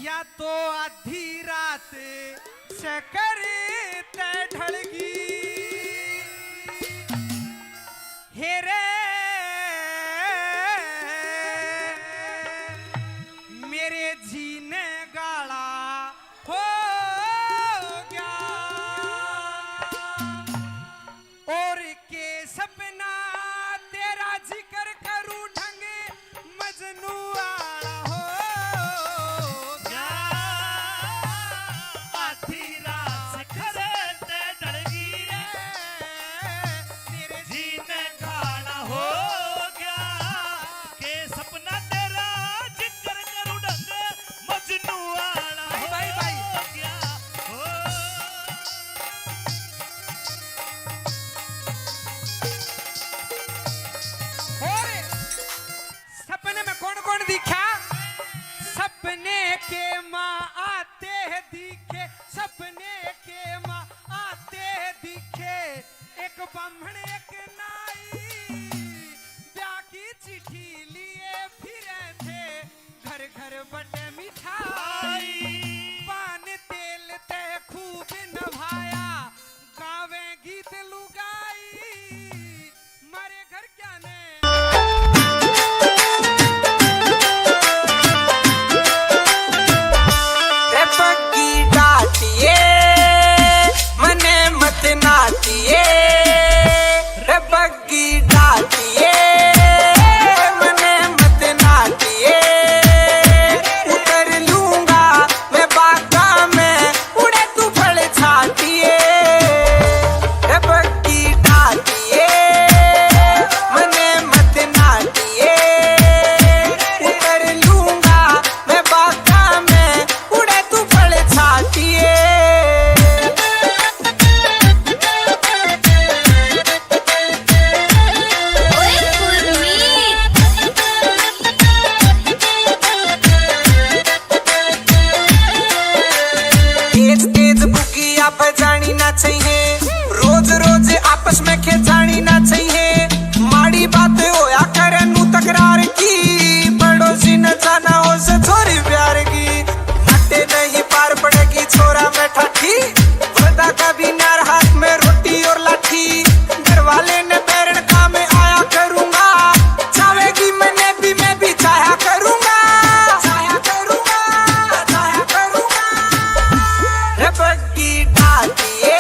या तो आधी रात से करे ते ढलगी हेरे मेरे जीने गाला हो गया और के सपना तेरा जिक्र करूं ढंगे मजनू आला हो गया आधी रात से करे ते ढलगी मेरे जीने गाला हो गया के सपना तेरा जिक्र करूं ढंगे मजनू आला हो गया और सपने में कौन कौन दिखा सपने के माँ आते दिखे सपने के माँ आते दिखे एक ब्राह्मण एक नाई ब्याह की चिट्ठी लिए फिरे थे घर घर बटे मिठाई पान तेल ते खूब नभाया गावे गीत लुगाई मारे घर क्या ने बग्गी डाटिए मने मत नाटिए रे बग्गी डाटिए मने मत नाटिए उतर लूंगा मैं बागा में उड़े तू फल छाटिए रे बग्गी डाटिए मने मत नाटिए उतर लूंगा मैं बागा में उड़े तू फल छाटिए तेज तेज बुकिया पे जानी ना चाहिए रोज रोज आपस में खेचानी ना चाहिए माड़ी बात होया करे नू तकरार की पड़ोसी न जाना हो से छोरी प्यार की नटे नहीं पार पड़ेगी छोरा में ठाठी वरदा का भी नार हाथ में रोटी और लाठी घर वाले ने पैरण का में आया करूंगा चाहेगी मैंने भी मैं भी चाहा करूंगा चाहा करूंगा चाहा करूंगा रे बग्गी डाटिए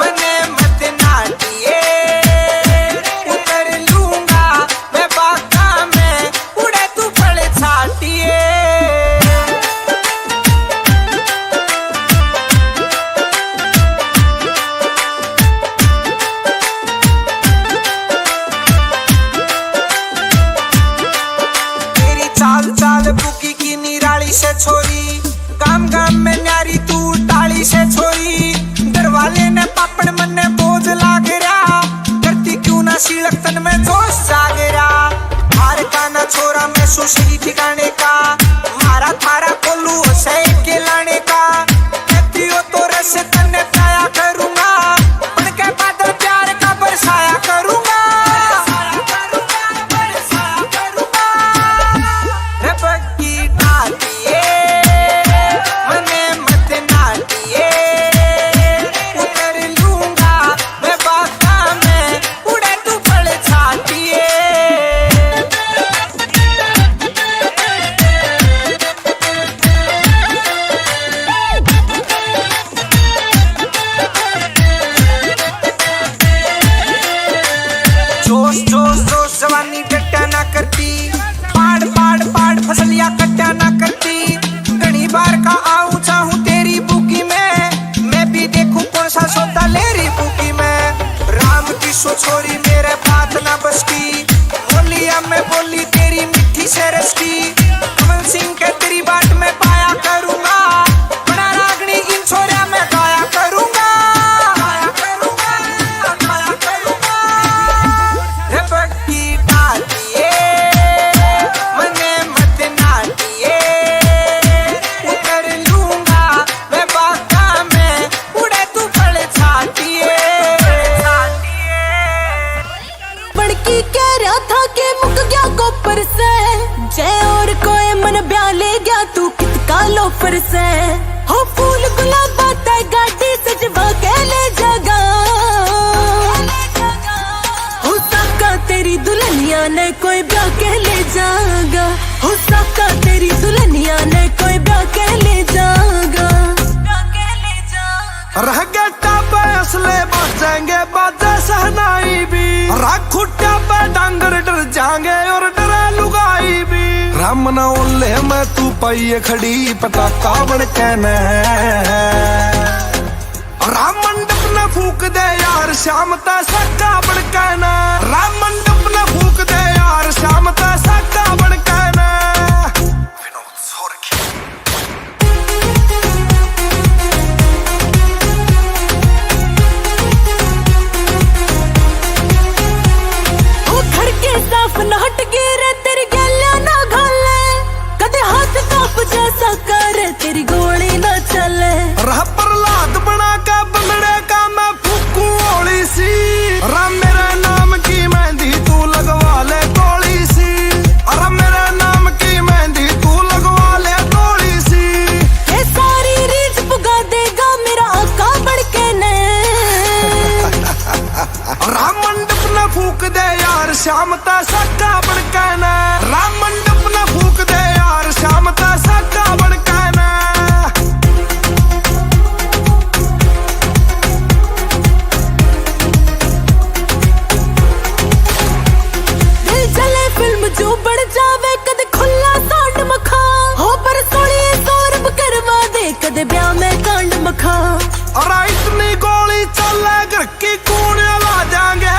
मने मत नाटिए उतर लूंगा मैं बागा में उड़े तू फल छाटिए तेरी चाल चाल बुकी की निराली से छोरी गाम गाम में न्यारी तू टाली से छोरी दरवाले ने पापड़ मन ने बोझ लाग रहा करती क्यों ना सीलक तन में जोश जाग रहा हार का ना छोरा मैं सुशी ठिकाने का मारा थारा कोलू से के लाने का कहती हो तो रस तन्ने पाया करूंगा बन के बादल प्यार का बरसाया करूंगा बरसाया करूंगा रे बग्गी डाटिए मने मत नाटिए उतर लूंगा मैं बागा में उड़े तू फल छाटिए जोश जोश जोश जवानी डट्टा ना करती पाड़ पाड़ पाड़ फसलियां कट्टा ना करती घनी बार का आऊं चाहूं तेरी बुकी में मैं भी देखूं कौन सा सौदा ले रही बुकी में राम की सो छोरी मेरे बात ना बस की बोलिया मैं बोली तेरी मिठी से रस की कमल सिंह के तेरी बात में पाया करूंगा बड़ा रागनी इन छोरिया में गाया करूंगा गाया करूंगा गाया करूंगा रे बग्गी डाटिए मने मत नाटिए उतर लूंगा मैं बागा में उड़े तू फल छाटिए बड़की कोई कह रहा था कि मुक गया कोपर से, जय और कोई मन ब्याह ले गया तू कितका लोफर से। हो फूल गुलाब आता गाड़ी सजवा के ले जागा, हो साका तेरी दुल्हनिया ने कोई ब्याह के ले जागा, हो साका तेरी दुल्हनिया ने कोई ब्याह के ले जागा। रह गए टापे असले बजेंगे बाजे सहनाई भी, राखुट्या पे डांगर डर जाएंगे और डरे लुगाई भी। राम न ओले मैं तू पाइए खड़ी पटाखा बन कहने, राम मंडप न फूक दे यार शाम ता सक्का बन कहना, राम मंडप न फूक दे यार शाम ता सक्का बन कहना। साफ न हट गिरे तेरी गलियां ना घाले, कदे हाथ कांप जैसा करे तेरी गोली ना चले। रह प्रहलाद बना का बंगड़े का मैं फूकू ओली सी, राम मेरे नाम की मेहंदी तू लगवा ले गोली सी, अरे मेरे नाम की मेहंदी तू लगवा ले गोली सी। ये सारी रीझ पुगा देगा मेरा आका बड़के ने, राम मंडप न फूक दे यार शाम ता सक्का बन कहना, राम मंडप न फूक दे यार शाम ता सक्का बन कहना। दिल जले फिल्म जो बढ़ जावे कदे खुला सांड मखा, हो पर सोलिए सौरभ करवा दे कदे ब्याह में कांड मखा। और इतनी गोली चले घर की कूड़ियां ला जाएंगे,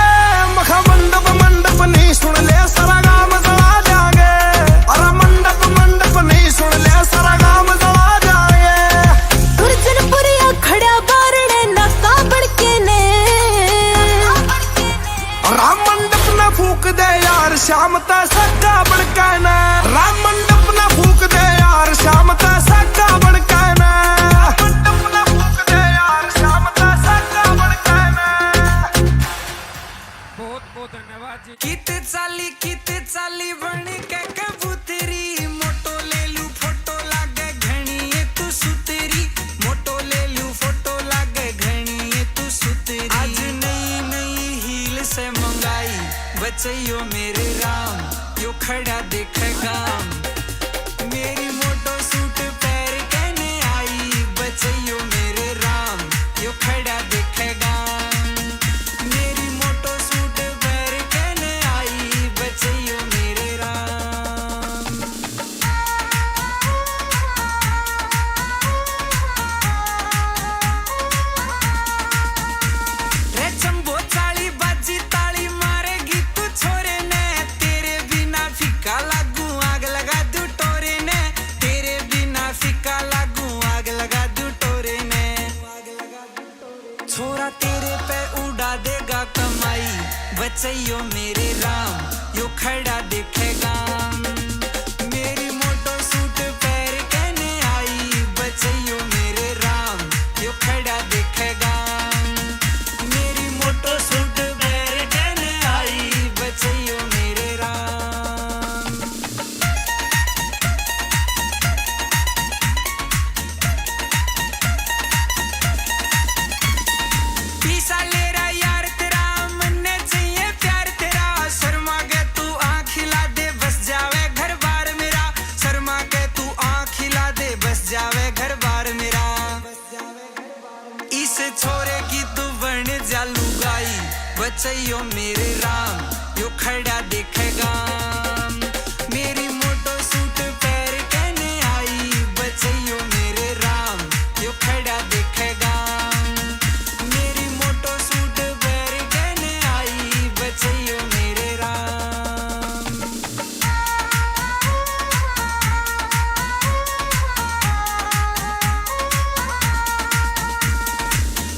मखा मंडप मंडप नहीं सुन ले सारा गांव जला जाएंगे, अरे मंडप मंडप नहीं सुन ले सारा गांव जला जाएंगे। गुरजनपुरिया खड़ा बारणे नाका बड़के ने, राम मंडप न फूक दे यार शाम ता सक्का बन कहना, राम मंडप न फूक दे यार शाम ता सक्का बन कहना, मंडप न फूक दे यार शाम ता सक्का बन कहना। बहुत बहुत धन्यवाद जी। कित चाली बन के कबूतरी, मोटो ले लू फोटो लागे घणी ये तू सुतरी, मोटो ले लू फोटो लागे घणी ये तू सुतरी। आज नई नई हील से मंगाई बचैयो मेरे राम, यो खड़ा देखे गाम, मेरी मोटो सूट पैर कहने आई बचैयो मेरे राम, यो खड़ा देखे गाम, मेरी मोटो सूट पैर कहने आई बचैयो मेरे राम। रे चंबो चाली बाजी ताली मारेगी तू छोरे ने, तेरे बिना फीका लागू आग लगा दू टोरे ने, तेरे बिना फीका लागू आग लगा दू टोरे ने। छोरा तेरे पे उड़ा देगा कमाई बचैयो मेरे राम, यो खड़ा देखेगा, मेरी मोटो सूट पैर कहने आई बचैयो मेरे राम, यो खड़ा देखेगा, मेरी मोटो सूट पैर कहने आई बचैयो मेरे राम। पीसा ले रहा यार तेरा मन्ने चाहिए प्यार तेरा, शर्मा के तू आँख खिला दे बस जावे घर बार मेरा, शर्मा के तू आँख खिला दे बस जावे घर बार मेरा। इस छोरे की तू बन जा लुगाई बचैयो मेरे राम, यो खड़ा देखेगा, मेरी मोटो सूट पैर कहने आई बचैयो मेरे राम, यो खड़ा देखेगा, मेरी मोटो सूट पैर कहने आई बचैयो मेरे राम।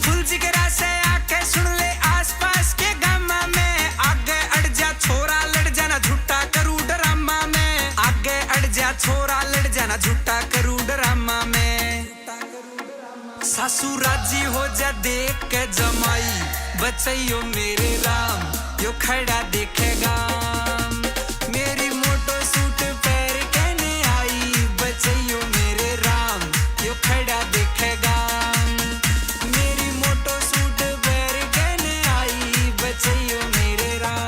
फुल जिगरा से आके सुन ले आसपास के गामा में, आगे अड़ जा छोरा लड़ जाना झूठा सासू राजी हो जा देख के जमाई बचैयो मेरे राम यो खड़ा देखेगा मेरी मोटो सूट पैर कहने आई बचैयो मेरे राम यो खड़ा देखेगा मेरी मोटो सूट पैर कहने आई बचैयो मेरे राम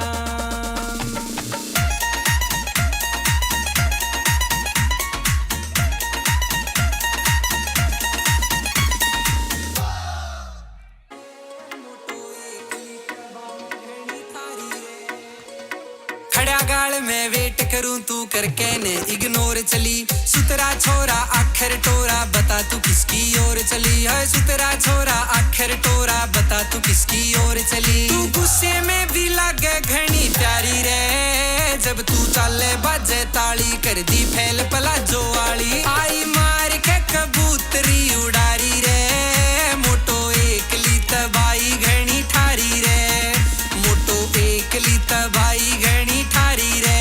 खड़ा गाल में वेट करूं तू करके ने इग्नोर चली सुतरा छोरा आखिर टोरा बता तू किसकी ओर चली है सुतरा छोरा आखिर टोरा बता तू किसकी ओर चली तू गुस्से में भी लागे घनी प्यारी रे जब तू चाले बाजे ताली कर दी फैल पलाजो वाली आई मार के कबूतरी उड़ारी रे मोटो एकली तबाई घनी ठारी रे मोटो एकली तबाई घनी ठारी रे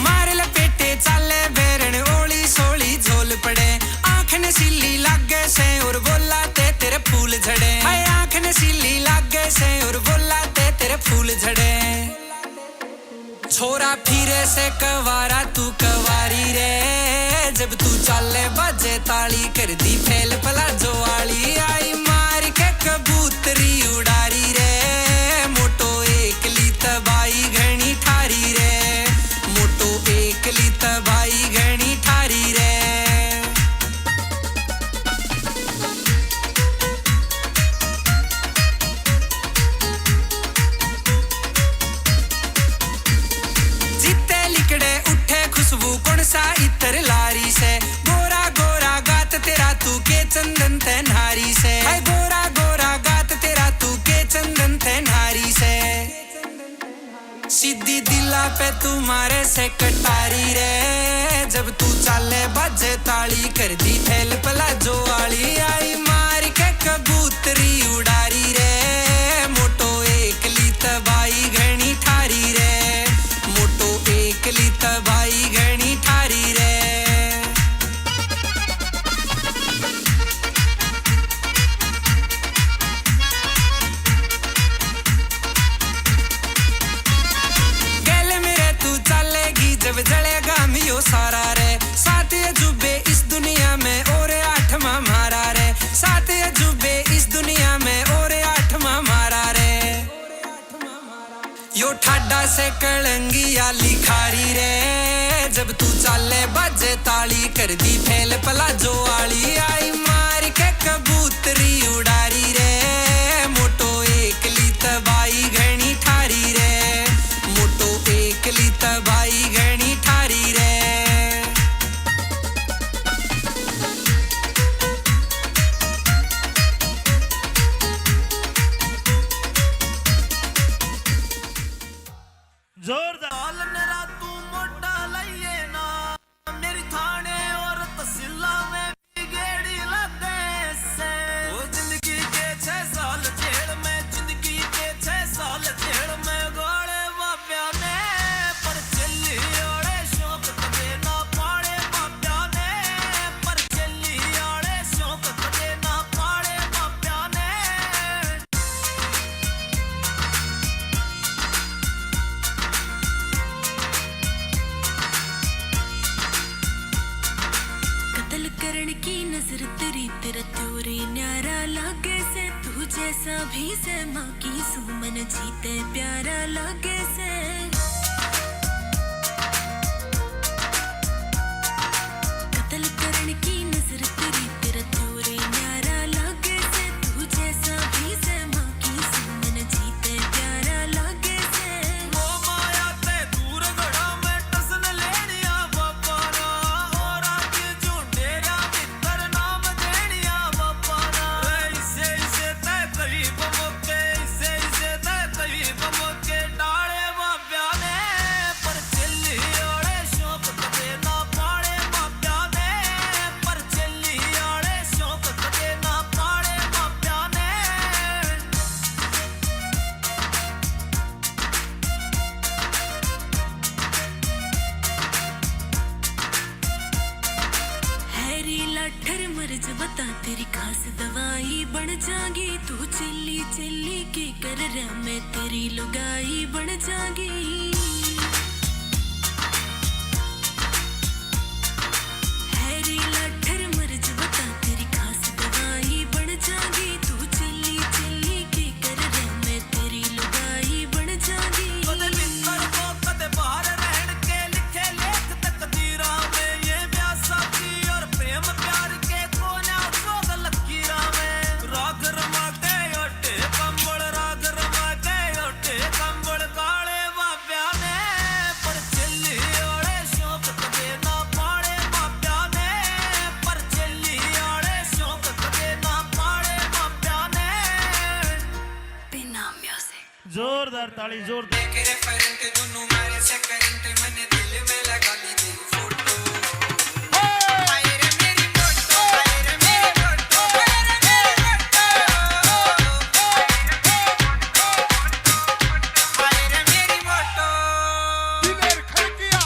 मार लपेटे चाले बेरन ओली सोली झोल पड़े आँख नशीली लागे से और बोला ते तेरे फूल झड़े हाय आँख नशीली लागे से और बोला ते तेरे फूल झड़े छोरा फिरे से कवारा तू कवारी रे जब तू चाले बाजे ताली कर दी फैल पलाजो वाली आई मार के कबूतरी उड़ारी रे मोटो एकली तबाई घनी ठारी रे मोटो एकली तबाई घनी ठारी रे खुशबू कौन सा इतर लारी से गोरा गोरा गात तेरा तू के चंदन ते नारी से है गोरा गोरा गात तेरा तू के चंदन ते नारी से सीधी दिला पे तुम्हारे से कटारी रे जब तू चाले बाजे ताली कर दी फैल पलाजो वाली आई मार के कबूतरी उड़ारी रे मोटो एकली तबाई घनी ठारी रे मोटो एकली तबाई घनी ठारी रे गल मेरे तू चलेगी जब जलेगा मियो सारा रे सात अजूबे इस दुनिया में और आठवां मारा रे सात अजूबे इस दुनिया में और आठवां मारा रे यो ठाडा से कलंगिया लिखारी रे जब तू चाले बाजे ताली कर दी फैल पलाजो वाली आई मार के कबूतरी उड़ारी रे मोटो एकली तबाई घनी ठारी रे मोटो एकली तबाई घनी ठारी रे जोरदार मेरा तू मोटा लइए ना मेरी थाने और तहसीला में भी गेड़ी लगे से वो जिंदगी के 6 साल जेल में जिंदगी के 6 साल जेल में गोले बाप्या ने पर चली ओड़े शौक कदे ना पाड़े बाप्या ने पर चली ओड़े शौक कदे ना पाड़े बाप्या ने कत्ल करण की नजर तेरी तेरा त्योरे न्यारा लागे से तू जैसा भी से माँ की सुमन जीते प्यारा लागे से कत्ल करण की नजर तेरी तेरा त्योरे न्यारा लागे से तू जैसा भी से माँ की सुमन जीते प्यारा लागे से वो माया ते दूर गड़ा में टसन लेनिया बापा ना और आज झूठेरा मित्र नाम देनिया बापा ना इसे इसे ते तई बमोके इसे इसे ते तई बमोके डाले बाप्या तेरी खास दवाई बन जागी तू चिल्ली चिल्ली के कर रहा मैं तेरी लुगाई बन जागी हैरी लठर मर्ज बता तेरी खास दवाई बन जागी तू चिल्ली चिल्ली के कर रहा मैं तेरी लुगाई बन जागी कदे मित्र को कदे बाहर रहन के लिखे लेख तकदीरा में ये व्यासा की और प्रेम प्यार के कोना सोग लकीरा में राग रमा के ओटे कंबल राग रमा के ओटे कंबल काले बाप्या ने पर चिल्ली ओड़े शौक कदे ना पाड़े बाप्या ने पर चिल्ली ओड़े शौक कदे ना पाड़े बाप्या ने बिना म्यूजिक जोरदार ताली जोरदार के रेफरेंट दोनों मारे से करंट मैंने दिल में लगा दी तेरी फोटो हाय रे मेरी फोटो हाय रे मेरी फोटो हाय रे मेरी फोटो हाय रे मेरी photo Diler Kharkiya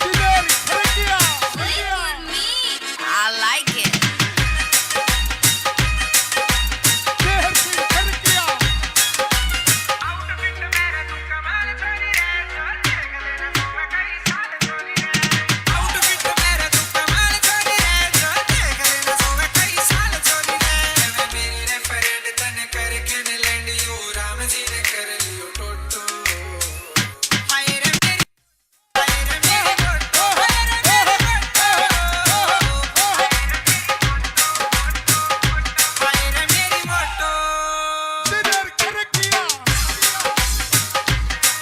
Diler Kharkiya I like it Dehar Singh Kharkiya outfit मेरा तू कमाल चोरी है जो देख लेना सोवे कई साल चोरी है मैं मेरी रेफरेंट तने करके ने लैंड यू राम जी ने कर लियो टोटो हाय रे मेरी फोटो हाय रे मेरी फोटो हाय रे मेरी फोटो दिलेर खड़किया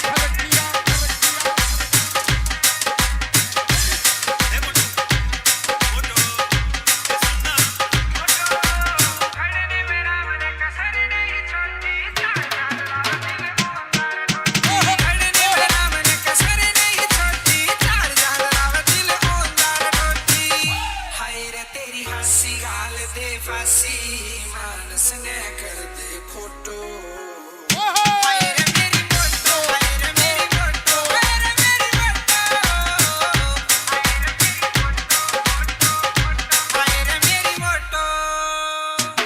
खड़किया खड़ने मेरा मन कसर नहीं छोटी चार जाल राव दिल ओंदार टोटी हाय रे तेरी हंसी गाल दे फांसी मानस ने कर दे खोटो हाय रे मेरी फोटो हाय रे मेरी फोटो हाय रे मेरी फोटो हाय रे मेरी फोटो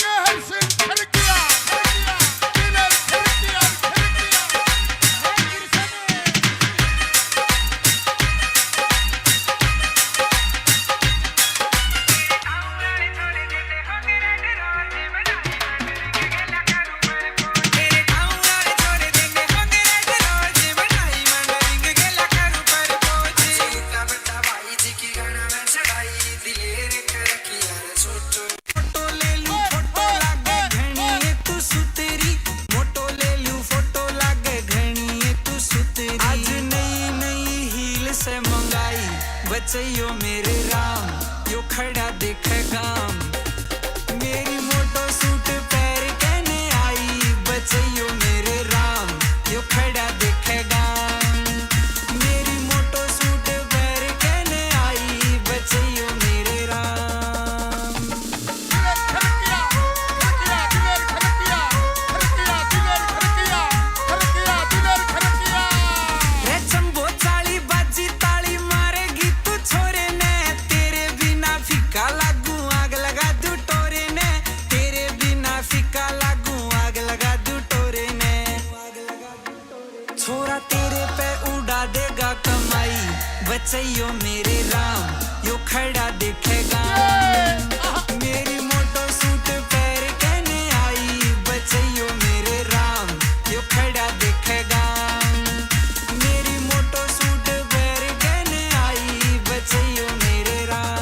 देहर सिंह खड़किया दिलेर खड़किया तेरे गाँव वाले छोड़ देंगे होंगे रेड रोज बनाई मंडरिंग गेला करूँ पर पोच सीता बता भाई जी की गाना में चढ़ाई दिलेर करकिया रे छोटो फोटो ले लूं फोटो लागे घणी तू सुतेरी फोटो ले लूं फोटो लागे घणी तू सुतेरी आज नई नई हील से मंगाई बचैयो मेरे राम यो खड़ा देखे गाम मेरी मोटो सूट पैर कहने आई बचैयो मेरे राम यो खड़ा देखेगा मेरी मोटो सूट पैर कहने आई बचैयो मेरे राम दिलेर खड़किया खड़किया दिलेर खड़किया खड़किया दिलेर खड़किया रे चंबो चाली बाजी ताली मारेगी तू छोरे ने तेरे बिना फीका लागू आग लगा दू टोरे ने तेरे बिना फीका लागू आग लगा दू टोरे ने छोरा तेरे पे उड़ा देगा कमाई बचैयो मेरे राम यो खड़ा देखेगा मेरी मोटो सूट पैर कहने आई बचैयो मेरे राम यो खड़ा देखेगा मेरी मोटो सूट पैर कहने आई बचैयो मेरे राम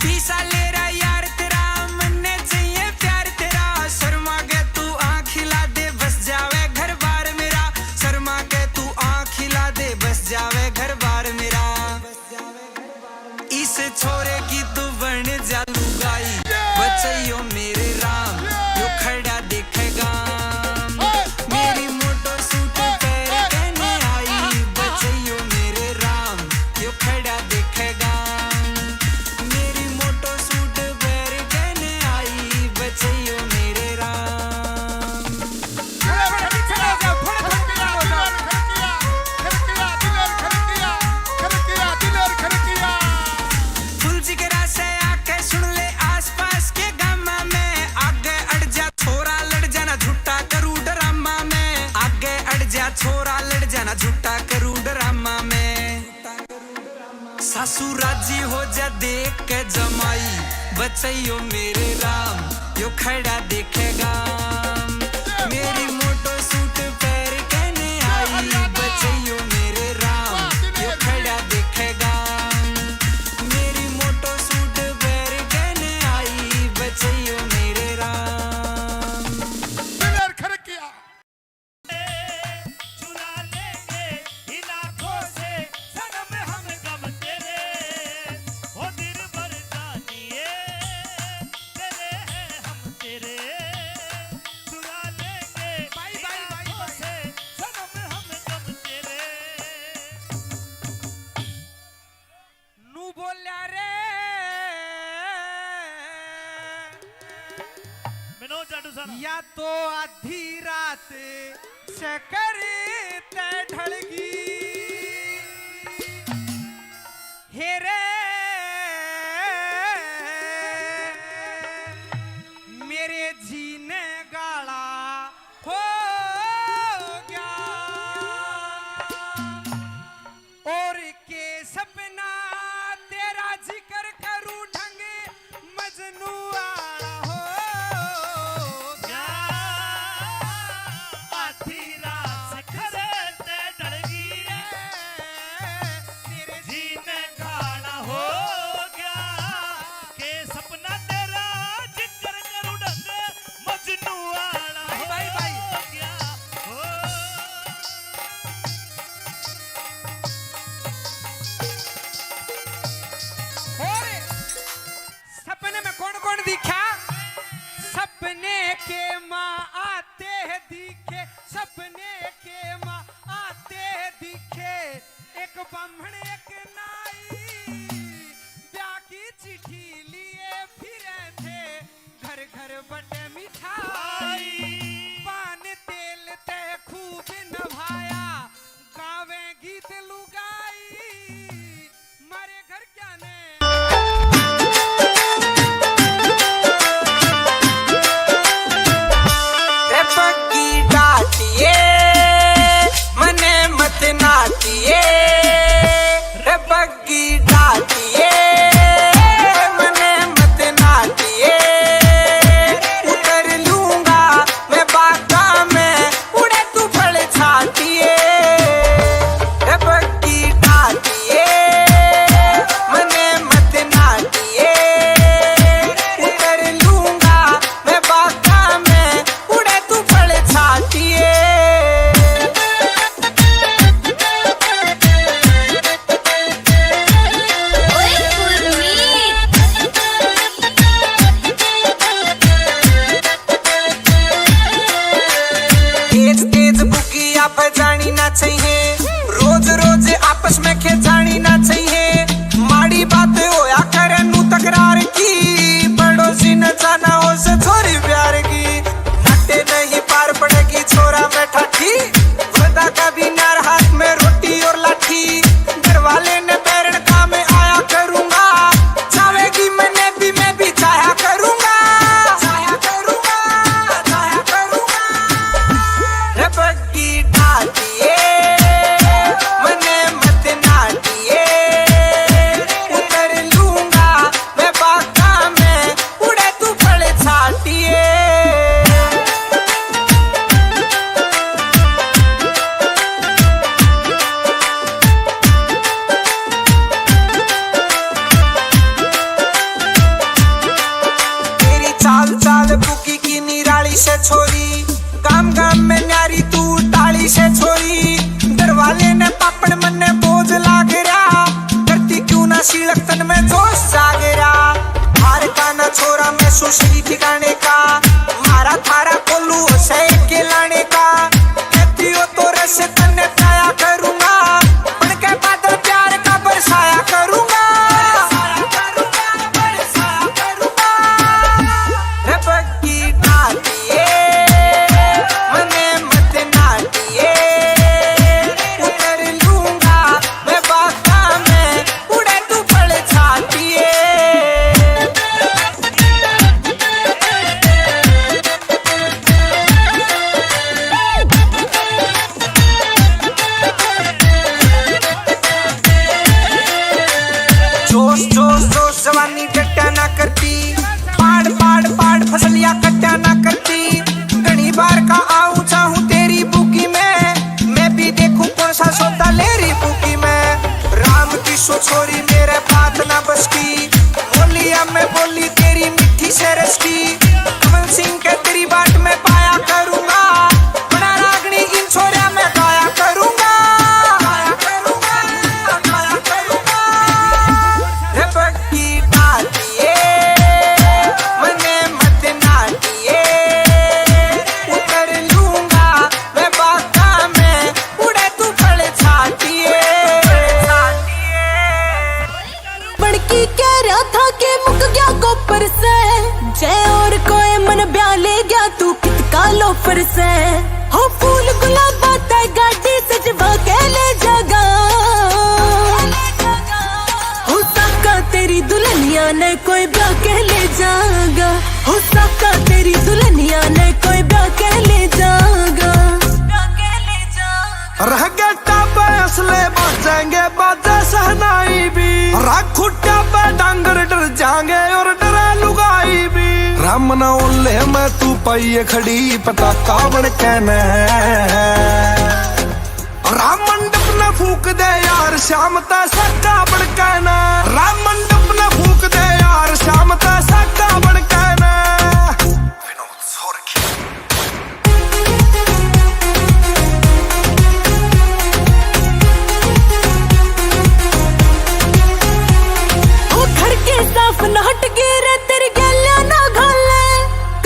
पीसा ले रहा यार तेरा मन ने चाहिए प्यार तेरा शर्मा के तू आँख हिला दे बस जावे घर बार मेरा शर्मा के तू आँख हिला दे बस जावे घर बार मेरा सु राजी हो जा देख के जमाई बचैयो मेरे राम यो खड़ा देखेगा मेरी मोटो सूट पैर कहने आई बचैयो मेरे राम यो खड़ा देखेगा मेरी मोटो सूट पैर कहने आई बचैयो मेरे राम दिलेर खड़किया चुरा लेंगे इन आँखों से सनम हम गम तेरे हो दिल भर जानिए तेरे हैं हम तेरे चुरा लेंगे इन आँखों से सनम हम गम तेरे नू बोल्या रे मनोज जाडू सर या तो आधी रात चकर ते ढलगी हेरे मेरे जीने गाला हो गया और के सपना तेरा जिक्र करूं ढंग मजनू आला हो क्या आधी रात से खरेते डलगी रे मेरे जीने गाना हो गया के सपना तेरा जिक्र करूं ढंग मजनू वाला हो गया हो और सपने में कौन कौन दिखा सपने के माँ आते हैं दिखे सपने के माँ आते हैं दिखे एक ब्राह्मण एक नाई ब्याह की चिट्ठी लिए फिरे थे घर घर बटे मिठाई पान तेल ते खूब नभाया गावे गीत लुगाई मारे घर क्या ने रे बग्गी डाटिए मने मत नाटिए रे बग्गी डाटिए मने मत नाटिए उतर लूंगा मैं बागा में उड़े तू फल छाटिए रे बग्गी डाटिए मने मत नाटिए उतर लूंगा मैं बागा में उड़े तू फल छाटिए तेज तेज बुकिया पे जानी ना चाहिए रोज रोज आपस में खेचानी ना चाहिए माड़ी बात होया करे नू तकरार की पड़ोसी न जाना हो से छोरी प्यार की नटे नहीं पार पड़ेगी छोरा में ठाठी खुदा का भी नार हाथ में रोटी और लाठी घर वाले ने पैरण का में आया करूंगा चाहेगी मैंने भी मैं भी चाहा करूंगा चाहा करूंगा चाहा करूंगा रे बग्गी डाटिए मने मत नाटिए उतर लूंगा मैं बागा में उड़े तू फल छाटिए तेरी चाल चाल बुकी की निराली से छोरी गाम गाम में न्यारी तू टाली से छोरी दरवाले ने पापड़ मन ने बोझ लाग रहा करती क्यों ना शीलक तन में जोश जाग रहा हार का ना छोरा मैं सुश्री ठिकाने का मारा थारा कोलू से के लाने का कहती हो तो रस तन्ने पाया करूंगा बन के बादल प्यार का बरसाया करूंगा बरसाया करूंगा रे बग्गी डाटिए मने मत नाटिए उतर लूंगा मैं बागा में उड़े तू फल छाटिए तू कितका लोफर से हो फूल गुलाबा ते गाड़ी सजवा के ले जागा हो साका तेरी दुल्हनिया ने कोई ब्याह के ले जागा हो साका तेरी दुल्हनिया ने कोई ब्याह के ले जागा रह गए टापे असले बजेंगे बाजे सहनाई भी राखुट्टा पे डांगर डर जाएंगे और डरे लुगाई भी राम ना ओले मैं तू पाइए खड़ी पता कावड़ कहना राम मंडप न फूक दे यार शाम ता सक्का बड़ कहना राम मंडप न फूक दे यार शाम ता सक्का बड़ कहना विनोद सोरखी साफ न हट गिरे तेरी गलियां ना घाले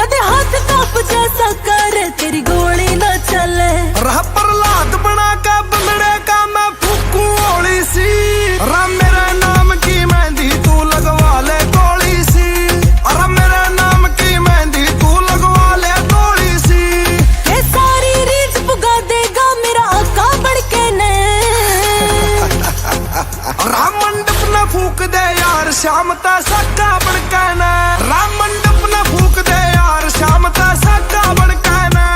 कदे हाथ काप जैसा करे तेरी गोली ना चले रह प्रहलाद बना का बंदड़े का मैं फूकू ओली सी राम मेरे नाम की मेहंदी तू लगवा ले गोली सी राम मेरे नाम की मेहंदी तू लगवा ले गोली सी ये सारी रीझ पुगा देगा मेरा आका बड़के ने राम मंडप न फूक दे यार शाम ता सक्का बड़ कहना राम मंडप न फूक दे यार शाम ता सक्का बड़ कहना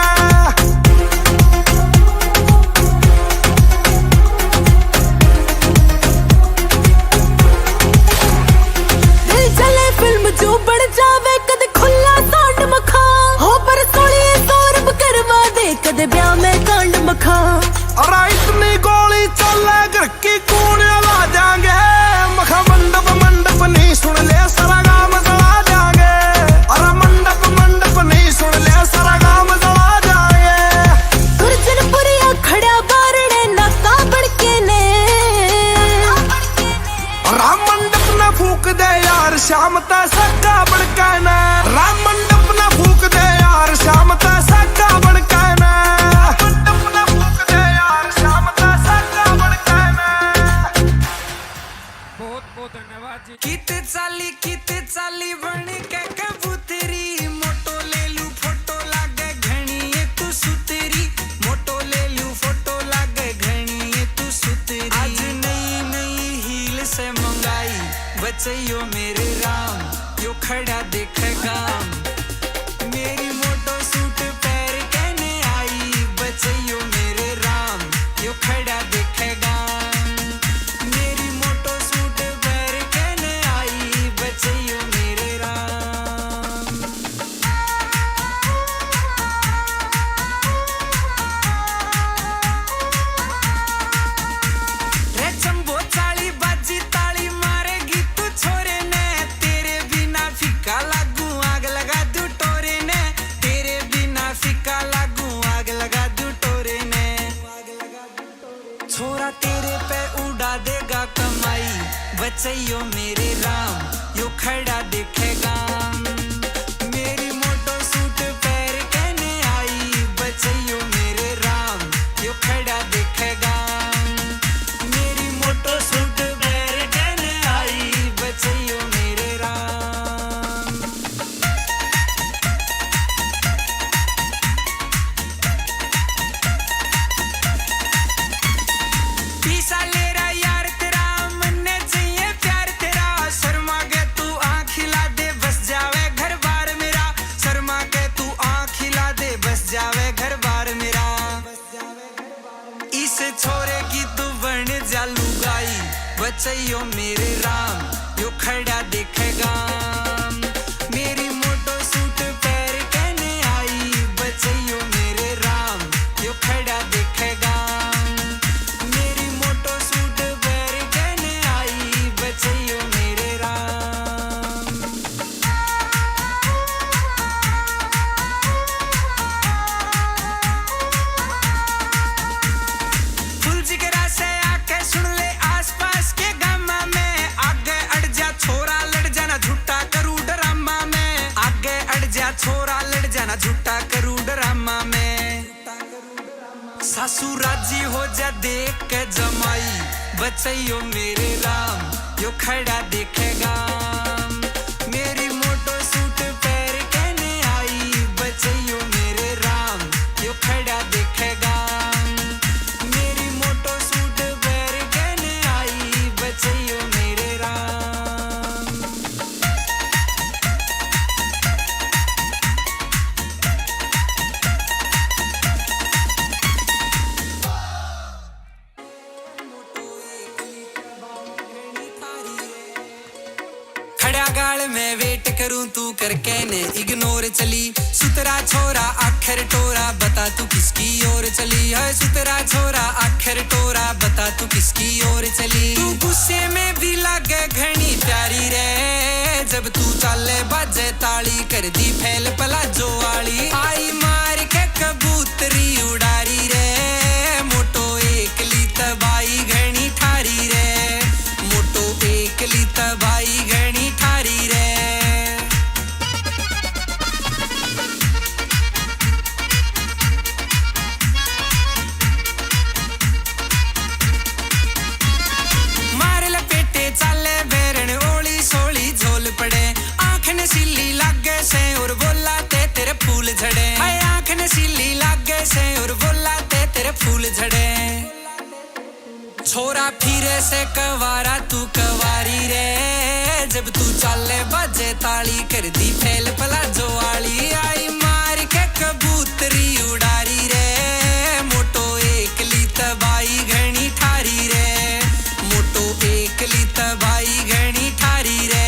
दिल चले फिल्म जो बढ़ जावे कदे खुला सांड मखा हो पर सोलिए सौरभ करवा दे कदे ब्याह में कांड मखा और इतनी गोली चले घर की कूड़ियां ला जाएंगे मखा मंडप मंडप नहीं सुन ले सारा गांव जला जाएंगे अरे मंडप मंडप नहीं सुन ले सारा गांव जला जाएंगे दुर्जनपुरिया खड़ा बारड़े नाका बड़के ने राम मंडप न फूक दे यार शाम ता सक्का बड़ कहना राम मंडप न फूक दे यार शाम ता सक्का बड़ कहना मंडप न फूक दे यार शाम ता सक्का बड़ कहना बहुत बहुत धन्यवाद जी। किते चाली बन के कबूतरी मोटो ले लू फोटो लागे घणी ये तू सुतरी मोटो ले लू फोटो लागे घणी ये तू सुतरी आज नई नई हील से मंगाई बचैयो मेरे राम यो खड़ा देखेगा मेरी मोटो सूट पैर कहने आई बचैयो मेरे राम यो खड़ा देखेगा मेरी मोटो सूट पैर कहने आई बचैयो मेरे राम रे चंबो चाली बाजी ताली मारेगी तू छोरे ने तेरे बिना फीका लागू आग लगा दू टोरे ने तेरे बिना फीका लागू आग लगा दू टोरे ने छोरा तेरे पे उड़ा देगा कमाई बचैयो मेरे राम यो खड़ा देखेगा मेरी मोटो सूट पैर कहने आई बचैयो मेरे राम यो खड़ा देखेगा मेरी मोटो सूट पैर कहने आई बचैयो मेरे राम पीसा ले रहा यार तेरा मन्ने चाहिए प्यार तेरा शर्मा के तू आँख खिला दे बस जावे घर बार मेरा शर्मा के तू आँख खिला दे बस जावे घर बार मेरा इस छोरे की तू बन जा लुगाई बचैयो मेरे राम यो खड़ा देखेगा मेरी मोटो सूट पैर कहने आई बचैयो मेरे राम यो खड़ा देखेगा मेरी मोटो सूट पैर कहने आई बचैयो मेरे राम फुल जिगरा से आके सुन ले आसपास के गामा में आगे अड़ जा छोरा लड़ जाना झूठा करू ड्रामा में आगे अड़ जा छोरा लड़ जाना झूठा करू ड्रामा में सासू राजी हो जा देख के जमाई बचैयो मेरे राम यो खड़ा देखेगा मेरी मोटो सूट पैर कहने आई बचैयो नाल मैं वेट करूं तू करके ने इग्नोर चली सुतरा छोरा आखिर टोरा बता तू किसकी ओर चली है सुतरा छोरा आखिर टोरा बता तू किसकी ओर चली तू गुस्से में भी लागे घनी प्यारी रे जब तू चाले बाजे ताली कर दी फैल पलाजो वाली आई मार के कबूतरी उड़ारी रे मोटो एकली तबाई घनी ठारी रे मोटो एकली तबाई घनी ठारी रे मार लपेटे चाले बेरन ओली सोली झोल पड़े आंख नशीली लागे से और बोला ते तेरे फूल झड़े हाय आंख नशीली लागे से और बोला ते तेरे फूल झड़े छोरा फिरे से कवारा तू कवारी रे जब तू चाले बाजे ताली कर दी फैल पलाजो वाली आई मार के कबूतरी उड़ारी रे मोटो एकली तबाई घनी ठारी रे मोटो एकली तबाई घनी ठारी रे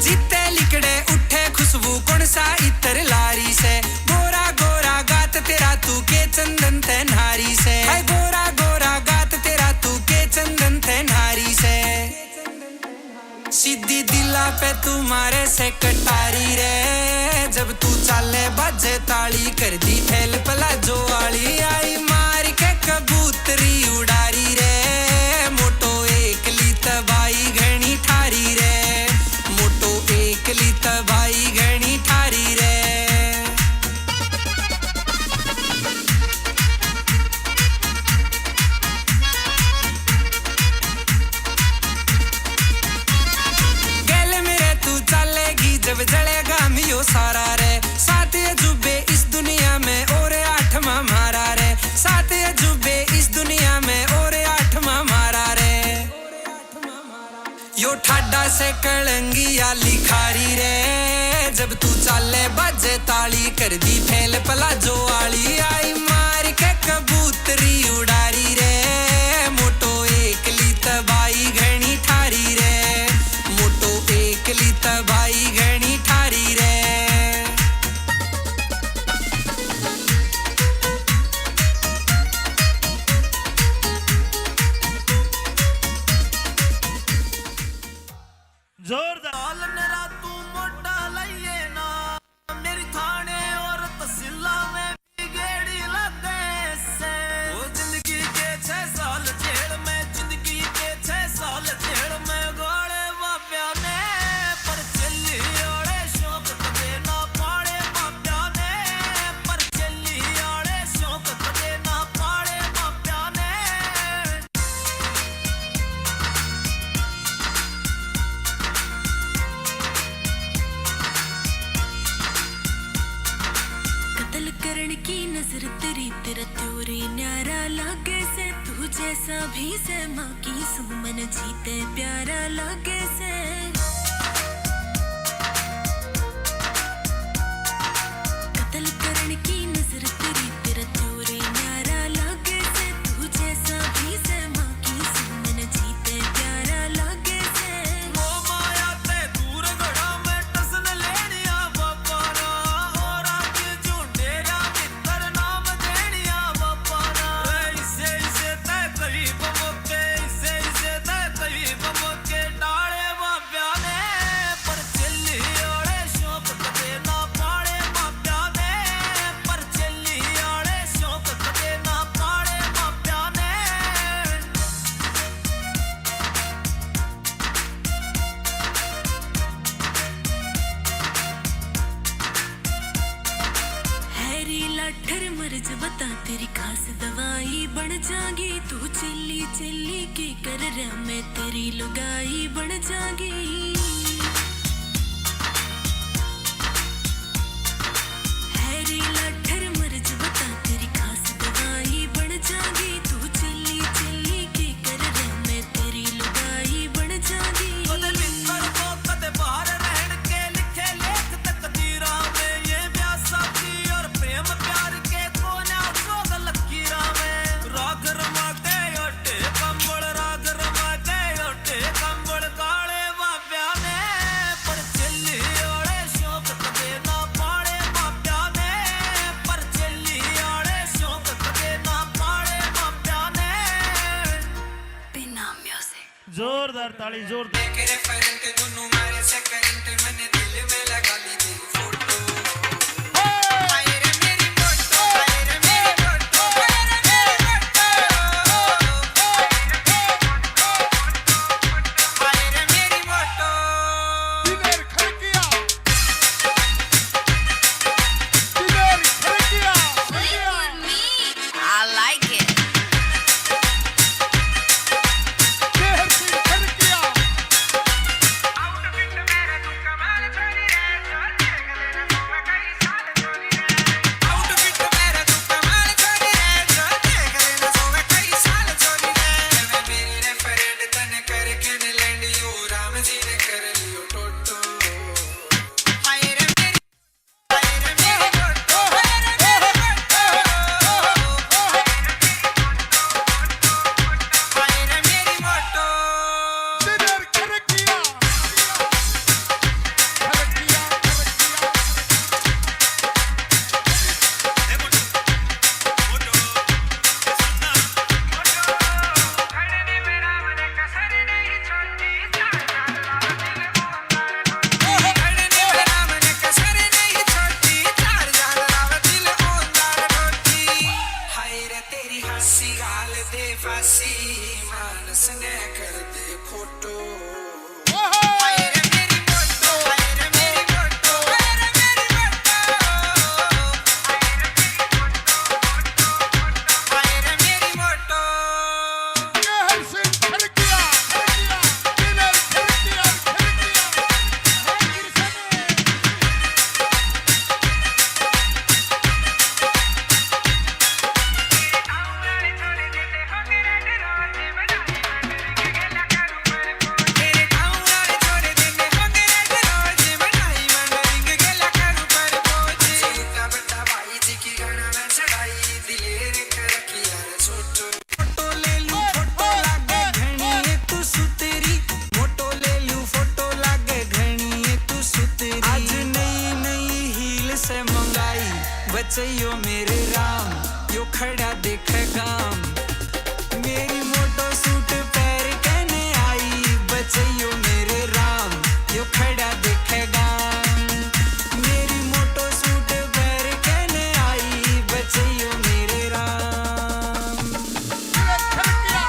जीते लिकड़े उठे खुशबू कौन सा इतर लारी से गोरा गोरा गात तेरा तू के चंदन ते नारी से हाय गोरा गोरा गात तेरा तू के चंदन ते नारी से सीधी दिला पे तुम्हारे से कटारी रे जब तू चाले बाजे ताली कर दी फैल पलाजो वाली आई मार के कबूतरी उड़ारी रे मोटो एकली तबाई घनी ठारी रे मोटो एकली तबाई घनी ठारी रे गल मेरे तू चलेगी जब जलेगा मियो सारा रे सात अजूबे इस दुनिया में और आठवां मारा रे सात अजूबे इस दुनिया में और आठवां मारा रे यो ठाडा से कलंगिया लिखारी रे जब तू चाले बाजे ताली कर दी फैल पलाजो वाली आई मार के कबूतरी उड़ारी रे मोटो एकली तबाई घनी ठारी रे मोटो एकली तबाई घनी ठारी रे जोरदार नरा तू मोटा लइए ना मेरी थाने और तहसीला में भी गेड़ी लगे से वो जिंदगी के 6 साल जेल में जिंदगी के 6 साल जेल में गोले बाप्या ने पर चली ओड़े शौक कदे ना पाड़े बाप्या ने पर चली ओड़े शौक कदे ना पाड़े बाप्या ने कत्ल करण की नजर तेरी तेरा त्योरी न्यारा लागे से तू जैसा भी से माँ की सुमन जीते प्यारा लागे से कत्ल करण की नजर तेरी तेरा त्योरी न्यारा लागे से तू जैसा भी से माँ की सुमन जीते प्यारा लागे से वो माया ते दूर गड़ा में टसन लेनिया बापा ना और आके झूठेरा मित्र नाम देनिया बापा ना इसे इसे ते करीब मोके इसे इसे ते करीब मोके डाले बाप्या ने पर चली ओड़े शौक कदे ना पाड़े बाप्या ने पर चली ओड़े शौक कदे ना पाड़े बाप्या ने हैरी लाठर मर्ज बता तेरी खास दवाई बन जागी तू चिल्ली चिल्ली के कर रहा मैं तेरी लुगाई बन जागी हैरी लाठर मर्ज बता तेरी खास दवाई बन जागी तू चिल्ली चिल्ली के कर रहा मैं तेरी लुगाई बन जागी कदे भीतर को कदे बाहर रहन के लिखे लेख तकदीरा में ये ब्याह साथी और प्रेम जोरदार ताली जोरदार तेरे फरंट दोनों मारे से करंट मैंने दिल में लगा ली तेरी फोटो हाय रे मेरी फोटो हाय रे मेरी फोटो हाय रे मेरी फोटो हाय रे मेरी फोटो दिलेर खरकिया दिलेर Kharkiya I like it. Dehar Singh Kharkiya outfit मेरा तू कमाल छोरी रे जो देख लेना सोवे कई साल छोरी रे मैं मेरी रे फ्रेंड तने करके ने लैंड यू राम जी ने कर लियो टोटो हाय रे मेरी फोटो हाय रे मेरी फोटो हाय रे मेरी फोटो दिलेर खरकिया खरकिया खड़ने में राम ने कसर नहीं छोड़ी चार जान राव दिल ओंदार रोटी हाय रे तेरी हंसी गाल दे फांसी मानस ने कर दे फोटो हाय रे मेरी फोटो हाय रे मेरी फोटो हाय रे मेरी फोटो हाय रे मेरी फोटो देहर सिंह खरकिया दिलेर खरकिया तेरे गाँव वाले छोड़े देने होंगे रेड रोज बनाई मंडरिंग गेला करू पर पोच सीता बता भाई जी की गाना में चढ़ाई दिलेर खरकिया रे छोटो फोटो ले लूं फोटो लागे घणी तू सुतरी फोटो ले लूं फोटो लागे घणी तू सुतरी आज नई नई हील से मंगाई बचइयो मेरे राम यो खड़ा देख गाम मेरी मोटो सूट पैर कहने आई बचइयो मेरे राम यो खड़ा देखेगा मेरी मोटो सूट पैर कहने आई बचइयो मेरे राम दिलेर खरकिया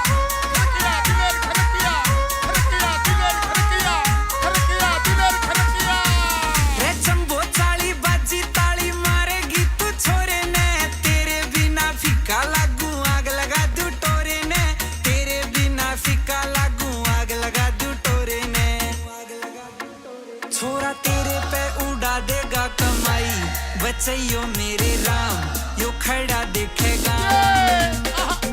दिलेर खरकिया दिलेर खरकिया दिलेर खरकिया रे चंबो चाली बाजी ताली मारेगी तू छोरे ने तेरे बिना फीका लागू आग लगा दू टोरे ने तेरे बिना फीका लागू आग लगा दू टोरे ने छोरा तेरे पे उड़ा देगा कमाई बचइयो मेरे राम यो खड़ा देखेगा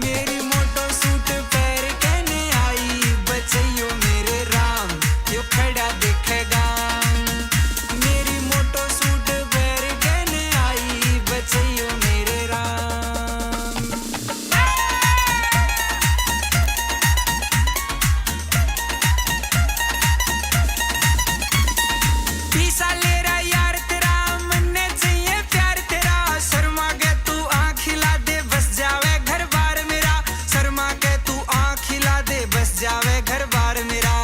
मेरी मोटो सूट पैर कहने आई बचइयो मेरे राम यो खड़ा देखेगा मेरी मोटो सूट पैर कहने आई बचइयो मेरे राम पीसा ले रहा यार तेरा मन्ने चाहिए प्यार तेरा शर्मा के तू आँख हिला दे बस जावे घर बार मेरा शर्मा के तू आँख हिला दे बस जावे घर बार मेरा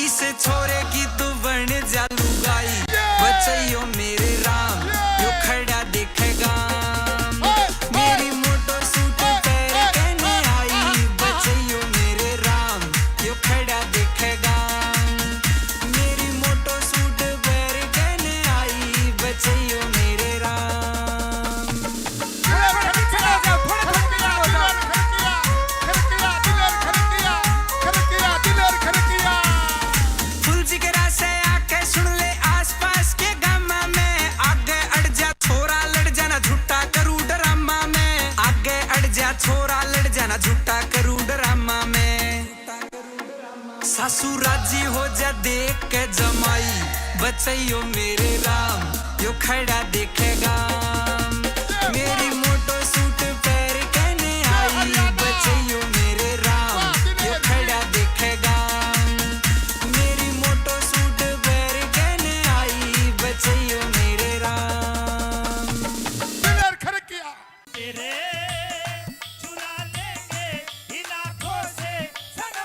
इस छोरे की तू बन जा लुगाई बचइयो मेरे राम यो खड़ा देखेगा मेरी मोटो सूट पैर कहने आई बचइयो मेरे राम यो खड़ा देखेगा मेरी मोटो सूट पैर कहने आई बचइयो मेरे राम फुल जिगरा से आके सुन ले आसपास के गामा में आगे अड़ जा छोरा लड़ जाना झूठा करू ड्रामा में आगे अड़ जा छोरा लड़ जाना झूठा करू ड्रामा में सासू राजी हो जा देख के जमाई बचइयो मेरे राम यो खड़ा देखेगा मेरी मोटो सूट पैर कहने आई बचइयो मेरे राम यो खड़ा देखेगा मेरी मोटो सूट पैर कहने आई बचइयो मेरे राम दिलेर खरकिया तेरे चुरा लेंगे इन आँखों से सनम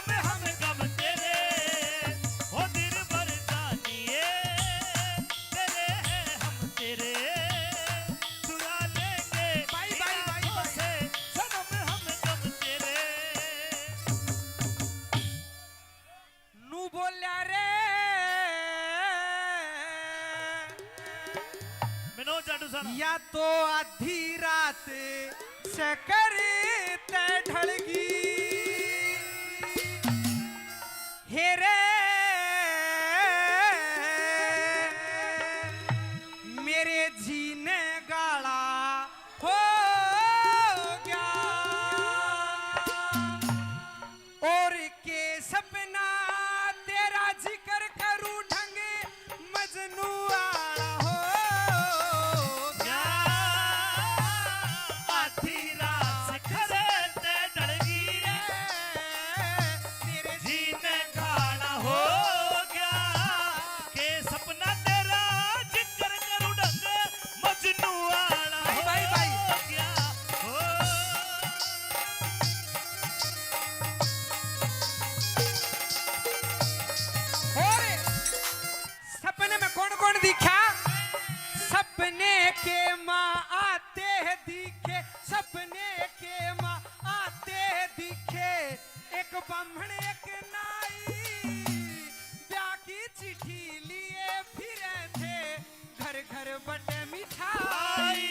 या तो आधी रात से करते ढलगी हेरे मेरे जीने गाला हो गया और के सपना तेरा जिक्र करूं ढंग मजनू आला हो क्या आधी रात से करते ढलगी तेरे जीने गाना हो गया के सपना तेरा जिक्र करूं ढंग मजनू आला हो भाई। गया हो और सपने में कौन कौन दिखा सपने के माँ आते हैं दिखे सपने के माँ आते हैं दिखे एक ब्राह्मण एक नाई ब्याह की चिट्ठी लिए फिरे थे घर घर बटे मिठाई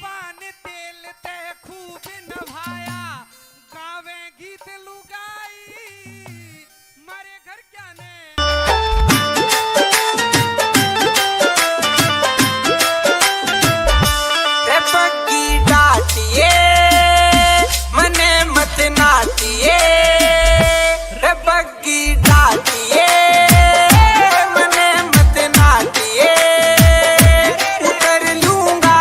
पान तेल ते खूब नभाया गावे गीत लुगाई मारे घर क्या ने रे बग्गी डाटिए मने मत नाटिए रे बग्गी डाटिए मने मत नाटिए उतर लूंगा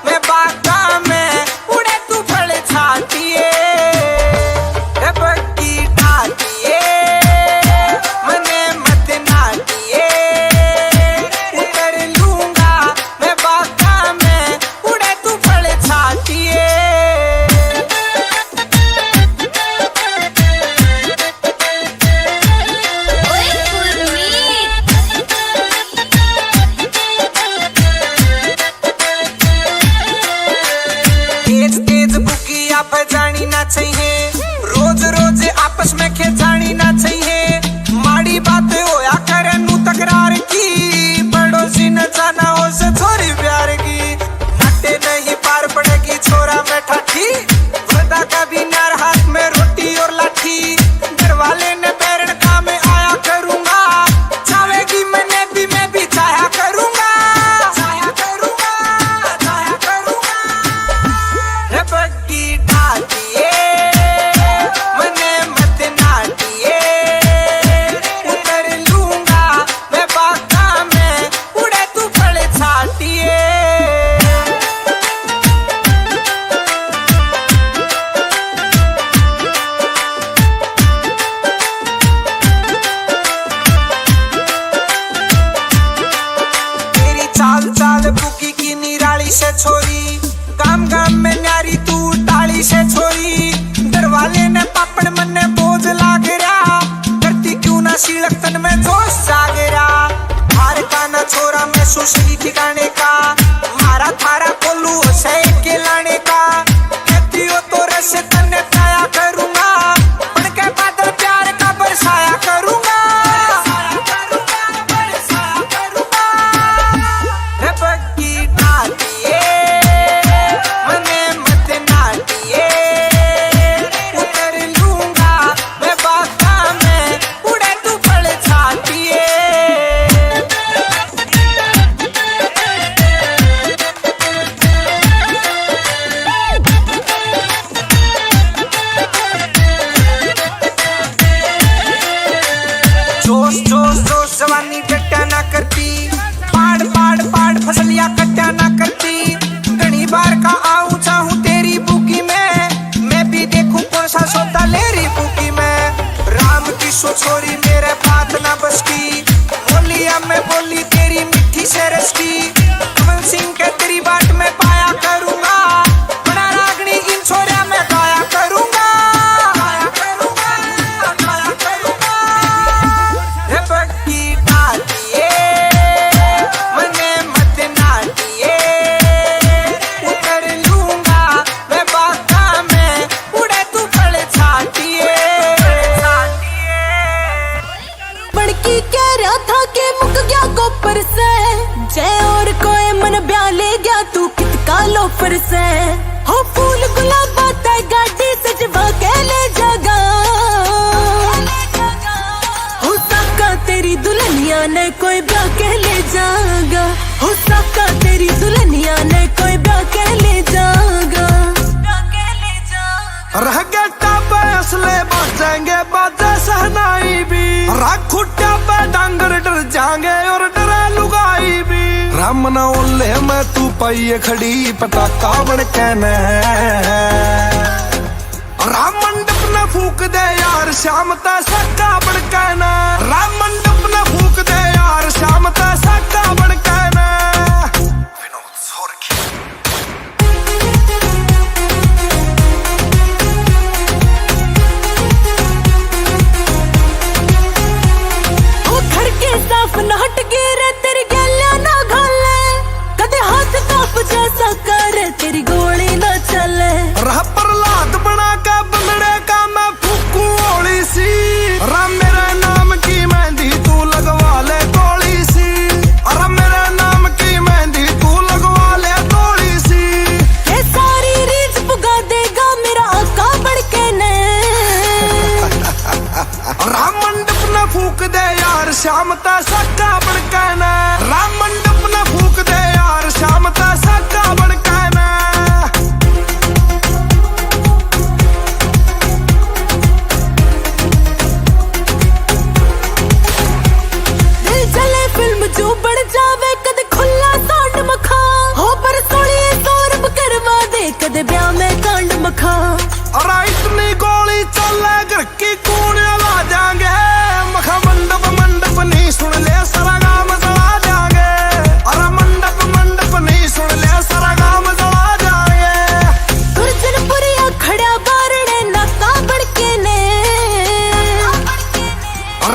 मैं बागा में उड़े तू फल छाटिए रे बग्गी डाटिए मने मत नाटिए उतर लूंगा मैं बागा में उड़े तू फल छाटिए तेज तेज बुकिया पे जानी ना चाहिए रोज रोज आपस में खेचानी ना चाहिए माड़ी बात होया करे नू तकरार की पड़ोसी न जाना हो से छोरी प्यार की नटे नहीं पार पड़ेगी छोरा में ठाठी वरदा का भी नार हाथ में रोटी और लाठी घर वाले ने बैरण का में आया करूंगा चाहेगी मैंने भी मैं भी चाहा करूंगा चाहा करूंगा चाहा करूंगा रे बग्गी डाटिए मने मत नाटिए उतर लूंगा मैं बागा में उड़े तू फल छाटिए तेरी चाल चाल बुकी की निराली से छोरी काम काम में न्यारी तू टाली से छोरी दरवाले ने पापड़ मन ने बोझ लाग रहा करती क्यों ना सीलक तन में जोश जाग रहा हार का ना छोरा मैं सुसरी ठिकाने का मारा थारा कोलू से के लाने का कहती हो तो रस तने पाया करूंगा पड़ के बादल प्यार का बरसाया करूंगा बरसाया करूंगा रे बग्गी डाटिए मने मत नाटिए बजाएंगे बाजा सहनाई भी, राख खुट्टा पे डांगर डर जाएंगे और डरे लुगाई भी। राम ना ओले मैं तू पाइए खड़ी पटाखा बड़के ने, राम मंडप न फूक दे यार श्याम ता सक्का बड़के ने, राम मंडप न फूक दे यार श्याम ता सक्का बड़के ने। साफ न हट गिरे तेरी गैलिया ना घाले, कदे हाथ काप जैसा करे तेरी गोली न चले। रह प्रहलाद बना के बंदड़े का मैं फूकू ओली सी, राम मेरे नाम की मेहंदी तू लगवा ले गोली सी, अरे मेरे नाम की मेहंदी तू लगवा ले गोली सी। ये सारी रीत पुगा देगा मेरा आका बड़के ने, राम मंडप न फूक दे यार श्याम ता सक्का बड़के ने, राम मंडप न फूक दे यार श्याम ता सक्का बड़के ने। दिल चले फिल्म जो बढ़ जावे कदे खुला सांड मखा, हो पर सोनिए सौरभ करवा दे कदे ब्याह में कांड मखा। अरे इतनी गोली चले घर की कूड़ ला जाएंगे, मखा मंडप मंडप नहीं सुन ले सारा गांव जला जाएंगे, अरे मंडप मंडप नहीं सुन ले सारा गांव जला जाएंगे। दुर्जनपुरिया खड़ा बारणे नाका बड़के ने,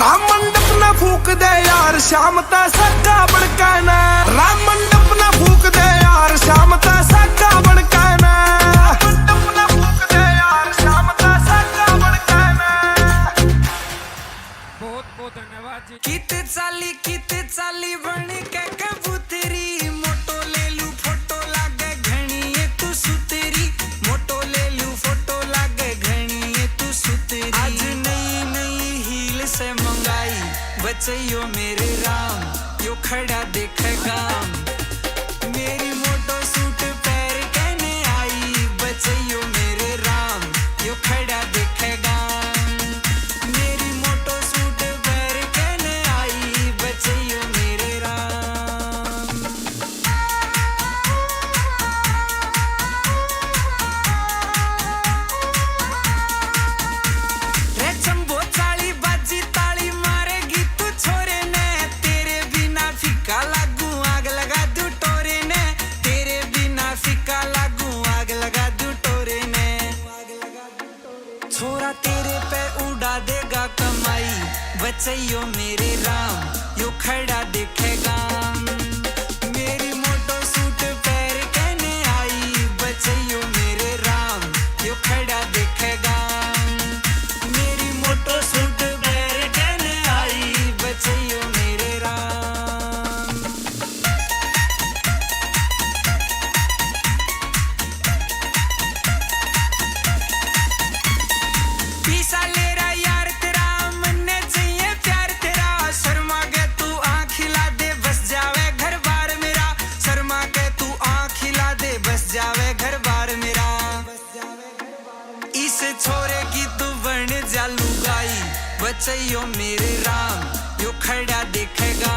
राम मंडप न फूक दे यार श्याम ता सक्का बड़के ने, राम मंडप न फूक दे यार श्याम ता सक्का बड़के ने, मंडप न फूक दे यार श्याम ता सक्का बड़के ने। बहुत बहुत धन्यवाद जी। किते चाली बन के कबूतरी, मोटो ले लू फोटो लागे घणी ये तू सुतरी, मोटो ले लू फोटो लागे घणी ये तू सुतरी। आज नई नई हील से मंगाई बचैयो मेरे राम, यो खड़ा देखे गाम, मेरी मोटो सूट पैर कहने आई बचैयो मेरे राम, यो खड़ा देखे गाम, मेरी मोटो सूट पैर कहने आई बचैयो मेरे राम। रे चंबो चाली बाजी ताली मारेगी तू छोरे ने, तेरे बिना फीका लागू आग लगा दू टोरे ने, तेरे बिना फीका लागू आग लगा दू टोरे ने। छोरा तेरे पे उड़ा देगा कमाई बचैयो मेरे राम, यो खड़ा देखेगा। मेरी मोटो सूट पैर कहने आई बचैयो मेरे राम, यो खड़ा देखेगा। मेरी मोटो सूट पैर कहने आई बचैयो मेरे राम। पीसा ले रहा यार तेरा मन्ने चाहिए प्यार तेरा, शर्मा के तू आँख खिला दे बस जावे घर बार मेरा, शर्मा के तू आँख खिला दे बस जावे घर बार मेरा। इस छोरे की तू बन जा लुगाई बचैयो मेरे राम, यो खड़ा देखेगा।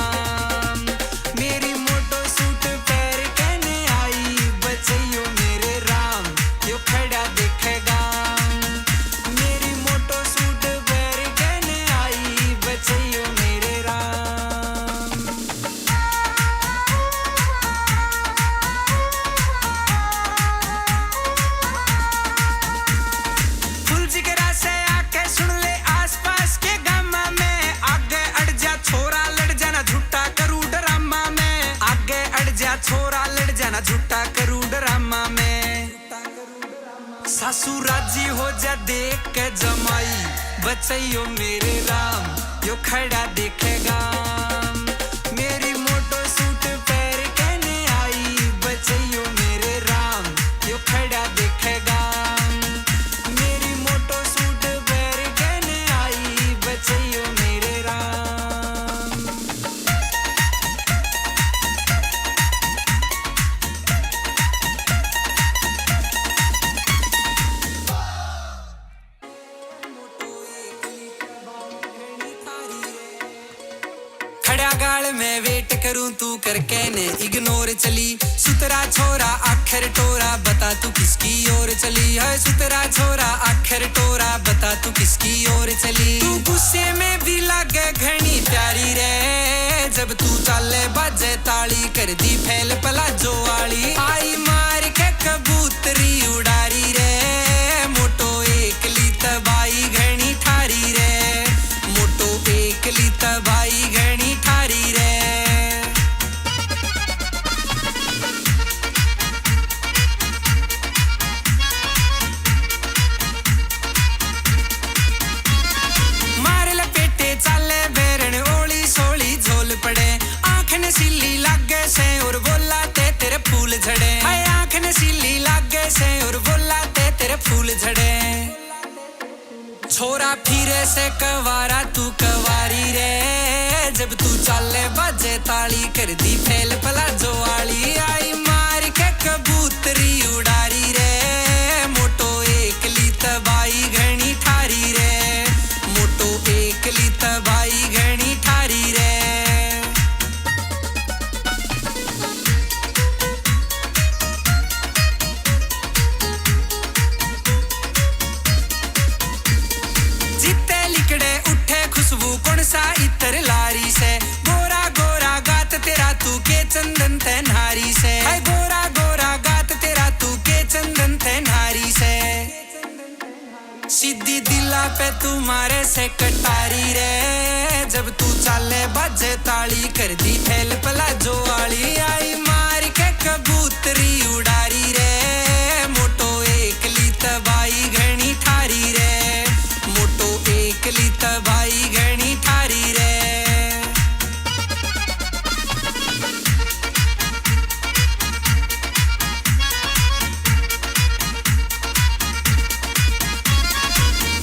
मेरी मोटो सूट पैर कहने आई बचैयो मेरे राम, यो खड़ा देखेगा। मेरी मोटो सूट पैर कहने आई बचैयो मेरे राम। फुल जिगरा से आके सुन ले आसपास के गामा में, आगे अड़ जा छोरा लड़ जाना झूठा करू ड्रामा में, आगे अड़ जा छोरा लड़ जाना झूठा करू ड्रामा में। सासू राजी हो जा देख के जमाई बचैयो मेरे राम, यो खड़ा देखेगा। मेरी मोटो सूट पैर कहने आई बचैयो मेरे राम, यो खड़ा देखेगा। मेरी मोटो सूट पैर कहने आई बचैयो मेरे राम। मोटो एक मैं वेट करूं तू करके ने इग्नोर चली सुतरा छोरा आखिर टोरा बता तू किसकी ओर चली है सुतरा छोरा आखिर टोरा बता तू किसकी ओर चली तू गुस्से में भी लागे घनी प्यारी रे जब तू चाले बाजे ताली कर दी फैल पला जो वाली आई मार के कबूतरी उड़ारी रे मोटो एकली तबाई घनी ठारी रे मोटो एकली तबाई घनी ठारी रे मार लपेटे चाले बेरन ओली सोली झोल पड़े आंख नशीली लागे से और बोला ते तेरे फूल झड़े हाय आंख नशीली लागे से और बोला ते तेरे फूल झड़े छोरा फिरे से कवारा तू कवारी रे जब तू चाले बाजे ताली कर दी फैल पला जो वाली आई मार के कबूतरी उड़ारी रे मोटो एकली तबाई घनी ठारी रे मोटो एकली तबाई घनी ठारी रे सा इतर लारी से गोरा गोरा गात तेरा तू के चंदन ते नारी से है गोरा गोरा गात तेरा तू के चंदन ते नारी से सीधी दिला पे तुम्हारे से कटारी रे जब तू चाले बाजे ताली कर दी फैल पला जो वाली आई मार के कबूतरी उड़ारी रे मोटो एकली तबाई घनी ठारी रे मोटो एकली तबाई घनी ठारी रे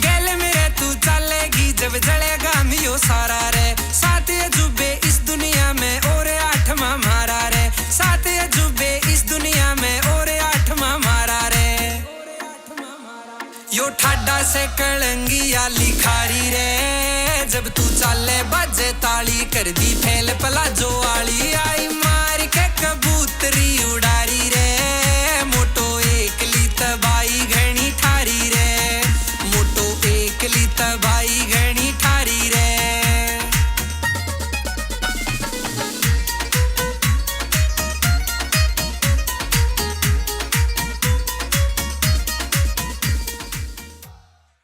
गले मेरे तू चलेगी जब जलेगा मियो सारा रे सात अजूबे इस दुनिया में और आठवां मारा रे सात अजूबे इस दुनिया में और आठवां मारा रे यो ठाडा से कलंगिया लिखारी रे जब तू चाले बाजे ताली कर दी फैल पला जो वाली आई मार के कबूतरी उड़ारी रे मोटो एकली तबाई घनी ठारी रे मोटो एकली तबाई घनी ठारी रे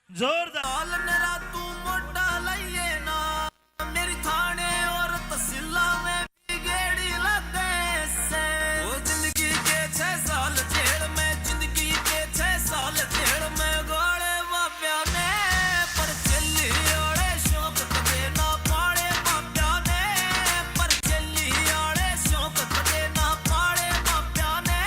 जोरदार मेरा तू मोटा लइए ना मेरी थाने और तहसीला में भी गेड़ी लगे से वो जिंदगी के 6 साल जेल में जिंदगी के 6 साल जेल में गोले बाप्या ने पर चली ओड़े शौक कदे ना पाड़े बाप्या ने पर चली ओड़े शौक कदे ना पाड़े बाप्या ने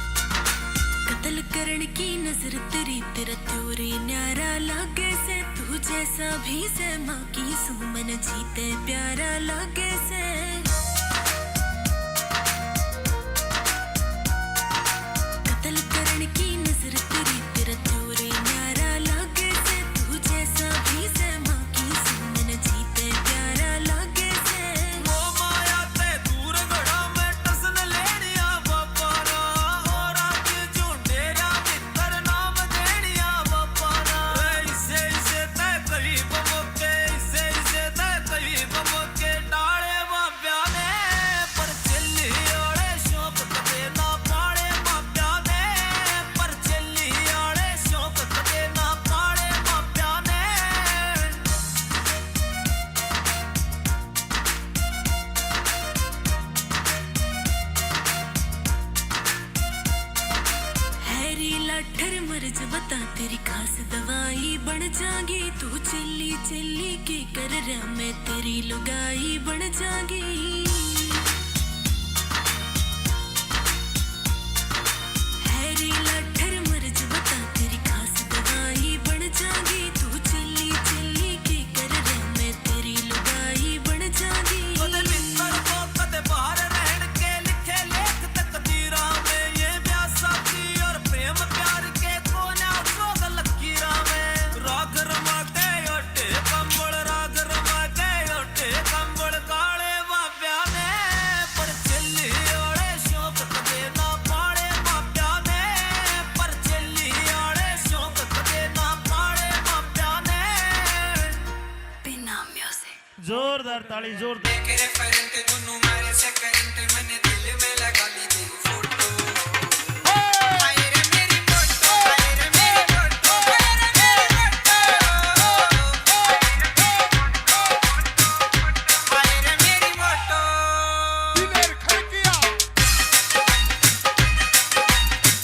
कत्ल करण की नजर तेरी तेरा त्योरे न्यारा लागे से तू जैसा भी से माँ की सुमन जीते प्यारा लागे से कत्ल करण की नजर तेरी तेरा त्योरे न्यारा लागे से तू जैसा भी से माँ की सुमन जीते प्यारा लागे से वो माया ते दूर गड़ा में टसन लेनिया बापा ना और आज झूठेरा मित्र नाम देनिया बापा ना इसे इसे ते करीब मुके इसे इसे ते करीब मुके डाले बाप्या ने पर चली ओड़े शौक कदे ना पाड़े बाप्या ने पर चली ओड़े शौक कदे ना पाड़े बाप्या ने हैरी लाठर मर्ज बता तेरी खास दवाई बन जागी तू चिल्ली चिल्ली की कर रहा मैं तेरी लुगाई बन जागी हैरी लाठर मर्ज बता तेरी खास दवाई बन जागी तू चिल्ली चिल्ली की कर रहा मैं तेरी लुगाई बन जागी कदे मित्र को कदे बाहर रहन के लिखे लेख तकदीरा में ये ब्याह साथी और प्रेम प्यार जोरदार ताली जोरदार Diler Kharkiya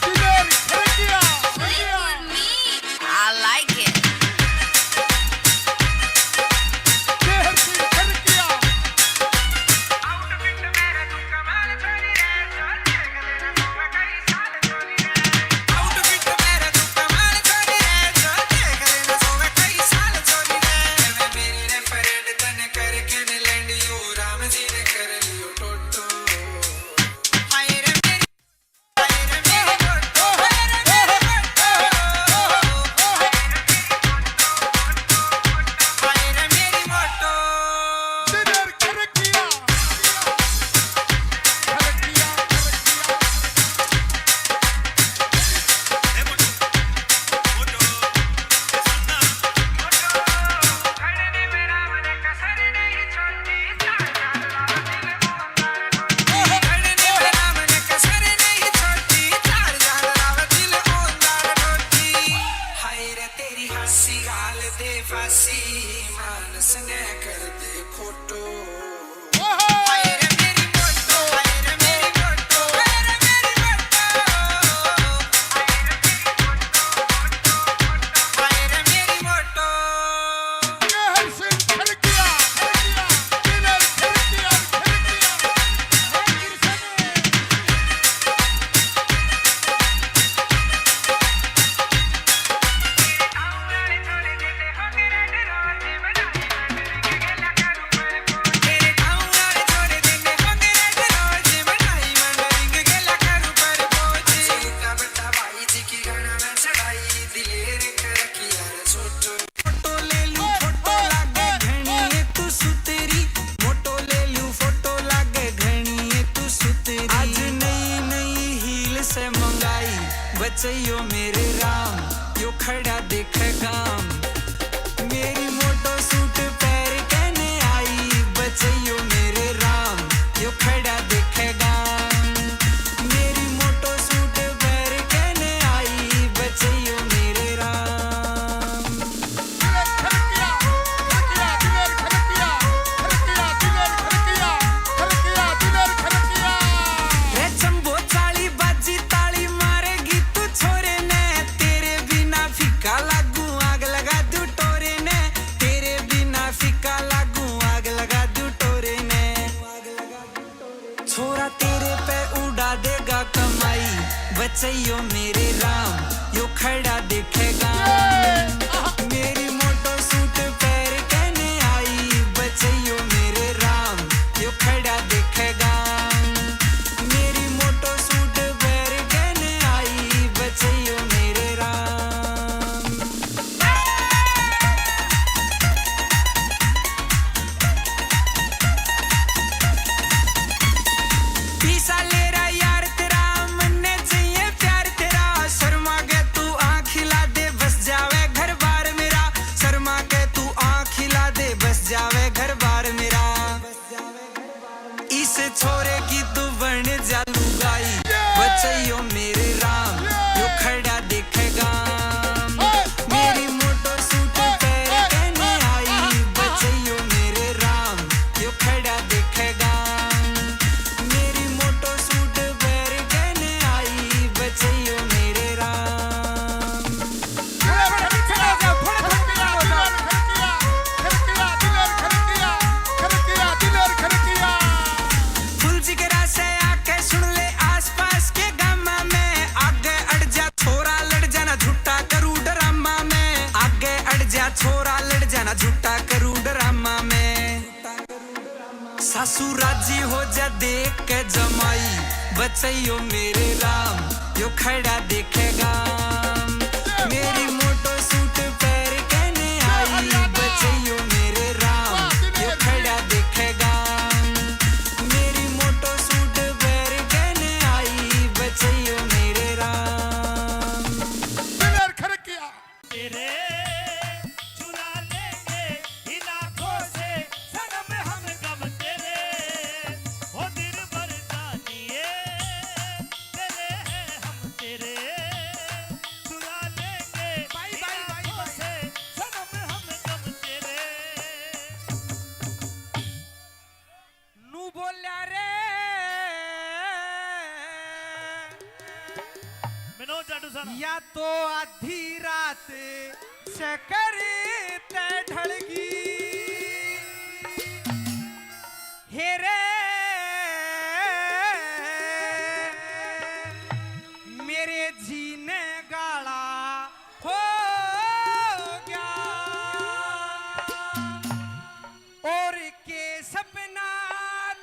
Diler Kharkiya I like it. Kehar Singh Kharkiya outfit मेरा तू कमाल छोड़ी रे जो देख लेना सोवे कई साल छोड़ी रे मैं मेरी ने परेड तने करके ने लैंड यू राम जी ने कर लियो टोटो हाय रे मेरी टोटो हाय रे मेरी टोटो हाय रे मेरी मोटो दिलेर खड़किया खड़किया खड़ने में राम ने कसर नहीं छोड़ी चार जान राव दिल ओंदार टोटी हाय रे तेरी हंसी गाल दे फांसी मानस ने कर दे खोटो हाय रे मेरी मोटो हाय रे मेरी मोटो हाय रे मेरी मोटो हाय रे मेरी मोटो केहर सिंह खड़किया दिलेर खड़किया तेरे गाँव वाले छोड़ देंगे होंगे रोज बनाई मंडरिंग गेला करू पर पहुंची सीता बता भाई जी की गाना में चढ़ाई दिलेर खड़किया रे छोटो फोटो ले लूं फोटो लागे घणी तू सुतेरी फोटो ले लूं फोटो लागे घणी तू सुतेरी आज नई नई हील से मंगाई बचैयो मेरे राम यो खड़ा देख गाम मेरी मोटो सूट पैर कहने आई बचैयो मेरे राम यो खड़ा देख गाम मेरी मोटो सूट पैर कहने आई बचैयो मेरे राम दिलेर खड़किया दिलेर खड़किया दिलेर खड़किया दिलेर खड़किया रे चंबो चाली बाजी ताली मारेगी तू छोरे ने तेरे बिना फीका लागू आग लगा दू टोरे ने तेरे बिना फीका लागू आग लगा दू टोरे ने छोरा तेरे पे उड़ा देगा कमाई बचैयो मेरे राम यो खड़ा देखेगा मेरी मोटो सूट पैर कहने आई बचैयो मेरे राम यो खड़ा देखेगा मेरी मोटो सूट पैर कहने आई बचैयो मेरे राम पीसा ले रहा यार तेरा मन्ने चाहिए प्यार तेरा शर्मा के तू आँख खिला दे बस जावे घर बार मेरा शर्मा के तू आँख खिला दे बस जावे घर बार मेरा इस छोरे की तू बन जा लुगाई बचैयो मेरे राम यो खड़ा देखेगा मेरी मोटो सूट पैर कहने आई बचैयो मेरे राम यो खड़ा देखेगा मेरी मोटो सूट पैर कहने आई बचैयो मेरे राम दिलेर खड़किया फुल जिगरा से आके सुन ले आसपास के गामा में आगे अड़ जा छोरा लड़ जाना झूठा करू ड्रामा में आगे अड़ जा छोरा लड़ जाना झूठा करू ड्रामा में सासू राजी हो जा देख के जमाई बचैयो मेरे राम यो खड़ा देखेगा मेरी मोटो सूट पैर कहने आई बचैयो मेरे राम यो खड़ा देखेगा मेरी मोटो सूट पैर कहने आई बचैयो मेरे राम दिलेर खड़किया तेरे चुरा लेंगे इन आंखों से सनम हम सुन या तो आधी रात से करते ढलगी हेरे मेरे जीने गाला हो गया और के सपना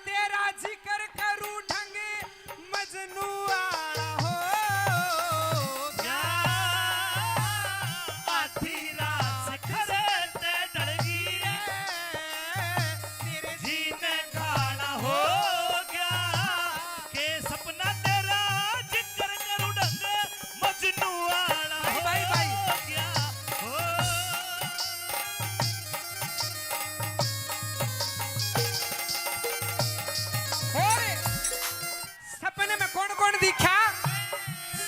तेरा जिक्र करूं ढंग मजनू आला हो या आधी रात से खरते डलगी मेरे जीने काला हो गया के सपना तेरा जिक्र करूं ढंग मजनू आला हो भाई, भाई। गया हो और सपने में कौन कौन दिखा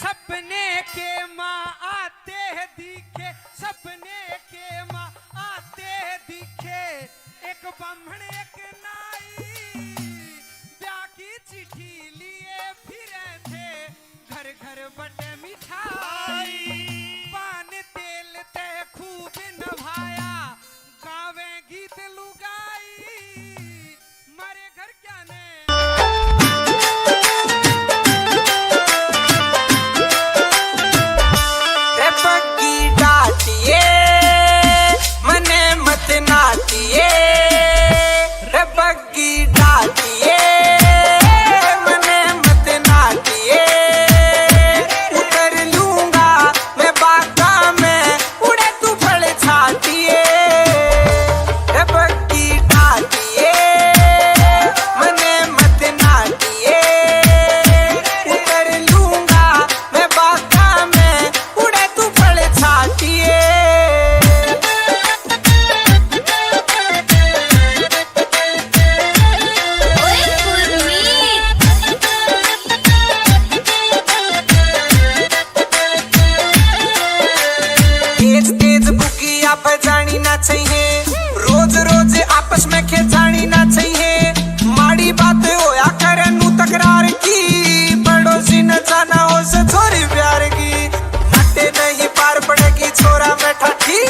सपने के माँ आते हैं दिखे सपने के माँ आते हैं दिखे एक ब्राह्मण एक नाई ब्याह की चिट्ठी लिए फिरे थे घर घर बटे मिठाई पान तेल ते खूब नभाया गावे गीत लुगाई मारे घर क्या ने रे बग्गी डाटिए मने मत नाटिए रे बग्गी डाटिए मने मत नाटिए उतर लूंगा मैं बागा में उड़े तू फल छाटिए रे बग्गी डाटिए मने मत नाटिए उतर लूंगा मैं बागा में उड़े तू फल छाटिए तेज तेज बुकिया पे जानी ना चाहिए रोज रोज आपस में खेचानी ना चाहिए माड़ी बात होया करे नू तकरार की पड़ोसी न जाना हो से छोरी प्यार की नटे नहीं पार पड़ेगी छोरा में ठाठी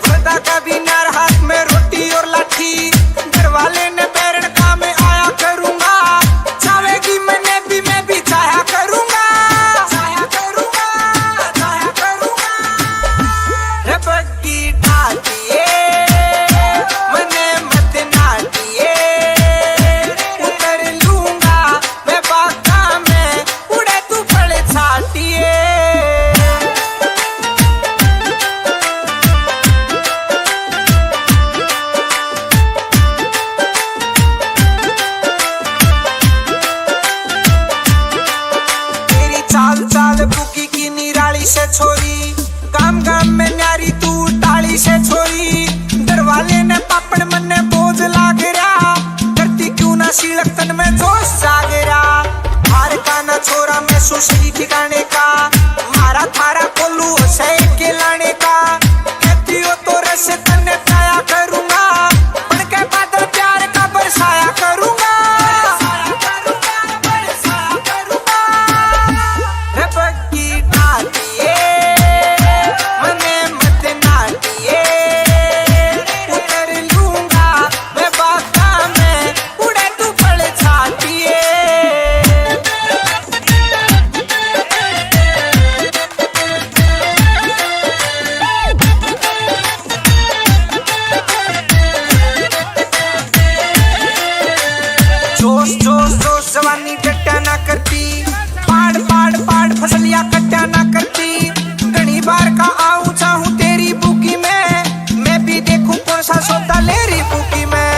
वरदा का भी नार हाथ में रोटी और लाठी घर वाले ने बैरण का में आया करूंगा चाहेगी मैं भी चाहा करूंगा चाहा करूंगा चाहा करूंगा रे बग्गी डाटिए मने मत नाटिए उतर लूंगा मैं बागा में उड़े तू फल छाटिए तेरी चाल चाल बुकी की निराली से छोरी काम काम में न्यारी तू टाली से छोरी दरवाले ने पापड़ मन ने बोझ लाग रहा करती क्यों ना सीलक तन में जोश जाग रहा हार का ना छोरा मैं सुसरी ठिकाने का मारा थारा कोलू से के लाने का कहती हो तो रस तन्ने पाया करूंगा बन के बादल प्यार का बरसाया करूंगा बरसाया करूंगा रे बग्गी डाटिए मने मत नाटिए उतर लूंगा मैं बागा में उड़े तू फल छाटिए जोश जोश जोश जवानी डट्टा ना करती पाड़ पाड़ पाड़ फसलियां कट्टा ना करती घनी बार का आऊं चाहूं तेरी बुकी में मैं भी देखूं कौन सा सौदा ले रही बुकी में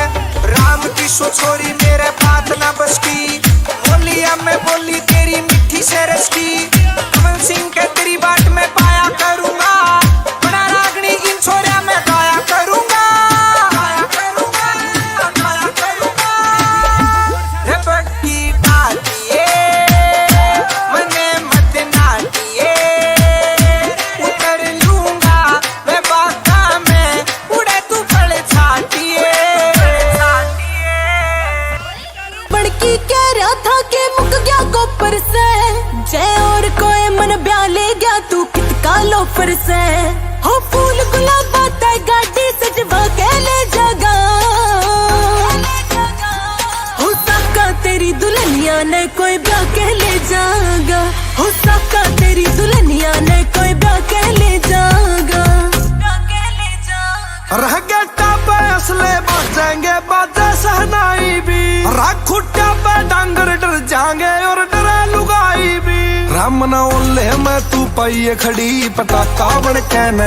राम की सो छोरी मेरे बात ना बस की बोलिया मैं बोली तेरी मिठी से रस की कमल सिंह के तेरी बात में पाया करूंगा बड़ा रागनी इन छोरिया में गाया करूंगा गाया करूंगा गाया करूंगा रे बग्गी डाटिए मने मत नाटिए उतर लूंगा मैं बागा में उड़े तू फल छाटिए बड़की कह रहा था कि मुक गया कोपर से जय और कोई मन मन ब्याह ले गया तू कितका लोफर से हो फूल गुलाबा ते गाड़ी सजवा के ले जागा हो साका तेरी दुल्हनिया ने कोई ब्याह के ले जागा हो साका तेरी दुल्हनिया ने कोई ब्याह के ले जागा रह गया टापे असले बजेंगे बाजे सहनाई भी राख खुट्टा पे डांगर डर जाएंगे और डरे लुगाई भी राम न ओले मैं तू पाइए खड़ी पटाखा बन के न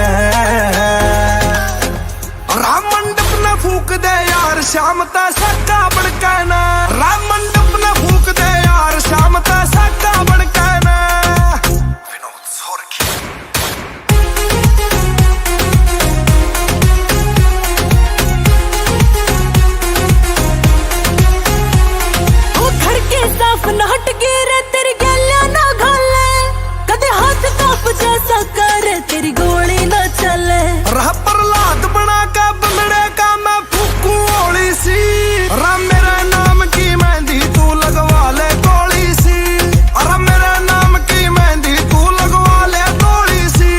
राम मंडप न फूक दे यार शाम ता सक्का बन के न राम मंडप न फूक दे यार शाम ता सक्का बन के न विनोद सोरखी साफ न हट गिरे तेरी गलियां ना घाले कदे हाथ काप जैसा करे तेरी गोली ना चले रह प्रहलाद बना का बंदड़े का मैं फूकू ओली सी राम मेरा नाम की मेहंदी तू लगवा ले गोली सी अरे मेरा नाम की मेहंदी तू लगवा ले गोली सी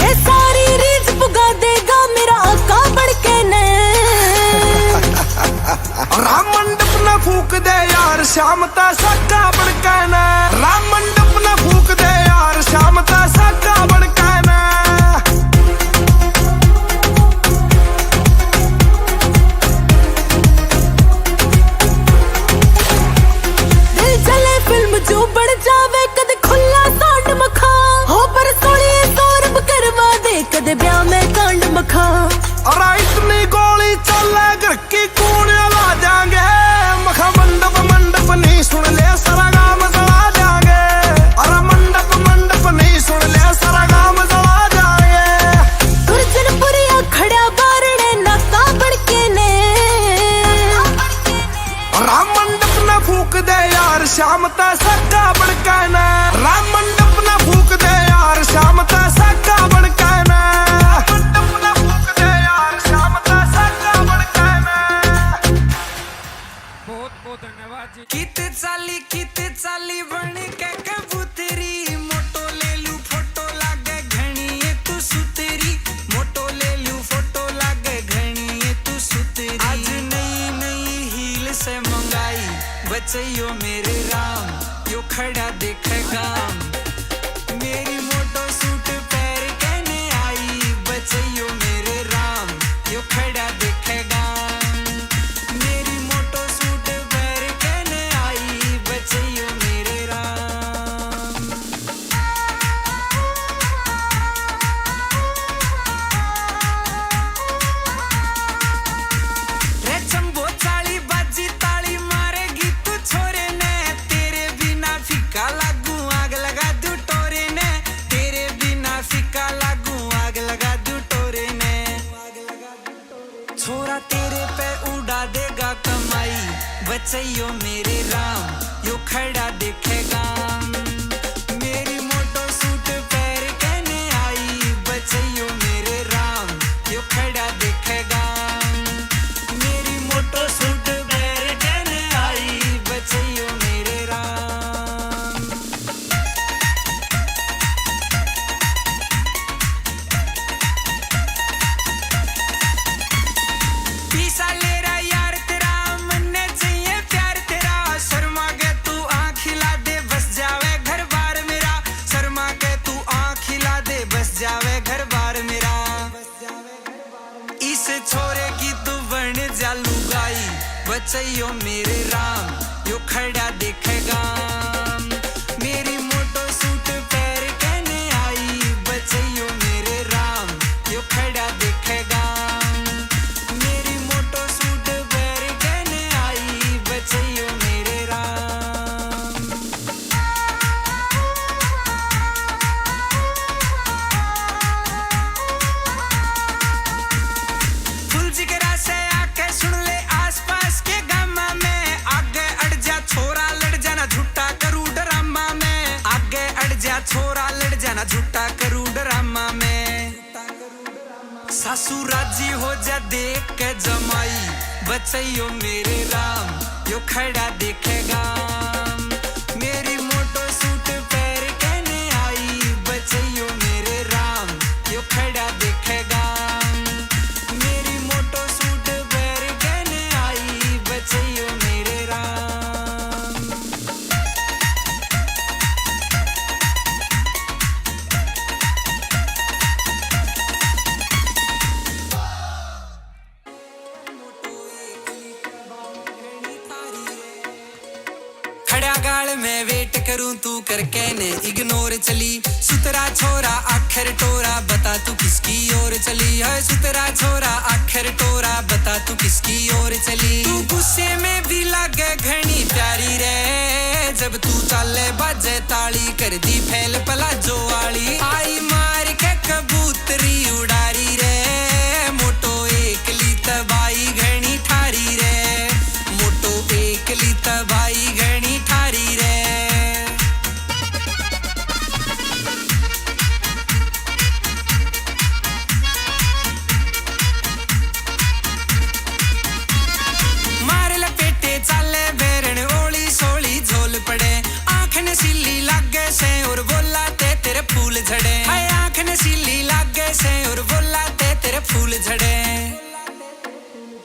ये सारी रीझ पुगा देगा मेरा आका बढ़ के ने राम मंडप न फूक दे यार शाम ता सक्का बड़का ना राम मंडप न फूक दे यार शाम ता सक्का बड़का ना दिल जले फिल्म जो बढ़ जावे कदे खुला सांड मखा हो पर सोनी सौरभ करवा दे कदे ब्याह में कांड मखा अरे इतनी गोली चले घर की कूड़े ला जाएंगे मखा मंडप मंडप नहीं सुन ले सारा गांव जला जाएंगे अरे मंडप मंडप नहीं सुन ले सारा गांव जला जाएंगे गुरजनपुरिया खड़ा बारणे नाका बड़के ने राम मंडप न फूक दे यार शाम ता सक्का बड़का ना राम मंडप न फूक दे यार शाम ता सक्का बड़का ना मंडप न फूक दे यार शाम ता सक्का बड़का ना बहुत बहुत धन्यवाद जी। कित चाली बन के कबूतरी मोटो ले लू फोटो लागे घणी ये तू सुतरी मोटो ले लू फोटो लागे घणी ये तू सुतरी आज नई नई हील से मंगाई बचैयो मेरे राम यो खड़ा देखे गाम मेरी मोटो सूट पैर कहने आई बचैयो मेरे राम यो खड़ा देखे गाम मेरी मोटो सूट पैर कहने आई बचैयो मेरे राम रे चंबो चाली बाजी ताली मारेगी तू छोरे ने तेरे बिना फीका लागू आग लगा दू टोरे ने तेरे बिना फीका लागू आग लगा दू टोरे ने छोरा तेरे पे उड़ा देगा कमाई बचैयो मेरे राम यो खड़ा देखेगा मेरी मोटो सूट पैर कहने आई बचैयो मेरे राम यो खड़ा देखेगा मेरी मोटो सूट पैर कहने आई बचैयो मेरे राम पीसा ले रहा यार तेरा मन्ने चाहिए प्यार तेरा शर्मा के तू आँख हिला दे बस जावे घर बार मेरा शर्मा के तू आँख हिला दे बस जावे घर बार मेरा इस छोरे की तू बन जा लुगाई बचैयो मेरे राम यो खड़ा देखेगा मेरी मोटो सूट पैर कहने आई बचैयो मेरे राम यो खड़ा देखेगा मेरी मोटो सूट पैर कहने आई बचैयो मेरे राम फुल जिगरा से आके सुन ले आसपास के गामा में आगे अड़ जा छोरा लड़ जाना झूठा करू ड्रामा में आगे अड़ जा छोरा लड़ जाना झूठा करू ड्रामा में सासू राजी हो जा देख के जमाई बचैयो मेरे राम यो खड़ा देखेगा मेरी मोटो सूट पैर कहने आई गाल में वेट करूं तू करके ने इग्नोर चली सुतरा छोरा आखिर टोरा बता तू किसकी ओर चली है सुतरा छोरा आखिर टोरा बता तू किसकी ओर चली तू गुस्से में भी लागे घनी प्यारी रे जब तू चाले बाजे ताली कर दी फैल पलाजो वाली आई मार के कबूतरी उड़ारी रे मोटो एकली तबाई घनी ठारी रे मोटो एकली तबाई घनी ठारी रे मार लपेटे चाले बेरन ओली सोली झोल पड़े आँख नसीली लागे से और बोला ते तेरे फूल झड़े हाय आँख नसीली लागे से और बोला ते तेरे फूल झड़े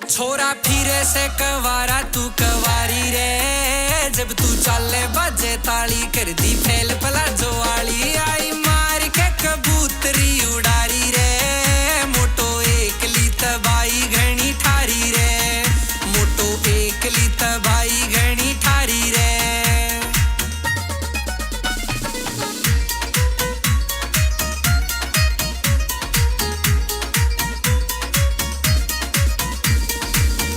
छोरा फिरे से कवारा तू कवारी रे जब तू चाले बाजे ताली कर दी फैल पलाजो वाली आई मार के कबूतरी उड़ारी रे मोटो एकली तबाई घनी ठारी रे मोटो एकली तबाई घनी ठारी रे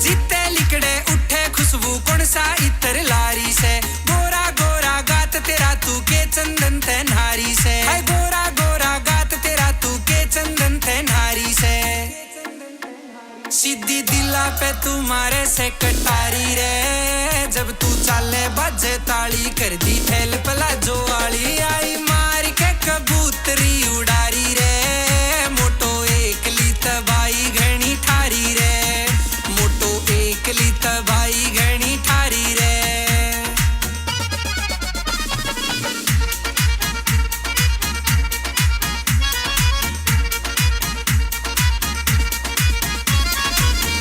जीते लिकड़े उठे खुशबू कौन सा इतर लारी से गोरा गोरा गात तेरा तू के चंदन ते नारी से हाय गोरा गोरा गात तेरा तू के चंदन ते नारी से सीधी दिला पे तुम्हारे से कटारी रे जब तू चाले बाजे ताली कर दी फैल पलाजो वाली आई मार के कबूतरी उड़ारी रे मोटो एकली तबाई घनी ठारी रे मोटो एकली तबाई घनी ठारी रे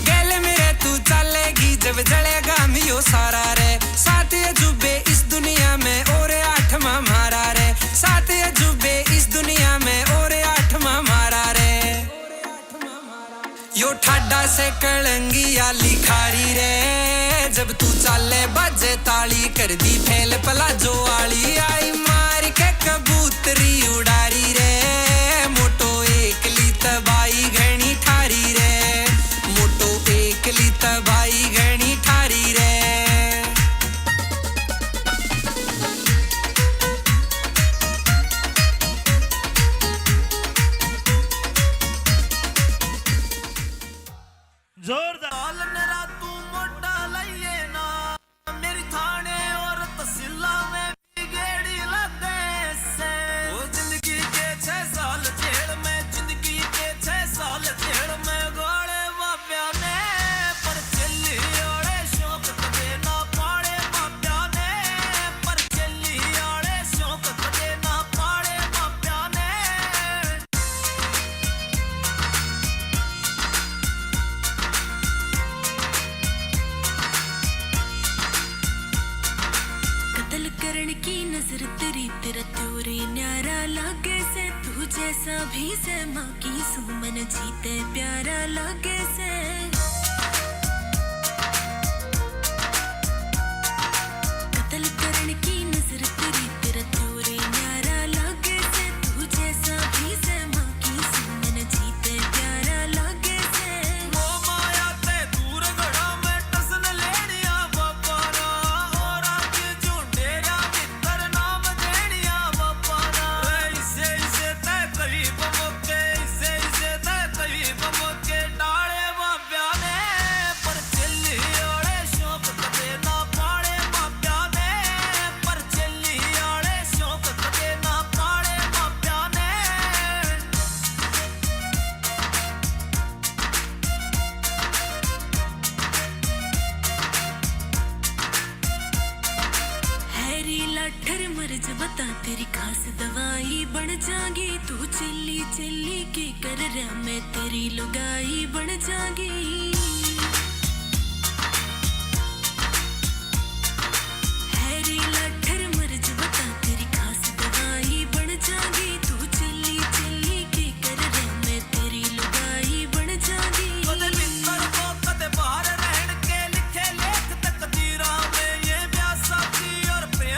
गले मेरे तू चलेगी जब जलेगा मियो सारा रे सात अजूबे इस दुनिया में और आठवां मारा रे सात अजूबे इस दुनिया में और आठवां मारा रे यो ठाडा से कलंगिया लिखारी रे जब तू चाले बाजे ताली कर दी फैल पलाजो वाली आई मार के कबूतरी उड़ारी रे मोटो एकली तबाई घनी ठारी रे मोटो एकली तबाई घनी ठारी रे जोरदार लाल नरा तू मोटा लइए ना मेरी थाने और तहसीला में भी गेड़ी लगे से वो जिंदगी के 6 साल जेल में जिंदगी के 6 साल जेल में गोले बाप्या ने पर चली ओड़े शौक कदे ना पाड़े बाप्या ने पर चली ओड़े शौक कदे ना पाड़े बाप्या ने कत्ल करण की नजर तेरी तेरा त्योरे न्यारा लागे से तू जैसा भी से माँ की सुमन जीते प्यारा लागे से कत्ल करण की नजर तेरी तेरा त्योरे न्यारा लागे से तू जैसा भी से माँ की सुमन जीते प्यारा लागे से वो माया ते दूर गड़ा में टसन लेनिया बापारा और आज झूठेरा मित्र नाम देनिया बापारा इसे इसे ते करीब मोके इसे इसे ते करीब मोके डाले बाप्या ने पर चली ओड़े शौक कदे ना पाड़े बाप्या ने पर चली ओड़े शौक कदे ना पाड़े बाप्या ने हैरी लाठर मर्ज बता तेरी खास दवाई बन जागी तू चिल्ली चिल्ली के कर रहा मैं तेरी लुगाई बन जागी हैरी लाठर मर्ज बता तेरी खास दवाई बन जागी तू चिल्ली चिल्ली के कर रहा मैं तेरी लुगाई बन जागी कदे मित्र को कदे बाहर रहन के लिखे लेख तकदीरा में ये ब्याह साथी और प्रेम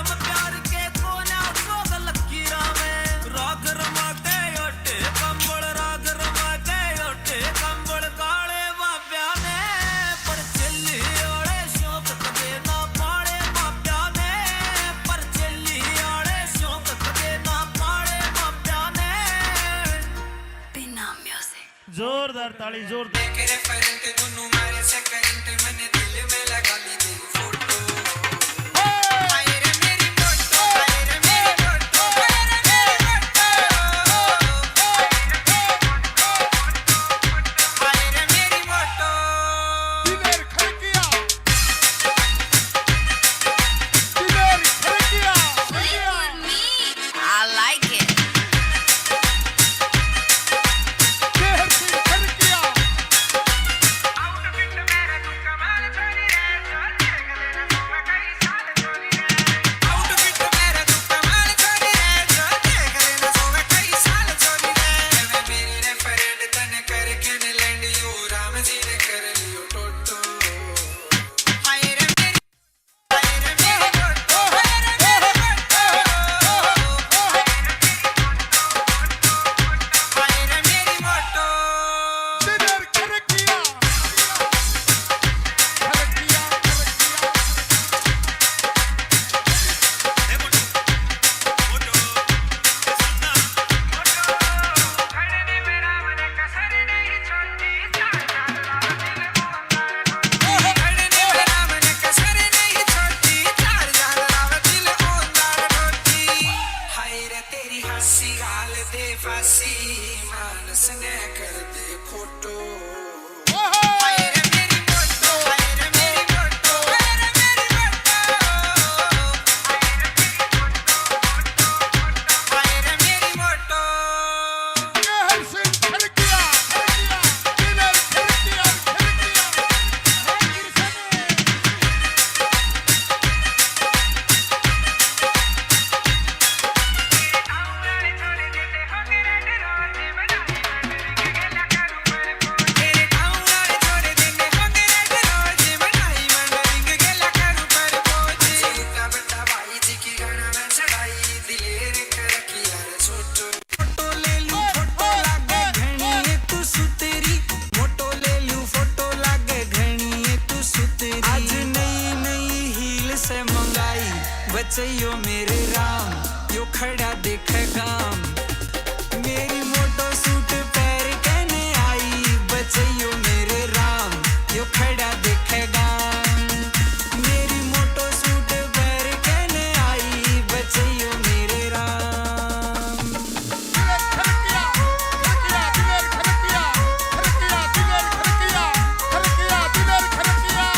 जोरदार ताली जोरदार के रेफरेंट दोनों मारे से करंट मैंने दिल में लगा ली तेरी फोटो हाय रे मेरी फोटो हाय रे मेरी फोटो हाय रे मेरी फोटो हाय रे मेरी photo Diler Kharkiya Diler Kharkiya I like it. Dehar Singh Kharkiya outfit मेरा तू कमाल छोरी रे जो देख लेना सोवे कई साल छोरी रे मेरी रेफरेंट तने करके ने लैंड यू राम जी ने कर लियो टोटो हाय रे मेरी फोटो हाय रे मेरी फोटो हाय रे मेरी फोटो दिलेर खड़किया खड़किया खड़ने मेरा मन कसर नहीं छोड़ती चार जान राव दिल ओंदार डोटी हाय रे तेरी हंसी गाल दे फांसी मानस ने कर दे फोटो हाय रे मेरी फोटो हाय रे मेरी फोटो हाय रे मेरी फोटो हाय रे मेरी फोटो देहर सिंह खड़किया दिलेर खड़किया तेरे गाँव वाले छोड़ देंगे होंगे रेड रोज बनाई मंडलिंग गेला करूं पर बोझ का बट्टा भाई जी की गाना में चढ़ाई दिलेर खड़किया रे छोटो फोटो ले लूं फोटो लागे घणी तू सुतेरी फोटो ले लूं फोटो लागे घणी तू सुतेरी आज नई नई हील से मंगाई बचैयो मेरे राम यो खड़ा देखे गाम मेरी मोटो सूट पैर कहने आई बचैयो मेरे राम यो खड़ा देखे गाम मेरी मोटो सूट पैर कहने आई बचैयो मेरे राम दिलेर खड़किया दिलेर खड़किया दिलेर खड़किया दिलेर खड़किया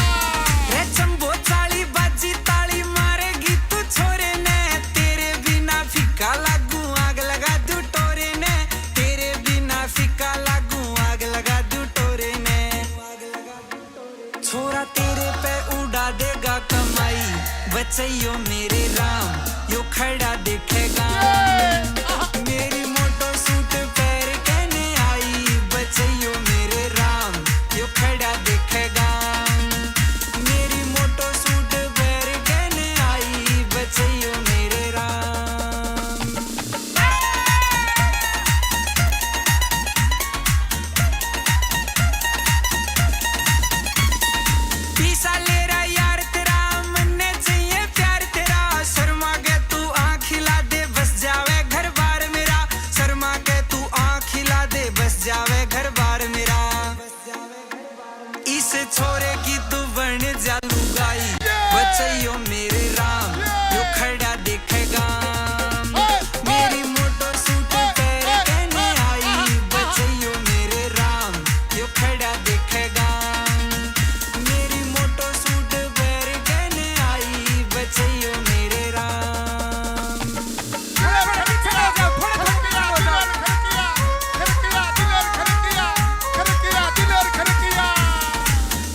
रे चंबो चाली बाजी ताली मारेगी तू छोरे ने तेरे बिना फीका लागू आग लगा दू टोरे ने तेरे बिना फीका लागू आग लगा दू टोरे ने छोरा तेरे पे उड़ा देगा कमाई बचैयो मेरे राम यो खड़ा देखेगा मेरी मोटो सूट पैर कहने आई बचैयो मेरे राम यो खड़ा देखेगा मेरी मोटो सूट पैर कहने आई बचैयो मेरे राम पीसा ले रहा यार तेरा मन्ने चाहिए प्यार तेरा शर्मा के तू आँख हिला दे बस जावे घर बार मेरा शर्मा के तू आँख हिला दे बस जावे घर बार मेरा इस छोरे की तू बन जा लुगाई बचैयो मेरे राम यो खड़ा देखेगा मेरी मोटो सूट पैर कहने आई बचैयो मेरे राम यो खड़ा देखेगा मेरी मोटो सूट पैर कहने आई बचैयो मेरे राम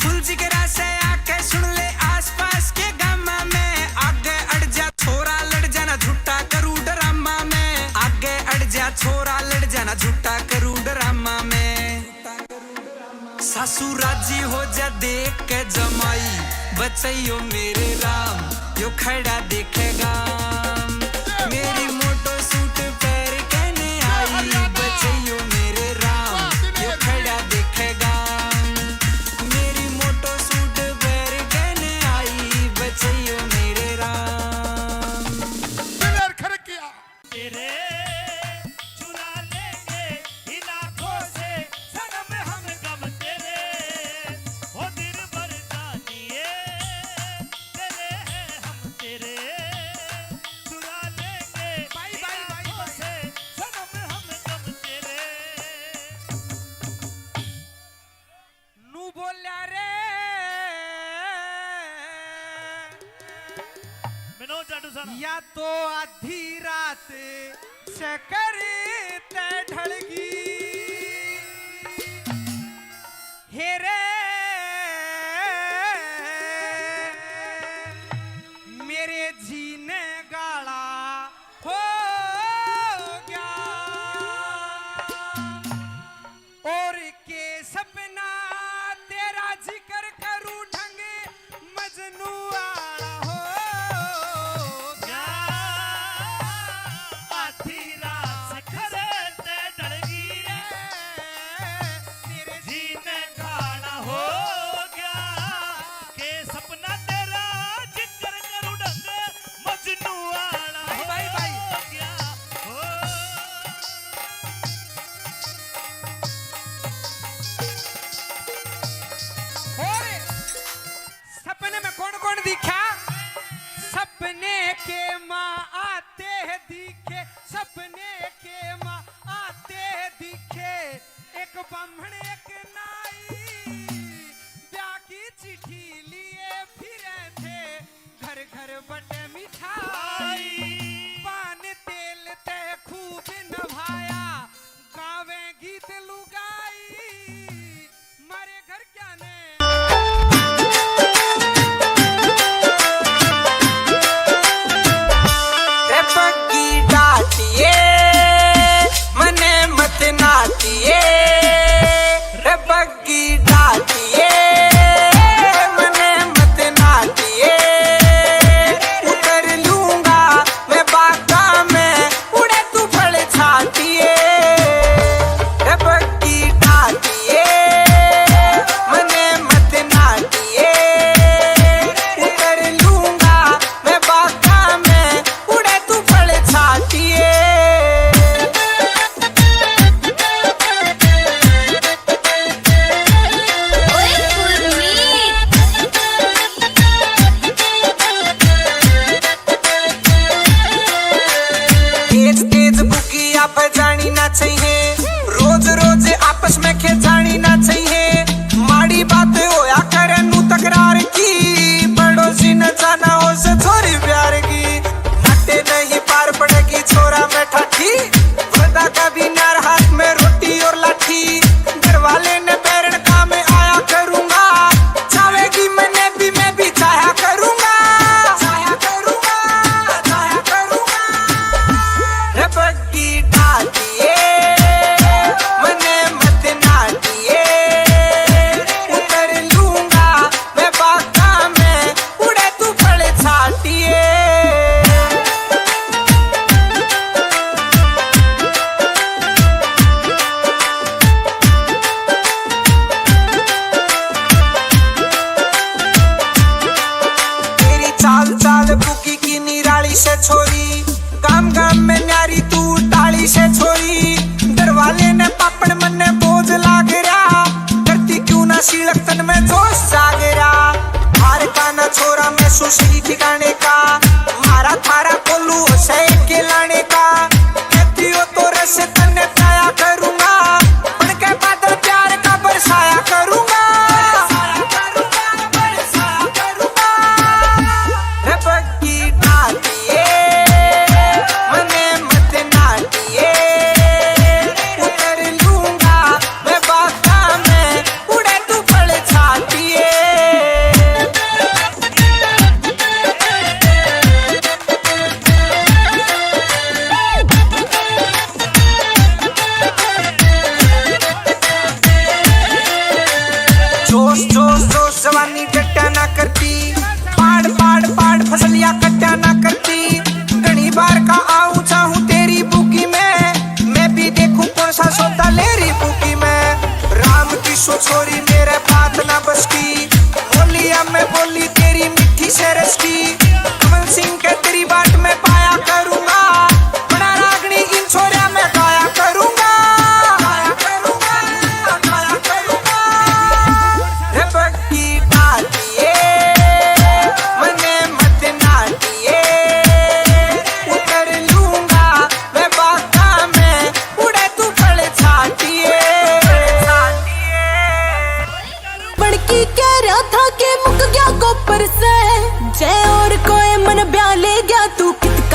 फुल जिगरा से आके सुन ले आसपास के गामा में आगे अड़ जा छोरा लड़ जाना झूठा करू ड्रामा में आगे अड़ जा छोरा लड़ जाना झूठा करू ड्रामा में सासू राजी हो जा देख के जमाई बचैयो मेरे राम यो खड़ा देखेगा मेरी मोटो सूट पैर कहने आई बचैयो मेरे राम यो खड़ा देखेगा मेरी मोटो सूट पैर कहने आई बचैयो मेरे राम दिलेर खड़किया तेरे चुरा लेंगे इन आँखों से सनम सुन या तो आधी रात से करते ढलगी हेरे मेरे जीने गाला हो गया और के सपना तेरा जिक्र करूं ढंग मजनू वाला हो क्या आधी रात से करते ढलगी रे मेरे जीने गाना हो गया के सपना तेरा जिक्र करूं ढंग मजनू वाला भाई, भाई, भाई। हो गया हो और सपने में कौन कौन दिखा सपने के माँ आते हैं दिखे सपने के माँ आते हैं दिखे एक ब्राह्मण एक नाई ब्याह की चिट्ठी लिए फिरे थे घर घर बटे मिठाई पान तेल ते खूब नभाया गावे गीत लुगाई मारे घर क्या ने रे बग्गी डाटिए मने मत नाटिए रे बग्गी डाटिए मने मत नाटिए उतर लूंगा मैं बागा में उड़े तू फल छाटिए रे बग्गी डाटिए मने मत नाटिए उतर लूंगा मैं बागा में उड़े तू फल छाटिए तेज तेज बुकिया पे जानी ना चाहिए रोज रोज आपस में खेचानी ना चाहिए माड़ी बात होया करे नू तकरार की पड़ोसी न जाना हो से छोरी प्यार की नटे नहीं पार पड़ेगी छोरा में ठाठी वरदा का भी नार हाथ में रोटी और लाठी घर वाले ने बैरण का में आया करूंगा चाहेगी मैंने भी मैं भी चाहा करूंगा चाहा करूंगा चाहा करूंगा रे बग्गी डाटिए मने मत नाटिए उतर लूंगा मैं बागा में उड़े तू फल छाटिए तेरी चाल चाल बुकी की निराली से छोरी गाम गाम में न्यारी तू टाली से छोरी दरवाले ने पापड़ मन ने बोझ लाग रहा करती क्यों ना शीलक तन में जोश जाग रहा हार का ना छोरा मैं सुशी ठिकाने का मारा थारा कोलू से के लाने का कहती हो तो रस तन्ने पाया करूंगा बन के बादल प्यार का बरसाया करूंगा बरसाया करूंगा रे बग्गी डाटिए मने मत नाटिए उतर लूंगा मैं बागा में उड़े तू फल छाटिए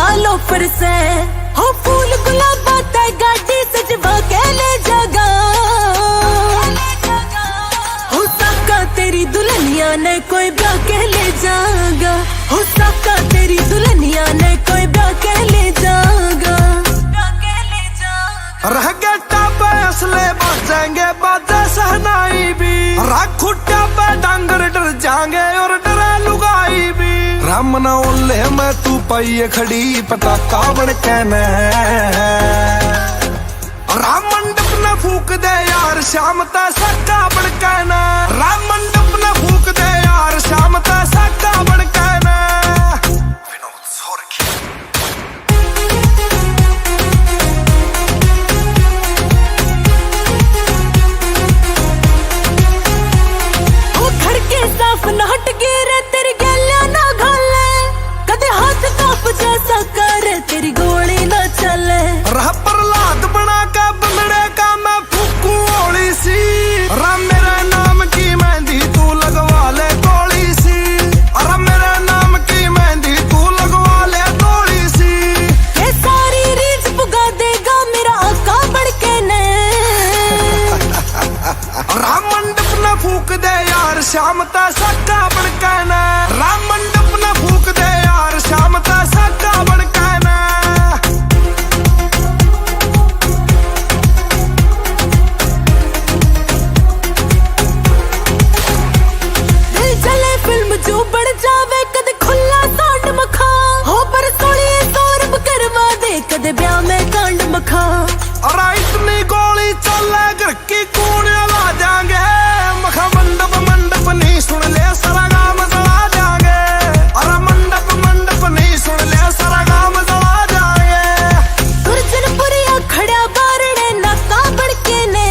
कितका लोफर से हो फूल गुलाबा ते गाड़ी सजवा के ले जागा हो साका तेरी दुल्हनिया ने कोई ब्याह के ले जागा हो साका तेरी दुल्हनिया ने कोई ब्याह के ले जागा रह गए टापे असले बजेंगे बाजे सहनाई भी राखुट्टा पे डांगर डर जाएंगे और डरे लुगाई भी राम ना ओले मैं तू पाइए खड़ी पटाखा बन कहने राम मंडप न फूक दे यार शाम ता सक्का बन कहना राम मंडप न फूक दे यार शाम ता सक्का बन कहना विनोद सोरखी साफ न हट गिरे तेरी गलियां ना घाले कदे हाथ काप जैसा करे तेरी गोली ना चले रह प्रहलाद बना का बंदड़े का मैं फूकू ओली सी राम मेरे नाम की मेहंदी तू लगवा ले गोली सी अरे मेरे नाम की मेहंदी तू लगवा ले गोली सी ये सारी रीझ पुगा देगा मेरा आका बड़के ने राम मंडप न फूक दे यार शाम ता सक्का बन कहना राम मंडप न फूक दे यार शाम ता सक्का बन कहना दिल चले फिल्म जो बढ़ जावे कदे खुला सांड मखा हो पर सोनिए सौरभ करवा दे कदे ब्याह में कांड मखा अरे इतनी गोली चले घर की कूड़ियां ला जाएंगे मखा मंडप मंडप नहीं सुन ले सारा गांव जला जाएंगे अरे मंडप मंडप नहीं सुन ले सारा गांव जला जाएंगे दुर्जनपुरिया खड़ा बारड़े नाका बड़के ने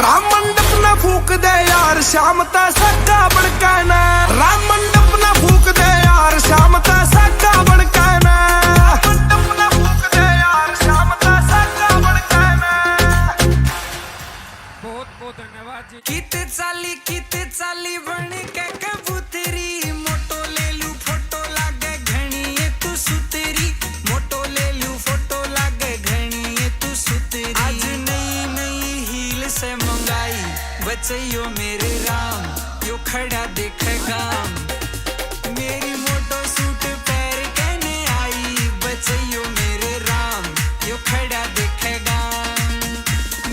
राम मंडप न फूक दे यार शाम ता सक्का बन कहना राम मंडप न फूक दे यार शाम ता सक्का बन कहना मंडप न फूक दे यार शाम ता सक्का बन कहना बहुत बहुत धन्यवाद जी। कित चाली बन के कबूतरी मोटो ले लू फोटो लागे घणी ये तू सुतरी मोटो ले लू फोटो लागे घणी ये तू सुतरी आज नई नई हील से मंगाई बचैयो मेरे राम यो खड़ा देखेगा मेरी मोटो सूट पैर कहने आई बचैयो मेरे राम यो खड़ा देखेगा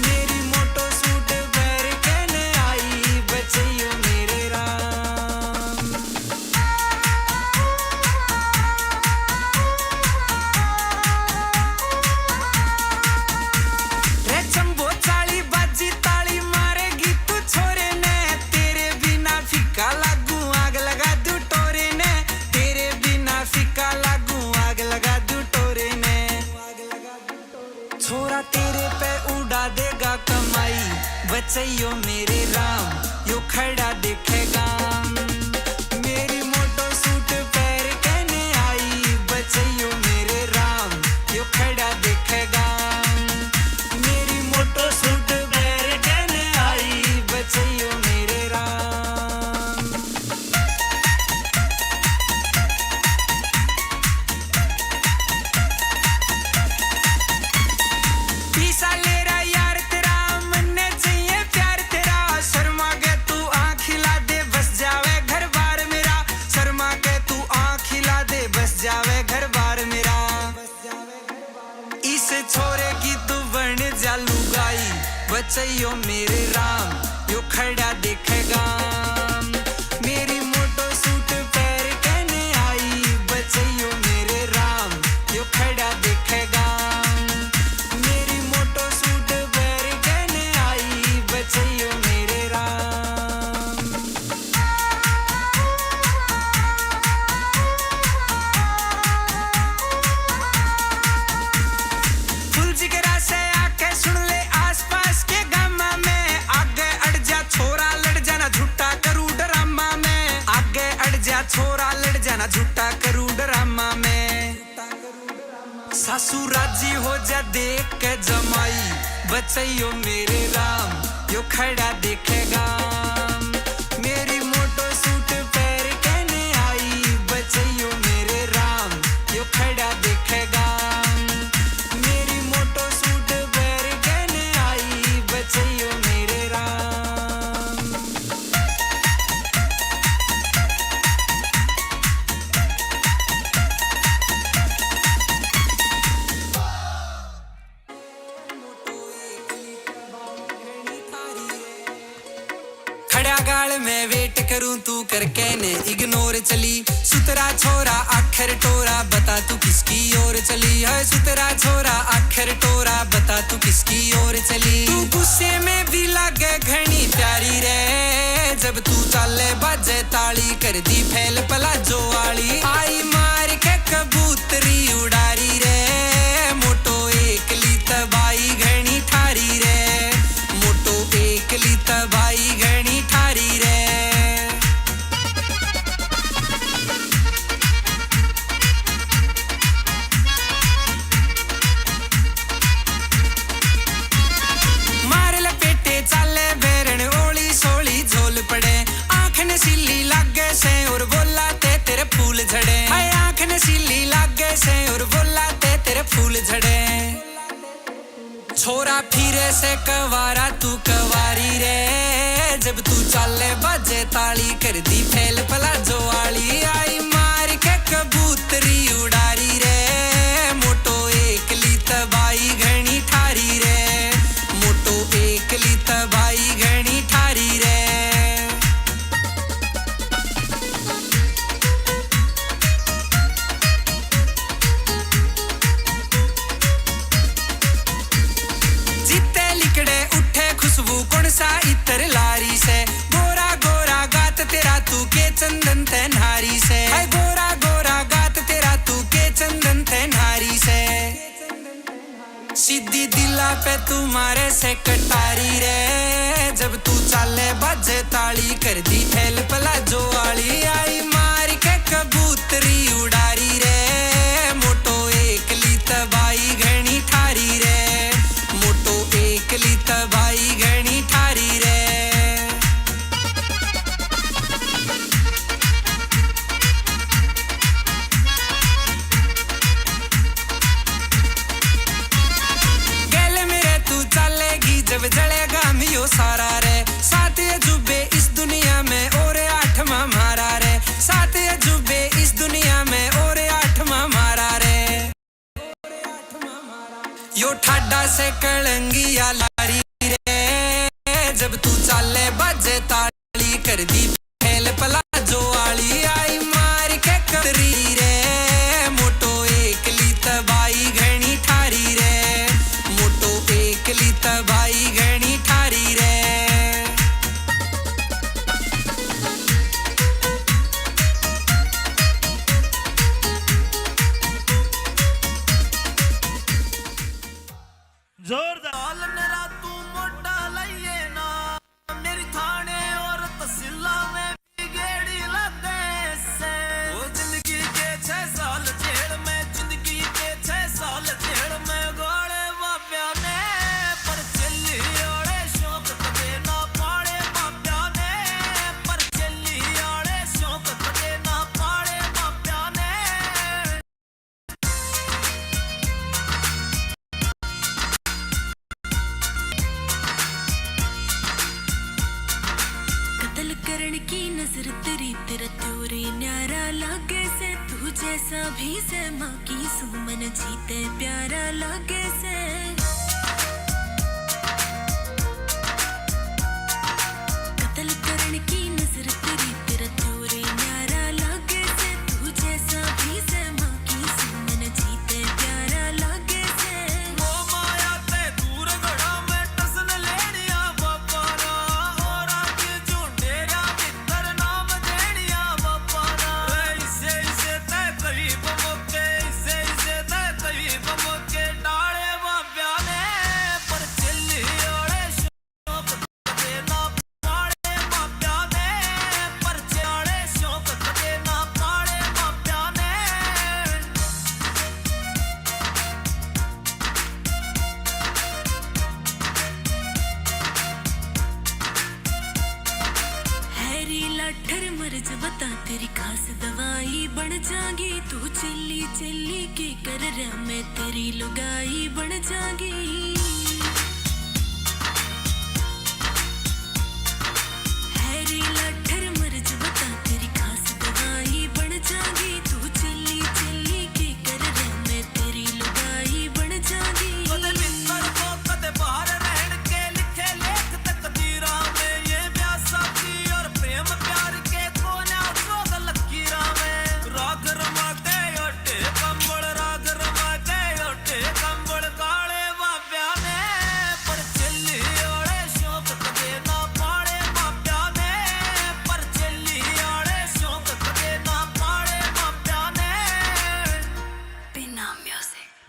मेरी मोटो सूट पैर कहने आई बचैयो मेरे राम रे चंबो चाली बाजी ताली मारेगी तू छोरे ने तेरे बिना फीका लागू आग लगा दू टोरे ने तेरे बिना फीका लागू आग लगा दू टोरे ने छोरा तेरे पे उड़ा देगा कमाई बचैयो मेरे राम यो खड़ा देखेगा मेरी मोटो सूट पैर कहने आई बचैयो मेरे राम यो खड़ा देखेगा मेरी मोटो सूट पैर कहने आई बचैयो मेरे राम पीसा ले रहा यार तेरा मन्ने चाहिए प्यार तेरा शर्मा के तू आँख खिला दे बस जावे घर बार मेरा शर्मा के तू आँख खिला दे बस जावे घर बार मेरा इस छोरे की तू बन जा लुगाई बचैयो मेरे राम यो खड़ा देखेगा मेरी मोटो सूट पैर कहने आई बचैयो मेरे राम यो खड़ा देखेगा मेरी मोटो सूट पैर कहने आई बचैयो मेरे राम फुल जिगरा से आके सुन ले आसपास के गामा में आगे अड़ जा छोरा लड़ जाना झूठा करू ड्रामा में आगे अड़ जा छोरा लड़ जाना झूठा करू ड्रामा में सासू राजी हो जा देख के जमाई बचैयो मेरे राम यो खड़ा देखेगा मेरी मोटो सूट पैर कहने आई बचैयो मेरे राम नाल मैं वेट करूं तू करके ने इग्नोर चली सुतरा छोरा आखिर टोरा बता तू किसकी ओर चली है सुतरा छोरा आखिर टोरा बता तू किसकी ओर चली तू गुस्से में भी लागे घनी प्यारी रे जब तू चाले बाजे ताली कर दी फैल पलाजो वाली आई मार के कबूतरी उड़ारी रे मोटो एकली तबाई घनी ठारी रे मोटो एकली तबाई घनी ठारी रे मार लपेटे चाले बेरन ओली सोली झोल पड़े आंख नशीली लागे से और बोला ते तेरे फूल झड़े हाय आंख नशीली लागे से और बोला ते तेरे फूल झड़े छोरा फिरे से कवारा तू कवारी रे जब तू चाले बाजे ताली कर दी फैल पलाजो वाली आई मार के कबूतरी उड़ारी रे मोटो एकली तबाई घनी ठारी रे मोटो एकली तबाई घनी ठारी रे जीते लिकड़े उठे खुशबू कौन सा इतर लारी से गोरा गोरा गात तेरा तू के चंदन ते नारी से हाय गोरा गोरा गात तेरा तू के चंदन ते नारी से सीधी दिला पे तुम्हारे से कटारी रे जब तू चाले बाजे ताली कर दी फैल पलाजो वाली आई मार के कबूतरी उड़ारी रे मोटो एकली तबाई घनी ठारी रे मोटो एकली तबाई घनी ठारी रे गल मेरे तू चलेगी जब जलेगा मियो सारा रे सात अजूबे इस दुनिया में और आठवां मारा रे सात अजूबे इस दुनिया में और आठवां मारा रे यो ठाडा से कलंगिया लारी रे जब तू चाले बाजे ताली कर दी फैल पलाजो वाली आई मार के कतरी रे मोटो एकली तबाई घनी ठारी रे मोटो एकली तबाई घनी ठारी रे जोरदार नरा तू मोटा लइए ना मेरी थाने और तहसीला में भी गेड़ी लगे से वो जिंदगी के 6 साल जेल में जिंदगी के 6 साल जेल में गोले बाप्या ने पर चली ओड़े शौक कदे ना पाड़े बाप्या ने पर चली ओड़े शौक कदे ना पाड़े बाप्या ने कत्ल करण की नजर तेरी तेरा त्योरे न्यारा लागे से तू जैसा भी से माँ की सुमन जीते प्यारा लागे से कत्ल करण की नजर तेरी तेरा त्योरे न्यारा लागे से तू जैसा भी से माँ की सुमन जीते प्यारा लागे से वो माया ते दूर गड़ा में टसन लेनिया बापा ना और आगे झूठेरा मित्र नाम देनिया बापा ना इसे इसे ते करीब मुके इसे इसे ते करीब मुके डाले बाप्या ने पर चली ओड़े शौक कदे ना पाड़े बाप्या ने पर चले शौक कदे ना पाड़े बाप्या ने हैरी लाठर मर्ज बता तेरी खास दवाई बन जागी तू चिल्ली चिल्ली की कर रहा मैं तेरी लुगाई बन जागी हैरी लाठर मर्ज बता तेरी खास दवाई बन जागी तू चिल्ली चिल्ली की कर रहा मैं तेरी लुगाई बन जागी कदे मित्र को कदे बाहर रहन के लिखे लेख तकदीरा में ये ब्याह साथी और प्रेम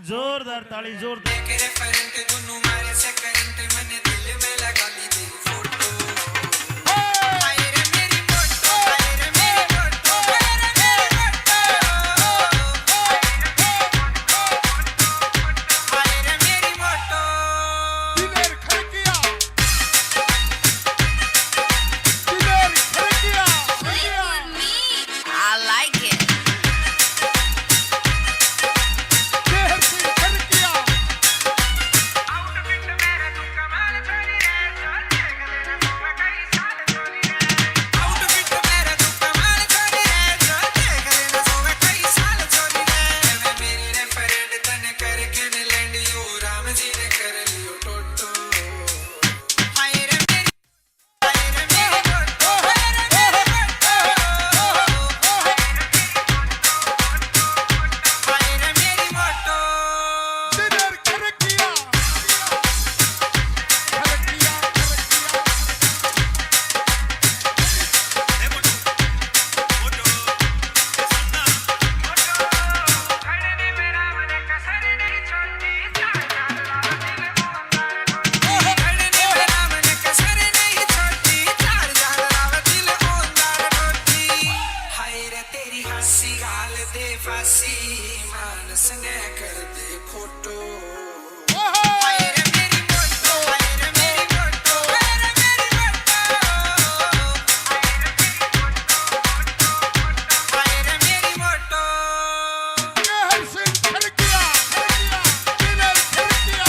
जोरदार ताली जोरदार मेरे करंट दोनों मारे से करंट मैंने दिल में लगा ली तेरी फोटो हाय रे मेरी फोटो हाय रे मेरी फोटो हाय रे मेरी फोटो हाय रे मेरी photo Diler Kharkiya Diler Kharkiya I like it. शहर की खड़किया आउटफिट मेरा तू कमाल छोड़ी रे जो देख लेना सोवे कई साल छोड़ी रे मैं मेरी रे फ्रेंड तने करके ने लैंड यू राम जी ने कर लियो टोटो हाय रे मेरी फोटो हाय रे मेरी फोटो हाय रे मेरी फोटो दिलेर खड़किया खड़किया खड़ने में राम ने कसर नहीं छोड़ी चार जान राव दिल ओंदार टोटी हाय रे तेरी हंसी गाल दे फांसी मानस ने कर दे फोटो हाय रे मेरी फोटो हाय रे मेरी फोटो हाय रे मेरी फोटो हाय रे मेरी फोटो शहर से खड़किया दिलेर खड़किया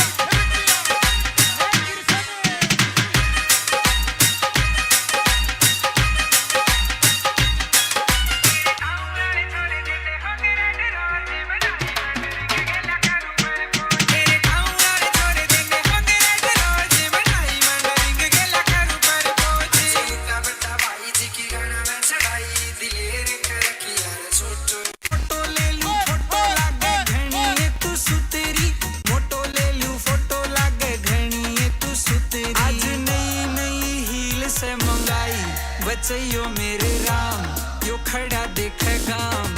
तेरे गाँव वाले छोड़ देंगे होंगे रेड रोज बनाई मंडरिंग गेला करूँ पर पोच सीता बता भाई जी की गाना में चढ़ाई दिलेर खड़किया रे छोटो फोटो ले लूं फोटो लागे घणी ये तू सुतेरी फोटो ले लूं फोटो लागे घणी ये तू सुतेरी आज नई नई हील से मंगाई बचैयो मेरे राम यो खड़ा देखे गाम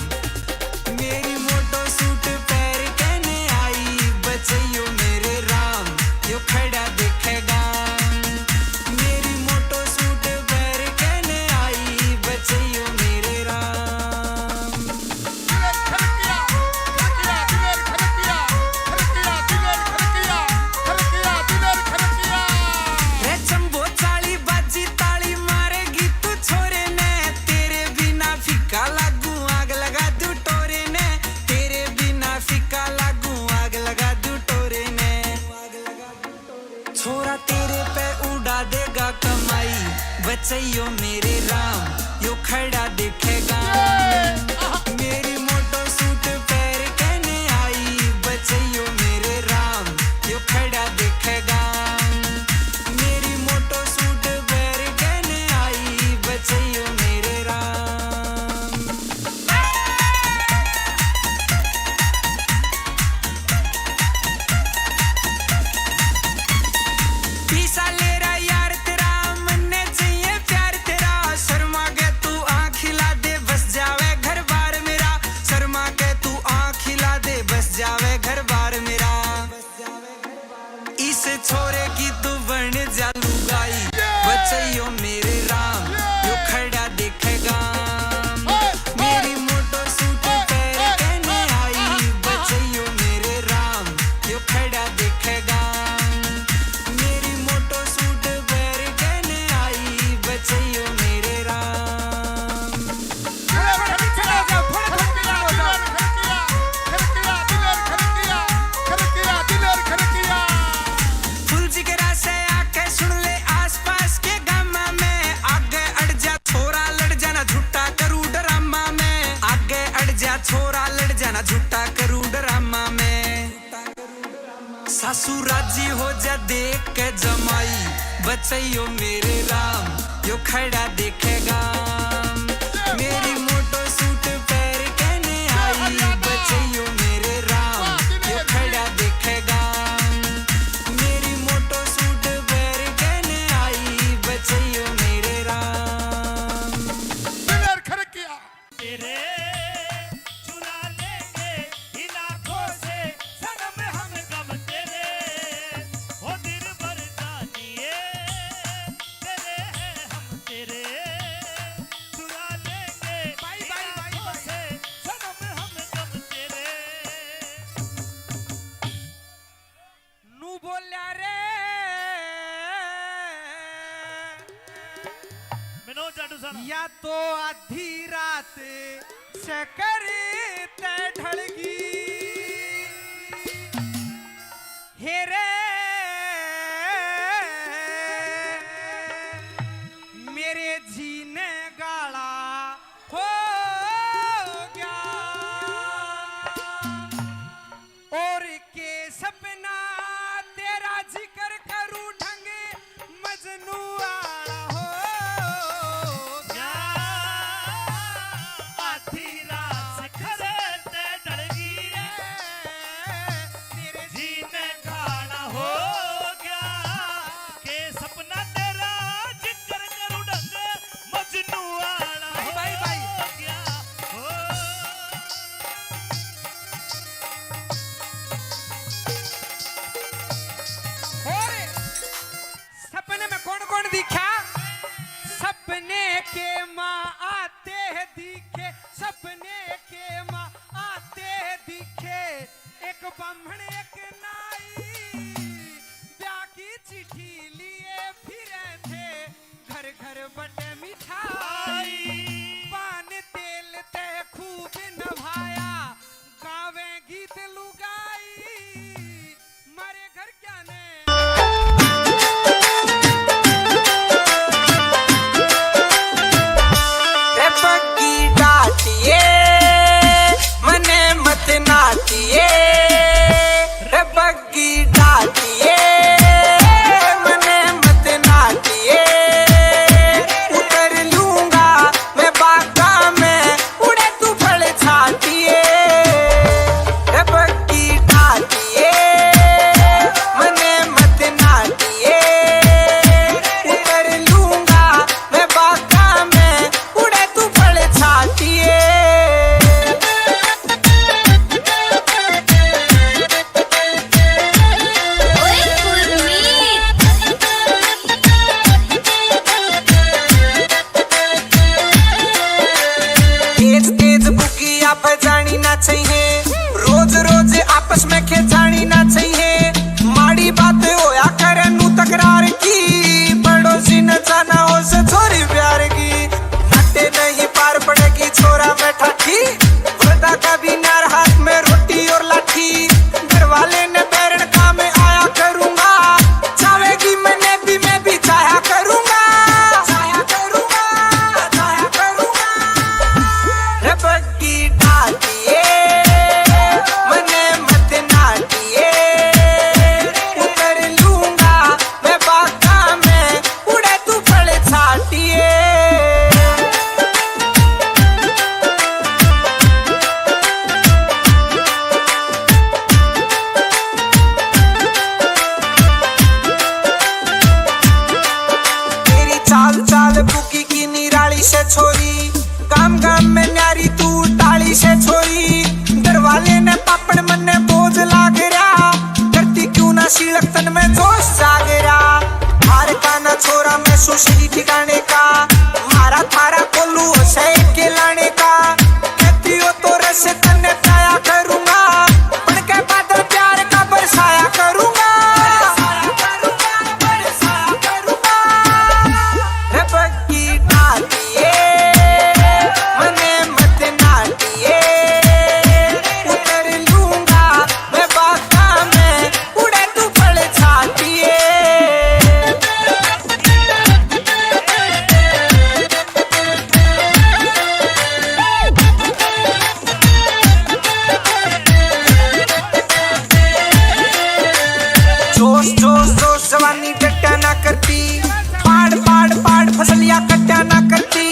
मेरी मोटो सूट पैर कहने आई बचैयो मेरे राम यो खड़ा देखेगा मेरी मोटो सूट पैर कहने आई बचैयो मेरे राम दिलेर खड़किया दिलेर खड़किया दिलेर खड़किया दिलेर खड़किया रे चंबो चाली बाजी ताली मारेगी तू छोरे ने तेरे बिना फीका लागू आग लगा दू टोरे ने तेरे बिना फीका लागू आग लगा दू टोरे ने छोरा तेरे पे उड़ा देगा कमाई बचैयो मेरे राम यो खड़ा देखेगा मेरी मोटो सूट पैर कहने आई बचैयो मेरे राम यो खड़ा देखेगा मेरी मोटो सूट पैर कहने आई बचैयो मेरे राम पीसा ले रहा यार तेरा मन्ने चाहिए प्यार तेरा शर्मा के तू आँख खिला दे बस जावे घर बार मेरा शर्मा के तू आँख खिला दे बस जावे घर बार मेरा इस छोरे की तू बन जा लुगाई बचैयो मेरे राम यो खड़ा देखेगा मेरी मोटो सूट पैर कहने आई बचैयो मेरे राम यो खड़ा देखेगा मेरी मोटो सूट पैर कहने आई बचैयो मेरे राम दिलेर खड़किया दिलेर खड़किया फुल जिगरा से आके सुन ले आसपास के गामा में आगे अड़ जा छोरा लड़ जाना झूठा करू ड्रामा में आगे अड़ जा छोरा लड़ जाना झूठा करू ड्रामा में सासू राजी हो जा देख के जमाई बचैयो मेरे राम यो खड़ा देखेगा मेरी मोटो सूट पैर कहने आई बचैयो मेरे राम यो खड़ा देखेगा मेरी मोटो सूट पैर कहने आई बचैयो मेरे राम दिलेर खड़किया तेरे चुरा लेंगे इन आँखों से सनम या तो आधी रात से करते ढलगी हेरे मेरे जीने गाला हो गया और के सपना तेरा जिक्र करूं ढंग मजनू आला हो या आधी रात से करते ढलगी मेरे जीने गाना हो गया के सपना तेरा जिक्र करूं ढंग मजनू आला हो भाई, भाई। गया हो और सपने में कौन कौन दिखा सपने के माँ आते हैं दिखे सपने के माँ आते हैं दिखे एक ब्राह्मण एक नाई ब्याह की चिट्ठी लिए फिरे थे घर घर बटे मिठाई पान तेल ते खूब नभाया गावे गीत लुगाई मारे घर क्या ने रे बग्गी डाटिए मने मत नाटिए रे बग्गी डाटिए मने मत नाटिए उतर लूंगा मैं बागा में उड़े तू फल छाटिए रे बग्गी डाटिए मने मत नाटिए उतर लूंगा मैं बागा में उड़े तू फल छाटिए तेज तेज बुकिया पे जानी ना चाहिए रोज रोज आपस में खेचानी ना चाहिए माड़ी बात होया करे नू तकरार की पड़ोसी न जाना हो से छोरी प्यार की नटे नहीं पार पड़ेगी छोरा में ठाठी वरदा का भी नार हाथ में रोटी और लाठी घर वाले ने बैरण का में आया करूंगा चाहेगी मैं भी चाहा करूंगा चाहा करूंगा चाहा करूंगा रे बग्गी डाटिए मने मत नाटिए उतर लूंगा मैं बागा में उड़े तू फल छाटिए तेरी चाल चाल बुकी की निराली से छोरी काम काम में न्यारी तू टाली से छोरी दरवाले ने पापड़ मन ने बोझ लाग रहा करती क्यों ना सीलक तन में जोश जाग रहा हार का ना छोरा मैं सुशीली ठिकाने का मारा थारा कोलू से के लाने का कहती हो तो रस तन्ने पाया करूंगा बन के बादल प्यार का बरसाया करूंगा बरसाया करूंगा रे बग्गी डाटिए मने मत नाटिए उतर लूंगा मैं बागा में उड़े तू फल छाटिए जोश जोश जोश जवानी डट्टा ना करती पाड़ पाड़ पाड़ फसलियां कट्टा ना करती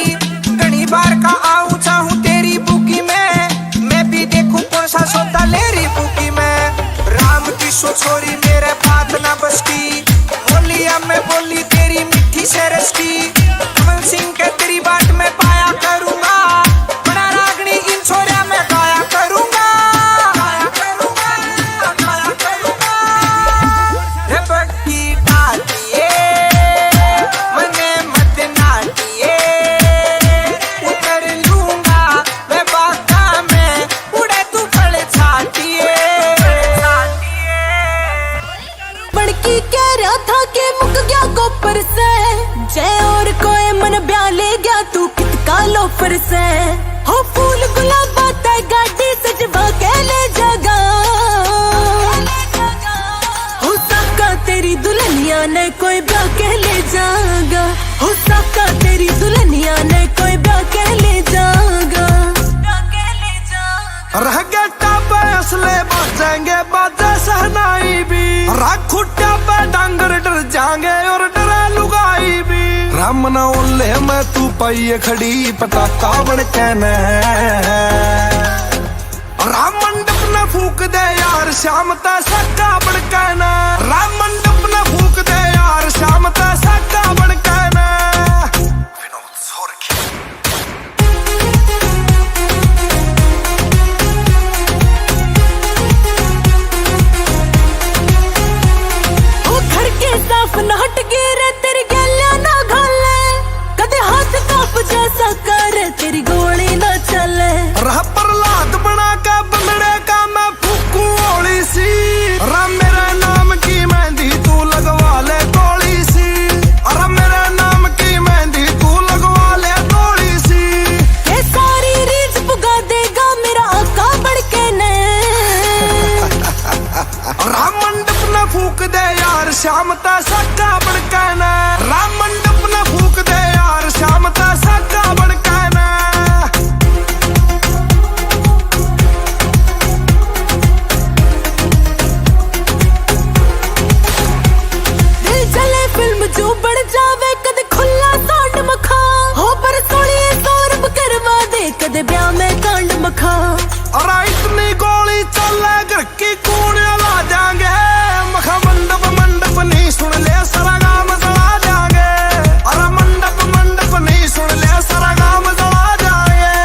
घनी बार का आऊं चाहूं तेरी बुकी में मैं भी देखूं कौन सा सौदा ले रही बुकी में राम की सो छोरी मेरे बात ना बस की बोलिया में बोली तेरी मिठी से रस की कमल सिंह के तेरी बात में पाया करूंगा बड़ा रागनी इन छोरिया में गाया करूंगा गाया करूंगा गाया करूंगा रे बग्गी डाटिए मने मत नाटिए उतर लूंगा मैं बागा में उड़े तू फल छाटिए बड़की कह रहा था कि मुक गया कोपर से जय और लोफर से हो फूल गुलाबा ते गाड़ी सजवा के ले जागा हो साका तेरी दुल्हनिया ने कोई ब्याह के ले जागा हो साका तेरी दुल्हनिया ने कोई ब्याह के ले जागा रह गए टापे असले बजेंगे बाजे सहनाई भी राख खुट्टा पे डांगर डर जाएंगे और डरे लुगाई भी राम ना ओले मैं तू पाइए खड़ी पटाखा बन के न राम मंडप न फूक दे यार शाम ता सक्का बन के न राम मंडप न फूक दे यार शाम ता सक्का बन के न विनोद सोरखी साफ न हट गिरे तेरी गलियां ना घाले कदे हाथ काप जैसा कर तेरी गोली ना चले रह प्रहलाद बना के बंदड़े का मैं फूकू ओली सी राम मेरा नाम की मेहंदी तू लगवा ले गोली सी अरे मेरा नाम की मेहंदी तू लगवा ले गोली सी ये सारी रीझ पुगा देगा मेरा आका बढ़ के ने राम मंडप न फूक दे यार शाम ता सक्का बड़का ना राम मंडप न फूक दे यार शाम ता सक्का बड़का ना दिल जले फिल्म जो बढ़ जावे कदे खुला सांड मखा हो पर सोनिए सौरभ करवा दे कदे ब्याह में कांड मखा अरे इतनी गोली चले घर की कूड़े ला जाएंगे मखा मंडप मंडप नहीं सुन ले सारा गाम जला जाएंगे अरे मंडप मंडप नहीं सुन ले सारा गाम जला जाएंगे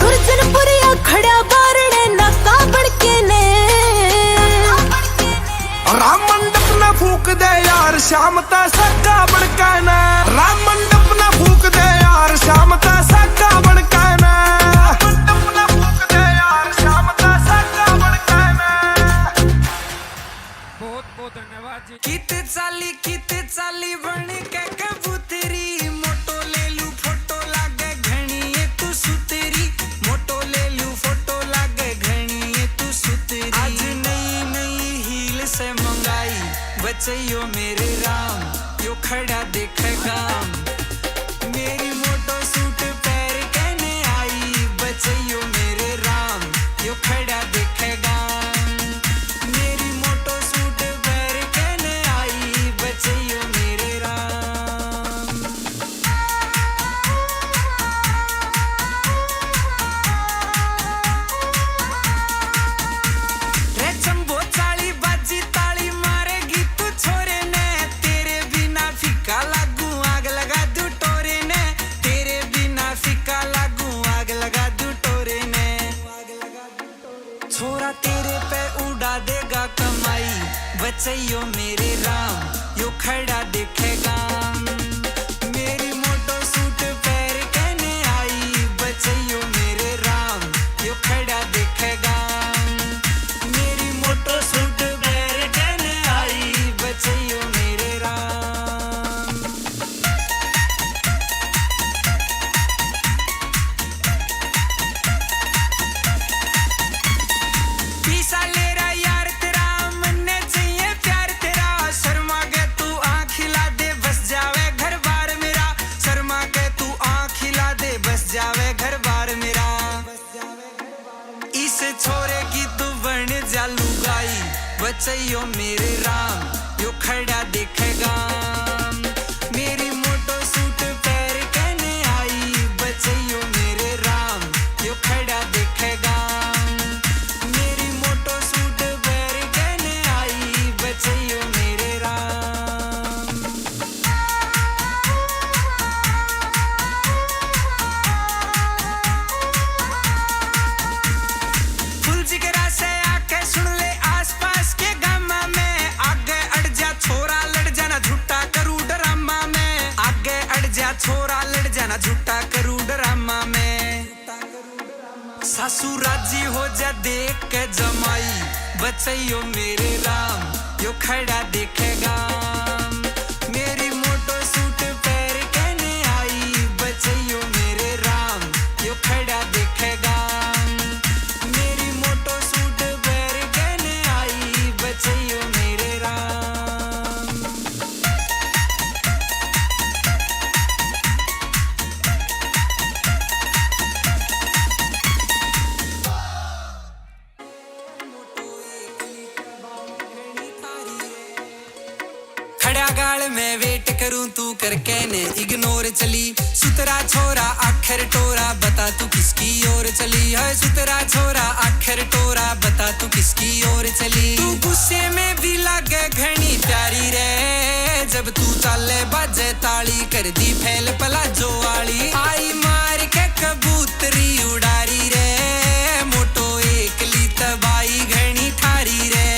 गुरजनपुरिया खड़ा बारणे नाका बड़के ने राम मंडप न फूक दे यार शाम ता सक्का बड़का ना राम मंडप न फूक दे यार शाम ता सक्का बड़का ना मंडप न फूक दे यार शाम ता सक्का बड़का ना बहुत बहुत धन्यवाद जी। कित चाली बन के कबूतरी मोटो ले लू फोटो लागे घणी ये तू सुतरी मोटो ले लू फोटो लागे घणी ये तू सुतरी आज नई नई हील से मंगाई बचैयो मेरे राम यो खड़ा देखे गाम मेरी मोटो सूट पैर कहने आई बचैयो मेरे राम यो खड़ा देखे गाम मेरी मोटो सूट पैर कहने आई बचैयो मेरे राम रे चंबो चाली बाजी ताली मारेगी तू छोरे ने तेरे बिना फीका लागू आग लगा दू टोरे ने तेरे बिना फीका लागू आग लगा दू टोरे ने छोरा तेरे पे उड़ा देगा कमाई बचैयो मेरे राम यो खड़ा देखेगा मेरी मोटो सूट पैर कहने आई बचैयो मेरे राम यो खड़ा देखेगा मेरी मोटो सूट पैर कहने आई बचैयो मेरे राम पीसा ले रहा यार तेरा मन्ने चाहिए प्यार तेरा शर्मा के तू आँख खिला दे बस जावे घर बार मेरा शर्मा के तू आँख खिला दे बस जावे घर बार मेरा इस छोरे की तू बन जा लुगाई बचैयो मेरे राम यो खड़ा देखेगा मेरी मोटो सूट पैर कहने आई बचैयो मेरे राम यो खड़ा देखेगा मेरी मोटो सूट पैर कहने आई बचैयो मेरे राम फुल जिगरा से आके सुन ले आसपास के गामा में आगे अड़ जा छोरा लड़ जाना झूठा करू ड्रामा में आगे अड़ जा छोरा लड़ जाना झूठा करू ड्रामा में सासू राजी हो जा देख के जमाई बचैयो मेरे राम यो खड़ा देखेगा मेरी मोटो सूट पैर कहने आई बचैयो मेरे राम गाल में वेट करूं तू करके ने इग्नोर चली सुतरा छोरा आखिर टोरा बता तू किसकी ओर चली है सुतरा छोरा आखिर टोरा बता तू किसकी ओर चली तू गुस्से में भी लागे घनी प्यारी रे जब तू चाले बाजे ताली कर दी फैल पलाजो वाली आई मार के कबूतरी उड़ारी रे मोटो एकली तबाई घनी ठारी रे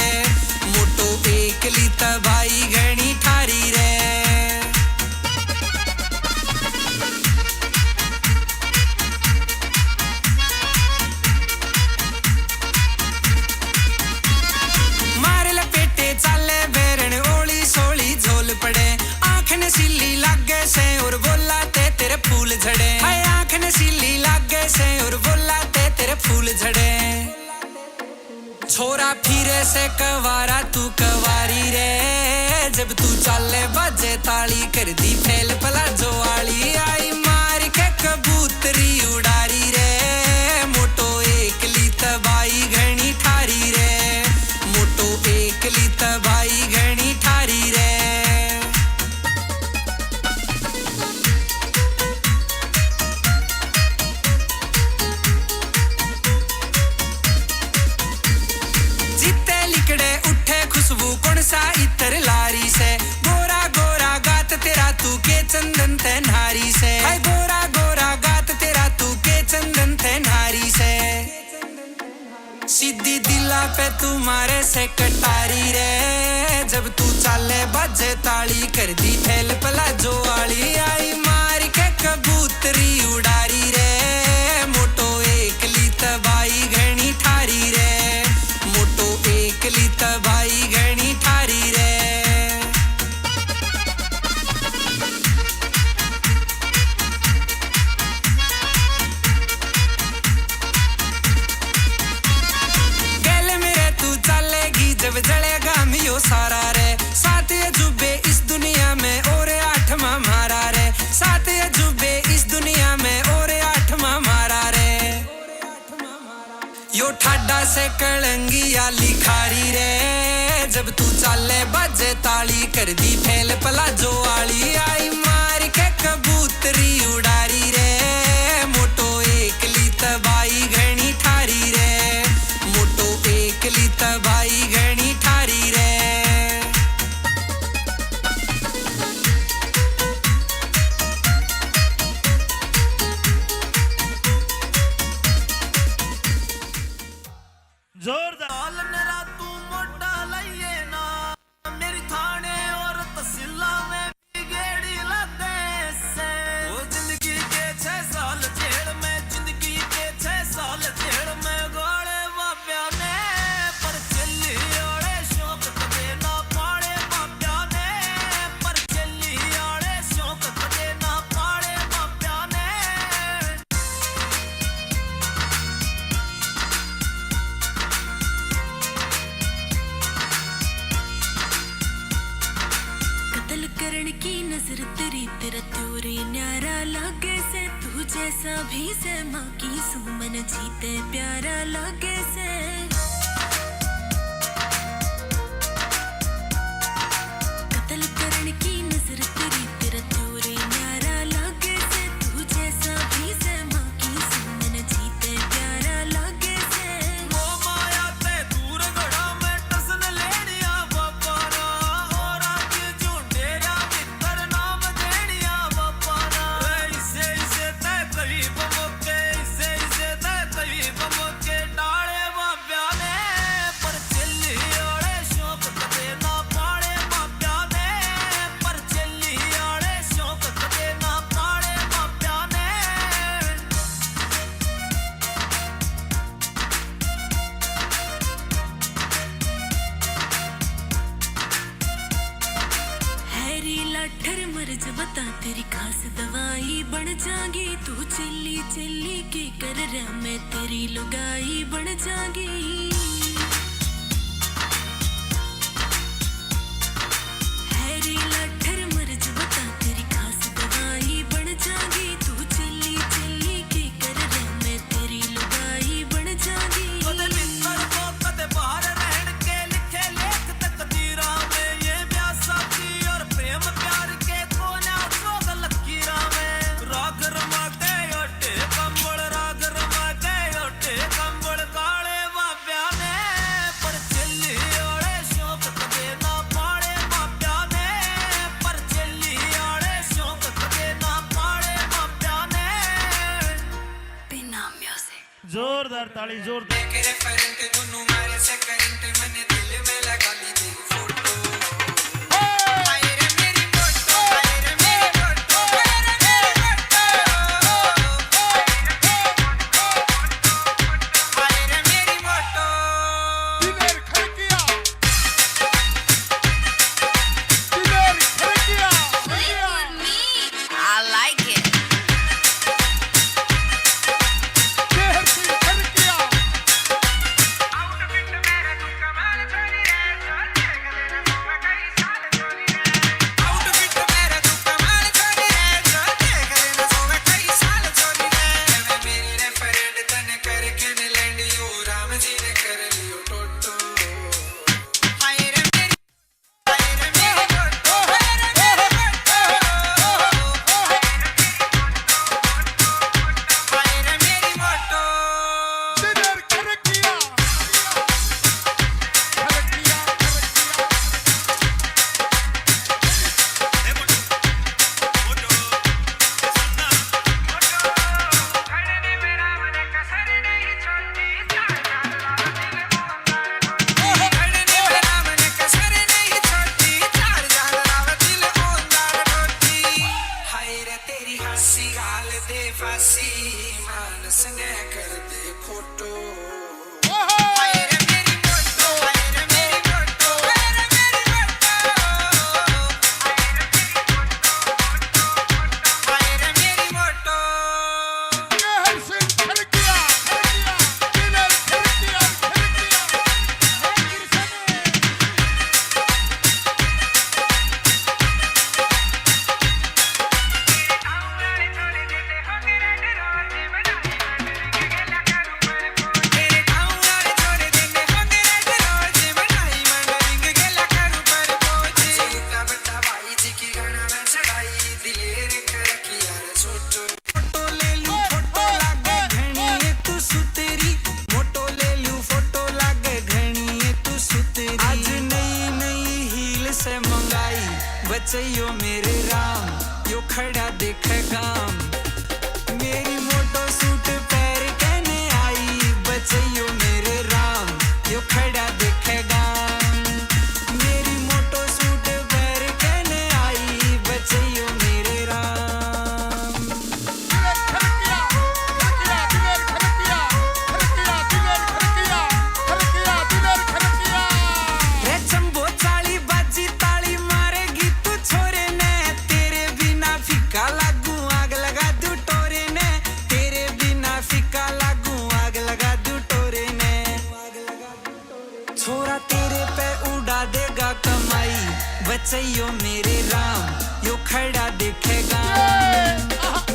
मोटो एकली तबाई घनी ठारी रे मार लपेटे चाले बेरन ओली सोली झोल पड़े आँख ने सिली लागे से और बोला तेरे फूल झड़े हाय आँख ने सिली लागे से और बोला तेरे फूल झड़े छोरा फिरे से कवारा तू कवारी रे जब तू चाले बाजे ताली कर दी फैल पलाजो वाली आई मार के कबूतरी उड़ारी रे मोटो एकली तबाई घनी ठारी रे मोटो एकली तबाई घनी ठारी रे खुशबू कौन सा इतर लारी से गोरा गोरा गात तेरा तू के चंदन ते नारी से हाय गोरा गोरा गात तेरा तू के चंदन ते नारी से सीधी दिला पे तुम्हारे से कटारी रे जब तू चाले बाजे ताली कर दी फैल पलाजो वाली आई मार के कबूतरी उड़ारी रे मोटो एकली तबाई घनी ठारी रे मोटो एकली तबाई घनी ठारी रे गले मेरे तू चलेगी जब जलेगा मियो सारा रे सात अजूबे इस दुनिया में और आठवां मारा रे सात अजूबे इस दुनिया में और आठवां मारा रे यो ठाडा से कलंगिया लिखारी रे जब तू चाले बाजे ताली कर दी फैल पलाजो वाली आई मार के कबूतरी उड़ारी रे मोटो एकली तबाई घनी ठारी रे मोटो एकली तबाई घनी ठारी रे जोरदार मेरा तू मोटा लइए ना मेरी थाने और तहसीला में भी गेड़ी लगे से वो जिंदगी के 6 साल जेल में जिंदगी के 6 साल जेल में गोले बाप्या ने पर चली ओड़े शौक कदे ना पाड़े बाप्या ने पर चली ओड़े शौक कदे ना पाड़े बाप्या ने कत्ल करण की नजर तेरी तेरा त्योरे न्यारा लागे से तू जैसा भी से माँ की सुमन जीते प्यारा लागे से कत्ल करण की नजर तेरी तेरा त्योरे न्यारा लागे से तू जैसा भी से माँ की सुमन जीते प्यारा लागे से वो माया ते दूर गड़ा में टसन लेनिया बापाना और आज झूठेरा मित्र नाम देनिया बापाना इसे इसे ते करीब मोके इसे इसे ते करीब मोके डाले बाप्या ने पर चली ओड़े शौक कदे ना पाड़े बाप्या ने पर चली ओड़े शौक कदे ना पाड़े बाप्या ने हैरी लाठर मर्ज बता तेरी खास दवाई बन जागी तू चिल्ली चिल्ली के कर रहा मैं तेरी लुगाई बन जागी हैरी लाठर मर्ज बता तेरी खास दवाई बन जागी तू चिल्ली चिल्ली के कर रहा मैं तेरी लुगाई बन जागी कदे मित्र को कदे बाहर रहन के लिखे लेख तकदीरा में ये ब्याह साथी और प्रेम जोरदार ताली जोरदार के रेफरेंट दोनों मारे से करंट मैंने दिल में लगा ली तेरी फोटो हाय रे मेरी फोटो हाय रे मेरी फोटो हाय रे मेरी फोटो हाय रे मेरी photo Diler Kharkiya Diler Kharkiya I like it. There की खड़किया आउटफिट मेरा तू कमाल छोरी रे जो देख लेना सोवे कई साल छोरी रे मेरी रेफरेंट तने करके ने लैंड यू राम जी ने कर लियो टोटो हाय रे मेरी फोटो हाय रे मेरी फोटो हाय रे मेरी फोटो दिलेर खड़किया खड़किया घड़ने मेरा मन कसर नहीं छोड़ती चार जान राव दिल ओंदार डोटी हाय रे तेरी हंसी गाल दे फांसी मानस ने कर दे फोटो हाय रे मेरी फोटो हाय रे मेरी फोटो हाय रे मेरी फोटो हाय रे मेरी फोटो देहर से खड़किया दिलेर खड़किया तेरे गाँव वाले छोड़ देंगे होंगे रेड रोज बनाई मंडलिंग गेला करूं पर पोच सीता बता भाई जी की गाना में चढ़ाई दिलेर खड़किया रे छोटो फोटो ले लूं फोटो लागे घणी तू सुतेरी फोटो ले लूं फोटो लागे घणी तू सुतेरी आज नई नई हील से मंगाई बचैयो मेरे राम यो खड़ा देखे गाम मेरी मोटो सूट पैर कहने आई बचैयो मेरे राम यो खड़ा देखेगा मेरी मोटो सूट पैर कहने आई बचैयो मेरे राम दिलेर खड़किया दिलेर खड़किया दिलेर खड़किया दिलेर खड़किया रे चंबो चाली बाजी ताली मारेगी तू छोरे ने तेरे बिना फीका लागू आग लगा दूं टोरे ने तेरे बिना फीका लागू आग लगा दूं टोरे ने छोरा तेरे पे उड़ा देगा कमाई बचैयो मेरे राम यो खड़ा देखेगा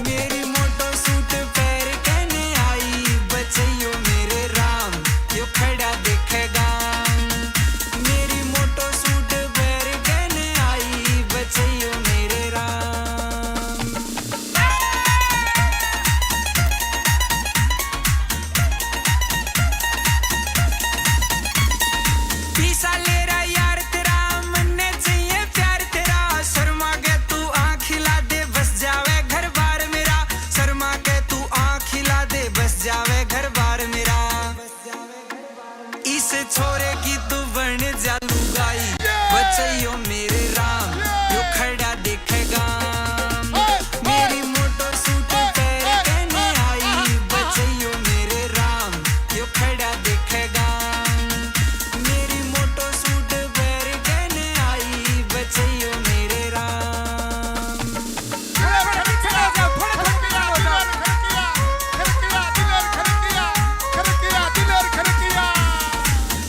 मेरी मोटो सूट पैर कहने आई बचैयो मेरे राम यो खड़ा देखेगा मेरी मोटो सूट पैर कहने आई बचैयो मेरे राम पीसा ले रहा यार तेरा मन्ने चाहिए प्यार तेरा शर्मा के तू आँख हिला दे बस जावे घर बार मेरा शर्मा के तू आँख हिला दे बस जावे घर बार मेरा इस छोरे की तू बन जा लुगाई बचैयो मेरे राम यो खड़ा देखेगा मेरी मोटो सूट पैर कहने आई बचैयो मेरे राम यो खड़ा देखेगा मेरी मोटो सूट पैर कहने आई बचैयो मेरे राम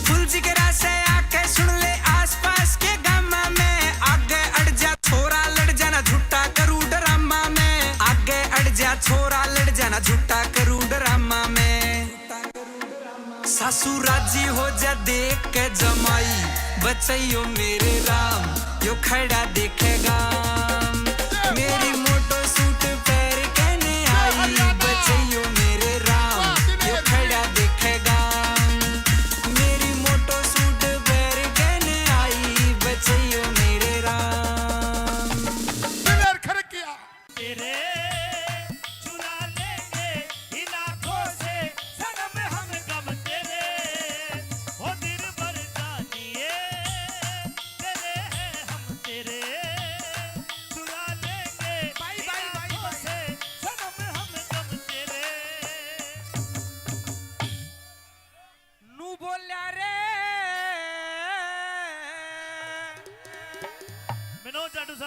फुल जिगरा से आके सुन ले आसपास के गामा में आगे अड़ जा छोरा लड़ जाना झूठा करूं ड्रामा में आगे अड़ जा छोरा लड़ जाना झूठा करूं ड्रामा में सासू राजी हो जा देख के जमाई बचैयो मेरे राम यो खड़ा देखेगा मेरी मोटो सूट पैर कहने आई बचैयो मेरे राम यो खड़ा देखेगा मेरी मोटो सूट पैर कहने आई बचैयो मेरे राम दिलेर खड़किया तेरे चुरा लेंगे इन आँखों से सनम हम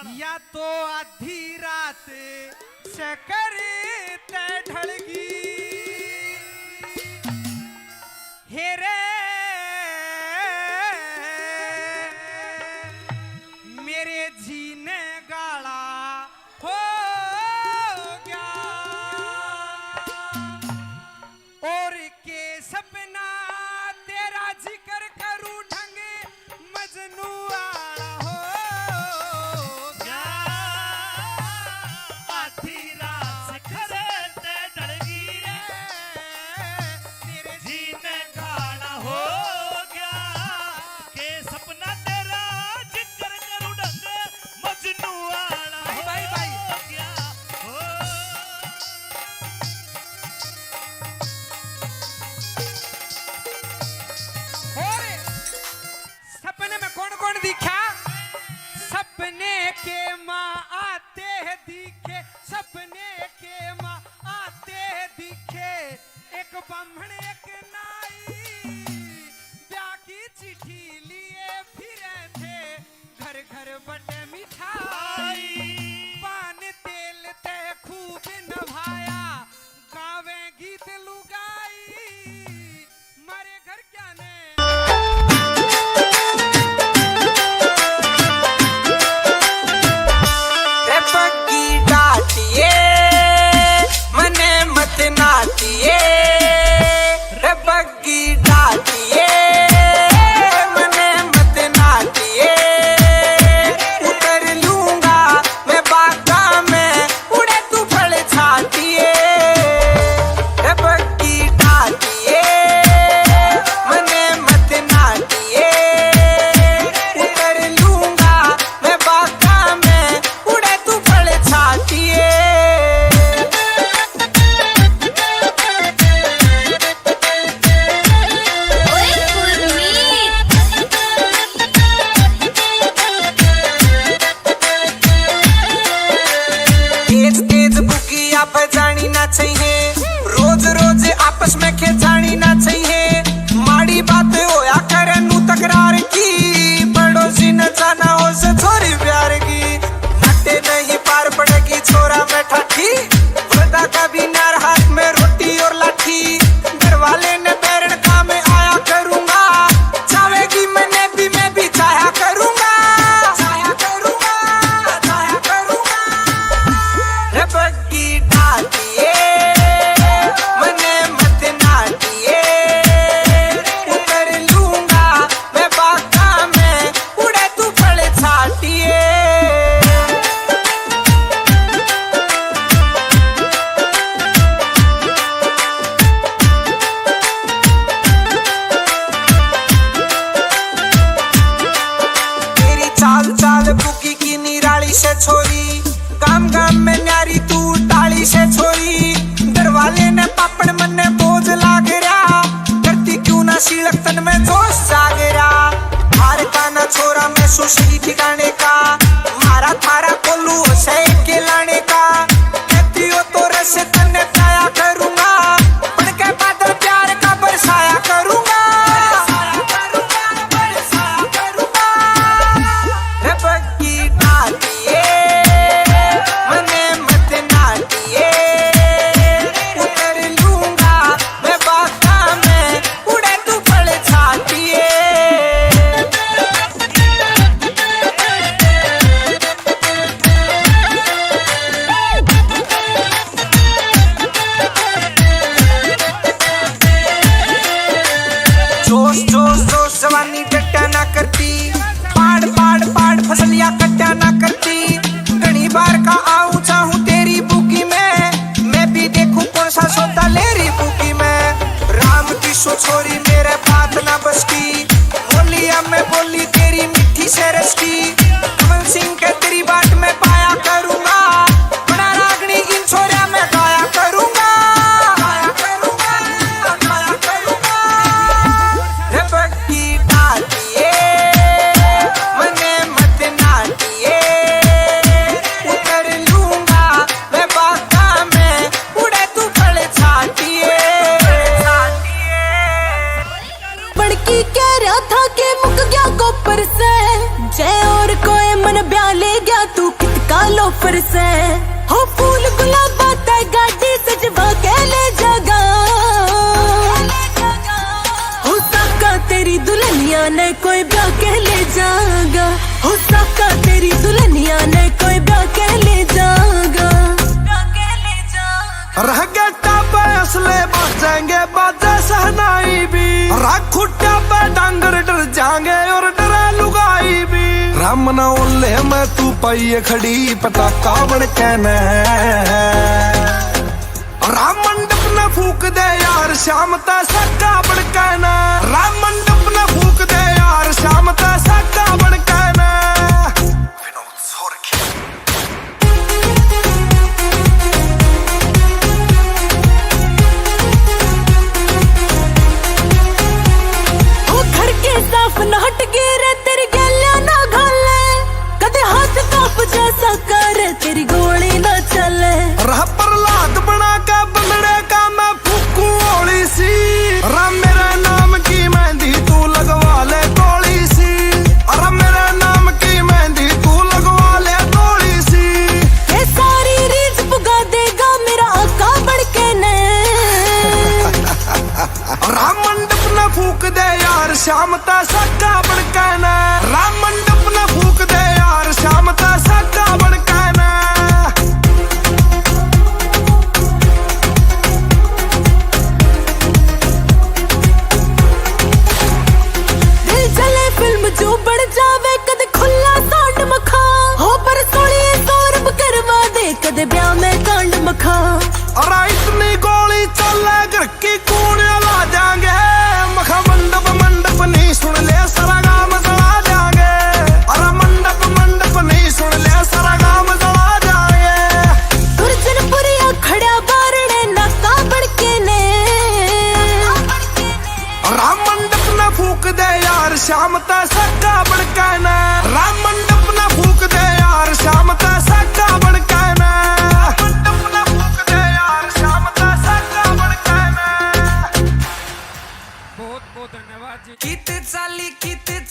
या तो आधी रात से करते ढलगी हेरे मेरे जीने गाला हो गया और के सपना तेरा जिक्र करूं ढंग मजनू वाला हो क्या आधी रात से करते ढलगी रे मेरे जीने गाना हो गया के सपना तेरा जिक्र करूं ढंग मजनू वाला भाई, भाई, भाई। हो गया हो और सपने में कौन कौन दिखा सपने के माँ आते हैं दिखे सपने के माँ आते हैं दिखे एक ब्राह्मण एक नाई ब्याह की चिट्ठी लिए फिरे थे घर घर बटे मिठाई पान तेल ते खूब नभाया गावे गीत लुगाई मारे घर क्या ने रे बग्गी डाटिए मने मत नाटिए रे बग्गी डाटिए मने मत नाटिए उतर लूंगा मैं बागा में उड़े तू फल छाटिए रे बग्गी डाटिए मने मत नाटिए उतर लूंगा मैं बागा में उड़े तू फल छाटिए तेज तेज बुकिया पे जानी ना चाहिए रोज रोज आपस में खेचानी ना चाहिए माड़ी बात होया करे नू तकरार की पड़ोसी न जाना हो से छोरी प्यार की नटे नहीं पार पड़ेगी छोरा में ठाठी वृद्धा का भी नार हाथ में रोटी और लाठी घर वाले ने बैरण का में आया करूंगा चाहेगी मैं भी चाहा करूंगा चाहा करूंगा चाहा करूंगा रे बग्गी डाटिए मने मत नाटिए उतर लूंगा मैं बागा में उड़े तू फल छाटिए तेरी चाल चाल बुकी की निराली से छोरी गाम गाम में न्यारी तू टाली से छोरी दरवाले ने पापड़ मन ने बोझ लाग रहा करती क्यों ना शीलक तन में जोश जाग रहा मारे का ना छोरा मैं सुशी ठिकाने का मारा थारा कोलू से के लाने का कहती हो तो रस तन्ने पाया करूंगा बन के बादल प्यार का बरसाया करूंगा बरसाया करूंगा रे बग्गी डाटिए मने मत नाटिए उतर लूंगा मैं बागा में उड़े तू फल छाटिए जोश जोश जोश जवानी डट्टा ना करती पाड़ पाड़ पाड़ फसलियां कट्टा ना करती घनी बार का आऊं चाहूं तेरी बुकी में मैं भी देखूं कौन सा सौदा ले रही बुकी में राम की सो छोरी मेरे बात ना बस की बोलिया मैं बोली तेरी मिठी से रस की कमल सिंह के तेरी बात में पाया करूंगा बड़ा रागनी इन छोरिया में गाया करूंगा गाया करूंगा गाया करूंगा रे बग्गी डाटिए मने मत नाटिए उतर लूंगा मैं बागा में उड़े तू फल छाटिए बड़की कह तेरा था के मुक गया कोपर से जय और कोई मन ब्याह ले गया तू कितका लोफर से हो फूल गुलाबा ते गाड़ी सजवा के ले जागा हो साका तेरी दुल्हनिया ने कोई ब्याह के ले जागा हो साका तेरी दुल्हनिया ने कोई ब्याह के ले जागा रह गया टापे असले बजेंगे बाजे सहनाई भी राखुट्टा पे डांगर डर जाएंगे और डरे लुगाई भी राम ना ओले मैं तू पाइए खड़ी पटाखा बन कहना राम मंडप न फूक दे यार शाम ता सक्का बन कहना राम मंडप न फूक दे यार शाम ता सक्का बन कहना साफ न हट गिरे तेरी गलियां ना घाले कदे हाथ काप जैसा कर तेरी गोली ना चले रह प्रहलाद बना का बंदड़े का मैं फूकू ओली सी राम मेरा नाम की मेहंदी तू लगवा ले गोली सी अरे मेरा नाम की मेहंदी तू लगवा ले गोली सी ये सारी रीझ पुगा देगा मेरा आका बड़के ने राम मंडप न फूक दे यार शाम ता सक्का बन कहना राम मंडप न फूक दे यार शाम ता सक्का बन कहना दिल चले फिल्म जो बढ़ जावे कदे खुला सांड मखा हो पर सोनिए सौरभ करवा दे कदे ब्याह में कांड मखा अरे इतनी गोली चले घर की कूड़ियां ला जाएंगे मखा मंडप मंडप नहीं सुन ले सारा गांव जला जाएंगे अरे मंडप मंडप नहीं सुन ले सारा गांव जला जाएंगे दुर्जनपुरिया खड़ा बारणे नाका बड़के ने राम मंडप न फूक दे यार शाम ता सक्का बन कहना राम मंडप न फूक दे यार शाम ता सक्का बन कहना मंडप न फूक दे यार शाम ता सक्का बन कहना बहुत बहुत धन्यवाद जी। कित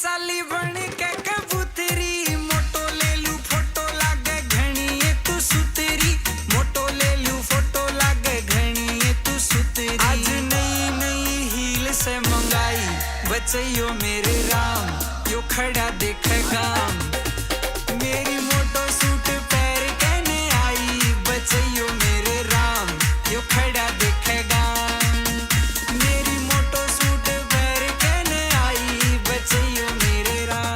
चाली बन के कबूतरी मोटो ले लू फोटो लागे घणी ये तू सुतरी मोटो ले लू फोटो लागे घणी ये तू सुतरी आज नई नई हील से मंगाई बचैयो मेरे राम यो खड़ा देखेगा मेरी मोटो सूट पैर कहने आई बचैयो मेरे राम यो खड़ा देखेगा मेरी मोटो सूट पैर कहने आई बचैयो मेरे राम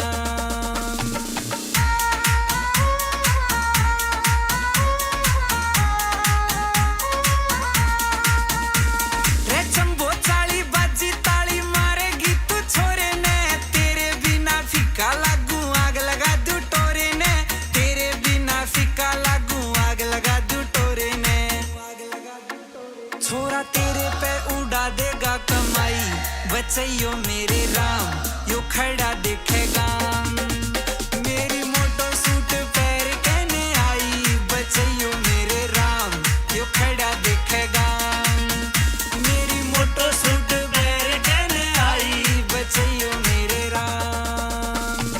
रे चंबो चाली बाजी ताली मारेगी तू छोरे ने तेरे बिना फीका लागू आग लगा दू टोरे ने तेरे बिना फीका लागू आग लगा दू टोरे ने छोरा तेरे पे उड़ा देगा कमाई बचैयो मेरे राम यो खड़ा देखेगा मेरी मोटो सूट पैर कहने आई बचैयो मेरे राम यो खड़ा देखेगा मेरी मोटो सूट पैर कहने आई बचैयो मेरे राम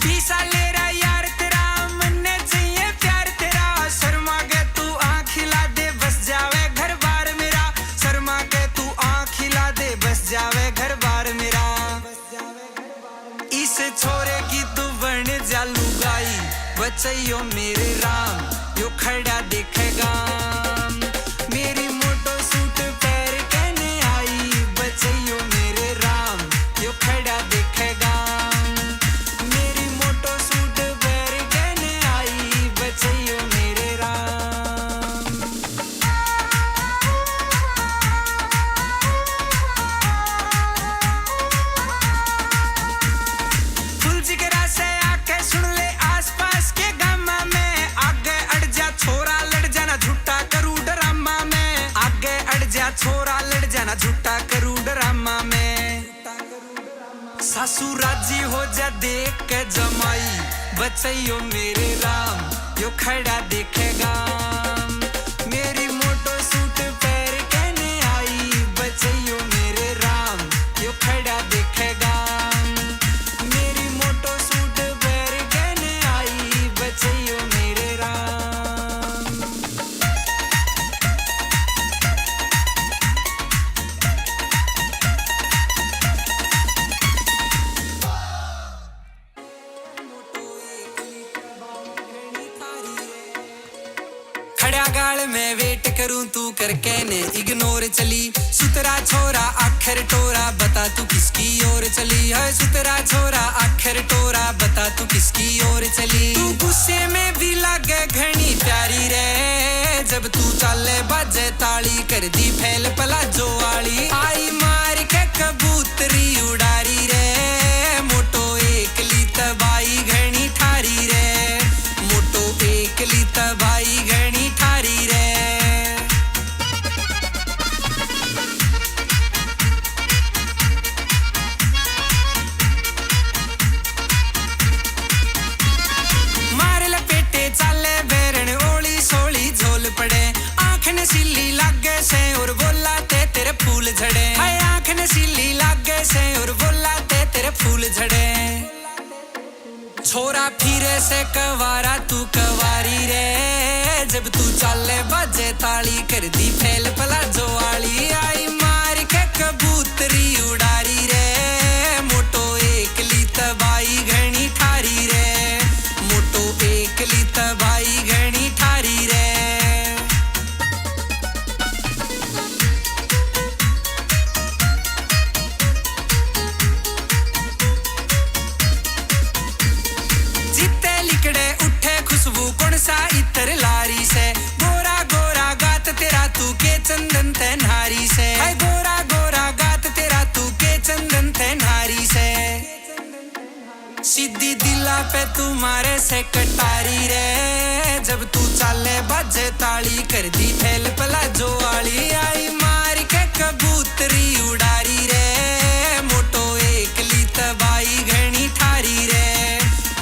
पीसा ले रहा यार तेरा मन्ने चाहिए प्यार तेरा शर्मा के तू आँख खिला दे बस जावे घर बार मेरा शर्मा के तू आँख खिला दे बस जावे घर बार मेरा इस छोरे की तू बन जा लुगाई बचैयो मेरे राम यो खड़ा देखेगा मेरी मोटो सूट पैर कहने आई बचैयो मेरे राम यो खड़ा देखेगा मेरी मोटो सूट पैर कहने आई बचैयो मेरे राम फुल जिगरा से आके सुन ले आसपास के गामा में आगे अड़ जा छोरा लड़ जाना झूठा करू ड्रामा में आगे अड़ जा छोरा लड़ जाना झूठा करू ड्रामा में सासू राजी हो जा देख के जमाई बचैयो मेरे राम यो खड़ा देखेगा खड़ा गाल में वेट करूं तू करके ने इग्नोर चली सुतरा छोरा आखिर टोरा बता तू किसकी ओर चली है सुतरा छोरा आखिर टोरा बता तू किसकी ओर चली तू गुस्से में भी लागे घनी प्यारी रे जब तू चाले बाजे ताली कर दी फैल पलाजो वाली आई मार के कबूतरी उड़ारी रे मोटो एकली तबाई घनी ठारी रे मोटो एकली तबाई घनी ठारी रे मार लपेटे चाले बेरन ओली सोली झोल पड़े आंख नशीली लागे से और बोला ते तेरे फूल झड़े हाय आंख नशीली लागे से और बोला ते तेरे फूल झड़े छोरा फिरे से कवारा तू कवारी रे जब तू चाले बाजे ताली कर दी फैल पलाजो वाली आई मार के कबूतरी उड़ारी रे मोटो एकली तबाई घनी ठारी रे मोटो एकली तबाई घनी ठारी रे जिते लिकड़े उठे खुशबू कौन सा इतर लारी से गोरा गोरा गात तेरा तू के चंदन ते नारी से हाय गोरा गोरा गात तेरा तू के चंदन ते नारी से सीधी दिला पे तुम्हारे से कटारी रे जब तू चाले बाजे ताली कर दी फैल पलाजो वाली आई मार के कबूतरी उड़ारी रे मोटो एकली तबाई घनी ठारी रे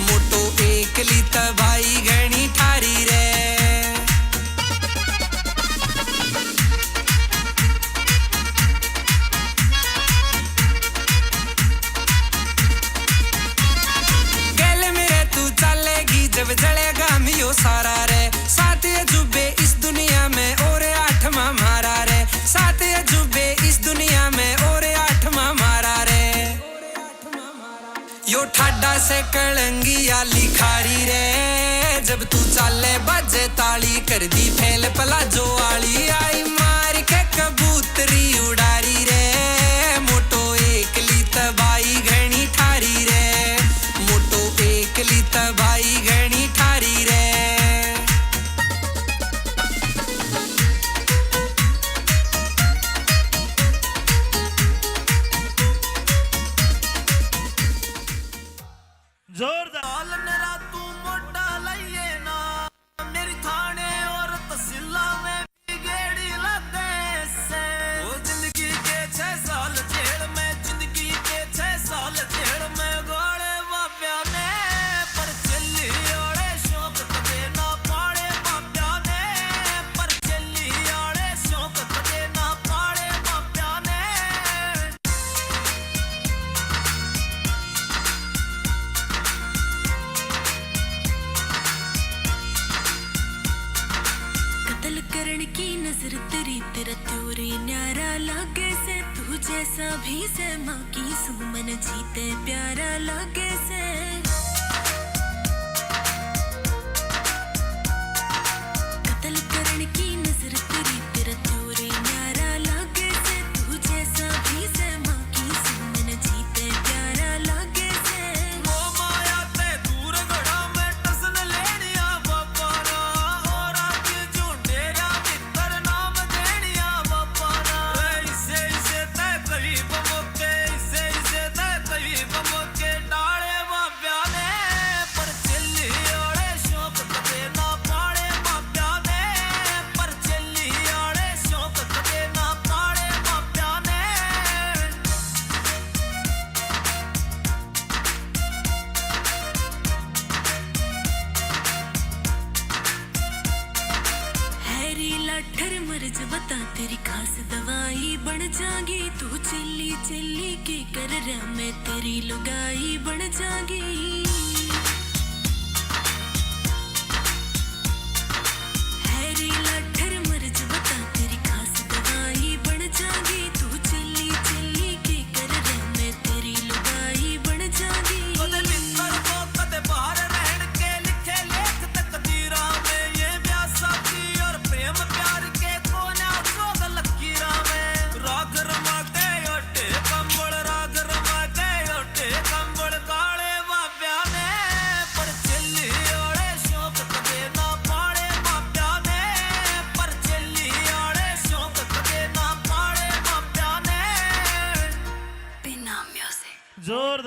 मोटो एकली तबाई घनी ठारी रे गल मेरे तू चलेगी जब जलेगा मियो सारा रे सात अजूबे इस दुनिया में और आठवां मारा रे सात अजूबे इस दुनिया में और आठवां मारा रे यो ठाडा से कलंगिया लिखारी रे जब तू चाले बाजे ताली कर दी फैल पलाजो वाली आई मार के कबूतरी उड़ारी रे मोटो एकली तबाई घनी ठारी रे मोटो एकली तबाई घनी ठारी रे जोरदार नरा तू मोटा लइए ना मेरी थाने और तहसीला में भी गेड़ी लगे से वो जिंदगी के 6 साल जेल में जिंदगी के 6 साल जेल में गोले बाप्या ने पर चली ओड़े शौक कदे ना पाड़े बाप्या ने पर चली ओड़े शौक कदे ना पाड़े बाप्या ने कत्ल करण की नजर तेरी तेरा त्योरी न्यारा लागे से तू जैसा भी से माँ की सुमन जीते प्यारा लागे से कत्ल करण की नजर तेरी तेरा त्योरी न्यारा लागे से तू जैसा भी से माँ की सुमन जीते प्यारा लागे से वो माया ते दूर गड़ा में टसन लेनिया बापा ना और आके झूठेरा मित्र नाम देनिया बापा ना इसे इसे ते करीब मोके इसे इसे ते करीब मोके डाले बाप्या ने पर चली ओड़े शौक कदे ना पाड़े बाप्या ने पर चली ओड़े शौक कदे ना पाड़े बाप्या ने हैरी लाठर मर्ज बता तेरी खास दवाई बन जागी तू चिल्ली चिल्ली के कर रहा मैं तेरी लुगाई बन जागी हैरी लाठर मर्ज बता तेरी खास दवाई बन जागी तू चिल्ली चिल्ली के कर रहा मैं तेरी लुगाई बन जागी कदे भीतर को कदे बाहर रहन के लिखे लेख तकदीरा में ये व्यासा की और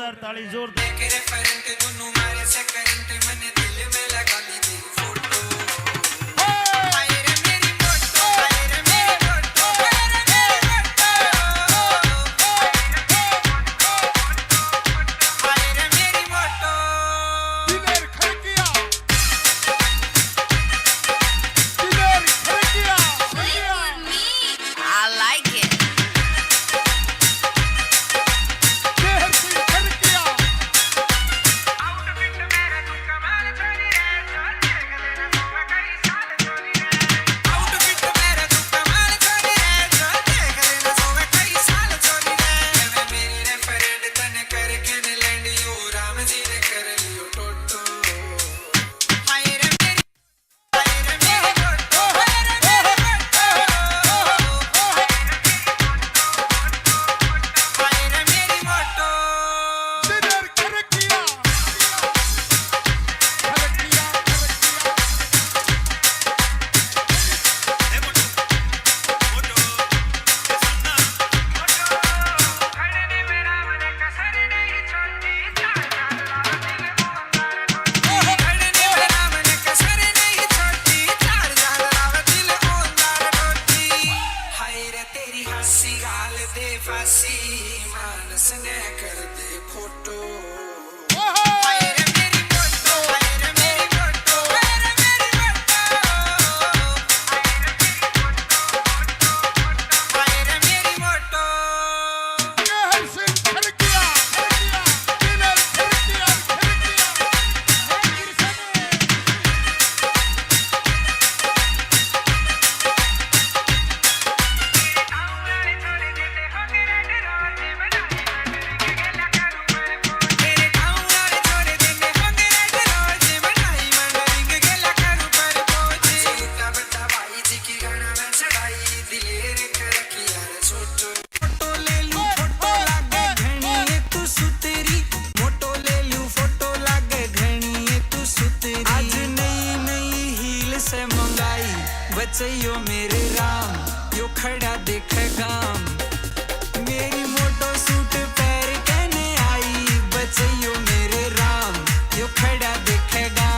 जोरदार ताली जोरदार रेफरेंट दोनों मारे से करंट मैंने दिल में लगा ली तेरी फोटो हाय रे मेरी फोटो हाय रे मेरी फोटो हाय रे मेरी फोटो हाय रे मेरी photo Diler Kharkiya Diler Kharkiya I like it. शहर की खड़किया आउटफिट मेरा तू कमाल छोड़ी रे जो देख लेना सोवे कई साल छोड़ी रे मैं मेरी रेफरेंट तने करके ने लैंड यू राम जी ने कर लियो टोटो हाय रे मेरी फोटो हाय रे मेरी फोटो हाय रे मेरी फोटो दिलेर खड़किया खड़किया खड़ने में राम ने कसर नहीं छोड़ी चार जान राव दिल ओंदार टोटी हाय रे तेरी हंसी गाल दे फांसी मानस ने कर दे फोटो हाय रे मेरी फोटो हाय रे मेरी फोटो हाय रे मेरी फोटो हाय रे मेरी फोटो शहर से खड़किया दिलेर खड़किया तेरे गाँव वाले छोड़े देने होंगे रेड रोज बनाई मंडरिंग गेला करू पर पोची इतना बता भाई जी की गाना में चढ़ाई दिलेर खड़किया रे छोटो फोटो ले लूं फोटो लागे घणी ये तू सुतेरी फोटो ले लूं फोटो लागे घणी ये तू सुतेरी आज नई नई हील से मंगाई बचइयो मेरे राम यो खड़ा देखे गाम मेरी मोटो सूट पैर कहने आई बचइयो मेरे राम यो खड़ा देखेगा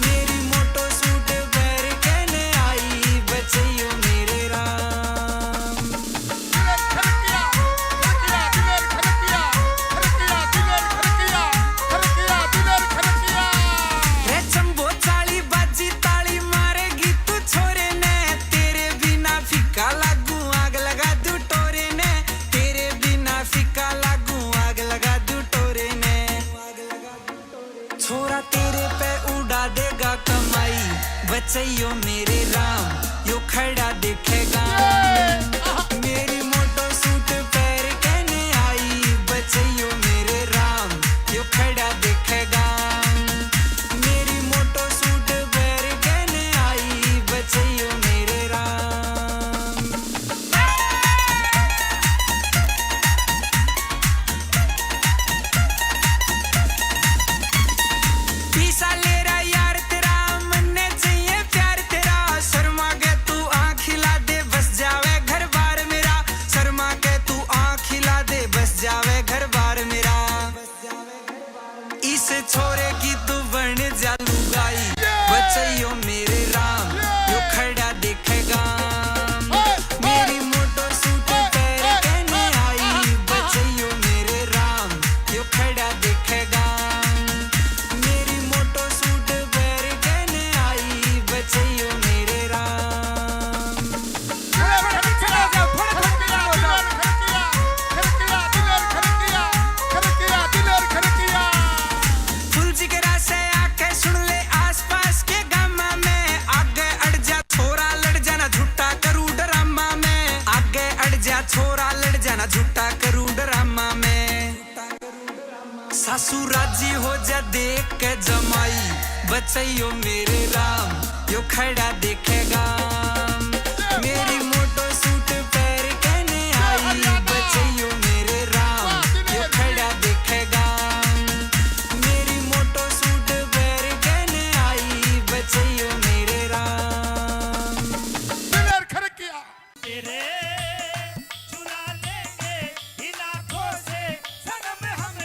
मेरी मोटो सूट पैर कहने आई बचइयो मेरे राम दिलेर खड़किया दिलेर खड़किया दिलेर खड़किया दिलेर खड़किया रे चंबो चाली बाजी ताली मारेगी तू छोरे ने तेरे बिना फीका लागू आग लगा दू टोरे ने तेरे बिना फीका लागू आग लगा दू टोरे ने छोरा तेरे पे उड़ा देगा कमाई बचइयो मेरे राम यो खड़ा देखेगा मेरी मोटो सूट पैर कहने आई बचइयो मेरे राम यो खड़ा देखेगा मेरी मोटो सूट पैर कहने आई बचइयो मेरे राम पीसा ले रहा यार तेरा मन्ने चाहिए प्यार तेरा शर्मा के तू आँख खिला दे बस जावे घर बार मेरा शर्मा के तू आँख खिला दे बस जावे घर बार मेरा इस छोरे की तू बन जा लुगाई बचइयो मेरे राम यो खड़ा देखेगा मेरी मोटो सूट पैर कहने आई बचइयो मेरे राम यो खड़ा देखेगा मेरी मोटो सूट पैर कहने आई बचइयो मेरे राम दिलेर खड़किया फुल जिगरा से आके सुन ले आसपास के गामा में आगे अड़ जा छोरा लड़ जाना झूठा करू ड्रामा में आगे अड़ जा छोरा लड़ जाना झूठा करू ड्रामा में सासू राजी हो जा देख के जमाई बचइयो मेरे राम यो खड़ा देखेगा मेरी मोटो सूट पैर कहने आई बचइयो मेरे राम यो खड़ा देखेगा मेरी मोटो सूट पैर कहने आई बचइयो मेरे राम दिलेर खड़किया तेरे चुरा लेंगे इन आँखों से सनम हम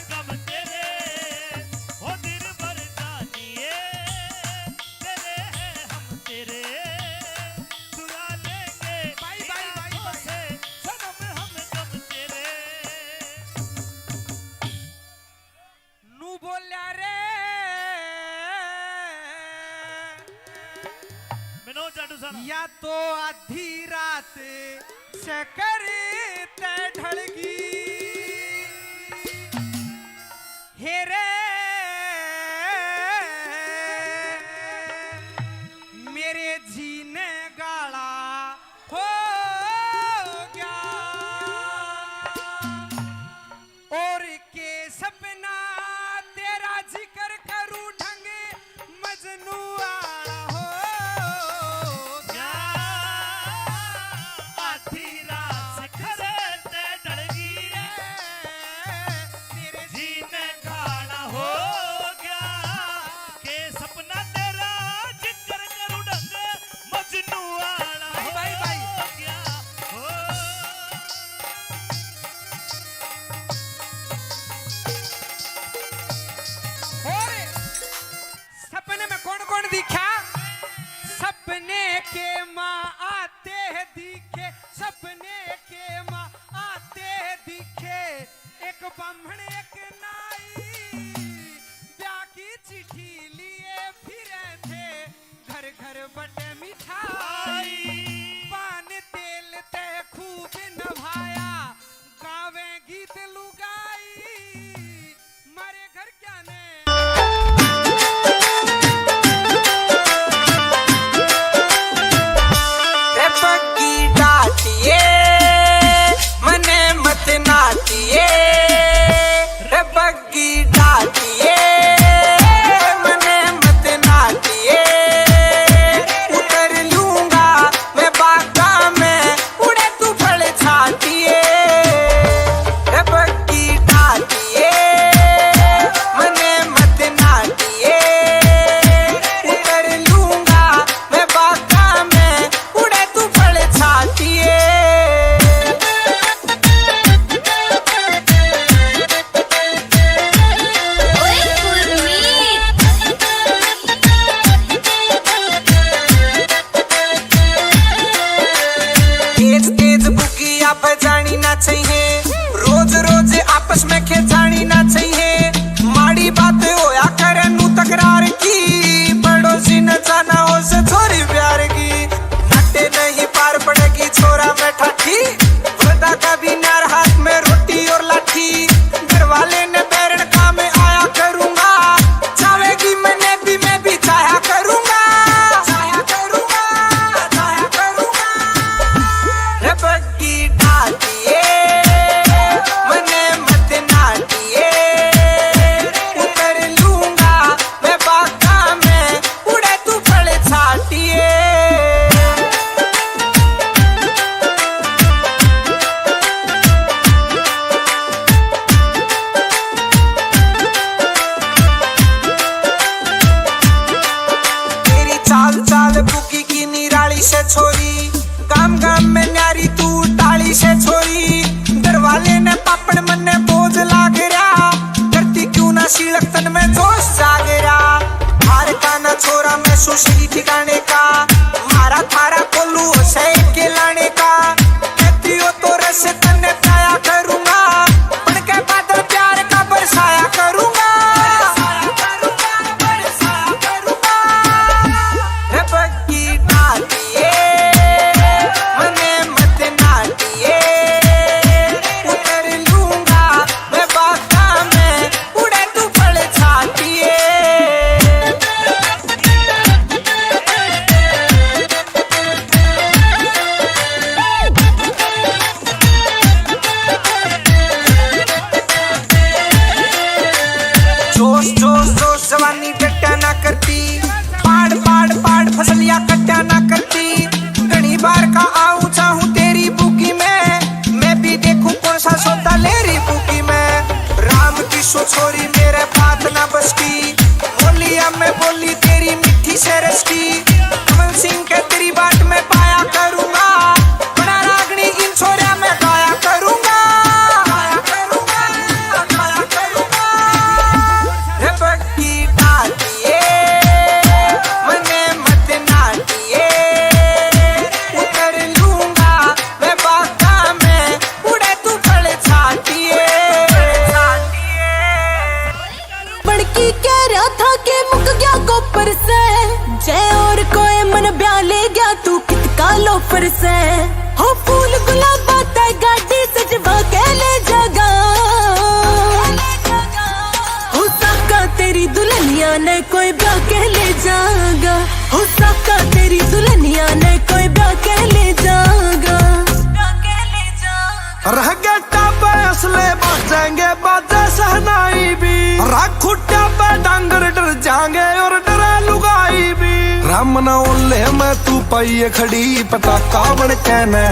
तू सुना या तो आधी रात से करते ढलगी हेरे मेरे जीने गाला हो गया और के सपना तेरा जिक्र करूं ढंग मजनू आला हो क्या आधी रात से खरेते डलगी रे तेरे जीने गाना हो गया के सपना तेरा जिक्र करूं ढंग मजनू आला हो भाई। गया हो और सपने में कौन कौन दिखा सपने के माँ आते हैं दिखे सपने के माँ आते हैं दिखे एक ब्राह्मण एक नाई ब्याह की चिट्ठी लिए फिरे थे घर घर बटे मिठाई पान तेल ते खूब नभाया गावे गीत लुगाई मारे घर क्या ने रे बग्गी डाटिए मने मत नाटिए रे बग्गी डाटिए मने मत नाटिए उतर लूंगा मैं बागा में उड़े तू फल छाटिए रे बग्गी डाटिए मने मत नाटिए उतर लूंगा मैं बागा में उड़े तू फल छाटिए तेज तेज बुकिया बजानी ना चाहिए रोज रोज आपस में खेचानी ना चाहिए माड़ी बात होया करे नू तकरार की पड़ोसी न जाना हो से छोरी प्यार की नटे नहीं पार पड़ेगी छोरा में ठाठी वरदा का भी नार हाथ में रोटी और लाठी घर वाले ने बैरण काम में आया करूंगा चाहेगी मैंने भी मैं भी चाहा करूंगा चाहा करूंगा चाहा करूंगा रे बग्गी डाटिए मने मत नाटिए उतर लूंगा मैं बागा में उड़े तू फल छाटिए तेरी चाल चाल बुकी की निराली से छोरी काम काम में न्यारी तू टाली से छोरी दरवाले ने पापड़ मन ने बोझ लाग रहा करती क्यों ना सीलक तन में जोश जाग रहा हार का ना छोरा मैं सुशी ठिकाने का मारा थारा कोलू से के लाने का कहती हो तो रस तने पाया करूंगा पड़ के बादल प्यार का बरसाया करूंगा बरसाया करूंगा रे बग्गी डाटिए मने मत नाटिए उतर लूंगा मैं बागा में उड़े तू फल छाटिए लोफर से हो फूल गुलाबा ते गाड़ी सजवा के ले जागा हो साका तेरी दुल्हनिया ने कोई ब्याह के ले जागा हो साका तेरी दुल्हनिया ने कोई ब्याह के ले जागा रह गया टापे असले बाजेंगे बाजे सहनाई भी राखू टापे डांगर डर जाएंगे और डरा लुगाई भी राम ना ओले मैं तू पाइए खड़ी पटाखा बन के न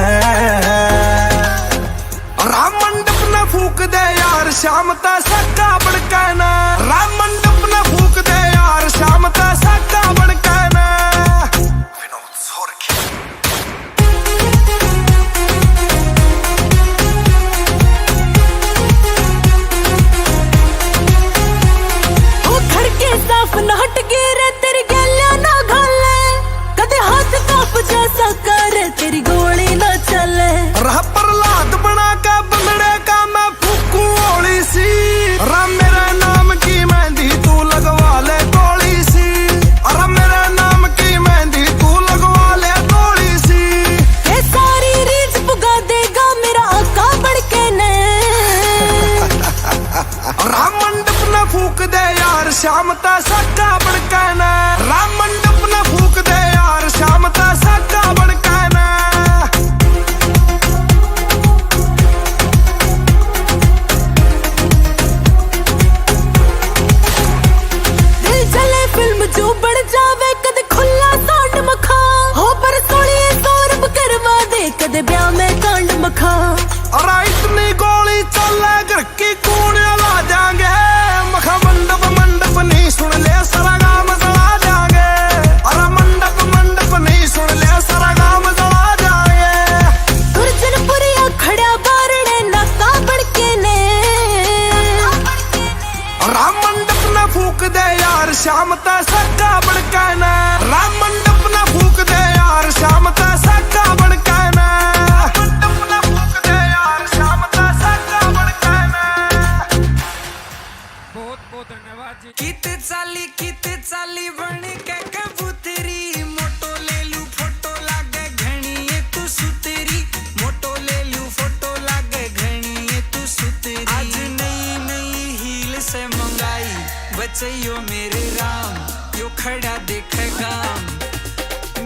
राम मंडप न फूक दे यार शाम ता सक्का बन के न राम मंडप न फूक दे यार शाम ता सक्का बन के न साफ न हट गिरे तेरी गलिया ना घाले कदे हाथ काप जैसा कर तेरी गोली ना चले रह प्रहलाद बना के बंदड़े का मैं फूकू ओली सी राम मेरा नाम की मेहंदी तू लगवा ले गोली सी अरे मेरा नाम की मेहंदी तू लगवा ले गोली सी ये सारी रीझ पुगा देगा मेरा आका बढ़ के ने राम मंडप न फूक दे यार शाम ता सक्का बन के न राम मंडप न फूक दे यार शाम ता सक्का बन के न दिल जले फिल्म जो बढ़ जावे कदे खुला सांड मखा हो पर सोनिए सौरभ करवा दे कदे ब्याह में कांड मखा अरे इतनी गोली चले घर की कूड़ ला जाएंगे मखा मंडप मंडप नहीं सुन ले सारा गाँव जला जाएंगे अरे मंडप मंडप नहीं सुन ले सारा गाँव जला जाएंगे दुर्जनपुरिया खड़ा बारणे नाका बढ़ के ने राम मंडप न फूक दे यार शाम ता सक्का बन के न राम मंडप न फूक दे यार शाम ता सक्का बन के न मंडप न फूक दे यार शाम ता सक्का बन के न बहुत बहुत धन्यवाद जी। कित चाली बन के कबूतरी मोटो ले लू फोटो लागे घणी ये तू सुतरी मोटो ले लू फोटो लागे घणी ये तू सुतरी आज नई नई हील से मंगाई बचैयो मेरे राम यो खड़ा देखेगा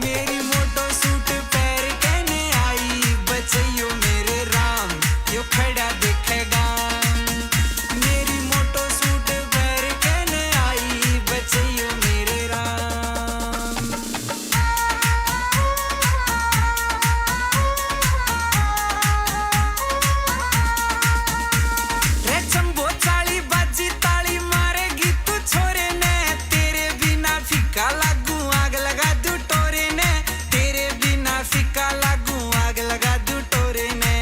मेरी मोटो सूट पैर कहने आई बचैयो मेरे राम यो खड़ा देखेगा मेरी मोटो सूट पैर कहने आई बचैयो मेरे राम रे चंबो चाली बाजी ताली मारेगी तू छोरे ने तेरे बिना फीका लागू आग लगा दू टोरे ने तेरे बिना फीका लागू आग लगा दू टोरे ने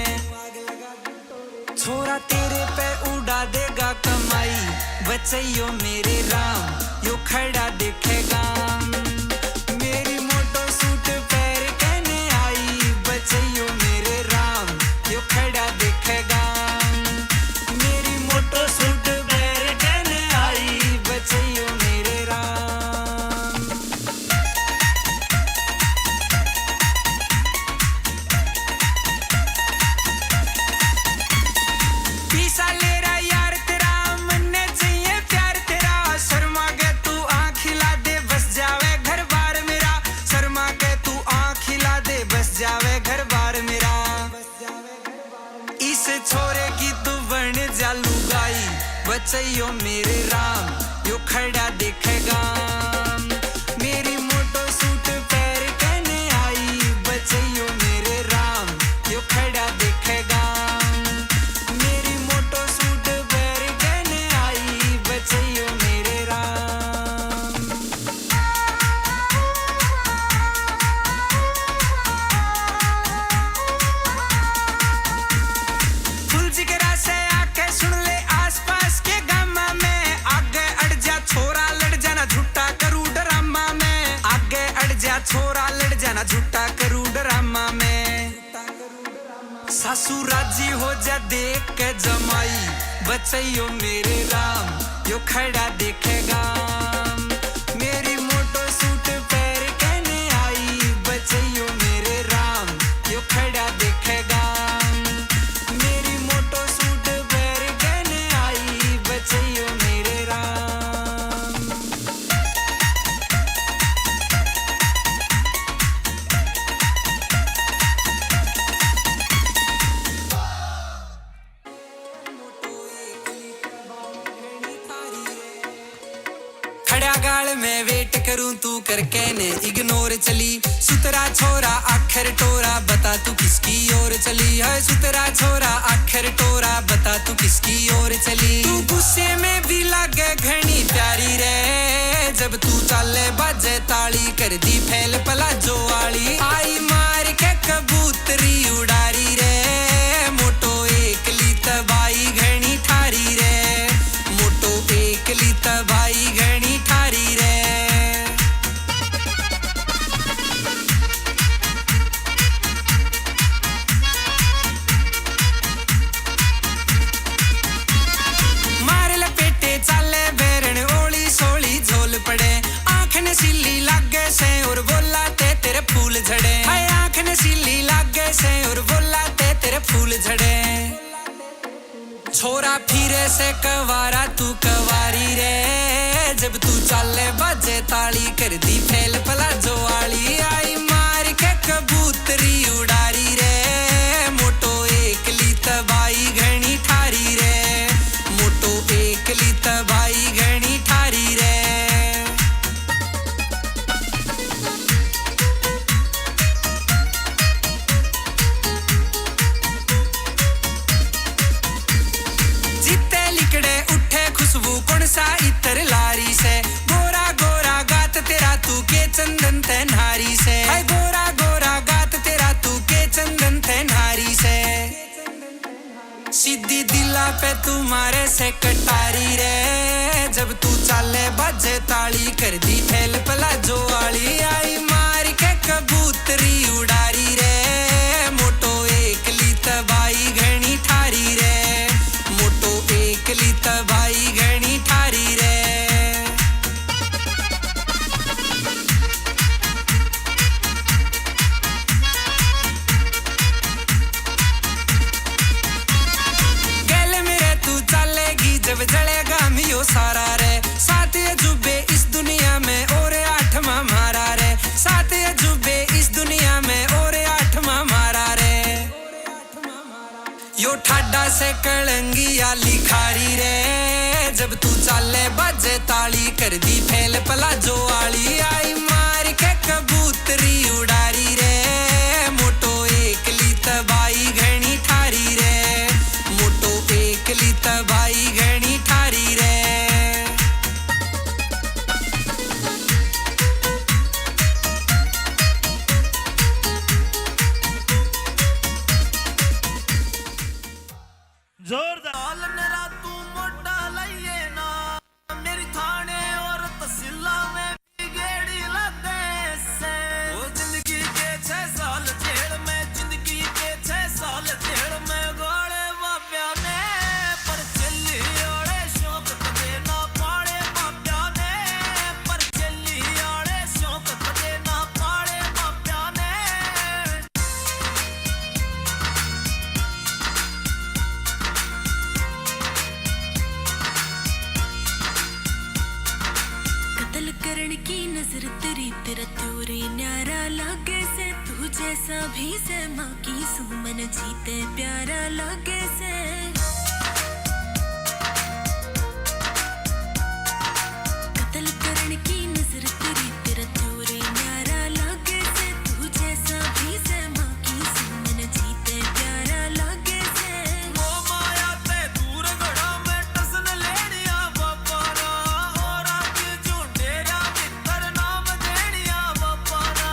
छोरा तेरे पे उड़ा देगा कमाई बचैयो मेरे राम यो खड़ा देखेगा मेरी मोटो सूट पैर कहने आई बचैयो मेरे राम यो खड़ा देखेगा मेरी मोटो सूट पैर कहने आई बचैयो मेरे राम पीसा ले रहा यार तेरा मन्ने चाहिए प्यार तेरा शर्मा के तू आँख हिला दे बस जावे घर बार मेरा शर्मा के तू आँख हिला दे बस जावे घर बार मेरा इस छोरे की तू बन जा लुगाई बचैयो मेरे राम यो खड़ा देखेगा मेरी मोटो सूट पैर कहने आई बचैयो मेरे राम यो खड़ा देखेगा मेरी मोटो सूट पैर कहने आई बचैयो मेरे राम फुल जिगरा से आके सुन ले आसपास के गामा में आगे अड़ जा छोरा लड़ जाना झूठा करू ड्रामा में आगे अड़ जा छोरा लड़ जाना झूठा करू ड्रामा में सासू राजी हो जा देख के जमाई बचैयो मेरे राम यो खड़ा देखेगा मेरी मोटो सूट पैर कहने आई बचैयो मेरे राम मैं वेट करूं तू करके ने इग्नोर चली सुतरा छोरा आखिर टोरा बता तू किसकी ओर चली है सुतरा छोरा आखिर टोरा बता तू किसकी ओर चली तू गुस्से में भी लागे घनी प्यारी रे जब तू चाले बाजे ताली कर दी फैल पला जो वाली आई मार के कबूतरी उड़ारी रे मोटो एकली तबाई घनी ठारी रे मोटो एकली तबाई घनी ठारी रे मार लपेटे चाले बेरन ओली सोली झोल पड़े आंख नशीली लागे से और बोला ते तेरे फूल झड़े हाय आंख नशीली लागे से और बोला ते तेरे फूल झड़े छोरा फिरे से कवारा तू कवारी रे जब तू चाले बाजे ताली कर दी फैल पला जो वाली आई मार के कबूतरी उड़ारी रे मोटो एकली तबाई घनी ठारी रे मोटो एकली तबाई घनी ठारी रे सा इतर लारी से गोरा गोरा गात तेरा तू के चंदन ते नारी से हाय गोरा गोरा गात तेरा तू के चंदन ते नारी से सीधी दिला पे तुम्हारे से कटारी रे जब तू चाले बाजे ताली कर दी फैल पला जो वाली आई मार के कबूतरी उड़ारी रे मोटो एकली तबाई घनी ठारी रे मोटो एकली तबाई घनी ठारी रे गल मेरे तू चलेगी जब जलेगा मियो सारा रे सात अजूबे इस दुनिया में और आठवां मारा रे सात अजूबे इस दुनिया में और आठवां मारा रे यो ठाडा से कलंगिया लिखारी रे जब तू चाले बाजे ताली कर दी फैल पला जो वाली आई मार के कबूतरी उड़ारी रे मोटो एकली तबाई घनी ठारी रे मोटो एकली तबाई घनी ठारी रे जोरदार मेरा तू मोटा लइए ना मेरी थाने और तहसीला में भी गेड़ी लगे से वो जिंदगी के 6 साल जेल में जिंदगी के 6 साल जेल में गोले बाप्या ने पर चली ओड़े शौक कदे ना पाड़े बाप्या ने पर चली ओड़े शौक कदे ना पाड़े बाप्या ने कत्ल करण की नजर तेरी तेरा त्योरे न्यारा लागे से तू जैसा भी से माँ की सुमन जीते प्यारा लागे से कत्ल करण की नजर तेरी तेरा त्योरे न्यारा लागे से तू जैसा भी से माँ की सुमन जीते प्यारा लागे से ओ माया ते दूर गड़ा में टसन लेनिया बापा ना और आके झूठेरा मित्र नाम देनिया बापा ना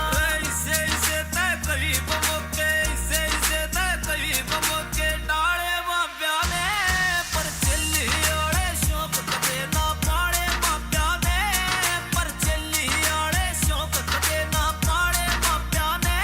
इसे इसे ते करीब मोके इसे इसे ते करीब मोके डाले बाप्या ने पर चली ओड़े शौक कदे ना पाड़े बाप्या ने पर चली ओड़े शौक कदे ना पाड़े बाप्या ने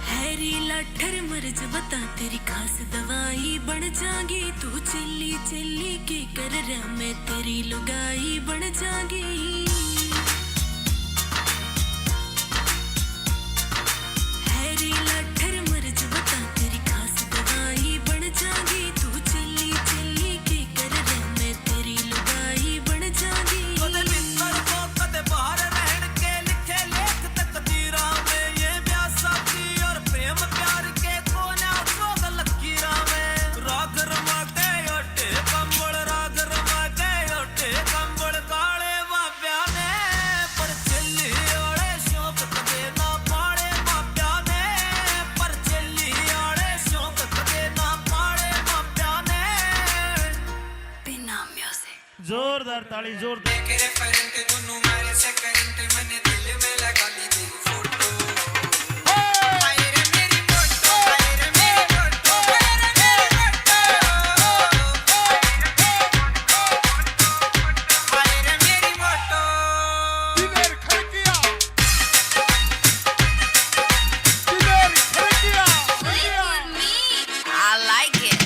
हैरी लाठर मर्ज बता तेरी खास दवाई बन जागी तू चिल्ली चिल्ली के कर रहा मैं तेरी लुगाई बन जागी हैरी लाठर मर्ज बता तेरी खास दवाई बन जागी तू चिल्ली चिल्ली के कर रहा मैं तेरी लुगाई बन जागी कदे मित्र को कदे बाहर रहन के लिखे लेख तकदीरा में ये ब्याह साथी और प्रेम प्यार जोरदार ताली जोरदार मेरे करंट दोनों मारे से करंट मैंने दिल में लगा ली तेरी फोटो हाय रे मेरी फोटो हाय रे मेरी फोटो हाय रे मेरी फोटो हाय रे मेरी photo Diler Kharkiya Diler Kharkiya I like it.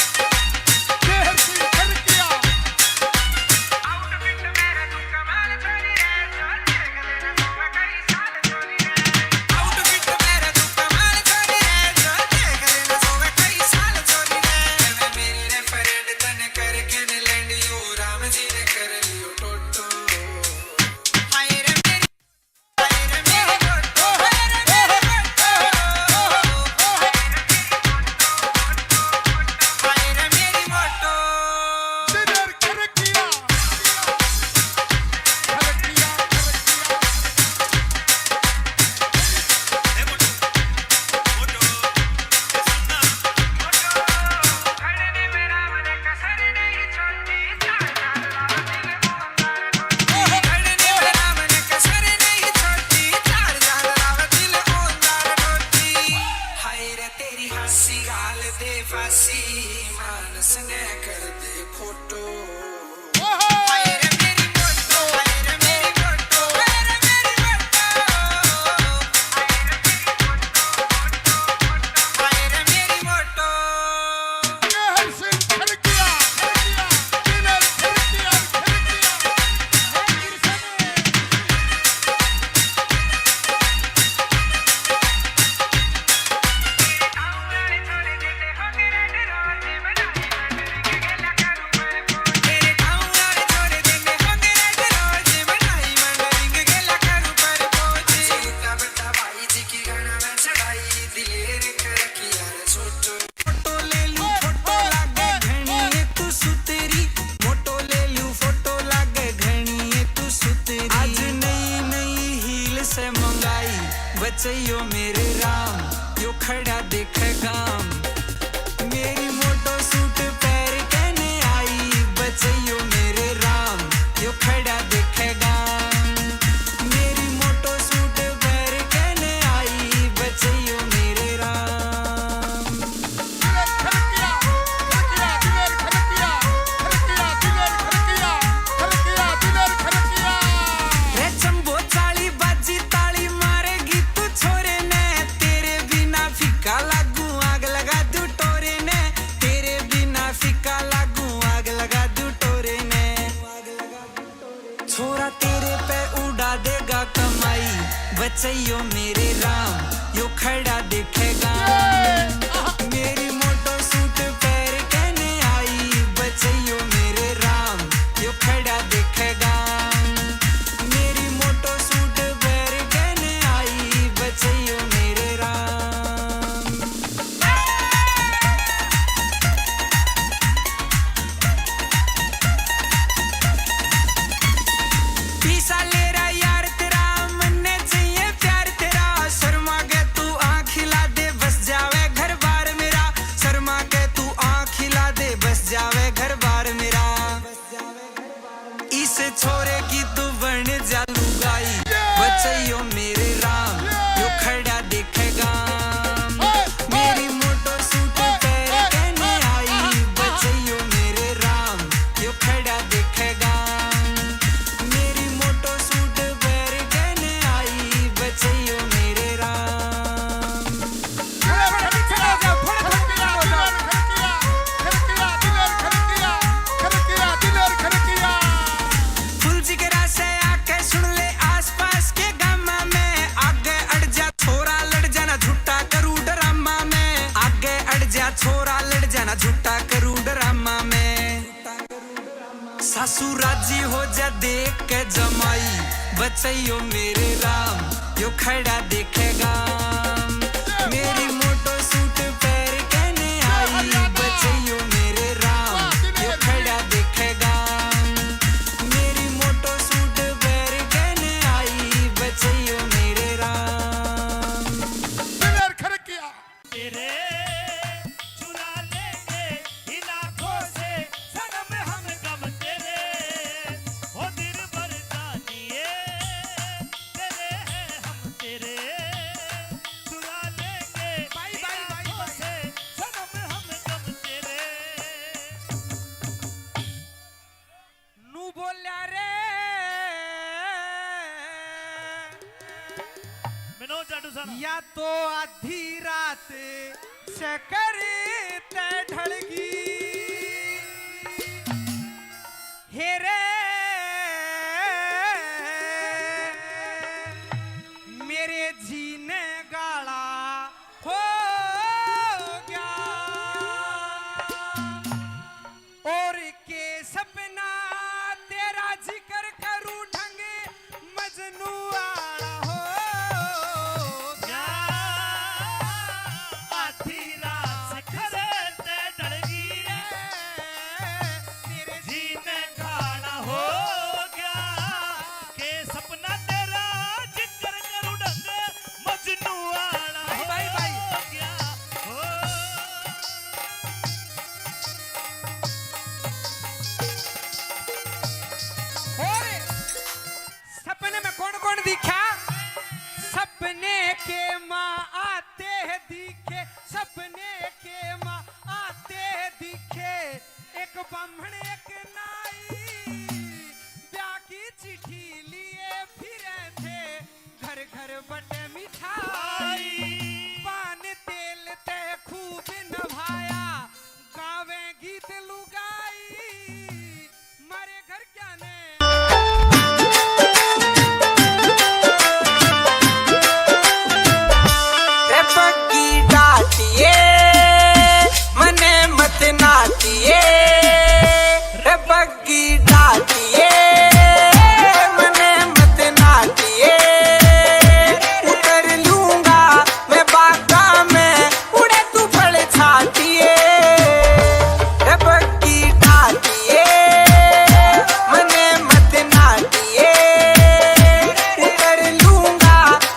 शहर की खड़किया आउटफिट मेरा तू कमाल छोरी रे जो देख लेना सोवे कई साल छोरी रे मेरी रे फ्रेंड तने करके ने लैंड यू राम जी ने कर लियो टोटो हाय रे मेरी फोटो हाय रे मेरी फोटो हाय रे मेरी फोटो दिलेर खड़किया खड़किया खड़ने मेरा मन कसर नहीं छोटी चार जान राव दिल ओंदार टोटी हाय रे तेरी हंसी गाल दे फांसी मानस ने कर दे फोटो हाय रे मेरी फोटो हाय रे मेरी फोटो हाय रे मेरी फोटो हाय रे मेरी फोटो शहर से खड़किया दिलेर खड़किया तेरे गाँव वाले छोड़ देंगे होंगे रेड रोज बनाई मंडरिंग गेला करूँ पर पोच सीता बेटा भाई जी की गाना में चढ़ाई दिलेर खड़किया रे छोटो फोटो ले लूं फोटो लागे घणी ये तू सुतेरी फोटो ले लूं फोटो लागे घणी ये तू सुतेरी आज नई नई हील से मंगाई बचैयो मेरे राम यो खड़ा देख गाम मेरी मोटो सूट पैर कहने आई बचैयो मेरे राम यो खड़ा देखेगा मेरी मोटो सूट पैर कहने आई बचैयो मेरे राम दिलेर खड़किया दिलेर खड़किया दिलेर खड़किया दिलेर खड़किया रे चंबो चाली बाजी ताली मारेगी तू छोरे ने तेरे बिना फीका लागू आग लगा दू टोरे ने तेरे बिना फीका लागू आग लगा दू टोरे ने छोरा तेरे पे उड़ा देगा कमाई बचैयो मेरे राम यो खड़ा देखेगा मेरी मोटो सूट पैर कहने आई बचैयो मेरे राम यो खड़ा देखेगा मेरी मोटो सूट पैर कहने आई बचैयो मेरे राम पीसा ले रहा यार तेरा मन्ने चाहिए प्यार तेरा शर्मा के तू आँख खिला दे बस जावे घर बार मेरा शर्मा के तू आँख खिला दे बस जावे घर बार मेरा इस छोरे की तू बन जा लुगाई बचैयो मेरे राम यो खड़ा देखेगा मेरी मोटो सूट पैर कहने आई बचैयो मेरे राम यो खड़ा देखेगा मेरी मोटो सूट पैर कहने आई बचैयो मेरे राम दिलेर खड़किया फुल जिगरा से आके सुन ले आसपास के गामा में आगे अड़ जा छोरा लड़ जाना झूठा करू ड्रामा में आगे अड़ जा छोरा लड़ जाना झूठा करू ड्रामा में सासू राजी हो जा देख के जमाई बचैयो मेरे राम यो खड़ा देखेगा मेरी मोटो सूट पैर कहने आई बचैयो मेरे राम यो खड़ा देखेगा मेरी मोटो सूट पैर कहने आई बचैयो मेरे राम दिलेर खड़किया तेरे चुरा लेंगे इन आँखों से सनम या तो आधी रात से करते ढलगी हेरे मेरे जीने गाला हो गया और के सपना तेरा जिक्र करूं ढंग मजनू आला हो या आधी रात से करते ढलगी मेरे जीने काला हो गया के सपना तेरा जिक्र करूं ढंग मजनू आला हो भाई। गया हो और सपने में कौन कौन दिखा सपने के माँ आते हैं दिखे सपने के माँ आते हैं दिखे एक ब्राह्मण एक नाई ब्याह की चिट्ठी लिए फिरे थे घर घर बटे मिठाई पान तेल ते खूब नभाया गावे गीत लुगाई मारे घर क्या ने रे बग्गी डाटिए मने मत नाटिए रे बग्गी डाटिए मने मत नाटिए उतर लूंगा मैं बागा में उड़े तू फल छाटिए रे बग्गी डाटिए मने मत नाटिए उतर लूंगा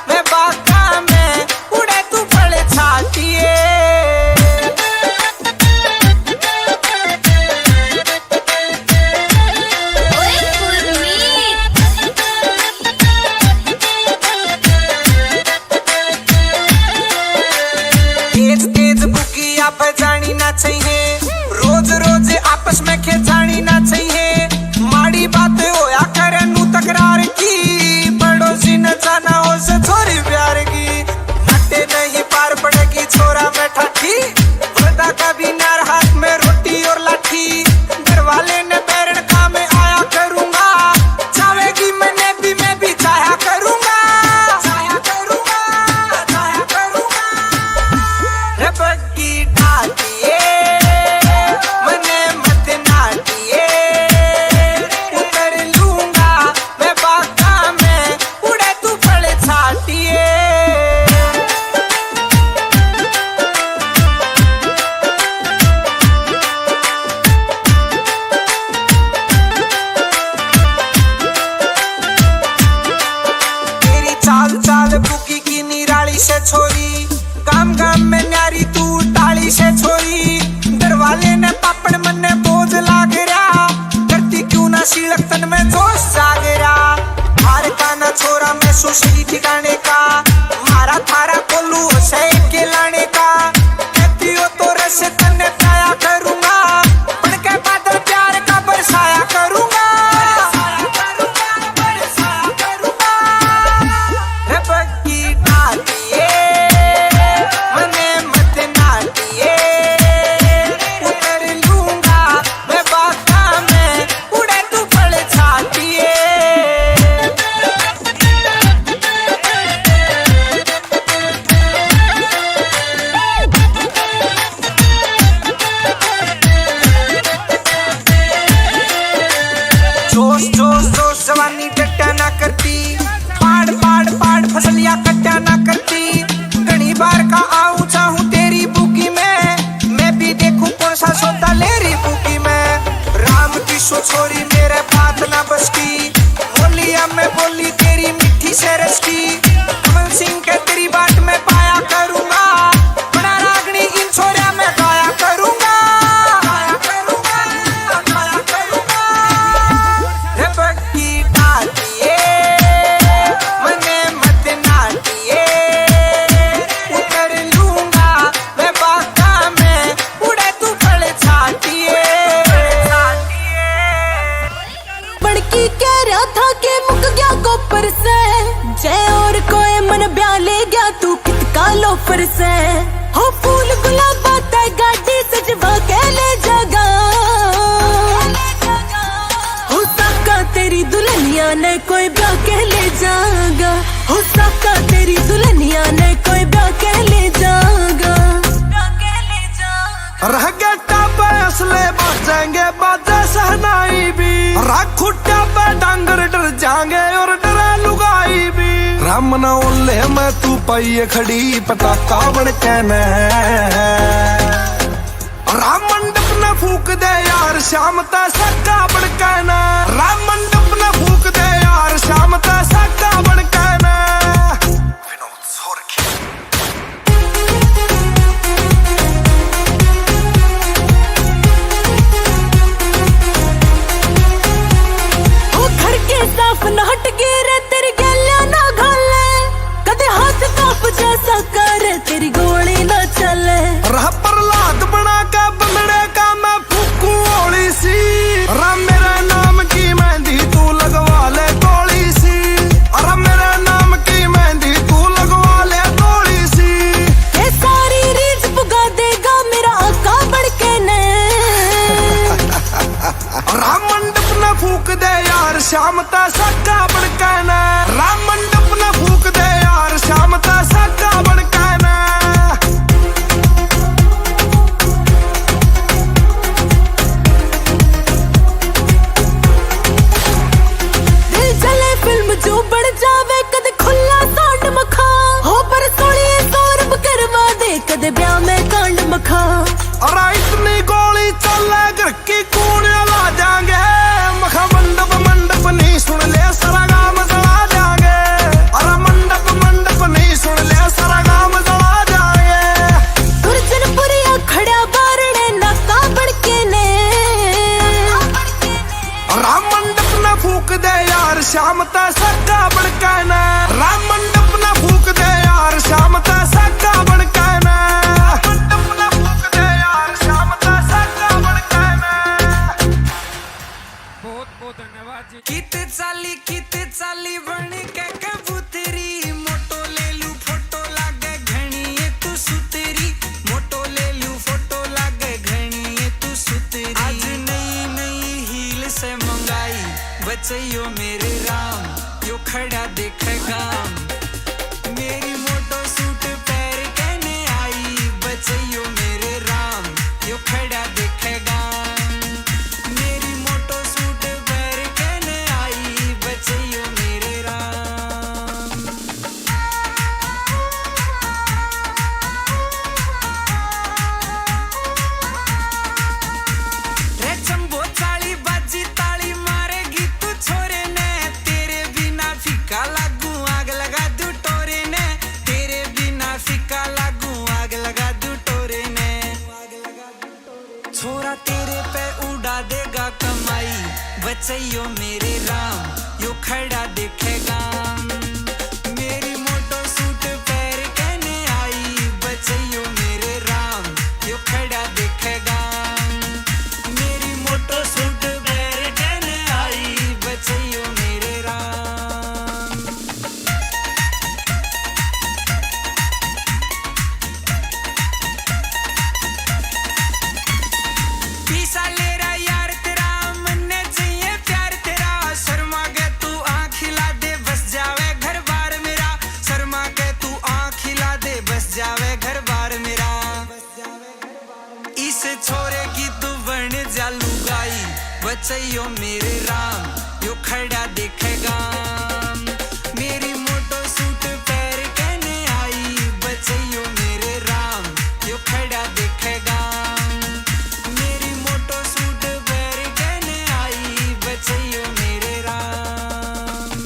मैं बागा में उड़े तू फल छाटिए तेज तेज बुकिया पे जानी ना चाहिए रोज रोज आपस में खेचानी ना चाहिए माड़ी बात होया करे नू तकरार की पड़ोसी न जाना हो से छोरी प्यार की नटे नहीं पार पड़ेगी छोरा में ठाठी वरदा का भी नार हाथ में रोटी और लाठी घर वाले ने बैरण का में आया करूंगा चाहेगी मैं भी चाहा करूंगा चाहा करूंगा चाहा करूंगा रे बग्गी डाटिए मने मत नाटिए उतर लूंगा मैं बागा में उड़े तू फल छाटिए तेरी चाल चाल बुकी की निराली से छोरी काम काम में न्यारी तू टाली से छोरी घर वाले ने पापड़ मन ने बोझ लाग रहा करती क्यों ना सीलक तन में जोश जाग रहा हार का ना छोरा मैं सुशी ठिकाने का मारा थारा कोलू से के लाने का कहती हो तो रस तन्ने पाया करूंगा बन के बादल प्यार का बरसाया करूंगा बरसाया करूंगा रे बग्गी डाटिए मने मत नाटिए उतर लूंगा मैं बागा में उड़े तू फल छाटिए जोश जोश जोश जवानी डट्टा ना करती पाड़ पाड़ पाड़ फसलियां कट्टा ना करती घनी बार का आऊं चाहूं तेरी बुकी में मैं भी देखूं कौन सा सौदा ले रही बुकी में राम की सो छोरी मेरे बात ना बस की बोलिया में बोली तेरी मिठी से रस की कमल सिंह के तेरी बात में पाया करूंगा बड़ा रागनी इन छोरिया में गाया करूंगा गाया करूंगा गाया करूंगा रे बग्गी डाटिए मने मत नाटिए उतर लूंगा मैं बागा में उड़े तू फल छाटिए बड़की कह रहा था कि मुक गया कोपर से जय और लोफर से हो फूल गुलाबा ते गाड़ी सजवा के ले जागा हो साका तेरी दुल्हनिया ने कोई ब्याह के ले जागा हो साका तेरी दुल्हनिया ने कोई ब्याह के ले जागा रह गए टापे असले बाजेंगे बाजे सहनाई भी राख खुट्टा पे डांगर डर जाएंगे और डरे लुगाई भी राम न ओले मैं तू पाइए खड़ी पता कावड़ कहने राम मंडप न फूक दे यार शाम ता सक्का बड़काना राम मंडप न फूक दे यार शाम ता सक्का बड़काना विनोद सोरखी ओ घर के साफ न हट गिरे तेरी गलियां ना घाले कदे हाथ काप जैसा कर तेरी गोली ना चले रह प्रहलाद बना के बंदड़े का मैं फूकू ओली सी राम मेरा नाम की मेहंदी तू लगवा ले गोली सी अरे मेरा नाम की मेहंदी तू लगवा ले गोली सी ये सारी रीझ पुगा देगा मेरा आका बड़के ने राम मंडप न फूक दे यार शाम ता सक्का बड़काना राम मंडप न फूक दे यार शाम ता सक्का बड़काना दिल जले फिल्म जो बढ़ जावे कदे खुला सांड मखा हो पर सोनिए सौरभ करवा दे कदे ब्याह में कांड मखा अरे इतनी गोली चले घर की कूड़ियां ला जाएंगे मखा मंडप मंडप नहीं सुन ले सारा गाम जला जाएंगे अरे मंडप मंडप नहीं सुन ले सारा गाम जला जाएंगे गुरजनपुरिया खड़ा बारणे नाका बड़के ने राम मंडप न फूक दे यार शाम ता सक्का बड़काना राम मंडप न फूक दे यार शाम ता सक्का बड़काना मंडप न फूक दे यार शाम ता सक्का बड़काना बहुत बहुत धन्यवाद जी। कित चाली बन के कबूतरी मोटो ले लू फोटो लागे घणी ये तू सुतरी मोटो ले लू फोटो लागे घणी ये तू सुतरी आज नई नई हील से मंगाई बचैयो मेरे राम यो खड़ा देखे गाम मेरी मोटो सूट पैर कहने आई बचैयो मेरे राम यो खड़ा देखे गाम मेरी मोटो सूट पैर कहने आई बचैयो मेरे राम रे चंबो चाली बाजी ताली मारेगी तू छोरे ने तेरे बिना फीका लागू आग लगा दू टोरे ने तेरे बिना फीका लागू आग लगा दू टोरे ने छोरा तेरे पे उड़ा देगा कमाई बचैयो मेरे राम यो खड़ा देखेगा मेरी मोटो सूट पैर कहने आई बचैयो मेरे राम यो खड़ा देखेगा मेरी मोटो सूट पैर कहने आई बचैयो मेरे राम पीसा ले रहा यार तेरा मन्ने चाहिए प्यार तेरा शर्मा के तू आँख खिला दे बस जावे घर बार मेरा शर्मा के तू आँख खिला दे बस जावे घर बार मेरा इस छोरे की तू बन जा लुगाई बचैयो मेरे राम यो खड़ा देखेगा मेरी मोटो सूट पैर कहने आई बचैयो मेरे राम यो खड़ा देखेगा मेरी मोटो सूट पैर कहने आई बचैयो मेरे राम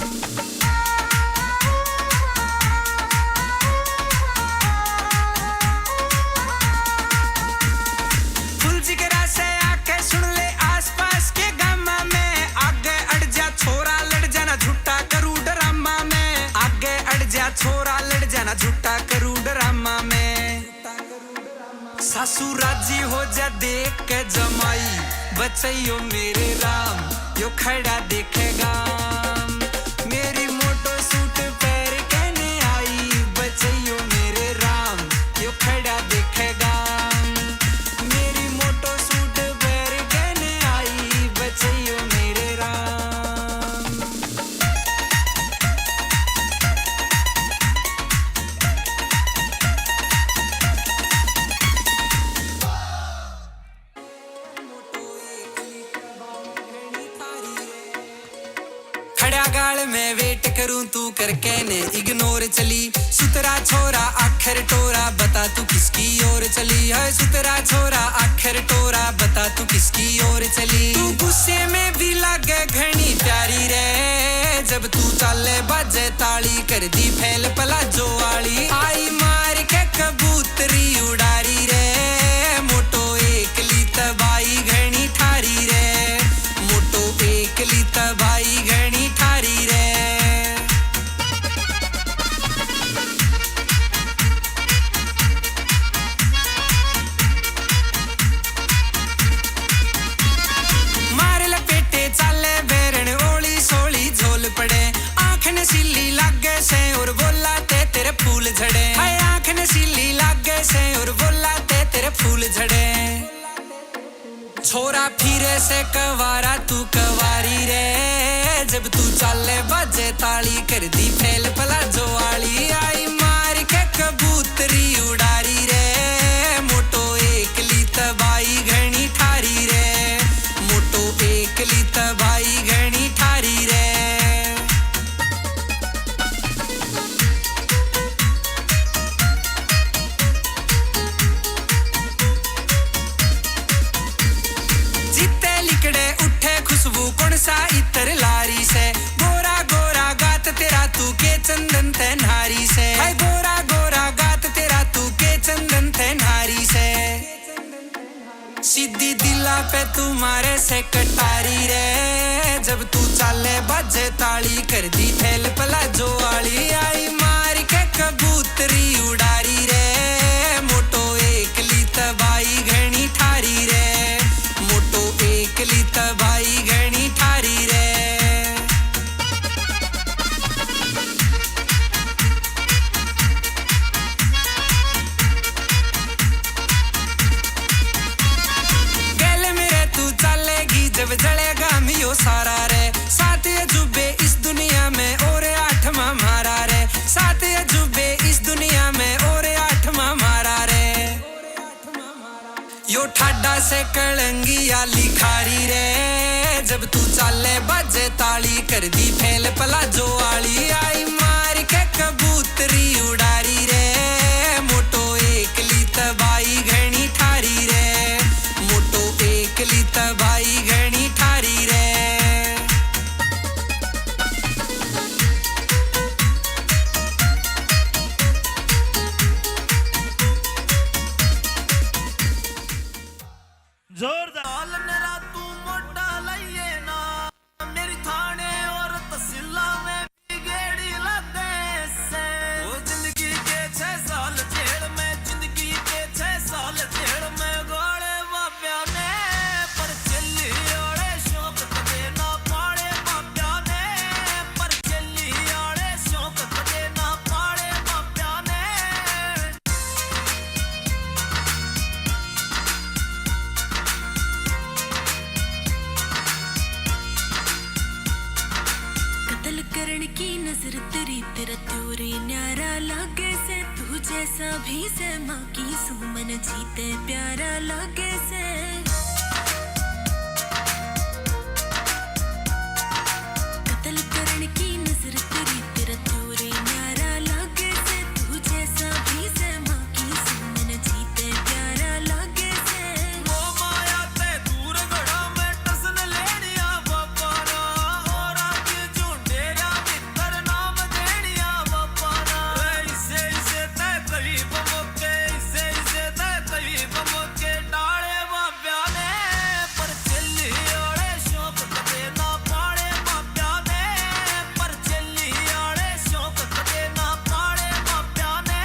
फुल जिगरा से आके सुन ले आसपास के गामा में आगे अड़ जा छोरा लड़ जाना झूठा करू ड्रामा में आगे अड़ जा छोरा लड़ जाना झूठा करू ड्रामा में सासू राजी हो जा देख के जमाई बचैयो मेरे राम यो खड़ा देखेगा मेरी मोटो सूट पैर कहने आई बचैयो मेरे राम गाल में वेट करूं तू करके ने इग्नोर चली सुतरा छोरा आखिर टोरा बता तू किसकी ओर चली है सुतरा छोरा आखिर टोरा बता तू किसकी ओर चली तू गुस्से में भी लागे घनी प्यारी रे जब तू चाले बाजे ताली कर दी फैल पलाजो वाली आई मार के कबूतरी उड़ारी रे मोटो एकली तबाई घनी ठारी रे मोटो एकली तबाई घनी ठारी रे मार लपेटे चाले बेरन ओली सोली झोल पड़े आँख नशीली लागे से और बोला ते तेरे फूल झड़े हाय आँख नशीली लागे से और बोला ते तेरे फूल झड़े छोरा फिरे से कवारा तू कवारी रे जब तू चाले बाजे ताली कर दी फैल पलाजो वाली आई मार के कबूतरी उड़ारी रे मोटो एकली तबाई घनी ठारी रे मोटो एकली तबाई घनी ठारी रे कौन सा इतर लारी से गोरा गोरा गात तेरा तू के चंदन ते नारी से हाय गोरा गोरा गात तेरा तू के चंदन ते नारी से सीधी दिला पे तुम्हारे से कटारी रे जब तू चाले बाजे ताली कर दी फैल पलाजो वाली आई मार के कबूतरी उड़ारी रे मोटो एकली तबाई घनी ठारी रे मोटो एकली तबाई घनी ठारी रे गल मेरे तू चलेगी जब जलेगा मियो सारा रे सात अजूबे इस दुनिया में और आठवां मारा रे सात अजूबे इस दुनिया में और आठवां मारा रे यो ठाडा से कलंगिया लिखारी रे जब तू चाले बाजे ताली कर दी फैल पलाजो वाली आई मार के कबूतरी उड़ारी रे मोटो एकली तबाई घनी ठारी रे मोटो एकली तबाई घनी ठारी रे जोरदार हाल मेरा तू मोटा लइए ना मेरी थाने और तहसीला में भी गेड़ी लगे से वो जिंदगी के 6 साल जेल में जिंदगी के 6 साल जेल में गोले बाप्या ने पर चली ओड़े शौक कदे ना पाड़े बाप्या ने पर चली ओड़े शौक कदे ना पाड़े बाप्या ने कत्ल करण की नजर तेरी तेरा त्योरे न्यारा लागे से तू जैसा भी से माँ की सुमन जीते प्यारा लागे से कत्ल करण की नजर तेरी तेरा त्योरे न्यारा लागे से तू जैसा भी से माँ की सुमन जीते प्यारा लागे से वो माया ते दूर गड़ा में टसन लेनिया बाबा ना और आज झूठेरा मित्र नाम देनिया बाबा ना इसे इसे ते करीब मोके इसे इसे ते करीब मोके डाले बाब्या ने पर चली ओड़े शौक कदे ना पाड़े बाब्या ने पर चली ओड़े शौक कदे ना पाड़े बाब्या ने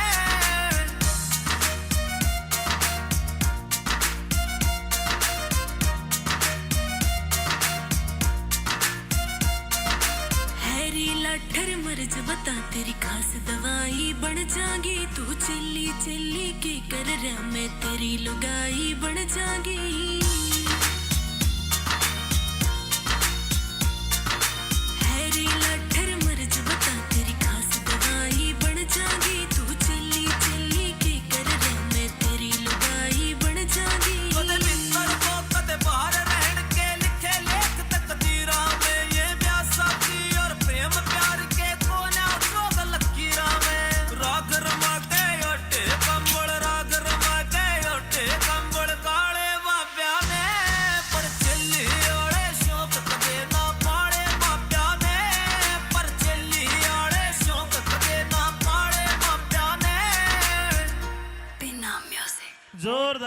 हैरी लाठर मर्ज बता तेरी खास दवाई बन जागी तू चिल्ली चिल्ली के कर रहा मैं तेरी लुगाई बन जागी हैरी लाठर मर्ज बता तेरी खास दवाई बन जागी तू चिल्ली चिल्ली के कर रहा मैं तेरी लुगाई बन जागी कदे मित्र को कदे बाहर रहन के लिखे लेख तकदीरा में ये ब्याह साथी और प्रेम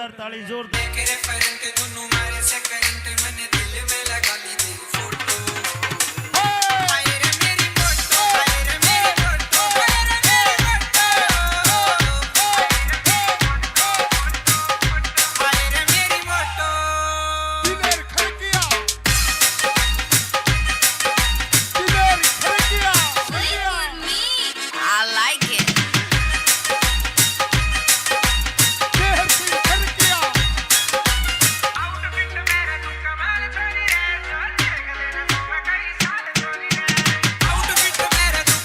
जोरदार ताली जोरदार के रेफरेंट दोनों मारे से करंट मैंने दिल में लगा ली तेरी फोटो हाय रे मेरी फोटो हाय रे मेरी फोटो हाय रे मेरी फोटो हाय रे मेरी photo Diler Kharkiya Diler Kharkiya I like it. Dehar Singh Kharkiya outfit मेरा तू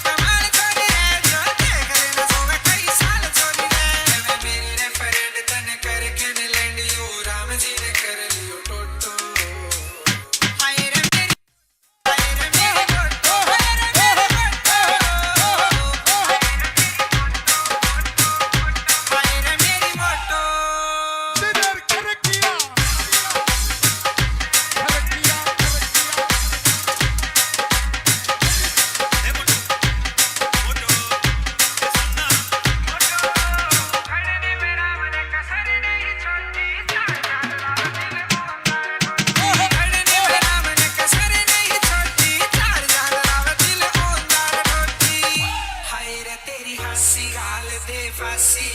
कमाल चोरी है जो देख लेना सोवे कई साल चोरी है मेरी रेफरेंट तने करके ने लैंड यू राम जी ने कर लियो टोटो हाय रे मेरी फोटो हाय रे मेरी फोटो हाय रे मेरी फोटो दिलेर खड़किया खड़किया घड़ने में राम ने कसर नहीं छोड़ी चार जान राव दिल ओंदार डोटी हाय रे तेरी हंसी गाल दे फांसी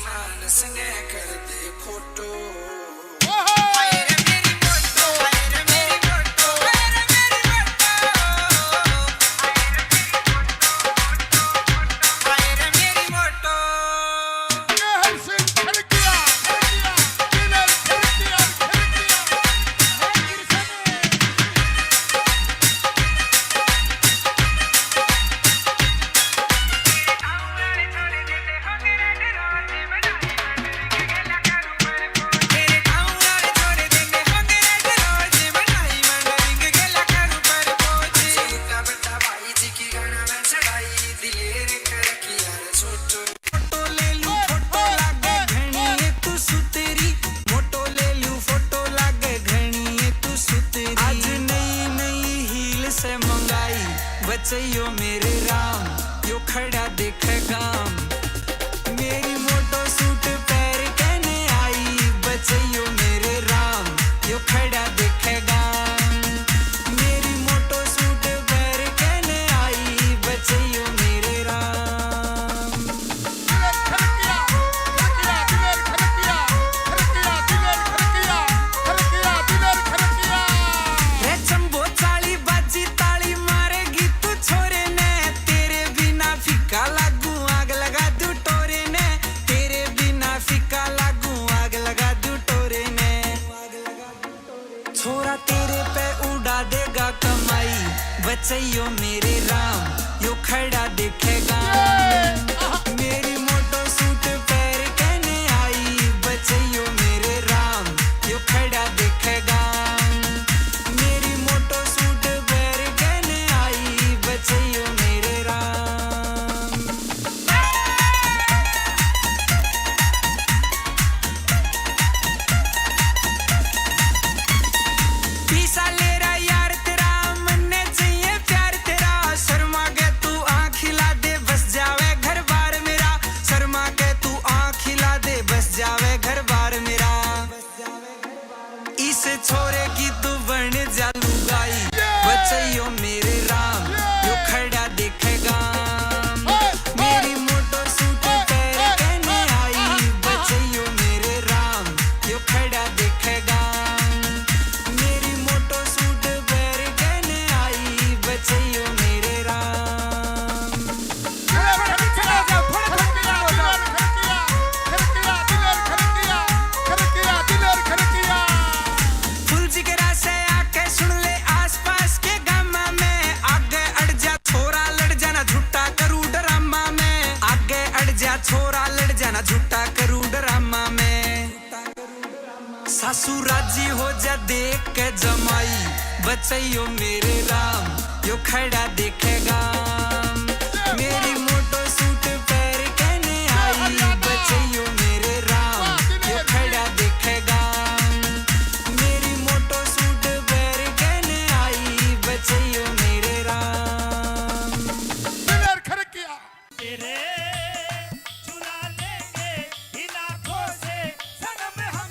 मानस ने कर दे फोटो हाय रे मेरी फोटो हाय रे मेरी फोटो हाय रे मेरी फोटो हाय रे मेरी फोटो देहर सिंह खड़किया दिलेर खड़किया तेरे गाँव वाले छोड़ देंगे होंगे रेड रोज बनाई मंडरिंग गेला करूं पर पोची का बता भाई जी की गाना में चढ़ाई दिलेर खड़किया रे छोटो फोटो ले लूं फोटो लागे घणी तू सुतेरी फोटो ले लूं फोटो लागे घणी तू सुतेरी आज नई नई हील से मंगाई बचैयो मेरे राम यो खड़ा देख गाम मेरी मोटो सूट पैर कहने आई बचैयो मेरे राम यो खड़ा देखेगा मेरी मोटो सूट पैर कहने आई बचैयो मेरे राम दिलेर खड़किया दिलेर खड़किया दिलेर खड़किया दिलेर खड़किया रे चंबो चाली बाजी ताली मारेगी तू छोरे ने तेरे बिना फीका लागू आग लगा दू टोरे ने तेरे बिना फीका लागू आग लगा दू टोरे ने छोरा तेरे पे उड़ा देगा कमाई बचैयो मेरे राम यो खड़ा देखेगा मेरी मोटो सूट पैर कहने आई बचैयो मेरे राम यो खड़ा देखेगा मेरी मोटो सूट पैर कहने आई बचैयो मेरे राम पीसा ले रहा यार तेरा मन्ने चाहिए प्यार तेरा शर्मा के तू आँख हिला दे बस जावे घर बार मेरा शर्मा के तू आँख हिला दे बस जावे घर बार मेरा इस छोरे की तू बन जा लुगाई बचैयो मेरे राम यो खड़ा देखेगा मेरी मोटो सूट पैर कहने आई बचैयो मेरे राम यो खड़ा देखेगा मेरी मोटो सूट पैर कहने आई बचैयो मेरे राम फुल जिगरा से आके सुन ले आसपास के गामा में आगे अड़ जा छोरा लड़ जाना झूठा करूं ड्रामा में आगे अड़ जा छोरा लड़ जाना झूठा करूं ड्रामा में सासू राजी हो जा देख के जमाई बचैयो मेरे राम यो खड़ा देखेगा मेरी मोटो सूट पैर कहने आई बचैयो मेरे राम यो खड़ा देखेगा मेरी मोटो सूट पैर कहने आई बचैयो मेरे राम दिलेर खड़किया तेरे चुरा लेंगे इन आँखों से सनम हम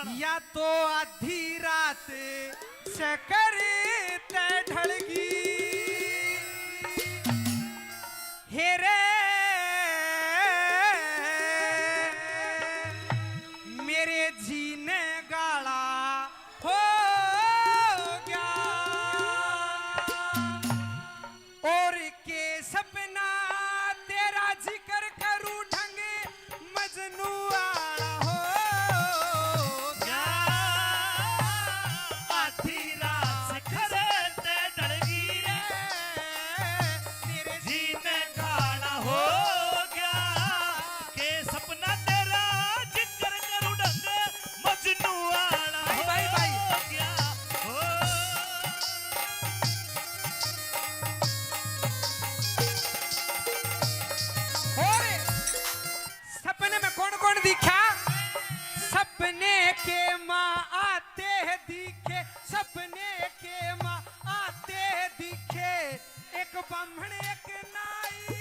या तो आधी रात से करते ढलगी हेरे मेरे जीने गाला हो गया और के सपना तेरा जिक्र करूं ढंग मजनू वाला हो क्या आधी रात से खरते डलगी रे मेरे जीने गाना हो गया के सपना तेरा जिक्र करूं ढंग मजनू वाला भाई, भाई, भाई। हो गया हो और सपने में कौन कौन दिखा सपने के माँ आते हैं दिखे सपने के माँ आते हैं दिखे एक ब्राह्मण एक नाई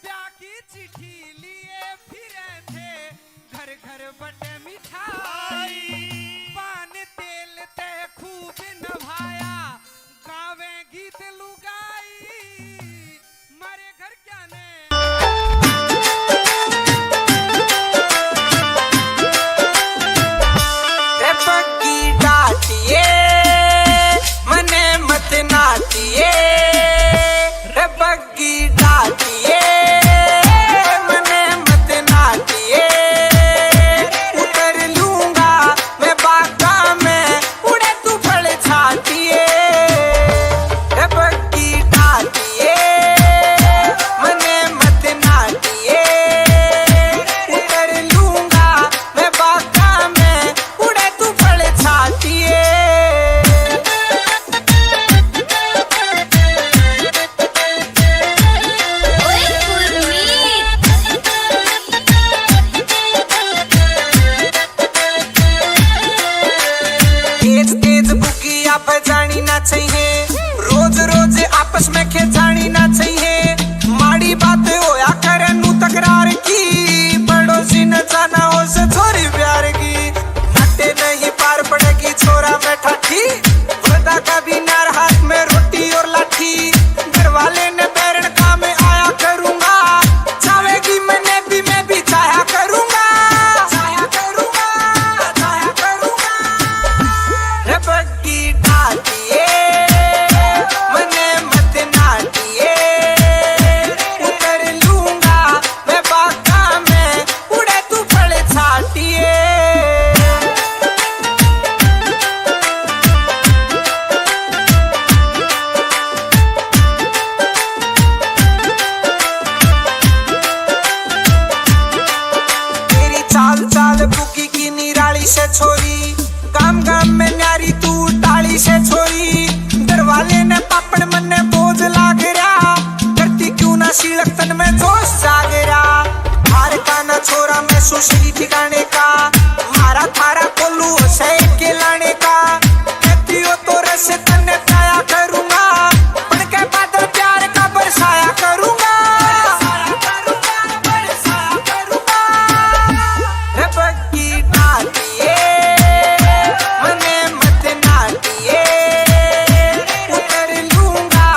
ब्याह की चिट्ठी लिए फिरे थे घर घर बटे मिठाई पान तेल ते खूब नभाया गावे गीत लुगाई मारे घर क्या ने रे बग्गी डाटिए मने मत नाटिए रे बग्गी डाटिए मने मत नाटिए उतर लूंगा मैं बागा में उड़े तू फल छाटिए रे बग्गी डाटिए मने मत नाटिए उतर लूंगा मैं बागा में उड़े तू फल छाटिए तेज तेज बुकिया पे जानी ना चाहिए रोज रोज आपस में खेचानी ना चाहिए माड़ी बात होया करे नू तकरार की पड़ोसी न जाना हो से छोरी प्यार की नटे नहीं पार पड़ेगी छोरा में ठाठी वरदा का भी नार हाथ में रोटी और लाठी घर वाले ने बैरण का में आया करूंगा चाहेगी मैंने भी मैं भी चाहा करूंगा चाहा करूंगा चाहा करूंगा रे बग्गी डाटिए मने मत नाटिए उतर लूंगा मैं बागा में उड़े तू फल छाटिए तेरी चाल चाल बुकी की निराली से छोरी गाम गाम में न्यारी तू टाली से छोरी दरवाले ने पापड़ मन ने बोझ लाग रहा करती क्यों ना शीलक तन में जोश जाग रहा हार का ना छोरा मैं सुश्री ठिकाने का मारा थारा कोलू से के लाने का कहती हो तो रस तने पाया करूंगा बन के बादल प्यार का बरसाया करूंगा बरसाया करूंगा रे बग्गी डाटिए मने मत नाटिए उतर लूंगा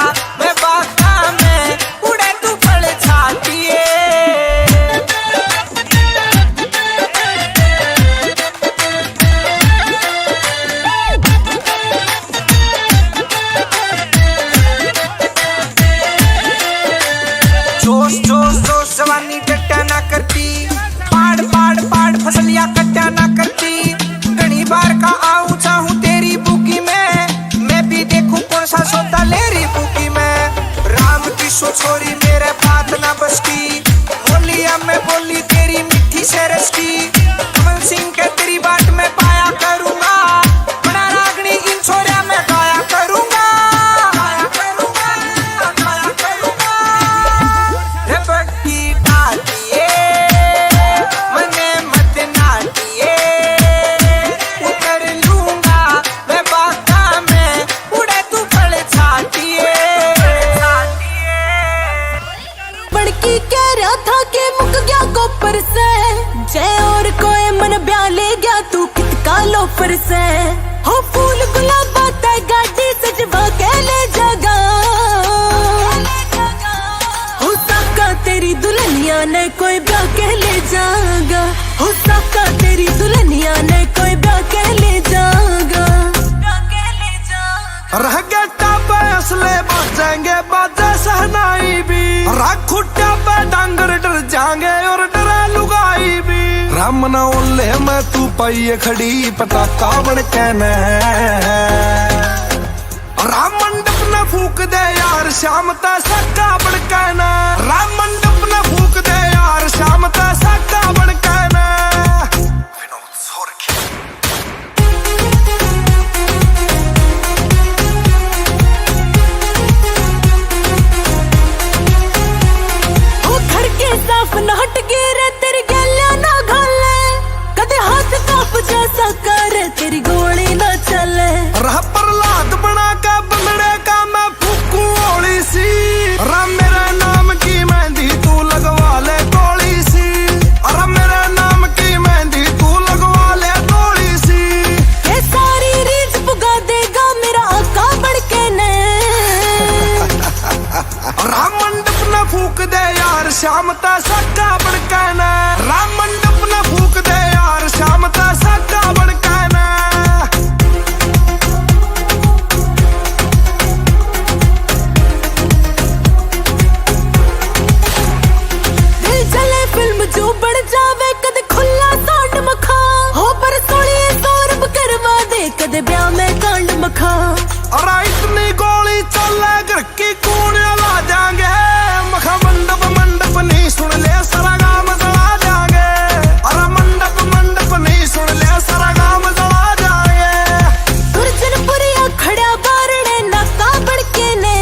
मैं बागा में उड़े तू फल छाटिए तेरा था के मुक गया कोपर से जय और कोई मन ब्याह ले गया तू कितका लोफर से हो फूल गुलाबा ते गाड़ी सजवा के ले जागा हो साका तेरी दुल्हनिया ने कोई ब्याह के ले जागा हो साका तेरी दुल्हनिया ने कोई ब्याह के ले जागा रह गया टापे असले बाजेंगे बाजे सहनाई भी राखुट्या पे डांगर डर जाएंगे और डरे लुगाई भी राम ना ओले मैं तू पाइए खड़ी पटाखा बन कहने राम मंडप न फूक दे यार शाम ता सक्का बन कहना राम मंडप न फूक दे यार शाम ता सक्का बन कहना साफ न हट गिरे तेरी गलियां ना घाले कदे हाथ काप जैसा करे तेरी गोली ना चले रह प्रहलाद बना का बंदड़े का मैं फूकू ओली सी राम मेरे नाम की मेहंदी तू लगवा ले गोली सी अरे मेरे नाम की मेहंदी तू लगवा ले गोली सी ये सारी रीझ पुगा देगा मेरा आका बड़के ने राम मंडप न फूक दे यार शाम ता सक्का बन कहना राम मंडप न फूक दे यार शाम ता सक्का बन कहना दिल चले फिल्म जो बढ़ जावे कदे खुला सांड मखा हो पर सोनिए सौरभ करवा दे कदे ब्याह में कांड मखा अरे इतनी गोली चले घर की कूड़ियां ला जाएंगे मखा मंडप मंडप नहीं सुन ले सारा गांव जला जाएंगे अरे मंडप मंडप नहीं सुन ले सारा गांव जला जाएंगे दुर्जनपुरिया खड़ा बारणे नाका बड़के ने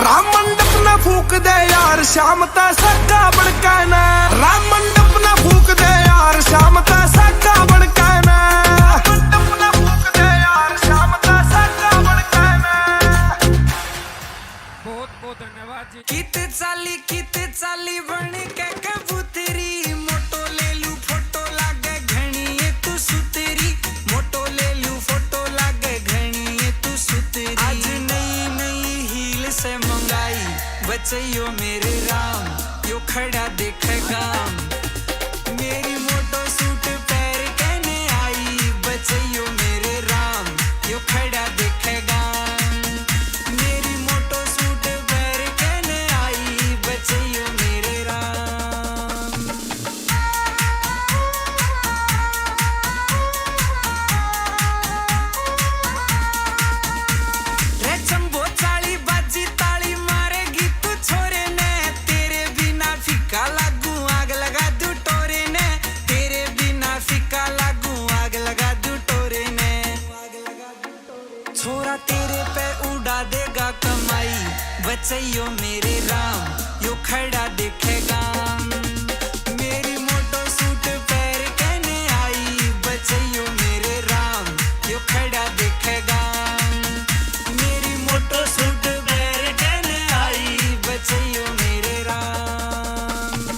राम मंडप न फूक दे यार शाम ता सक्का बन कहना राम मंडप न फूक दे यार शाम ता सक्का बन कहना मंडप न फूक दे यार शाम ता सक्का बन कहना बहुत बहुत धन्यवाद जी। कित चाली बन के कबूतरी मोटो ले लू फोटो लागे घणी ये तू सुतरी मोटो ले लू फोटो लागे घणी ये तू सुतरी आज नई नई हील से मंगाई बचैयो मेरे राम यो खड़ा देखेगा मेरी मोटो सूट पैर कहने आई बचैयो मेरे राम यो खड़ा देखेगा मेरी मोटो सूट पैर कहने आई बचैयो मेरे राम रे चंबो चाली बाजी ताली मारेगी तू छोरे ने तेरे बिना फीका लागू आग लगा दू टोरे ने तेरे बिना फीका लागू आग लगा दू टोरे ने छोरा तेरे पे उड़ा देगा कमाई बचैयो मेरे राम यो खड़ा देखेगा मेरी मोटो सूट पैर कहने आई बचैयो मेरे राम यो खड़ा देखेगा मेरी मोटो सूट पैर कहने आई बचैयो मेरे राम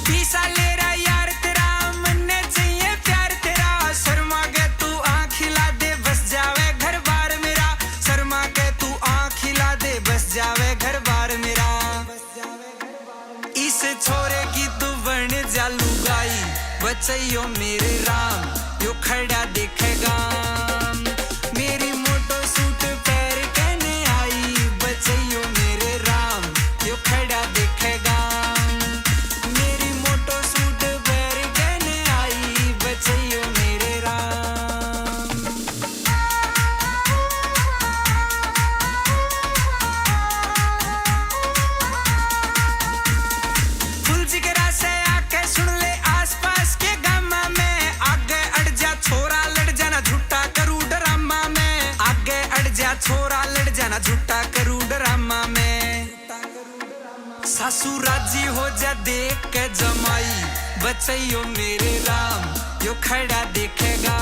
पीसा ले रहा यार तेरा मन्ने चाहिए प्यार तेरा शर्मा के तू आँख खिला दे बस जावे घर बार मेरा शर्मा के तू आँख खिला दे बस जावे घर बार मेरा इस छोरे की तू बन जा लुगाई बचैयो मेरे राम यो खड़ा देखेगा मेरी मोटो सूट पैर कहने आई बचैयो मेरे राम यो खड़ा देखेगा मेरी मोटो सूट पैर कहने आई बचैयो मेरे राम फुल जिगरा से आके सुन ले आसपास के गामा में आगे अड़ जा छोरा लड़ जाना झूठा करू ड्रामा में आगे अड़ जा छोरा लड़ जाना झूठा करू ड्रामा में सासू राजी हो जा देख के जमाई बचैयो मेरे राम यो खड़ा देखेगा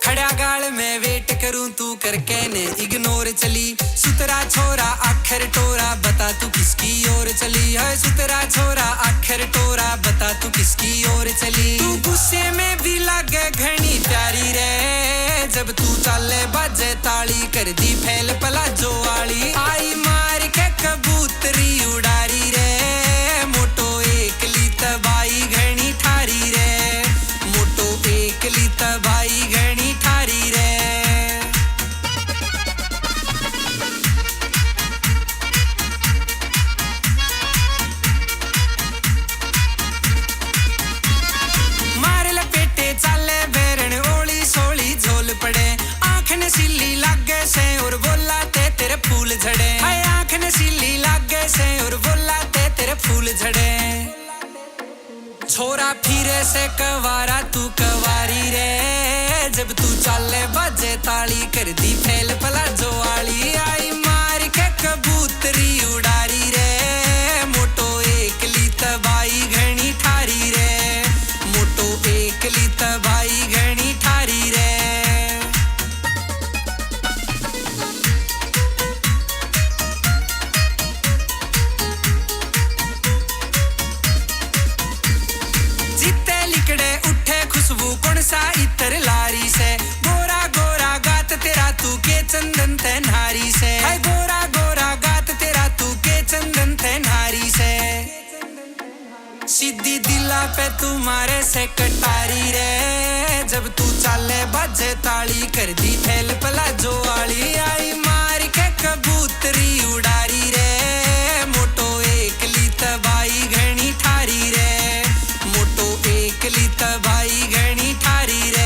खड़ा गाल में वेट करूं तू करके ने इग्नोर चली सुतरा छोरा आखिर टोरा बता तू किसकी ओर चली है सुतरा छोरा आखिर टोरा बता तू किसकी ओर चली तू गुस्से में भी लागे घनी प्यारी रे जब तू चाले बाजे ताली कर दी फैल पला जो वाली आई मार के कबूतरी उड़ारी रे मोटो एकली तबाई घनी ठारी रे मोटो एकली तबाई घनी ठारी रे मार लपेटे चाले बेरन ओली सोली झोल पड़े आंख नशीली लागे से और बोला ते तेरे फूल झड़े हाय आंख नशीली लागे से और बोला ते तेरे फूल झड़े छोरा फिरे से कवारा तू कवारी रे जब तू चाले बाजे ताली कर दी फैल पला जो वाली आई मार के कबूतरी उड़ारी रे मोटो एकली तबाई घनी ठारी रे मोटो एकली तबाई घनी ठारी रे जीते लिकड़े उठे खुशबू कौन सा इतर लारी से गोरा गोरा गात तेरा तू के चंदन ते नारी से हाय गोरा गोरा गात तेरा तू के चंदन ते नारी से सीधी दिला पे तुम्हारे से कटारी रे जब तू चाले बाजे ताली कर दी फैल पला जो वाली आई मार के कबूतरी उड़ारी रे मोटो एकली तबाई घनी ठारी रे मोटो एकली तबाई घनी ठारी रे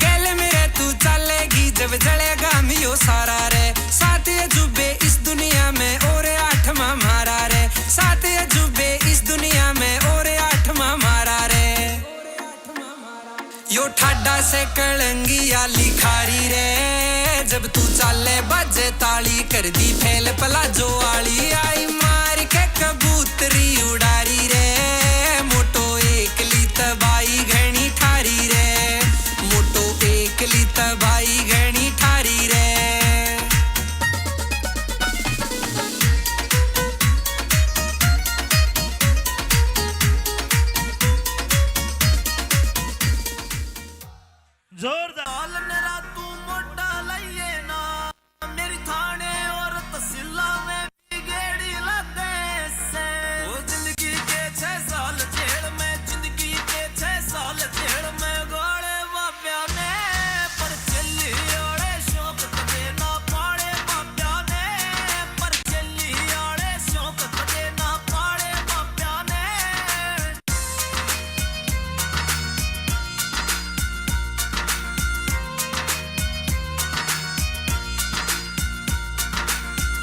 गल मेरे तू चलेगी जब जलेगा मियो सारा रे सात अजूबे इस दुनिया में और आठवां मारा रे सात अजूबे इस दुनिया में और आठवां मारा रे यो ठाडा से कलंगिया लिखारी रे जब तू चाले बाजे ताली कर दी फैल पला जो वाली आई मार के कबूतरी उड़ारी रे मोटो एकली तबाई घनी ठारी रे मोटो एकली तबाई घनी ठारी रे जोरदार नरा तू मोटा लइए ना मेरी थाने और तहसीला में भी गेड़ी लाते से वो जिंदगी के 6 साल जेल में जिंदगी के 6 साल जेल में गोले बाप्या ने पर चली ओड़े शौक कदे ना पाड़े बाप्या ने पर चली ओड़े शौक कदे ना पाड़े बाप्या ने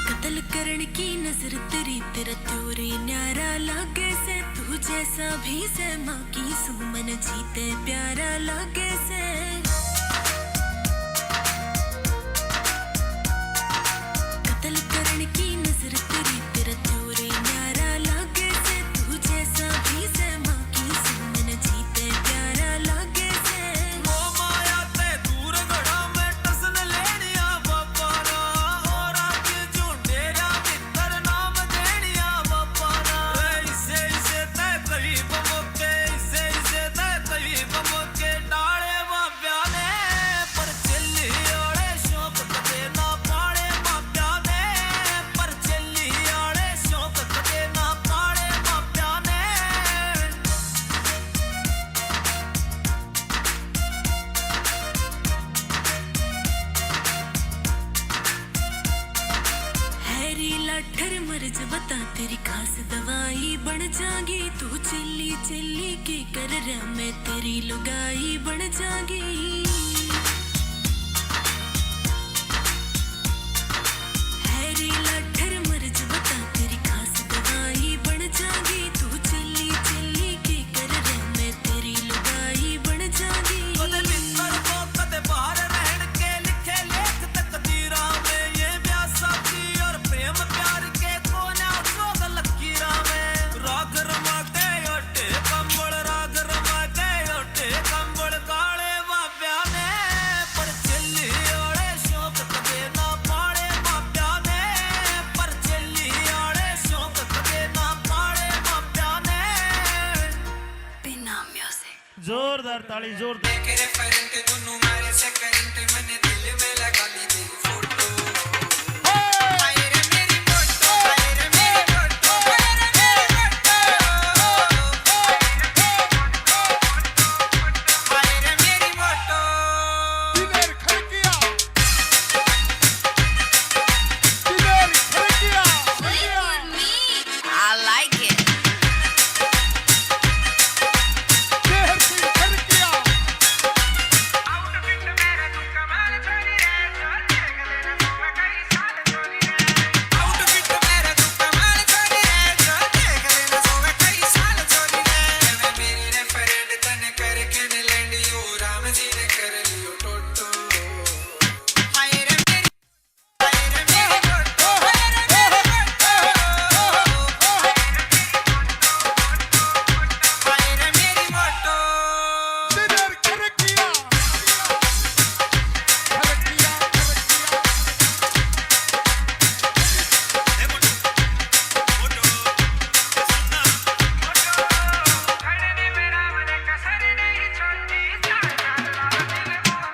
कत्ल करण की नजर तेरी तेरा त्योरे न्यारा लागे से तू जैसा भी से माँ की सुमन जीते प्यारा लागे से कत्ल करण की नजर तेरी तेरा त्योरे न्यारा लागे से तू जैसा भी से माँ की सुमन जीते प्यारा लागे से वो माया ते दूर गड़ा में टसन लेनिया बापा ना और आके झूठेरा मित्र नाम देनिया बापा ना इसे इसे ते करीब मोके इसे इसे ते करीब मोके डाले बाप्या ने पर चली ओड़े शौक कदे ना पाड़े बाप्या ने पर चली ओड़े शौक कदे ना पाड़े बाप्या ने हैरी लाठर मर्ज बता तेरी खास दवाई बन जागी तू चिल्ली चिल्ली के कर रहा मैं तेरी लुगाई बन जागी हैरी लाठर मर्ज बता तेरी खास दवाई बन जागी तू चिल्ली चिल्ली के कर रहा मैं तेरी लुगाई बन जागी कदे भीतर को कदे बाहर रहन के लिखे लेख तकदीरा में ये ब्यासा की और जोरदार ताली जोरदार तेरे करंट दोनों मारे से करंट मैंने दिल में लगा ली तेरी फोटो हाय रे मेरी फोटो हाय रे मेरी फोटो हाय रे मेरी फोटो हाय रे मेरी photo Diler Kharkiya Diler Kharkiya I like it. There की खड़किया आउटफिट मेरा तू कमाल छोरी रे जो देख लेना सोवे कई साल छोरी रे मैं मेरी ने फ्रेंड तने करके ने लैंड यू राम जी ने कर लियो टोटो हाय रे मेरी फोटो हाय रे मेरी फोटो हाय रे मेरी फोटो दिलेर खड़किया खड़किया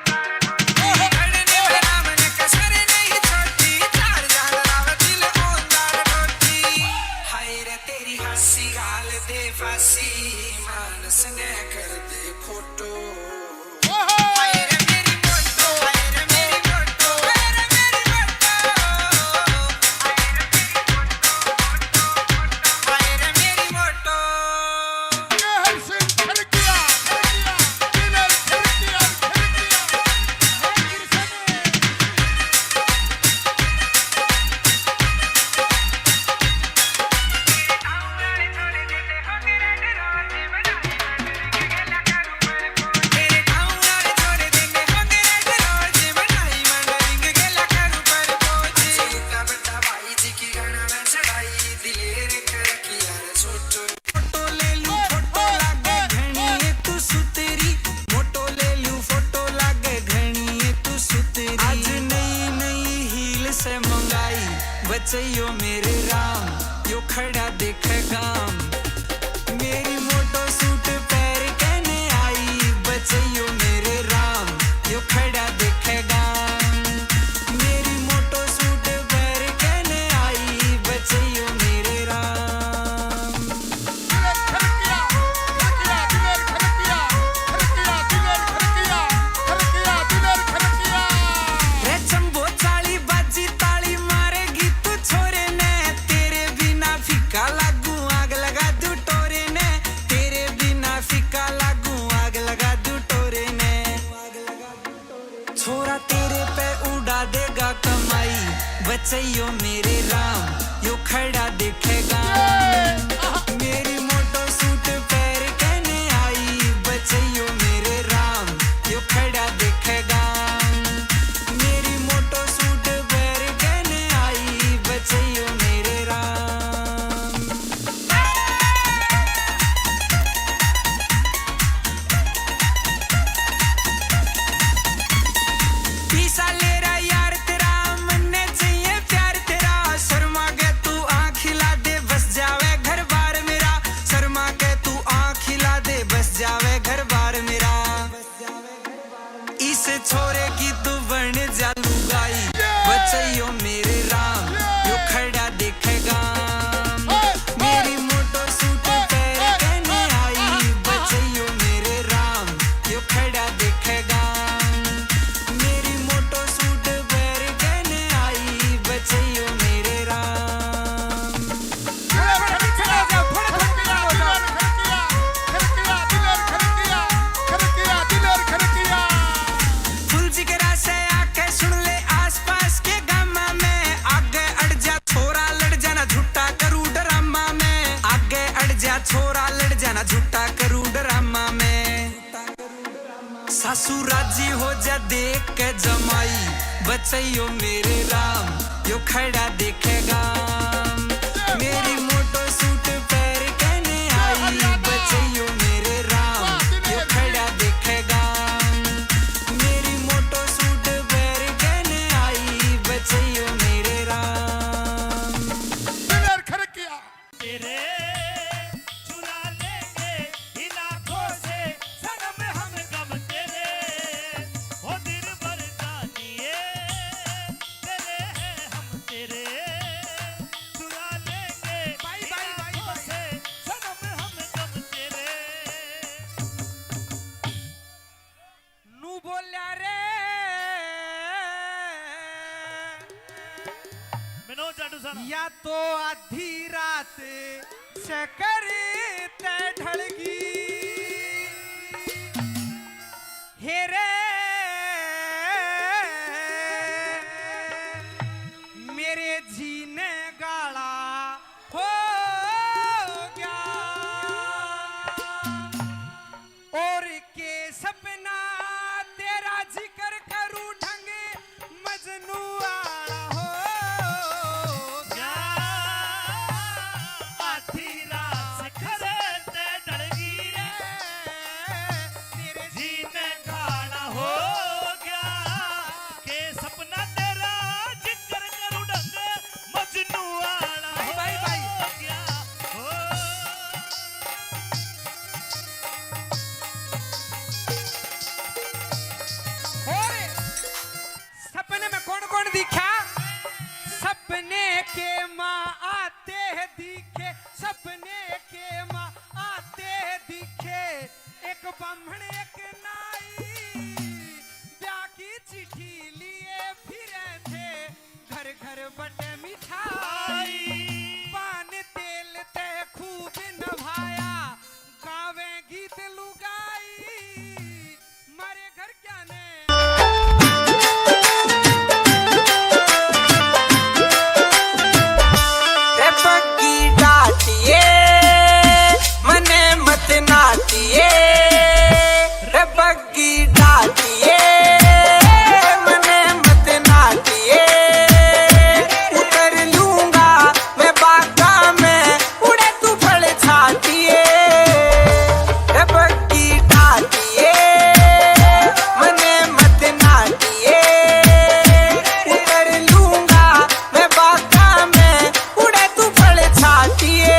खड़ने में राम ने कसर नहीं छोड़ी चार जान राव दिल ओंदार टोटी हाय रे तेरी हंसी गाल दे फांसी मानस ने कर दे फोटो हाय रे मेरी फोटो हाय रे मेरी फोटो हाय रे मेरी फोटो हाय रे मेरी फोटो देहर से खड़किया दिलेर खड़किया तेरे गाँव वाले छोरे देंगे होंगे रेड रोज बनाई मंडलिंग गेला करू पर पोची सीता बेटा भाई जी की गाना में चढ़ाई दिलेर करकिया रे छोटो फोटो ले लूं फोटो लागे घणी तू सुतेरी फोटो ले लूं फोटो लागे घणी तू सुतेरी आज नई नई हील से मंगाई बचइयो मेरे राम यो खड़ा देख गाम मेरी मोटो सूट पैर कहने आई बचइयो मेरे राम यो खड़ा देखेगा मेरी मोटो सूट पैर कहने आई बचइयो मेरे राम दिलेर खड़किया दिलेर खड़किया दिलेर खड़किया दिलेर खड़किया रे चंबो चाली बाजी ताली मारेगी तू छोरे ने तेरे बिना फीका लागू आग लगा दू टोरे ने तेरे बिना फीका लागू आग लगा दू टोरे ने छोरा तेरे पे उड़ा देगा कमाई बचइयो मेरे राम यो खड़ा देखेगा मेरी मोटो सूट पैर कहने आई बचइयो मेरे राम यो खड़ा देखेगा मेरी मोटो सूट पैर कहने आई बचइयो मेरे राम पीसा ले रहा यार तेरा मन्ने चाहिए प्यार तेरा शर्मा के तू आँख हिला दे बस जावे घर बार मेरा शर्मा के तू आँख हिला दे बस जावे घर बार मेरा इस छोरे की तू बन जा लुगाई बचइयो मेरे राम यो खड़ा देखेगा मेरी मोटो सूट पैर कहने आई बचइयो मेरे राम यो खड़ा देखेगा मेरी मोटो सूट पैर कहने आई बचइयो मेरे राम फुल जिगरा से आके सुन ले आसपास के गामा में आगे अड़ जा छोरा लड़ जाना झूठा करू ड्रामा में आगे अड़ जा छोरा लड़ जाना झूठा करू ड्रामा में सासू राजी हो जा देख के जमाई बचइयो मेरे राम यो खड़ा देखेगा मेरी मोटो सूट पैर कहने आई बचइयो मेरे राम यो खड़ा देखेगा मेरी मोटो सूट पैर कहने आई बचइयो मेरे राम दिलेर खड़किया तेरे चुरा लेंगे इन आँखों से सनम हम जाडू साला या तो आधी रात से करते ढलगी हेरे मेरे जीने गाला हो गया और के सपना तेरा जिक्र करूं ढंग मजनू आला हो क्या आधी रात से खरते डलगी रे तेरे जीने गाना हो गया के सपना तेरा जिक्र करूं ढंग मजनू आला हो भाई। गया हो और सपने में कौन कौन दिखा सपने के माँ आते हैं दिखे सपने के माँ आते हैं दिखे एक ब्राह्मण एक नाई ब्याह की चिट्ठी लिए फिरे थे घर घर बटे मिठाई पान तेल ते खूब नभाया गावे गीत लुगाई मारे घर क्या ने रे बग्गी डाटिए मने मत नाटिए रे बग्गी डाटिए मने मत नाटिए उतर लूंगा मैं बागा में उड़े तू फल छाटिए रे बग्गी डाटिए मने मत नाटिए उतर लूंगा मैं बागा में उड़े तू फल छाटिए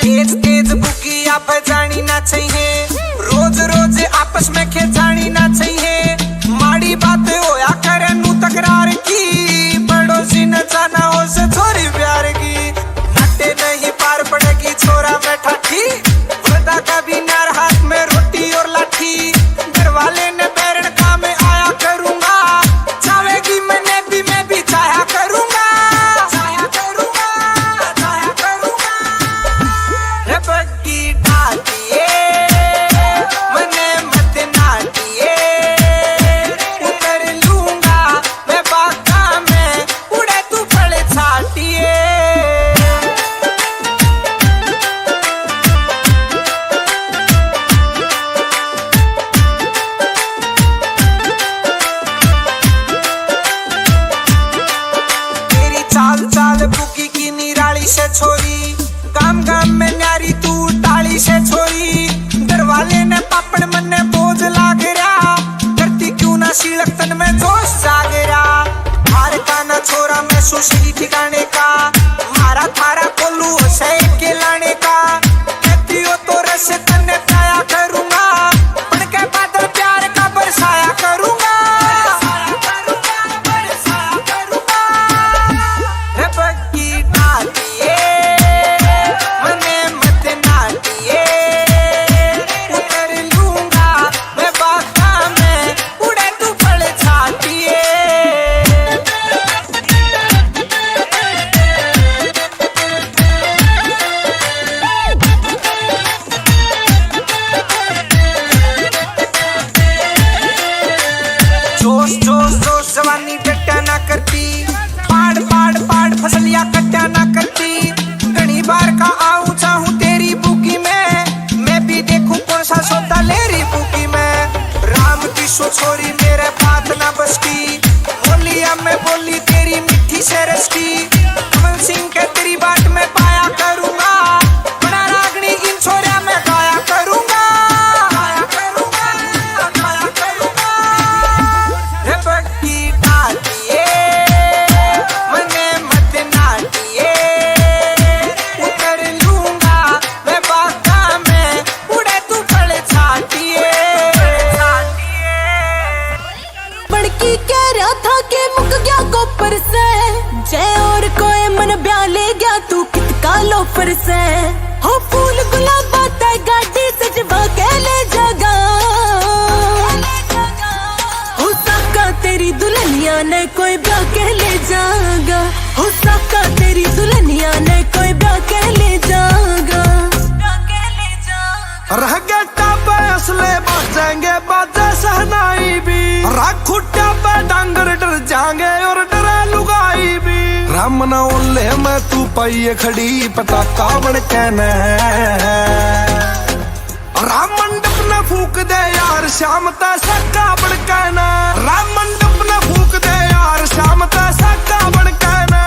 तेज तेज बुकिया बजानी ना चाहिए रोज रोज आपस में खेचानी ना चाहिए माड़ी बात होया करे नू तकरार की पड़ोसी न जाना हो से छोरी प्यार की नटे नहीं पार पड़ेगी छोरा में ठाठी वरदा का भी नार हाथ में रोटी और लाठी घर वाले ने बैरण का में आया करूंगा चाहेगी मैंने भी मैं भी चाहा करूंगा चाहा करूंगा चाहा करूंगा रे बग्गी डाटिए मने मत नाटिए उतर लूंगा मैं बागा में उड़े तू फल छाटिए तेरी चाल चाल बुकी की निराली से छोरी काम काम में न्यारी तू टाली से छोरी घर वाले ने पापड़ मन ने बोझ लाग रहा करती क्यों ना सीलक तन में जोश जाग रहा हार का ना छोरा मैं सुशीली ठिकाने का मारा थारा कोलू से के लाने का कहती हो तो रस तने पाया करूंगा पढ़ के बादल प्यार का बरसाया करूंगा बरसाया करूंगा रे बग्गी डाटिए मने मत नाटिए उतर लूंगा मैं बागा में उड़े तू फल छाटिए जोश जोश जोश जवानी डट्टा ना करती पाड़ पाड़ पाड़ फसलियां कट्टा ना करती घनी बार का आऊं चाहूं तेरी बुकी में मैं भी देखूं कौन सा सौदा ले रही बुकी में राम की सो छोरी मेरे बात ना बस की बोलिया में बोली तेरी मिठी से रस की कमल सिंह के तेरी बाट में पाया करूंगा बड़ा रागनी इन छोरिया में गाया करूंगा गाया करूंगा गाया करूंगा रे बग्गी डाटिए मने मत नाटिए उतर लूंगा मैं बागा में उड़े तू फल छाटिए बड़की कह रहा था कि मुक गया गोपर से जय और लोफर से हो फूल गुलाबा ते गाड़ी सजवा के ले जागा हो साका तेरी दुल्हनिया ने कोई ब्याह के ले जागा हो साका तेरी दुल्हनिया ने कोई ब्याह के ले जागा रह गया टापे असले बाजेंगे बाजे सहनाई भी राखू टापे डांगर डर जाएंगे और डरे लुगाई भी राम ना ओले मैं तू पाइए खड़ी पटाखा बन के न राम मंडप न फूक दे यार शाम ता सक्का बन के न राम मंडप न फूक दे यार शाम ता सक्का बन के न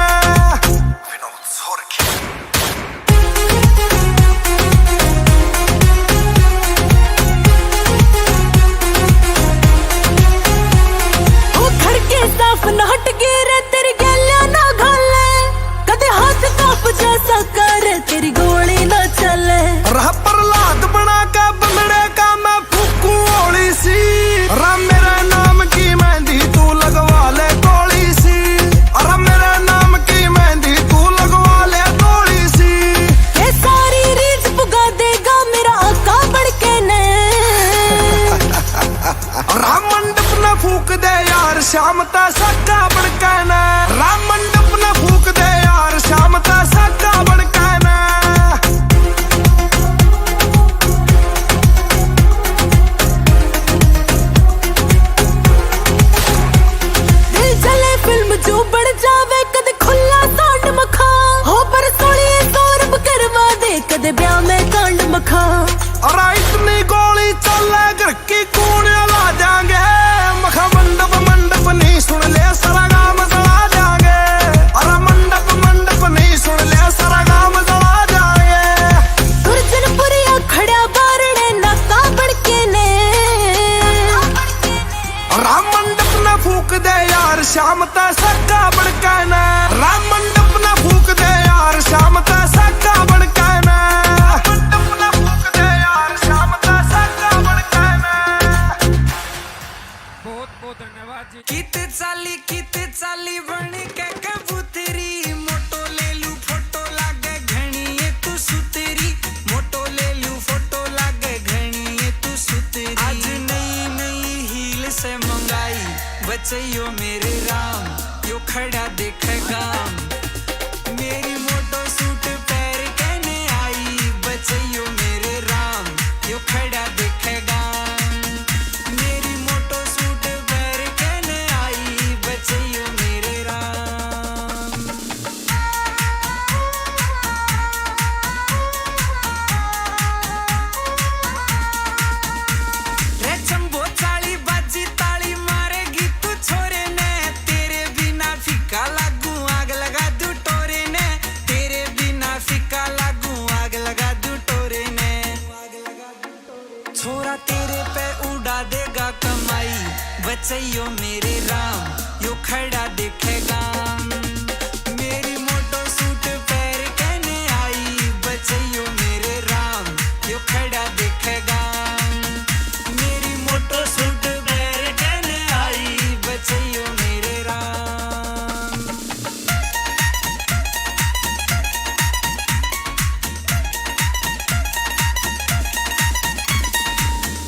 साफ न हट गिरे तेरी गलिया ना घाले कदे हाथ काप जैसा कर तेरी गोली ना चले रह प्रहलाद बना के बंदड़े का मैं फूकू ओली सी राम मेरे नाम की मेहंदी तू लगवा ले गोली सी अरे मेरे नाम की मेहंदी तू लगवा ले गोली सी ये सारी रीत पुगा देगा मेरा आका बढ़ के ने राम मंडप न फूक दे यार शाम ता सक्का बन के न राम मंडप न फूक दे यार शाम ता सक्का बन के न दिल जले फिल्म जो बढ़ जावे कदे खुला सांड मखा हो पर सोनिए सौरभ करवा दे कदे ब्याह में कांड मखा अरे इतनी गोली चले घर की कून ला जाएंगे मखा मंडप मंडप नहीं सुन ले सारा गाम जला जाएंगे अरे मंडप मंडप नहीं सुन ले सारा गाम जला जाएंगे गुरजनपुरिया खड़ा बारणे नाका बड़के ने राम मंडप न फूक दे यार शाम ता सक्का बन के न राम मंडप न फूक दे यार शाम ता सक्का बन के न मंडप न फूक दे यार शाम ता सक्का बन के न बहुत बहुत धन्यवाद जी। कित चाली बन के कबूतरी मोटो ले लू फोटो लागे घणी ये तू सुतरी मोटो ले लू फोटो लागे घणी ये तू सुतरी आज नई नई हील से मंगाई बचैयो मेरे राम यो खड़ा देखेगा मेरी मोटो सूट पैर कहने आई बचैयो मेरे राम यो खड़ा देखेगा मेरी मोटो सूट पैर कहने आई बचैयो मेरे राम रे चंबो चाली बाजी ताली मारेगी तू छोरे ने तेरे बिना फीका लागू आग लगा दू टोरे ने तेरे बिना फीका लागू आग लगा दू टोरे ने छोरा तेरे पे उड़ा देगा कमाई बचैयो मेरे राम यो खड़ा देखेगा मेरी मोटो सूट पैर कहने आई बचैयो मेरे राम यो खड़ा देखेगा मेरी मोटो सूट पैर कहने आई बचैयो मेरे राम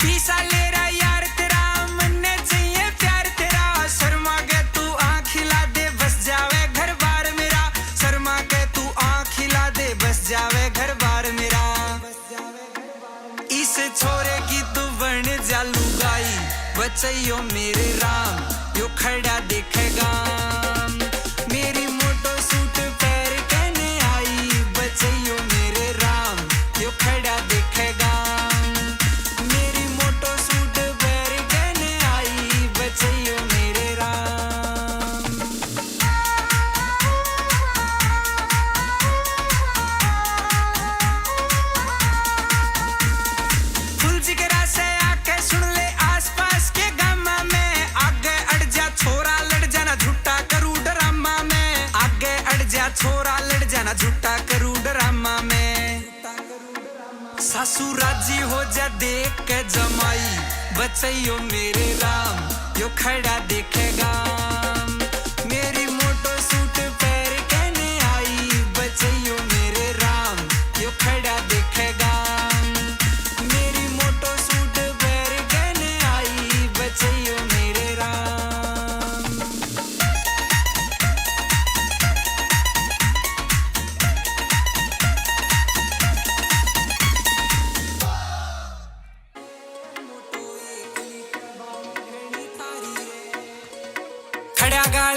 पीसा ले रहा यार तेरा मन्ने चाहिए प्यार तेरा शर्मा के तू आँख हिला दे बस जावे घर बार मेरा शर्मा के तू आँख हिला दे बस जावे घर बार मेरा इस छोरे की तू बन जा लुगाई बचैयो मेरे राम यो खड़ा देखेगा मेरी मोटो सूट पैर कहने आई बचैयो मेरे राम यो खड़ा देखेगा मेरी मोटो सूट पैर कहने आई बचैयो मेरे राम फुल जिगरा से आके सुन ले आसपास के गामा में आगे अड़ जा छोरा लड़ जाना झूठा करू ड्रामा में आगे अड़ जा छोरा लड़ जाना झूठा करू ड्रामा में सासू राजी हो जा देख के जमाई बचैयो मेरे राम यो खड़ा देखेगा मेरी मोटो सूट पैर कहने आई बचैयो मेरे राम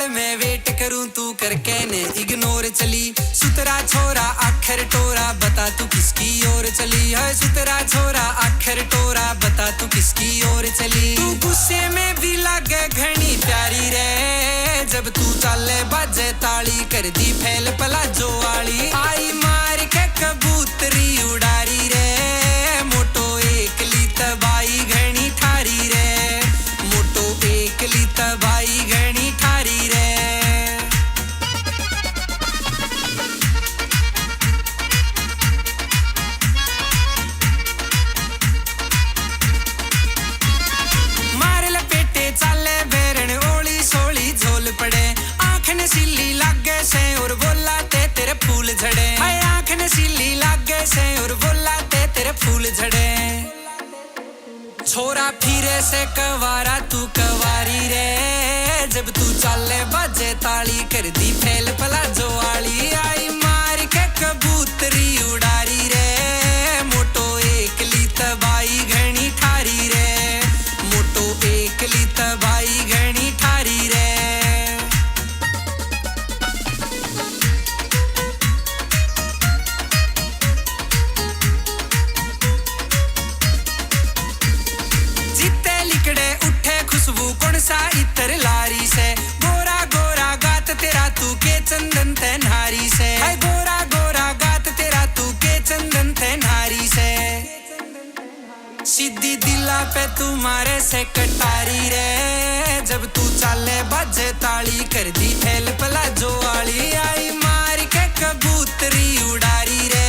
मैं वेट करूं तू करके ने इग्नोर चली सुतरा छोरा आखिर टोरा बता तू किसकी ओर चली है सुतरा छोरा आखिर टोरा बता तू किसकी ओर चली तू गुस्से में भी लागे घनी प्यारी रे जब तू चाले बाजे ताली कर दी फैल पला जो वाली आई मार के कबूतरी उड़ारी रे मोटो एकली तबाई घनी ठारी रे मोटो एकली तबाई घनी ठारी रे मार लपेटे चाले बेरन ओली सोली झोल पड़े आंख नशीली लागे से और बोला ते तेरे फूल झड़े हाय आंख नशीली लागे से और बोला ते तेरे फूल झड़े छोरा फिरे से कवारा तू कवारी रे जब तू चाले बाजे ताली कर दी फैल पला जो वाली आई मार के कबूतरी उड़ारी रे मोटो एकली तबाई घनी ठारी रे मोटो एकली तबाई घनी ठारी रे सा इतर लारी से गोरा गोरा गात तेरा तू के चंदन ते नारी से है गोरा गोरा गात तेरा तू के चंदन ते नारी से सीधी दिला पे तुम्हारे से कटारी रे जब तू चाले बाजे ताली कर दी फैल पला जो वाली आई मार के कबूतरी उड़ारी रे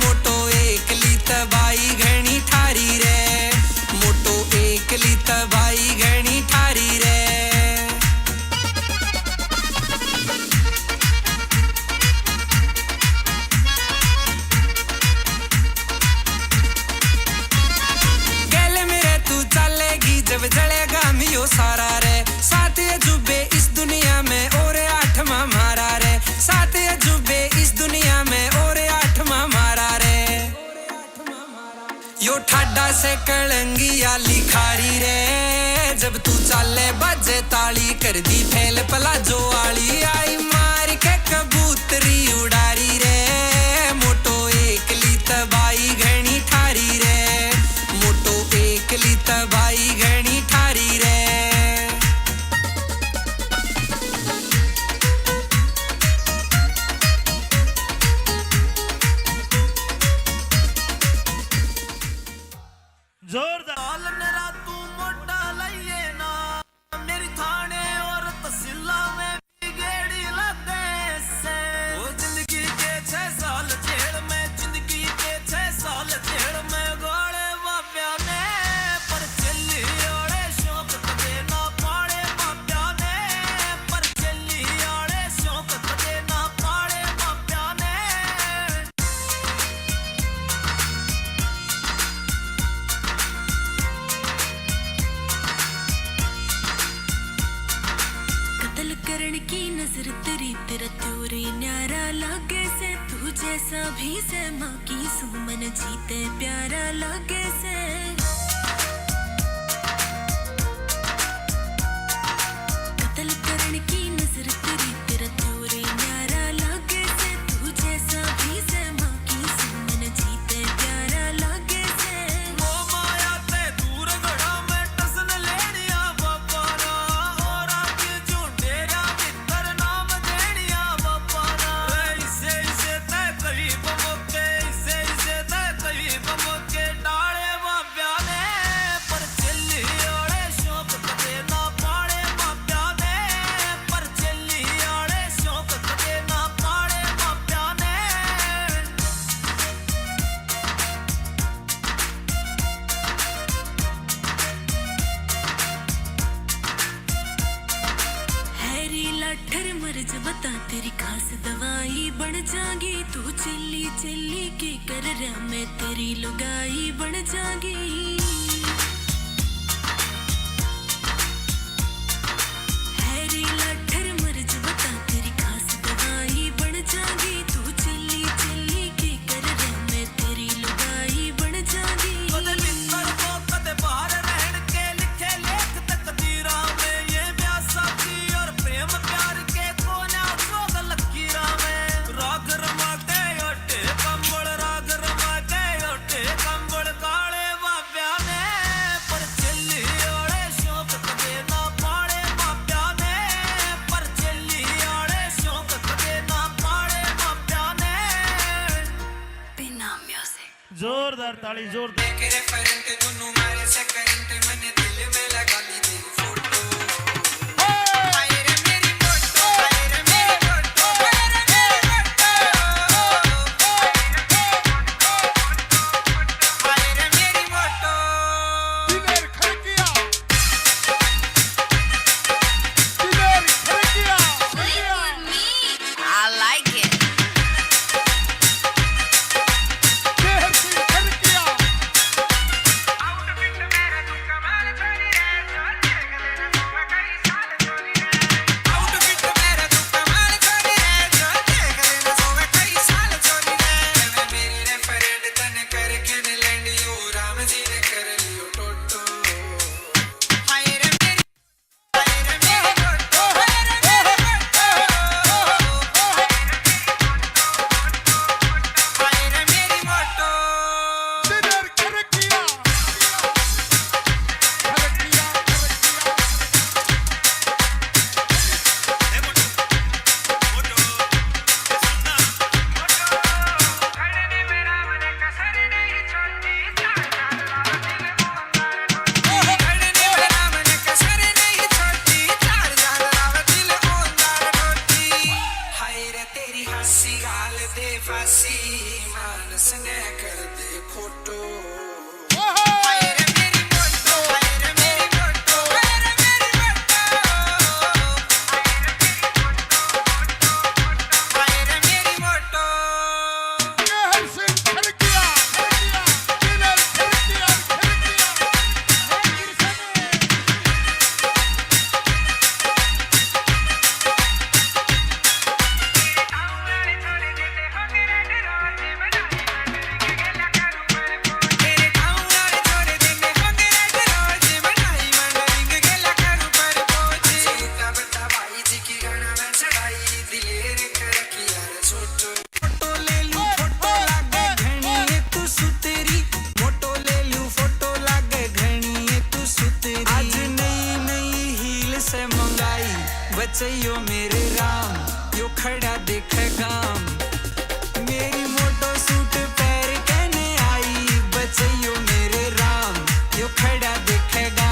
मोटो एकली तबाई घनी ठारी रे मोटो एकली तबाई घनी ठारी रे गले मेरे तू चलेगी जब जलेगा मियो सारा रे सात अजूबे इस दुनिया में और आठवां मारा रे सात अजूबे इस दुनिया में और आठवां मारा रे यो ठाडा से कलंगिया लिखारी रे जब तू चाले बाजे ताली कर दी फैल पला जो वाली आई मार के कबूतरी उड़ारी रे मोटो एकली तबाई घनी ठारी रे मोटो एकली तबाई घनी ठारी रे जोरदार मेरा तू मोटा लइए ना मेरी थाने और तहसीला में भी गेड़ी लगे से वो जिंदगी के 6 साल जेल में जिंदगी के 6 साल जेल में गोले बाप्या ने पर चली ओड़े शौक कदे ना पाड़े बाप्या ने पर चली ओड़े शौक कदे ना पाड़े बाप्या ने कत्ल करण की नजर तेरी तेरा त्योरे न्यारा लागे से तू जैसा भी से माँ की सुमन जीते प्यारा लागे से कत्ल करण की नजर तेरी तेरा त्योरे न्यारा लागे से तू जैसा भी से माँ की सुमन जीते प्यारा लागे से ओ माया ते दूर गड़ा में टसन लेनिया बापा ना और आके झूठेरा मित्र नाम देनिया बापा ना इसे इसे ते करीब मोके इसे इसे ते करीब मोके डाले बाप्या ने पर चली ओड़े शौक कदे ना पाड़े बाप्या ने पर चली ओड़े शौक कदे ना पाड़े बाप्या ने हैरी लाठर मर्ज बता तेरी खास दवाई बन जागी तू चिल्ली चिल्ली की कर रहा मैं तेरी लुगाई बन जागी हैरी लाठर मर्ज बता तेरी खास दवाई बन जागी तू चिल्ली चिल्ली की कर रहा मैं तेरी लुगाई बन जागी कदे मित्र को कदे बाहर रहन के लिखे लेख तकदीरा में ये ब्याह साथी और प्रेम प्यार जोरदार ताली जोरदार मेरे करंट दोनों मारे से करंट मैंने दिल में लगा ली तेरी फोटो हाय रे मेरी फोटो हाय रे मेरी फोटो हाय रे मेरी फोटो हाय रे मेरी photo Diler Kharkiya Diler Kharkiya I like it. शहर की खड़किया आउटफिट मेरा तू कमाल छोरी रे जो देख लेना सोवे कई साल छोरी रे मेरी रे फ्रेंड तने करके ने लैंड यू राम जी ने कर लियो टोटो हाय रे मेरी फोटो हाय रे मेरी फोटो हाय रे मेरी फोटो दिलेर खड़किया खड़किया खड़ने में राम ने कसर नहीं छोड़ी चार जान राव दिल ओंदार टोटी हाय रे तेरी हंसी गाल दे फांसी मानस ने कर दे खोटो हाय रे मेरी फोटो हाय रे मेरी फोटो हाय रे मेरी फोटो हाय रे मेरी फोटो शहर से खड़किया दिलेर खड़किया तेरे गाँव वाले छोड़ देंगे होंगे रेड रोज बनाई मंडरिंग गेला करूँ पर पोच सीता बता भाई जी की गाना में चढ़ाई दिलेर खड़किया रे छोटो फोटो ले लूं फोटो लागे घणी है तू सुतेरी फोटो ले लूं फोटो लागे घणी है तू सुतेरी आज नई नई हील से मंगाई बचैयो मेरे राम यो खड़ा देखे गाम मेरी मोटो सूट पैर कहने आई बचैयो मेरे राम यो खड़ा देखेगा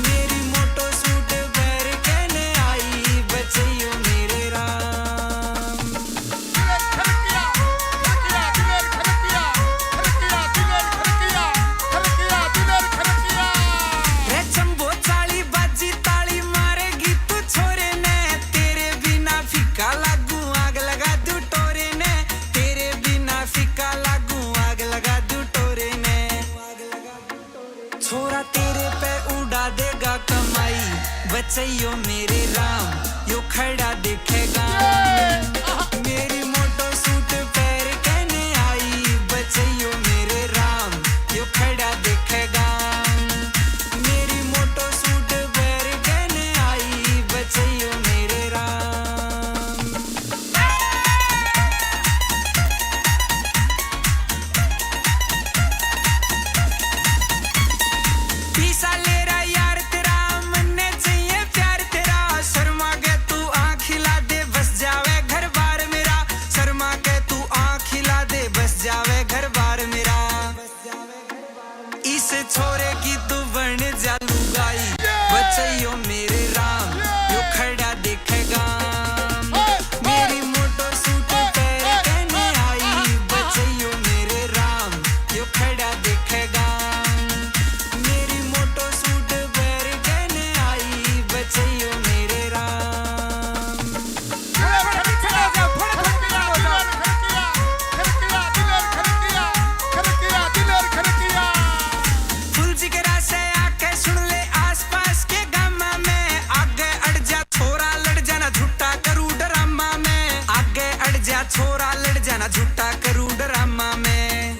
मेरी मोटो सूट पैर कहने आई बचैयो मेरे राम दिलेर खड़किया दिलेर खड़किया दिलेर खड़किया दिलेर खड़किया रे चंबो चाली बाजी ताली मारेगी तू छोरे ने तेरे बिना फीका लागू आग लगा दू टोरे ने तेरे बिना फीका लागू आग लगा दू टोरे ने छोरा तेरे पे उड़ा देगा कमाई बचैयो मेरे राम यो खड़ा देखेगा मेरी मोटो सूट पैर कहने आई बचैयो मेरे राम यो खड़ा देखेगा मेरी मोटो सूट पैर कहने आई बचैयो मेरे राम पीसा ले रहा यार तेरा मन्ने चाहिए प्यार तेरा शर्मा के तू आँख खिला दे बस जावे घर बार मेरा शर्मा के तू आँख खिला दे बस जावे घर बार मेरा इस छोरे की तू बन जा लुगाई बचैयो मेरे राम यो खड़ा देखेगा मेरी मोटो सूट पैर कहने आई बचैयो मेरे राम यो खड़ा देखेगा मेरी मोटो सूट पैर कहने आई बचैयो मेरे राम दिलेर खड़किया फुल जिगरा से आके सुन ले आसपास के गामा में आगे अड़ जा छोरा लड़ जाना झूठा करू ड्रामा में आगे अड़ जा छोरा लड़ जाना झूठा करू ड्रामा में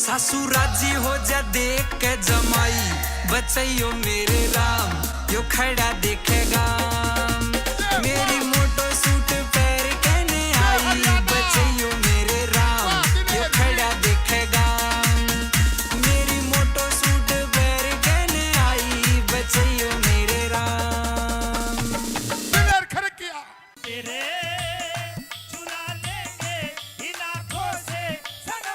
सासू राजी हो जा देख के जमाई बचैयो मेरे राम यो खड़ा देखेगा मेरी मोटो सूट पैर कहने आई बचैयो मेरे राम यो खड़ा देखेगा मेरी मोटो सूट पैर कहने आई बचैयो मेरे राम दिलेर खड़किया तेरे चुरा लेंगे इन आँखों से सनम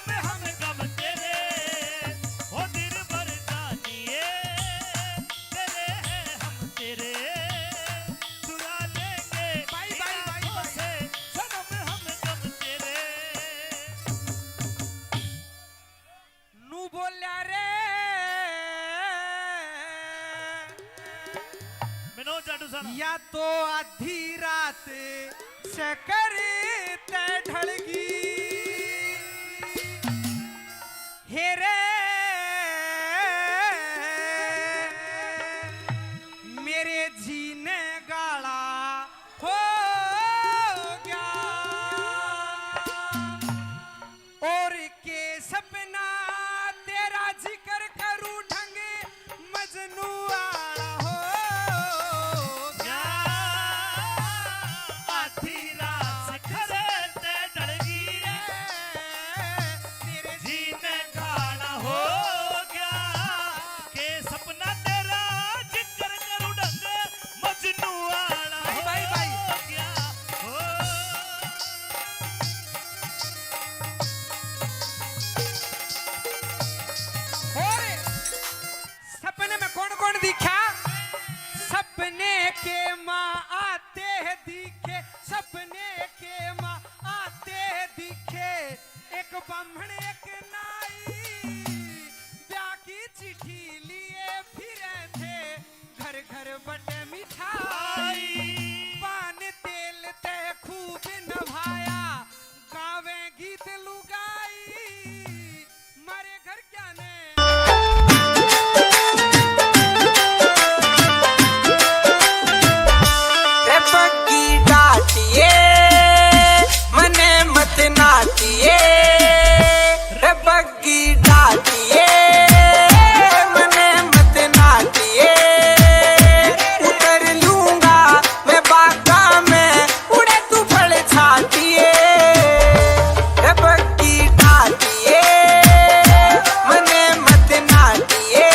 या तो आधी रात से करते ढलगी हेरे मेरे जीने गाला हो गया और के सपना तेरा जिक्र करूं ढंग मजनू आला हो या आधी रात से करते ढलगी मेरे जीने गाना हो गया के सपना तेरा जिक्र करूं ढंग मजनू आला हो भाई। गया हो और सपने में कौन कौन दिखा सपने के माँ आते हैं दिखे सपने के माँ आते हैं दिखे एक ब्राह्मण एक नाई ब्याह की चिट्ठी लिए फिरे थे घर घर बटे मिठाई पान तेल ते खूब नभाया गावे गीत लुगाई मारे घर क्या ने रे बग्गी डाटिए मने मत नाटिए रे बग्गी डाटिए मने मत नाटिए उतर लूंगा मैं बागा में उड़े तू फल छाटिए रे बग्गी डाटिए मने मत नाटिए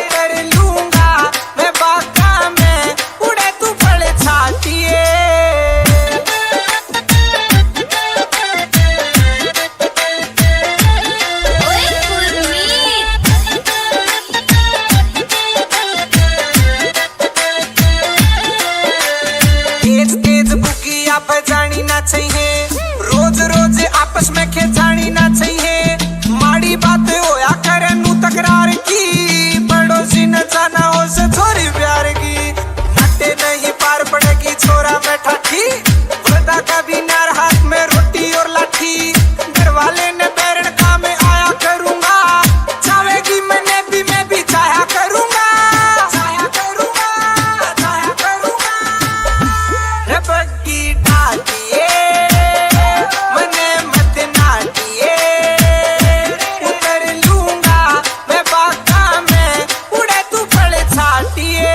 उतर लूंगा मैं बागा में उड़े तू फल छाटिए तेज तेज बुकिया पे जानी ना चाहिए रोज रोज आपस में खेचानी ना चाहिए माड़ी बात होया करे नू तकरार की पड़ोसी न जाना हो से छोरी प्यार की नटे नहीं पार पड़ेगी छोरा बैठा की वरदा का भी नार हाथ में रोटी और लाठी घर वाले ने बैरण का में आया करूंगा चाहेगी मैं भी चाहा करूंगा चाहा करूंगा चाहा करूंगा रे बग्गी डाटिए मने मत नाटिए उतर लूंगा मैं बागा में उड़े तू फल छाटिए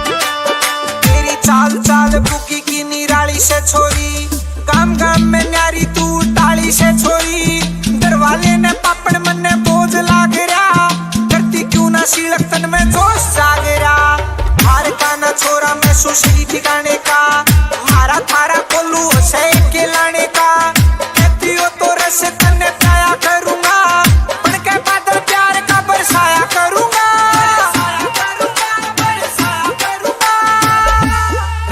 तेरी चाल चाल बुकी की निराली से छोरी काम काम में न्यारी तू टाली से छोरी दरवाले ने पापड़ मन ने बोझ लाग रहा करती क्यों ना सीलक तन में जोश जाग रहा हार का ना छोरा मैं सुशी ठिकाने का मारा थारा कोलू से के लाने का कहती हो तो रस तन्ने पाया करूंगा बन के बादल प्यार का बरसाया करूंगा बरसाया करूंगा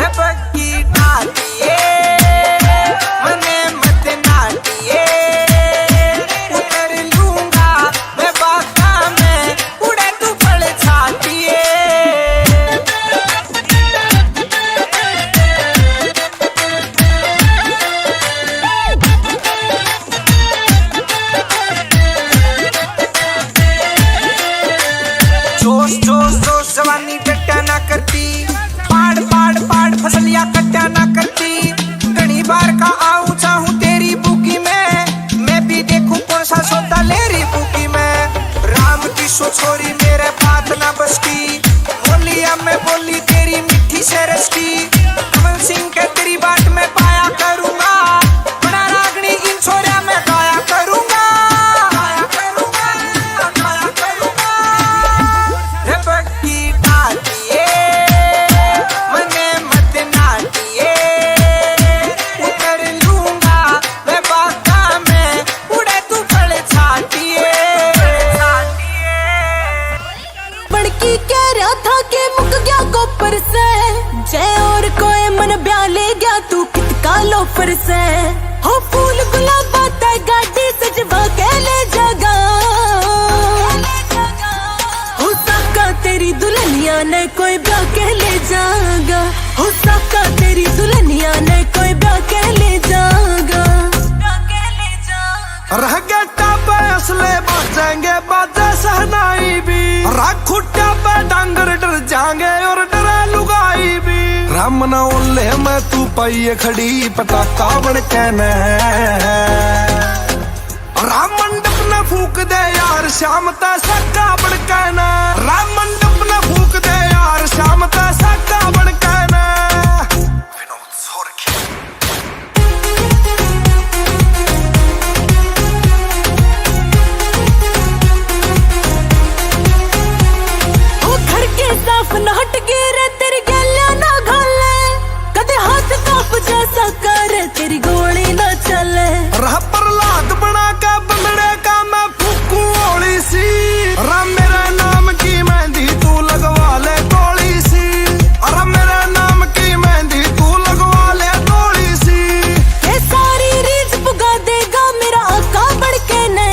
रे बग्गी डाटिए मने मत नाटिए उतर लूंगा मैं बागा में उड़े तू फल छाटिए जोश जोश जोश जवानी डट्टा ना करती पाड़ पाड़ पाड़ फसलियां कट्टा ना करती घनी बार का आऊं चाहूं तेरी बुकी में मैं भी देखूं कौन सा सौदा ले रही बुकी में राम की सो छोरी मेरे बात ना बसती बोलिया मैं बोली तेरी मिठी से रस की कमल सिंह के तेरी बात में पाया करूंगा बड़ा रागनी इन छोरिया में गाया करूंगा गाया करूंगा गाया करूंगा रे बग्गी डाटिए मने मत नाटिए उतर लूंगा मैं बागा में उड़े तू फल छाटिए बड़की कह रहा था कि मुक गया कोपर से जय कितका लोफर से हो फूल गुलाबा ते गाड़ी सजवा के ले जागा हो साका तेरी दुल्हनिया ने कोई ब्याह के ले जागा हो साका तेरी दुल्हनिया ने कोई ब्याह के ले जागा रह गए टापे असले बाजेंगे बाजे सहनाई भी राख खुट्टा पे डांगर डर जाएंगे और डरे लुगाई भी राम ना ओले मैं तू पाइए खड़ी पटाखा बन के न राम मंडप न फूक दे यार शाम ता सक्का बन के न राम मंडप न फूक दे यार शाम ता सक्का बन के न विनोद सोरखी साफ न हट गिरे तेरी गलियां ना घाले कदे हाथ काप जैसा करे तेरी गोली ना चले रह प्रहलाद बना के बंदड़े का मैं फूकू ओली सी राम मेरा नाम की मेहंदी तू लगवा ले गोली सी अरे मेरा नाम की मेहंदी तू लगवा ले गोली सी ये सारी रीझ पुगा देगा मेरा आका बढ़ के ने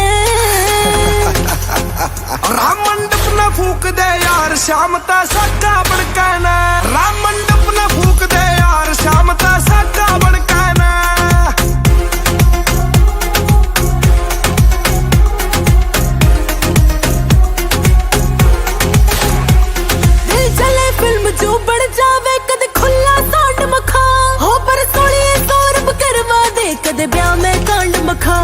राम मंडप न फूक दे यार शाम ता सक्का बन के न राम मंडप न फूक दे यार शाम ता सक्का बन के न दिल जले फिल्म जो बढ़ जावे कदे खुला सांड मखा हो पर सोनिए सौरभ करवा दे कदे ब्याह में कांड मखा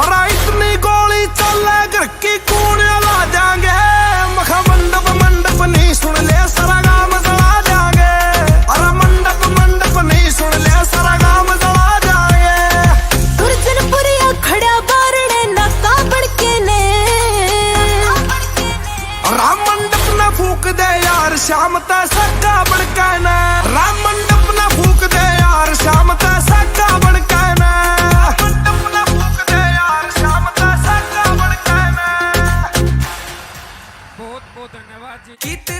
अरे इतनी गोली चले घर की कूड़े ला जाएंगे मखा मंडप मंडप नहीं सुन ले सारा गाम जला जाएंगे अरे मंडप मंडप नहीं सुन ले सारा गाम जला जाएंगे गुरजनपुरिया खड़ा बारणे नाका बढ़ के ने राम मंडप न फूक दे यार शाम ता सक्का बन के न राम मंडप न फूक दे यार शाम ता सक्का बन के न मंडप न फूक दे यार शाम ता सक्का बन के न बहुत बहुत धन्यवाद जी। कित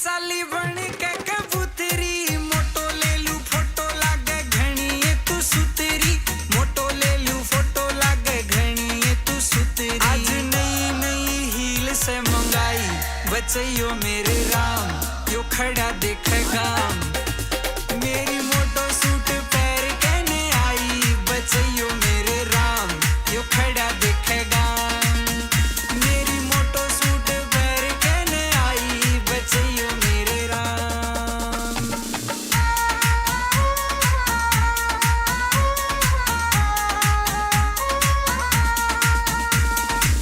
चाली बन के कबूतरी मोटो ले लू फोटो लागे घणी ये तू सुतरी मोटो ले लू फोटो लागे घणी ये तू सुतरी आज नई नई हील से मंगाई बचैयो मेरे राम यो खड़ा देखे गाम मेरी मोटो सूट पैर कहने आई बचैयो मेरे राम यो खड़ा देखे गाम मेरी मोटो सूट पैर कहने आई बचैयो मेरे राम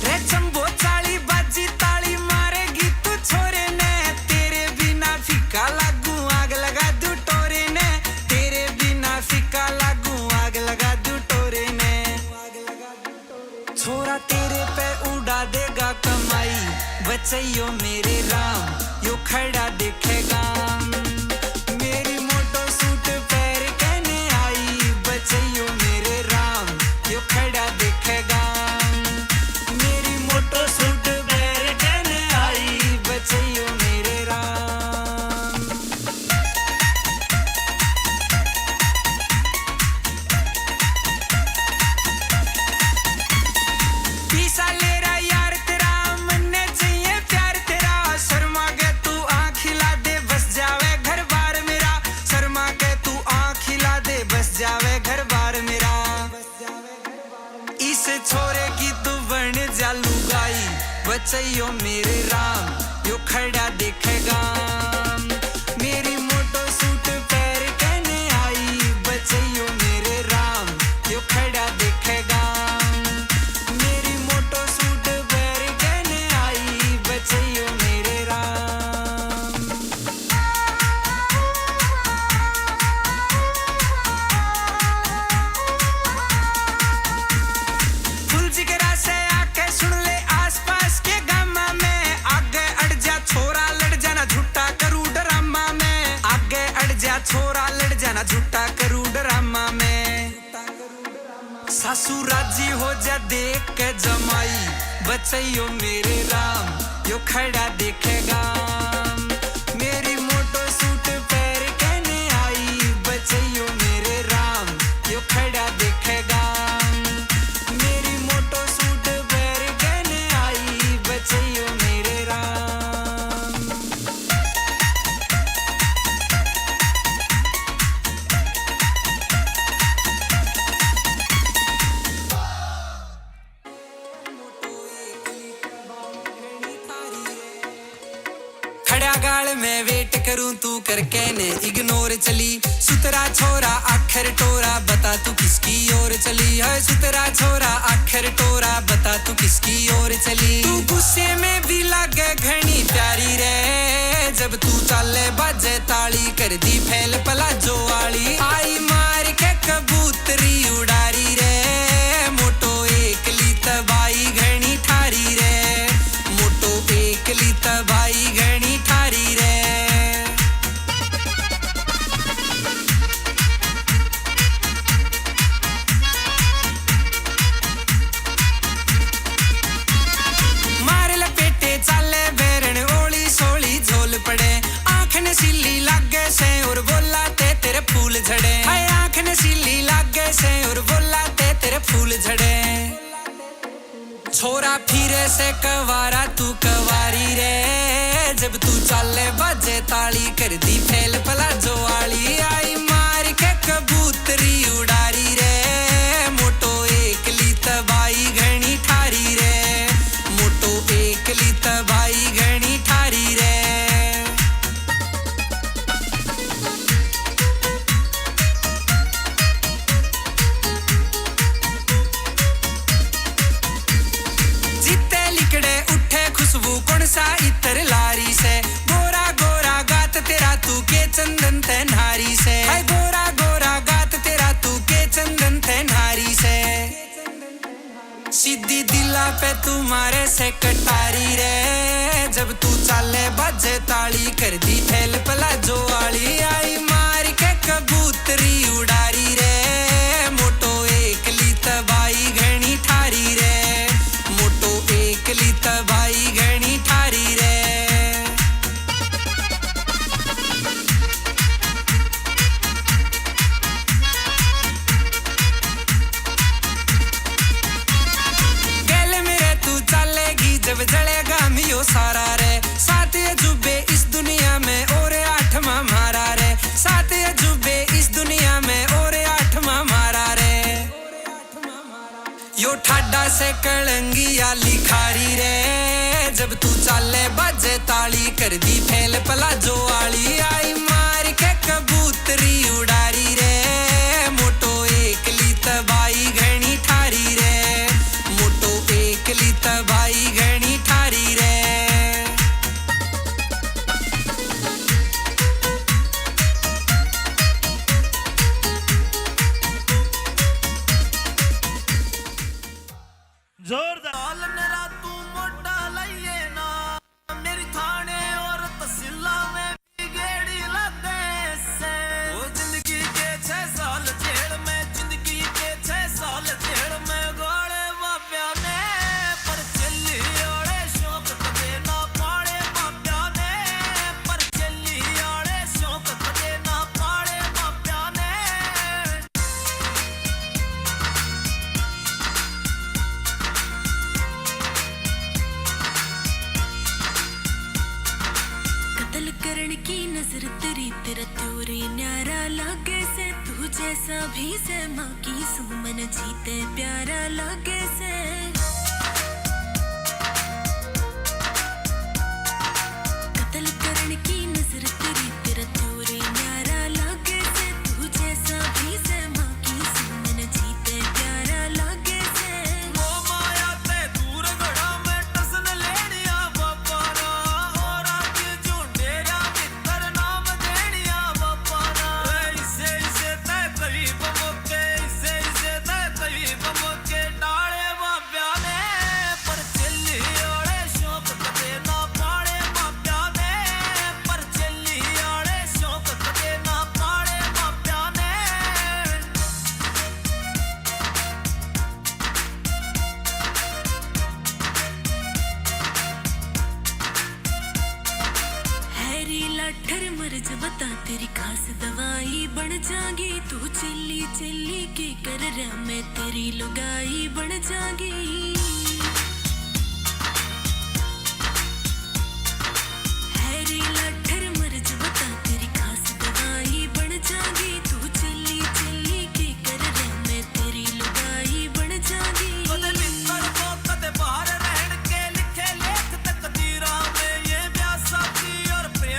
रे चंबो चाली बाजी ताली मारेगी तू छोरे ने तेरे बिना फीका लागू आग लगा दू टोरे ने तेरे बिना फीका लागू आग लगा दू टोरे ने छोरा तेरे पे उड़ा देगा कमाई बचैयो मेरे राम यो खड़ा देखेगा मेरी मोटो सूट पैर कहने आई बचैयो मेरे राम यो खड़ा देखेगा मेरी मोटो सूट पैर कहने आई बचैयो मेरे राम पीसा ले रहा यार तेरा मन्ने चाहिए प्यार तेरा शर्मा के तू आँख खिला दे बस जावे घर बार मेरा शर्मा के तू आँख खिला दे बस जावे घर बार मेरा इस छोरे की तू बन जा लुगाई बचैयो मेरे राम यो खड़ा देखेगा मेरी मोटो सूट पैर कहने आई बचैयो मेरे राम यो खड़ा देखेगा मेरी मोटो सूट पैर कहने आई बचैयो मेरे राम फुल जिगरा से आके सुन ले आसपास के गामा में आगे अड़ जा छोरा लड़ जाना झूठा करू ड्रामा में आगे अड़ जा छोरा लड़ जाना झूठा करू ड्रामा में सासू राजी हो जा देख के जमाई बचैयो मेरे राम यो खड़ा देखेगा मेरी मोटो सूट पैर कहने आई बचैयो मेरे राम गाल में वेट करूं तू करके ने इग्नोर चली सुतरा छोरा आखिर टोरा बता तू किसकी ओर चली है सुतरा छोरा आखिर टोरा बता तू किसकी ओर चली तू गुस्से में भी लागे घनी प्यारी रे जब तू चाले बाजे ताली कर दी फैल पलाजो वाली आई मार के कबूतरी उड़ारी रे मोटो एकली तबाई घनी ठारी रे मोटो एकली तबाई घनी ठारी रे मार लपेटे चाले बेरन ओली सोली झोल पड़े आँख नशीली लागे से और बोला ते तेरे फूल झड़े हाय आँख नशीली लागे से और बोला ते तेरे फूल झड़े छोरा फिरे से कवारा तू कवारी रे जब तू चाले बाजे ताली कर दी फैल पलाजो वाली आई मार के कबूतरी उड़ारी रे मोटो एकली तबाई घनी ठारी रे मोटो एकली तबाई घनी ठारी रे खुशबू कौन सा इतर लारी से गोरा गोरा गात तेरा तू के चंदन ते नारी से हाय गोरा गोरा गात तेरा तू के चंदन ते नारी से सीधी दिला पे तुम्हारे से कटारी रे जब तू चाले बाजे ताली कर दी फैल पलाजो वाली आई मार के कबूतरी उड़ारी रे मोटो एकली तबाई घनी ठारी रे मोटो एकली तबाई घनी ठारी रे गल मेरे तू चलेगी जब जलेगा मियो सारा रे सात अजूबे इस दुनिया में और आठवां मारा रे सात अजूबे इस दुनिया में और आठवां मारा रे यो ठाडा से कलंगिया लिखारी रे जब तू चाले बाजे ताली कर दी फैल पलाजो वाली आई मार के कबूतरी उड़ारी रे मोटो एकली तबाई घनी ठारी रे मोटो एकली तबाई घनी ठारी रे जोरदार लाल मेरा तू मोटा लइए ना मेरी थाने और तहसीला में भी गेड़ी लगे से वो जिंदगी के 6 साल जेल में जिंदगी के 6 साल जेल में गोले बाप्या ने पर चली ओड़े शौक कदे ना पाड़े बाप्या ने पर चली ओड़े शौक कदे ना पाड़े बाप्या ने कत्ल करण की नजर तेरी तेरा त्योरे न्यारा लागे से तू जैसा भी से माँ की सुमन जीते प्यारा लागे से कत्ल करण की नजर तेरी तेरा त्योरे न्यारा लागे से तू जैसा भी से माँ की सुमन जीते प्यारा लागे से वो माया ते दूर गड़ा में टसन लेनिया बापारा और आज झुंडेरा मित्र नाम देनिया बापारा इसे इसे ते तवीब मोके इसे इसे ते तवीब मोके डाले बाप्या ने पर चली ओड़े शौक कदे ना पाड़े बाप्या ने पर चली ओड़े शौक कदे ना पाड़े बाप्या ने हैरी लाठर मर्ज बता तेरी खास दवाई बन जागी तू चिल्ली चिल्ली के कर रहा मैं तेरी लुगाई बन जागी हैरी लाठर मर्ज बता तेरी खास दवाई बन जागी तू चिल्ली चिल्ली के कर रहा मैं तेरी लुगाई बन जागी कदे मित्र को कदे बाहर रहन के लिखे लेख तकदीरा में ये ब्याह साथी और प्रेम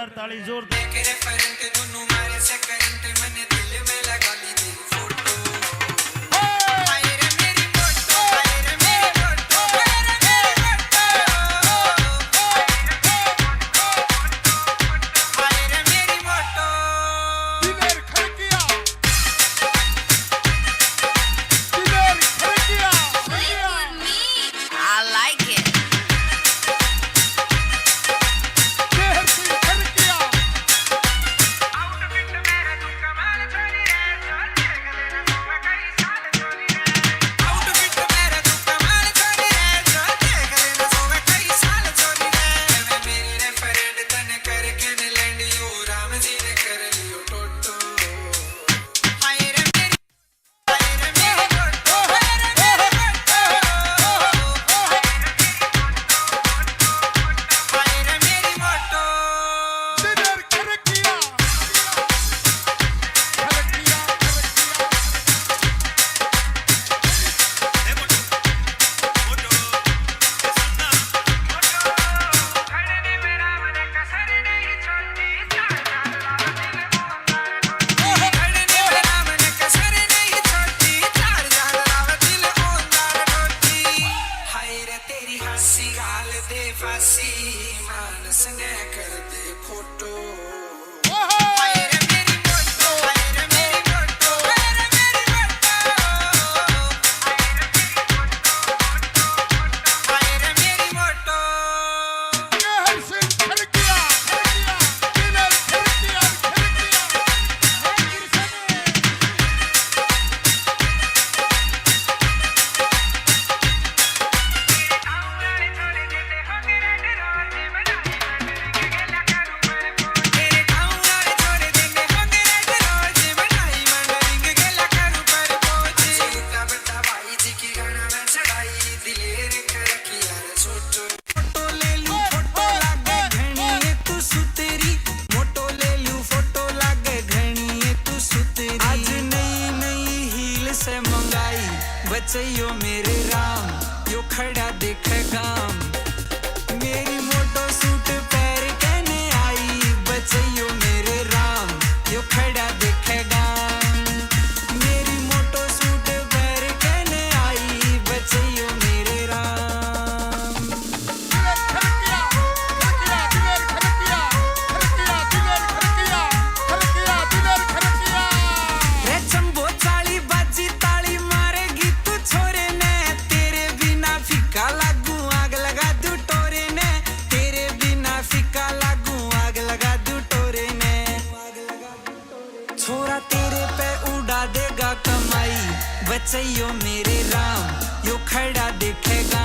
जोरदार ताली जोरदार के रेफरेंट दोनों मारे से करंट मैंने दिल में लगा ली तेरी फोटो हाय रे मेरी फोटो हाय रे मेरी फोटो हाय रे मेरी फोटो हाय रे मेरी photo Diler Kharkiya Diler Kharkiya I like it. Dehar Singh Kharkiya outfit मेरा तू कमाल छोरी रे जो देख लेना सोवे कई साल छोरी रे मेरी रेफरेंट तने करके ने लैंड यू राम जी ने कर लियो टोटो हाय रे मेरी फोटो हाय रे मेरी फोटो हाय रे मेरी फोटो दिलेर खड़किया खड़किया खड़ने मेरा मन कसर नहीं छोड़ती चार जान राव दिल ओंदार डोटी हाय रे तेरी हंसी गाल दे फांसी मानस ने कर दे फोटो हाय रे मेरी फोटो हाय रे मेरी फोटो हाय रे मेरी फोटो हाय रे मेरी फोटो देहर सिंह खड़किया दिलेर खड़किया तेरे गाँव वाले छोड़ देंगे होंगे रेड रोज बनाई मंडलिंग गेला करूं पर पोच सीता बता भाई जी की गाना में चढ़ाई दिलेर खड़किया रे छोटो फोटो ले लूं फोटो लागे घणी तू सुतेरी फोटो ले लूं फोटो लागे घणी तू सुतेरी आज नई नई हील से मंगाई बचैयो मेरे राम यो खड़ा देखे गाम मेरी मोटो सूट पैर कहने आई बचैयो मेरे राम यो खड़ा देखेगा मेरी मोटो सूट पैर कहने आई बचैयो मेरे राम दिलेर खड़किया दिलेर खड़किया दिलेर खड़किया दिलेर खड़किया रे चंबो चाली बाजी ताली मारेगी तू छोरे ने तेरे बिना फीका लागू आग लगा दूं टोरे ने तेरे बिना फीका लागू आग लगा दूं टोरे ने छोरा तेरे पे उड़ा देगा कमाई बचैयो मेरे राम यो खड़ा देखेगा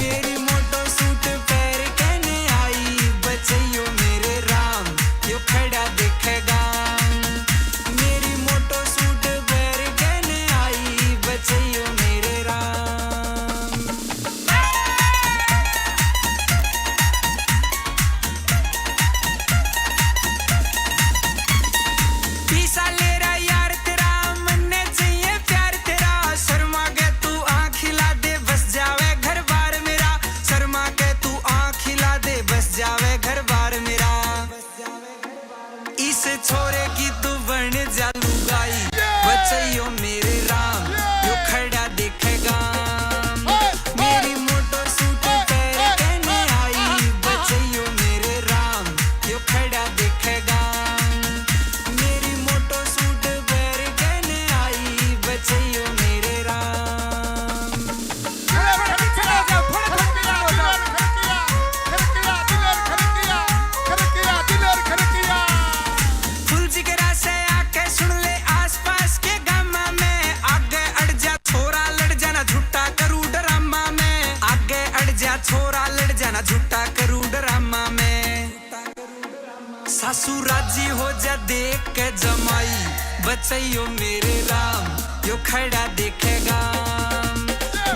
मेरी मोटो सूट पैर कहने आई बचैयो मेरे राम यो खड़ा देखेगा मेरी मोटो सूट पैर कहने आई बचैयो मेरे राम पीसा ले रहा यार तेरा मन्ने चाहिए प्यार तेरा शर्मा के तू आँख हिला दे बस जावे घर बार मेरा शर्मा के तू आँख हिला दे बस जावे घर बार मेरा इस छोरे की तू बन जा लुगाई बचैयो मेरे राम यो खड़ा देखेगा मेरी मोटो सूट पैर कहने आई बचैयो मेरे राम यो खड़ा देखेगा मेरी मोटो सूट पैर कहने आई बचैयो मेरे राम फुल जिगरा से आके सुन ले आसपास के गामा में आगे अड़ जा छोरा लड़ जाना झूठा करूं ड्रामा में आगे अड़ जा छोरा लड़ जाना झूठा करूं ड्रामा में सासू राजी हो जा देख के जमाई बचैयो मेरे राम यो खड़ा देखेगा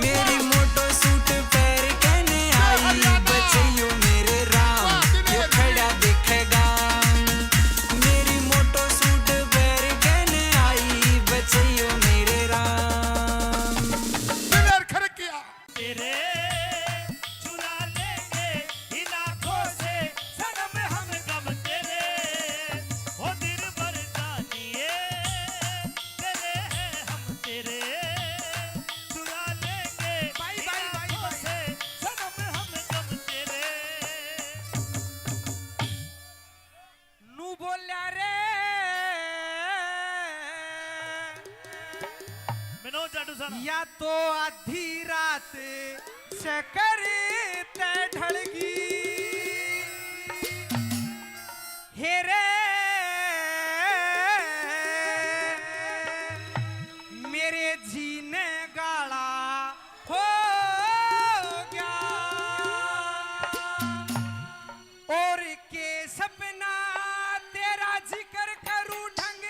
मेरी मोटो सूट पैर कहने आई बचैयो मेरे राम यो खड़ा देखेगा मेरी मोटो सूट पैर कहने आई बचैयो मेरे राम दिलेर खड़किया तेरे चुरा लेंगे इन आँखों से सनम हम सुन या तो आधी रात से करते ढलगी हेरे मेरे जीने गाला हो गया और के सपना तेरा जिक्र करूं ढंग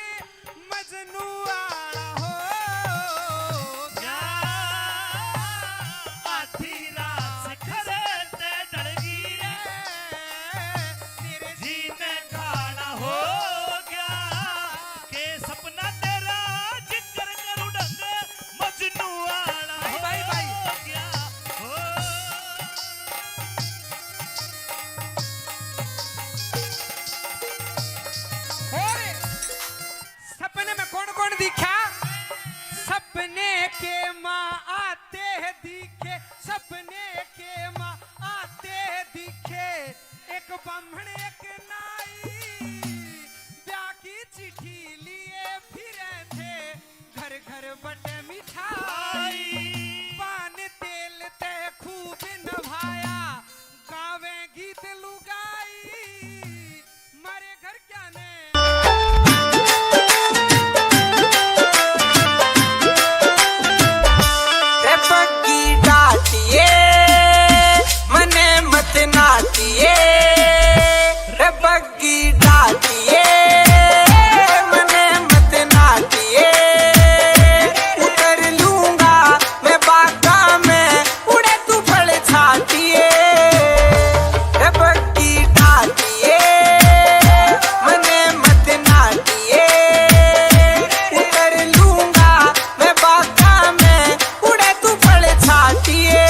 मजनू आला हो या आधी रात से खरते डलगी मेरे जीने काला हो गया के सपना तेरा जिक्र करूं ढंग मजनू आला हो भाई, भाई। गया हो और सपने में कौन कौन दिखा सपने के माँ आते हैं दिखे सपने के माँ आते हैं दिखे एक ब्राह्मण एक नाई ब्याह की चिट्ठी लिए फिरे थे घर घर बटे मिठाई पान तेल ते खूब नभाया गावे गीत लुगाई मारे घर क्या ने रे बग्गी डाटिए मने मत नाटिए रे बग्गी डाटिए मने मत नाटिए उतर लूंगा मैं बागा में उड़े तू फल छाटिए रे बग्गी डाटिए मने मत नाटिए उतर लूंगा मैं बागा में उड़े तू फल छाटिए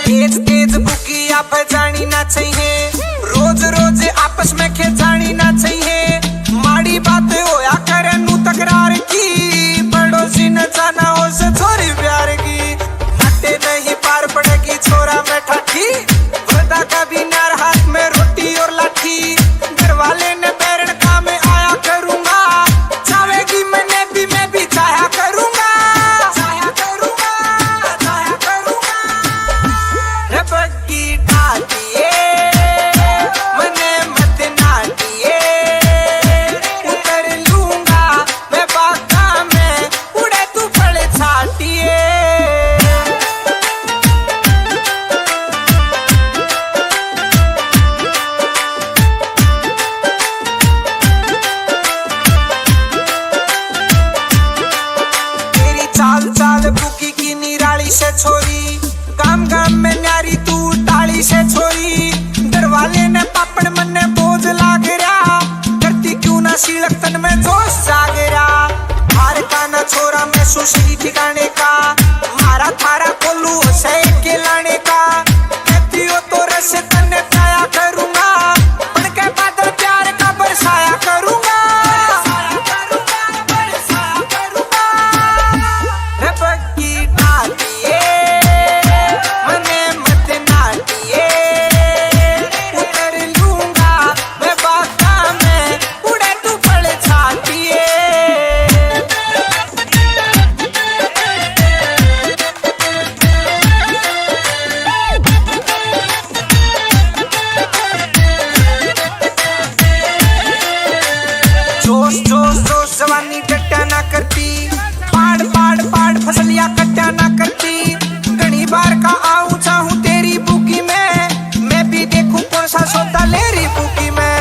तेज तेज बुकिया पे जानी ना चाहिए रोज रोज आपस में खेचानी ना चाहिए माड़ी बात होया करे नू तकरार की पड़ोसी न जाना हो से छोरी प्यार की नटे नहीं पार पड़ेगी छोरा में ठाठी वरदा का भी नार हाथ में रोटी और लाठी घर वाले ने बैरण का में आया करूंगा चाहेगी मैं भी चाहा करूंगा चाहा करूंगा चाहा करूंगा रे बग्गी डाटिए मने मत नाटिए उतर लूंगा मैं बागा में उड़े तू फल छाटिए तेरी चाल चाल बुकी की निराली से छोरी काम काम में न्यारी तू टाली से छोरी दरवाले ने पापड़ मन ने बोझ लाग रहा करती क्यों ना सीलक तन में जोश जाग रहा हार का ना छोरा मैं सुशी ठिकाने का मारा थारा कोलू से के लाने का कहती हो तो रस तन्ने पाया करूंगा बन के बादल प्यार का बरसाया करूंगा बरसाया करूंगा रे बग्गी डाटिए मने मत नाटिए उतर लूंगा मैं बागा में उड़े तू फल छाटिए जोश जोश जोश जवानी डट्टा ना करती पाड़ पाड़ पाड़ फसलियां कट्टा ना करती घनी बार का आऊं चाहूं तेरी बुकी में मैं भी देखूं कौन सा सौदा ले रही बुकी में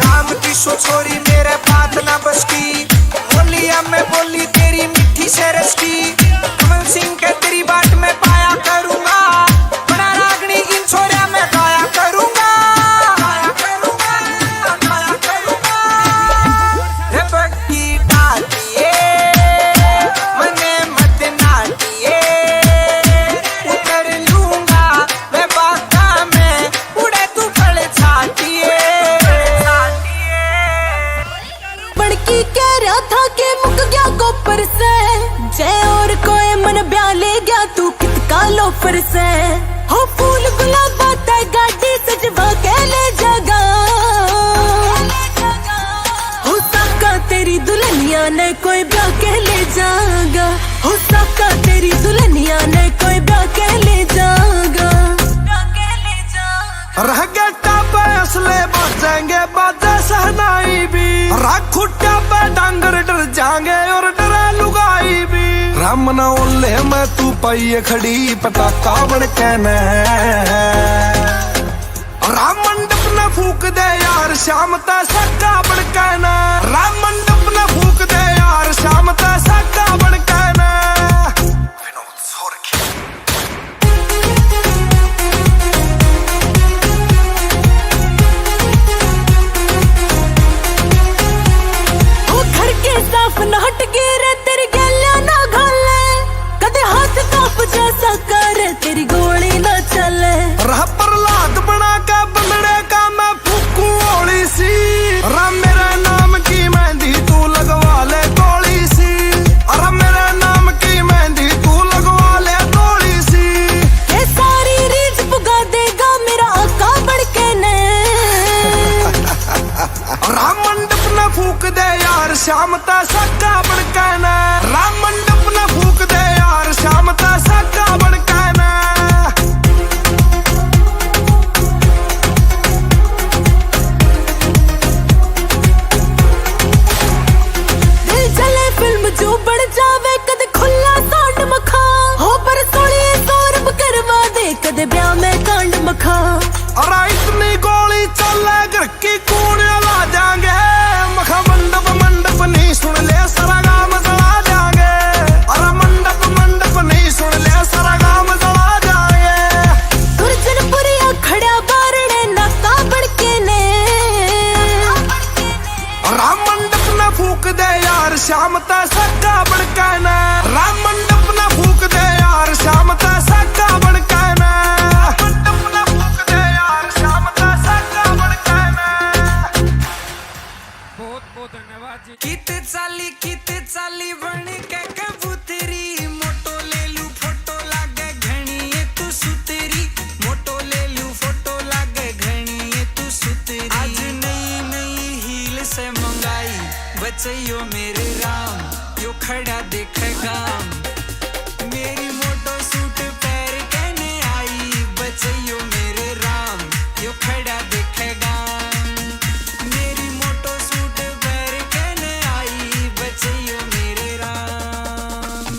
राम की सो छोरी मेरे बात ना बस की बोलिया मैं बोली तेरी मिठी से रस की कमल सिंह के तेरी बात में पाया करूंगा बड़ा रागनी इन छोरिया में गाया करूंगा गाया करूंगा गाया करूंगा रे कह रहा था कि मुक गया कोपर से, जय और कोई मन ब्याह ले गया तू कितका लोफर से। हो फूल गुलाबा ते गाड़ी सजवा के ले जागा, हो साका तेरी दुल्हनिया ने कोई ब्याह के ले जागा, हो साका तेरी दुल्हनिया ने कोई ब्याह के ले जागा। रह गए टापे असले बजेंगे बाजे सहनाई भी, राख खुट्टा पे डांगर डर जाएंगे और डरे लुगाई भी। राम न ओले मैं तू पाइए खड़ी पटाखा बन के न, राम मंडप न फूक दे यार शाम ता सक्का बन के न, राम मंडप न फूक दे यार शाम ता सक्का बन के न। साफ न हट गिरे तेरी गलियां ना घाले, कदे हाथ काप जैसा करे तेरी गोली ना चले। रह प्रहलाद बना के बंदड़े का मैं फूकू ओली सी, राम मेरे नाम की मेहंदी तू लगवा ले गोली सी, अरे मेरे नाम की मेहंदी तू लगवा ले गोली सी। ये सारी रीझ पुगा देगा मेरा आका बढ़ के ने, राम मंडप न फूक दे यार शाम ता सक्का बन के न, राम मंडप न फूक दे यार शाम ता सक्का बन के न। दिल जले फिल्म जो बढ़ जावे कदे खुला सांड मखा, हो पर सोनिए सौरभ करवा दे कदे ब्याह में कांड मखा। अरे इतनी गोली चले घर की कूड़े ला जाएंगे, मखा मंडप मंडप नहीं सुन ले सारा गाम जला जाएंगे, अरे मंडप मंडप नहीं सुन ले सारा गाम जला जाएंगे। गुरजनपुरिया खड़ा बारणे नाका बढ़ के ने, राम मंडप न फूक दे यार शाम ता सक्का बन के न, राम मंडप न फूक दे यार शाम ता सक्का बन के न, मंडप न फूक दे यार शाम ता सक्का बन के न। बहुत बहुत धन्यवाद जी। कित चाली बन के कबूतरी, मोटो ले लू फोटो लागे घणी ये तू सुतरी, मोटो ले लू फोटो लागे घणी ये तू सुतरी। आज नई नई हील से मंगाई बचैयो मेरे राम, यो खड़ा देखे गाम, मेरी मोटो सूट पैर कहने आई बचैयो मेरे राम, यो खड़ा देखे गाम, मेरी मोटो सूट पैर कहने आई बचैयो मेरे राम।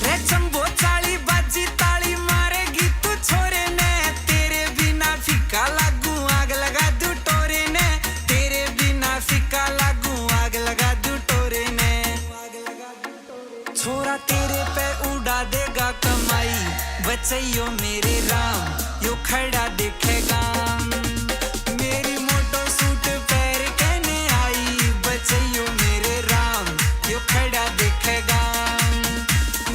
रे चंबो चाली बाजी ताली मारेगी तू छोरे ने, तेरे बिना फीका लागू आग लगा दू टोरे ने, तेरे बिना फीका लागू आग लगा दू टोरे ने। छोरा तेरे पे उड़ा देगा कमाई बचैयो मेरे राम, यो खड़ा देखेगा। मेरी मोटो सूट पैर कहने आई बचैयो मेरे राम, यो खड़ा देखेगा।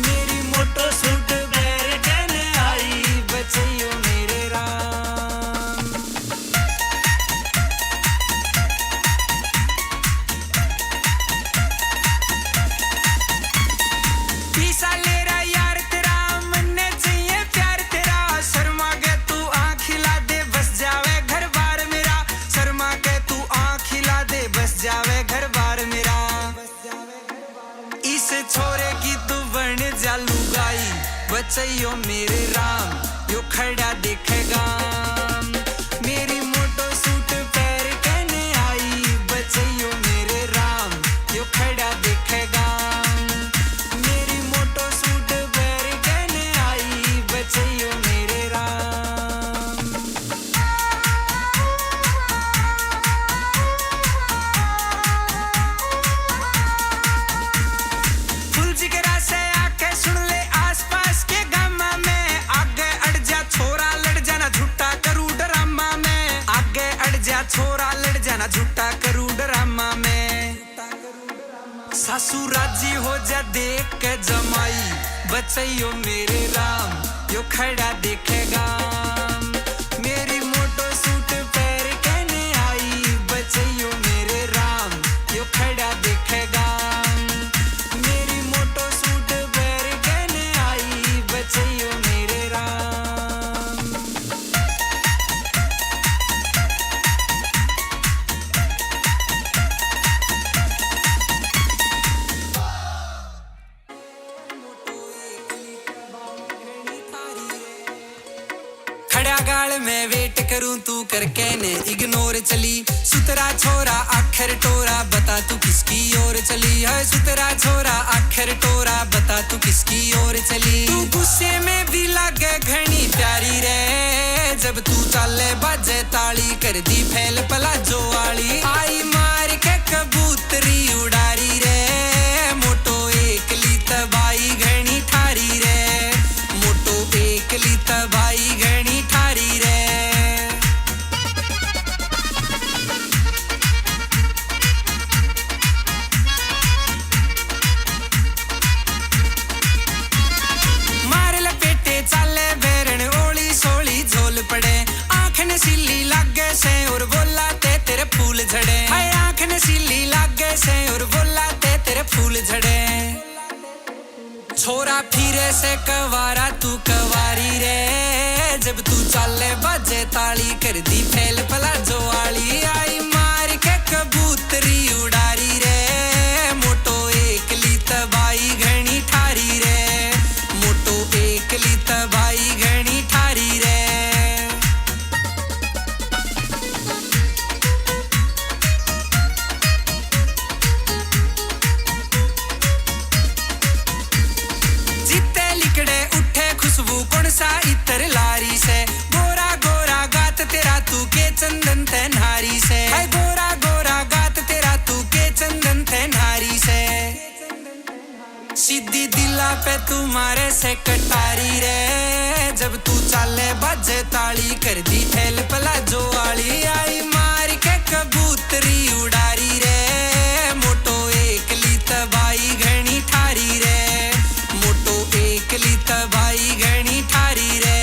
मेरी मोटो सूट पैर कहने आई बचैयो मेरे राम। पीसा ले रहा यार तेरा मन्ने चाहिए प्यार तेरा, शर्मा के तू आँख खिला दे बस जावे घर बार मेरा, शर्मा के तू आँख खिला दे बस जावे घर बार मेरा। इस छोरे की तू बन जा लुगाई बचैयो मेरे राम, यो खड़ा देखेगा। मेरी मोटो सूट पैर कहने आई बचैयो मेरे राम, यो खड़ा देखेगा। मेरी मोटो सूट पैर कहने आई बचैयो मेरे राम। फुल जिगरा से आके सुन ले आसपास के गामा में, आगे अड़ सासू राजी हो जा देख के जमाई बचैयो मेरे राम यो खड़ा देखेगा मेरी मोटो सूट पैर कहने आई बचैयो मेरे राम यो खड़ा देखेगा मेरी मोटो सूट पैर कहने आई बचैयो मेरे राम खड़ा गाल में वेट करूं तू करके ने इग्नोर चली सुतरा छोरा आखिर टोरा बता तू किसकी ओर चली है सुतरा छोरा आखिर टोरा बता तू किसकी ओर चली तू गुस्से में भी लागे घनी प्यारी रे जब तू चाले बाजे ताली कर दी फैल पला जो वाली आई मार के कबूतरी उड़ारी रे मोटो एकली तबाई घनी ठारी रे मोटो एकली तबाई घनी ठारी रे मार लपेटे चाले बेरन ओली सोली झोल पड़े आँख ने सिली लागे से और बोला ते तेरे फूल झड़े हाय आँख ने सिली लागे से और बोला ते तेरे फूल झड़े छोरा फिरे से कवारा तू कवारी रे जब तू चाले बाजे ताली कर दी फैल पला जो वाली आई मार के कबूतरी उड़ारी रे मोटो एकली तबाई घनी ठारी रे मोटो एकली तबाई घनी ठारी रे जीते लिकड़े उठे खुशबू कौन सा इतर लारी से गोरा गोरा गात तेरा तू के चंदन ते नारी से है गोरा गोरा गात तेरा तू के चंदन ते नारी से सीधी दिला पे तुम्हारे से कटारी रे जब तू चाले बाजे ताली कर दी फैल पला जो वाली आई मार के कबूतरी उड़ारी रे मोटो एकली तबाई घनी ठारी रे मोटो एकली तबाई घनी ठारी रे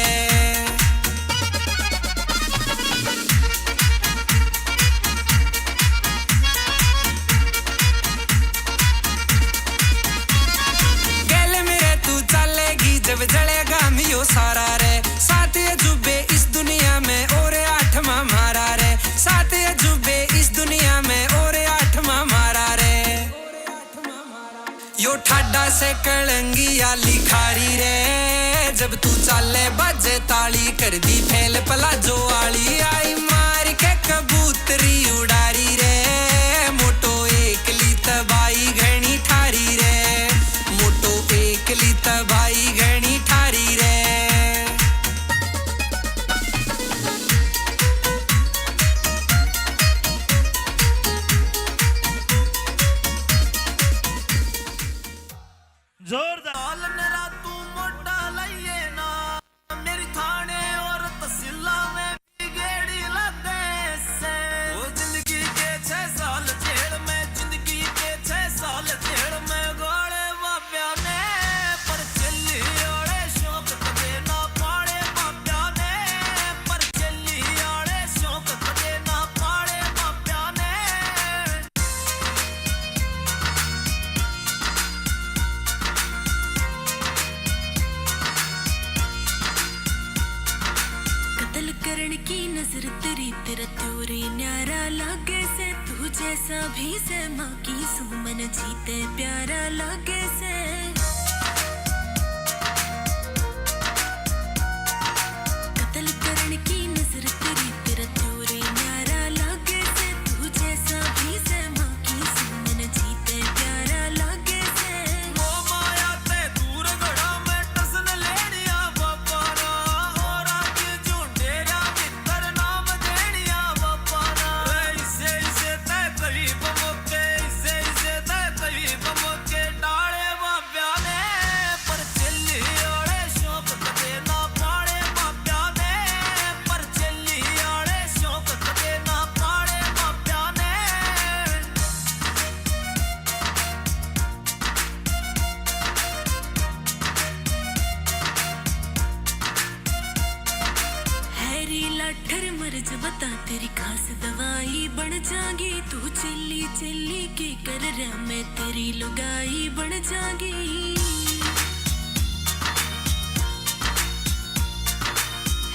गल मेरे तू चलेगी जब जलेगा मियो सारा रे सात अजूबे इस दुनिया में और आठवां मारा रे सात अजूबे इस दुनिया में और आठवां मारा रे यो ठाडा से कलंगिया लिखारी रे जब तू चाले बाजे ताली कर दी फैल पला जो वाली आई मार के कबूतरी उड़ारी रे मोटो एकली तबाई घनी ठारी रे मोटो एकली तबाई घनी ठारी रे जोरदार साल मेरा तू मोटा लइए ना मेरी थाने और तहसीला में भी गेड़ी लगे से वो जिंदगी के 6 साल जेल में जिंदगी के 6 साल जेल में गोले बाप्या ने पर चली ओड़े शौक कदे ना पाड़े बाप्या ने पर चली ओड़े शौक कदे ना पाड़े बाप्या ने कत्ल करण की नजर तेरी तेरा त्योरे न्यारा लागे से तू जैसा भी से माँ की सुमन जीते प्यारा लागे से कत्ल करण की नजर तेरी तेरा त्योरे न्यारा लागे से तू जैसा भी से माँ की सुमन जीते प्यारा लागे से वो माया ते दूर गड़ा में टसन लेनिया बाबा ना और आज झूठेरा मित्र नाम देनिया बाबा ना ऐसे ऐसे ते करीब मोके ऐसे ऐसे ते करीब मोके डाले बाबा हैरी लाठर मर्ज बता तेरी खास दवाई बन जागी तू चिल्ली चिल्ली के कर रहा मैं तेरी लुगाई बन जागी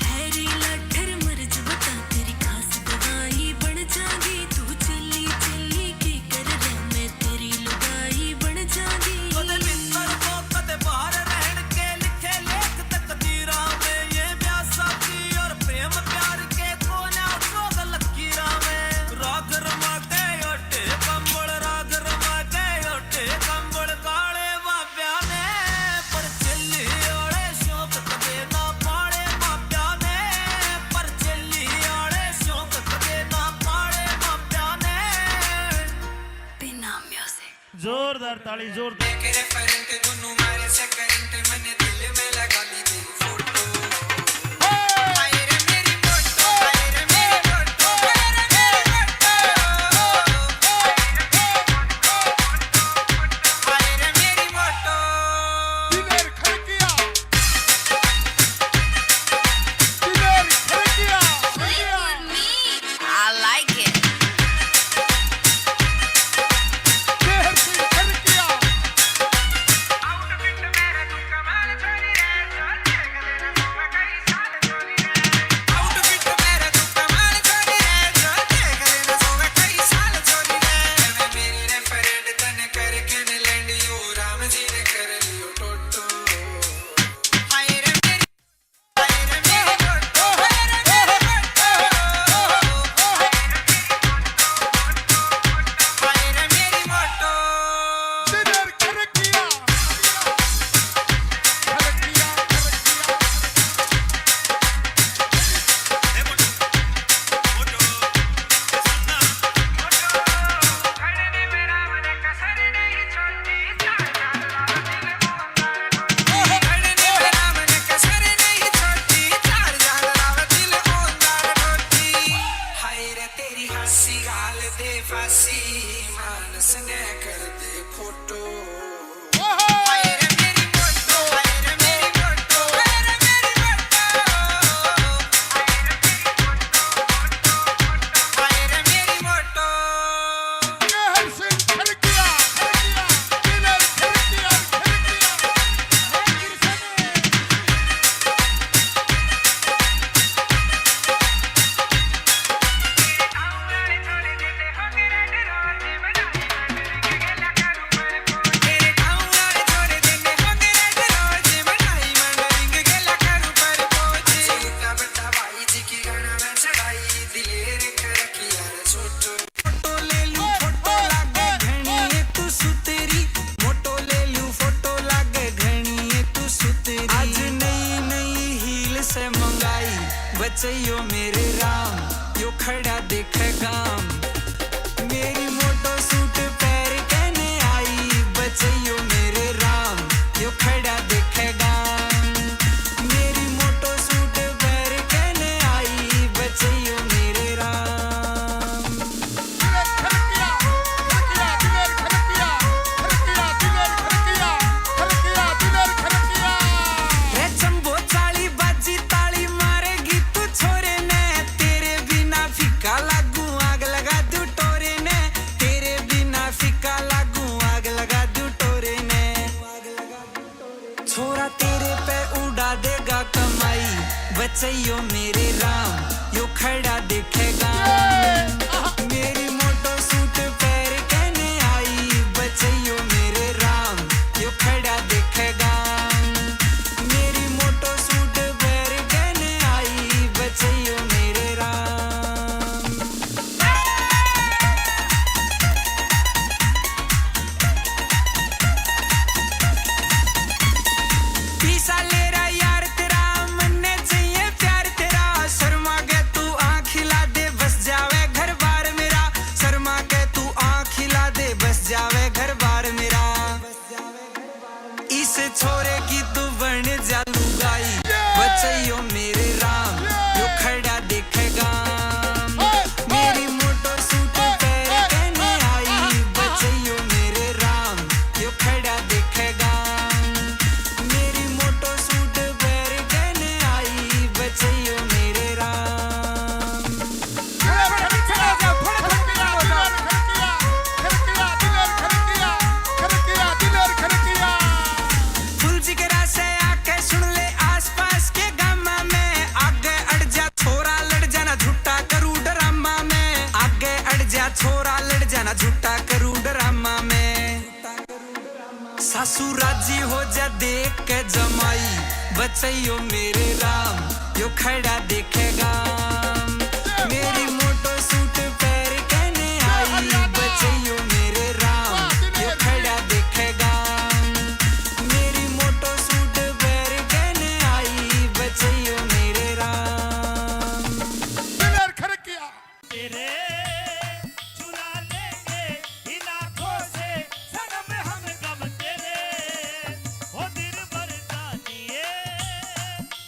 हैरी लाठर मर्ज बता तेरी खास दवाई बन जागी तू चिल्ली चिल्ली के कर रहा मैं तेरी लुगाई बन जागी ਉਹਦੇ ਮਿੱਤਰ ਕੋ ਕਦੇ ਬਾਹਰ ਰਹਿਣ ਕੇ ਲਿਖੇ ਲੇਖ ਤਕਦੀਰਾਂ में ये ब्याह साथी और प्रेम प्यार के कोना सोग लकीरां में राग रमा गए ओटे कंबल राग रमा गए ओटे कंबल काले बाब्या ने पर चली ओले शौक कदे ना पाड़े बाब्या ने पर चली ओले शौक कदे ना पाड़े बाब्या ने बिना म्यूजिक जोरदार ताली जोरदार के रेफरेंट दोनों मारे से करंट मैंने दिल में लगा ली तेरी फोटो हाय रे मेरी फोटो हाय रे मेरी फोटो हाय रे मेरी फोटो हाय रे मेरी photo Diler Kharkiya Diler Kharkiya I like it Kehar Singh Kharkiya outfit मेरा तू कमाल छोरी रे जो देख लेना सोवे कई साल छोरी रे मैं मेरी रेफरेंट तने करके ने लैंड यू राम जी ने कर लियो टोटो हाय रे मेरी फोटो हाय रे मेरी फोटो हाय रे मेरी फोटो दिलेर खड़किया खड़किया खड़किया घड़ने में राम ने कसर नहीं छोड़ी चार जान राव दिल ओंदार डोटी हाय रे तेरी हंसी गाल दे फांसी मानस ने कर दे फोटो हाय रे मेरी फोटो हाय रे मेरी फोटो हाय रे मेरी फोटो हाय रे मेरी फोटो केहर सिंह खड़किया खड़किया दिलेर खड़किया तेरे गाँव वाले छोड़ देंगे होंगे रेड रोज बनाई मंडलिंग गेला करूं पर पोच सीता बता भाई जी की गाना में चढ़ाई दिलेर करकिया रे छोटो फोटो ले लूं फोटो लागे घणी तू सुतेरी फोटो ले लूं फोटो लागे घणी तू सुतेरी आज नई नई हील से मंगाई बचैयो मेरे राम यो खड़ा देख गाम मेरी मोटो सूट पैर कहने आई बचैयो मेरे राम यो खड़ा देखेगा मेरी मोटो सूट पैर कहने आई बचैयो मेरे राम दिलेर खड़किया खड़किया दिलेर खड़किया खड़किया दिलेर खड़किया खड़किया दिलेर खड़किया रे चंबो चाली बाजी ताली मारेगी तू छोरे ने तेरे बिना फीका लागू आग लगा दूं टोरे ने तेरे बिना फीका लागू आग लगा दूं टोरे ने छोरा तेरे पे उड़ा देगा कमाई बचैयो मेरे राम यो खड़ा देखेगा मेरी मोटो सूट पैर कहने आई बचैयो मेरे राम यो खड़ा देखेगा मेरी मोटो सूट पैर कहने आई बचैयो मेरे राम पीसा ले रहा यार तेरा मन चाहिए प्यार तेरा शर्मा गया तू आँख हिला दे झूठा करूं ड्रामा में। सासू राजी हो जा देख के जमाई, बचैयो मेरे राम यो खड़ा देखेगा। मेरी मोटो सूट पैर कहने आई, बचैयो मेरे राम यो खड़ा देखेगा। मेरी मोटो सूट पैर कहने आई, बचैयो मेरे राम। दिलेर खड़किया तेरे चुरा लेंगे इन आँखों से सनम हम गम तेरे, ओ दिल भर जानिए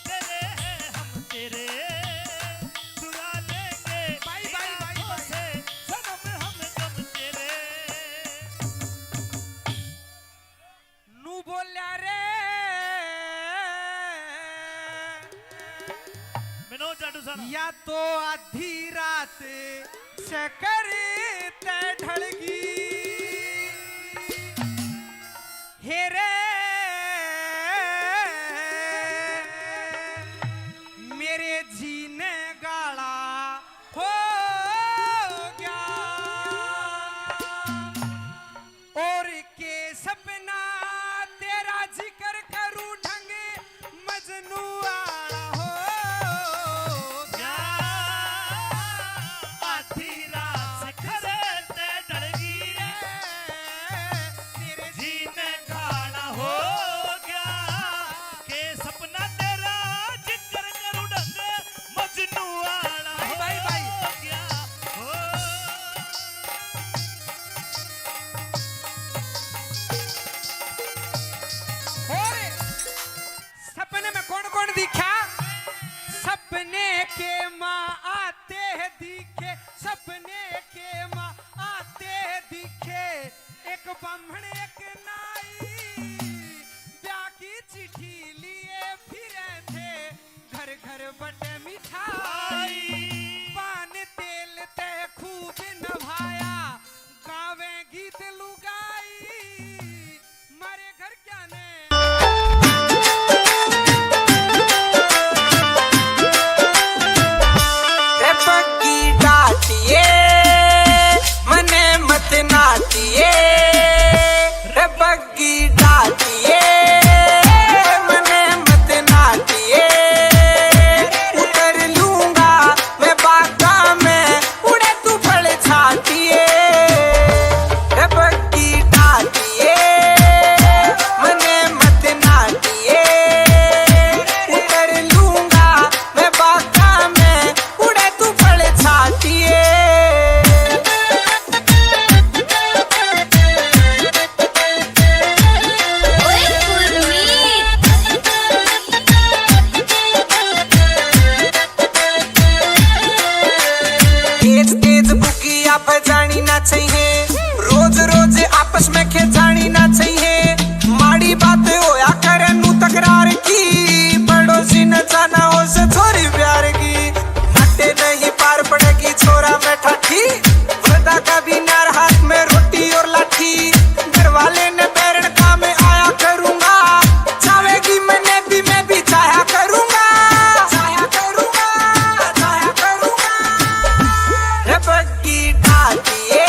तेरे हैं हम तेरे, चुरा लेंगे इन आँखों से सनम हम गम तेरे। नू बोल्या रे मनोज जाटू साहब या तो आधी रात शकर ते ढलगी, हेरे मेरे जीने गाला हो गया, और के सपना तेरा जिक्र करूं ढंग मजनू आला हो गया। आधी रात से खसते डरगी रे, मेरे जीने खाना हो गया, के सपना तेरा जिक्र करूं ढंग मजनू वाला हो गया। हो और सपने में कौन कौन दिखा? सपने के माँ आते हैं दिखे, सपने के माँ आते हैं दिखे, एक ब्राह्मण एक नाई ब्याह की चिट्ठी लिए फिरे थे, घर घर बटे मिठाई, पान तेल ते खूब नभाया, गावे गीत लुगाई, मारे घर क्या ने रे बग्गी डाटिए मने मत नाटिए, रे बग्गी डाटिए मने मत नाटिए। उतर लूंगा मैं बागा में, उड़े तू फल छाटिए, रे बग्गी डाटिए मने मत नाटिए। उतर लूंगा मैं बागा में, उड़े तू फल छाटिए। तेज तेज बुकिया पे जानी ना चाहिए, रोज रोज आपस में खेचानी ना चाहिए। माड़ी बात होया करे नू तकरार की, पड़ोसी न जाना हो से छोरी प्यार की। नटे नहीं पार पड़ेगी छोरा में ठाठी, वृद्धा का भी नार हाथ में रोटी और लाठी। घर वाले ने बैरण का में आया करूंगा, चाहेगी मैंने भी मैं भी चाहा करूंगा, चाहा करूंगा, चाहा करूंगा। रे बग्गी डाटिए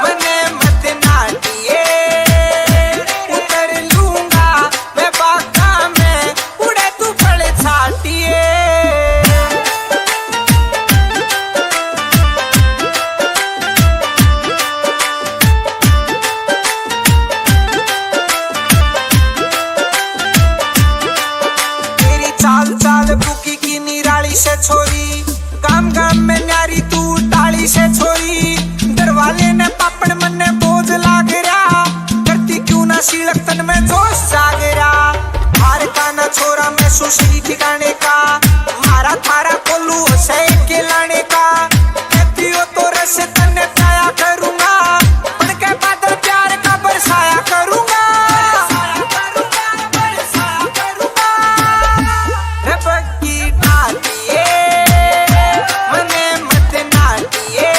मने मत नाटिए। उतर लूंगा मैं बागा में, उड़े तू फल छाटिए। तेरी चाल चाल बुकी की निराली से छोरी, गाम गाम में न्यारी तू टाली से छोरी। दरवाले ने पापड़ मन ने बोझ लाग रहा, करती क्यों ना शीलक तन में जोश जाग रहा। हार का ना छोरा मैं सुश्री ठिकाने का, मारा थारा कोलू से के लाने का। कहती हो तो रस तने पाया करूंगा, पड़ के बादल प्यार का बरसाया करूंगा, बरसाया करूंगा। रे बग्गी डाटिए मने मत नाटिए।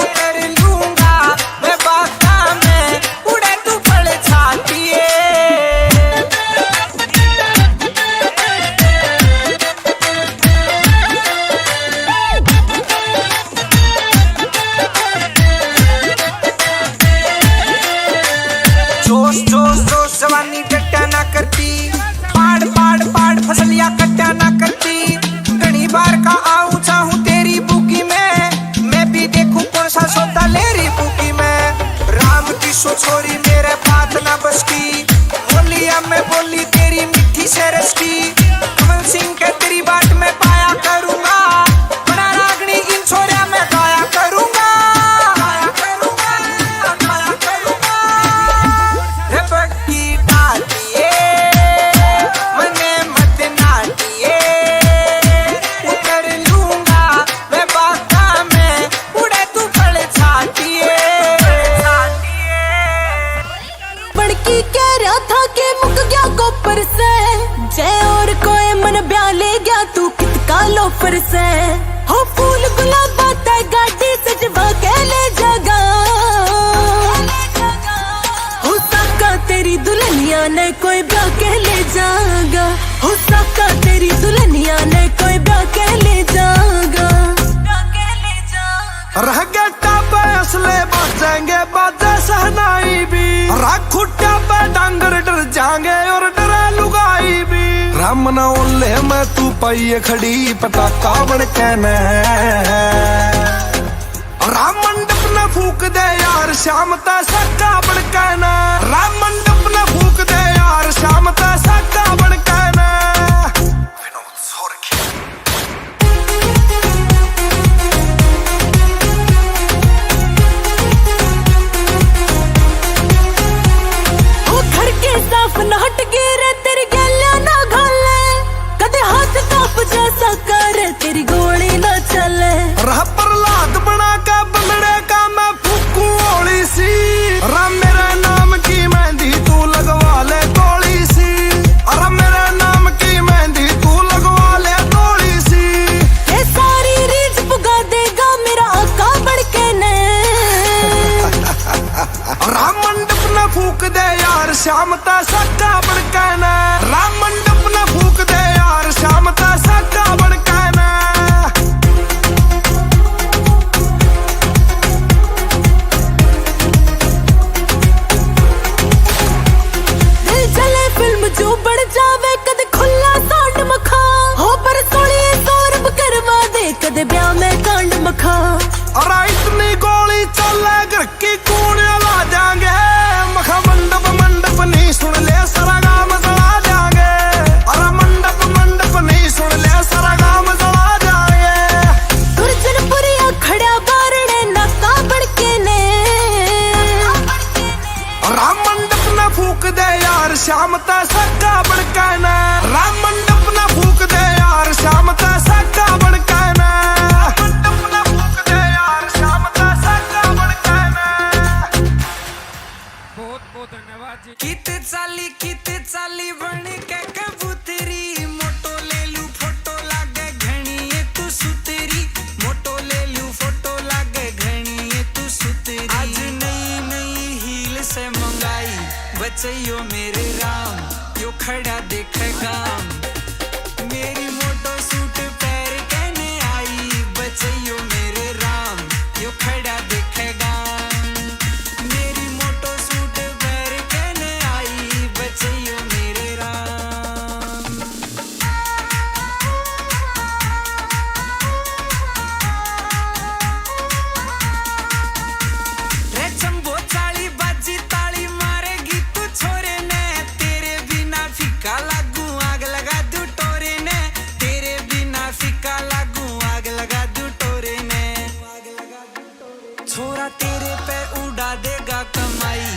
उतर लूंगा मैं बागा में, उड़े तू फल छाटिए। ना करती। घनी बार का आऊं चाहूं तेरी बुकी में, मैं भी देखूं कौन सा सौदा ले रही बुकी में। राम की सो छोरी मेरे बात ना बस की, बोलिया मैं बोली तेरी मिठी से रस की। कमल सिंह के तेरी बात में पाया करूंगा, बड़ा रागनी इन छोरिया में गाया करूंगा, गाया करूंगा, गाया करूंगा। रे बग्गी डालिए मने मत नाटिए, उतर लूंगा मैं बाता में, उड़े तू फल छाटिए, छाटिए। बड़की कह रहा था कि मुक गया गोपर से, जय और कोई मन ब्याह ले गया तू कितका लोफर से। हो फूल गुलाबा ते गाड़ी सजवा के ले जागा, हो साका तेरी दुल्हनिया ने कोई ब्याह के ले जागा, हो साका तेरी दुल्हनिया ने कोई ब्याह के ले जागा, ब्याह के ले जागा। रह गया टापे असले बजेंगे बाजे सहनाई भी, राखुट्टा पे डांगर डर जाएंगे और डरे लुगाई भी। राम ना ओले मैं तू पाइए खड़ी पटाखा बन कहने, राम मंडप न फूक दे यार श्याम ता सक्का बन कहना, राम मंडप न फूक दे यार श्याम ता सक्का बन कहना। साफ न हट गिरे तेरी गलियां ना घाले, कदे हाथ काप जैसा करे तेरी गोली ना चले। रह प्रहलाद बना का बंदड़े का मैं फूकू ओली सी, राम मेरे नाम की मेहंदी तू लगवा ले गोली सी, अरे मेरे नाम की मेहंदी तू लगवा ले गोली सी। ये सारी रीझ पुगा देगा मेरा आका बड़के ने, राम मंडप न फूक दे यार श्याम ता सक्का बन कहना, राम मंडप न फूक दे यार श्याम ता सक्का बन कहना। दिल चले फिल्म जो बढ़ जावे कदे खुला सांड मखा, हो पर सोलिए सौरभ करवा दे कदे ब्याह में कांड मखा। अरे इतनी गोली चले घर की कूड़ियां ला जाएंगे, मखा मंडप मंडप नहीं सुन ले सारा गांव जला जाएंगे, अरे मंडप मंडप नहीं सुन ले सारा गांव जला जाएंगे। दुर्जनपुरिया खड़ा बारणे नाका बड़के ने, राम मंडप न फूक दे यार श्याम ता सक्का बन कहना, राम मंडप न फूक दे यार श्याम ता सक्का बन कहना, मंडप न फूक दे यार श्याम ता सक्का बन कहना। बहुत बहुत धन्यवाद जी। किते चाली बन के कबूतरी, मोटो ले लू फोटो लागे घणी ये तू सुतरी, मोटो ले लू फोटो लागे घणी ये तू सुतरी। आज नई नई हील से मंगाई बचैयो मेरे राम, यो खड़ा देखेगा मेरी मोटो सूट पैर कहने आई, बचैयो मेरे राम यो खड़ा देखेगा, मेरी मोटो सूट पैर कहने आई, बचैयो मेरे राम। रे चंबो चाली बाजी ताली मारेगी तू छोरे ने, तेरे बिना फीका लागू आग लगा दू टोरे ने, तेरे बिना फीका लागू आग लगा दू टोरे ने। छोरा तेरे पे उड़ा देगा कमाई,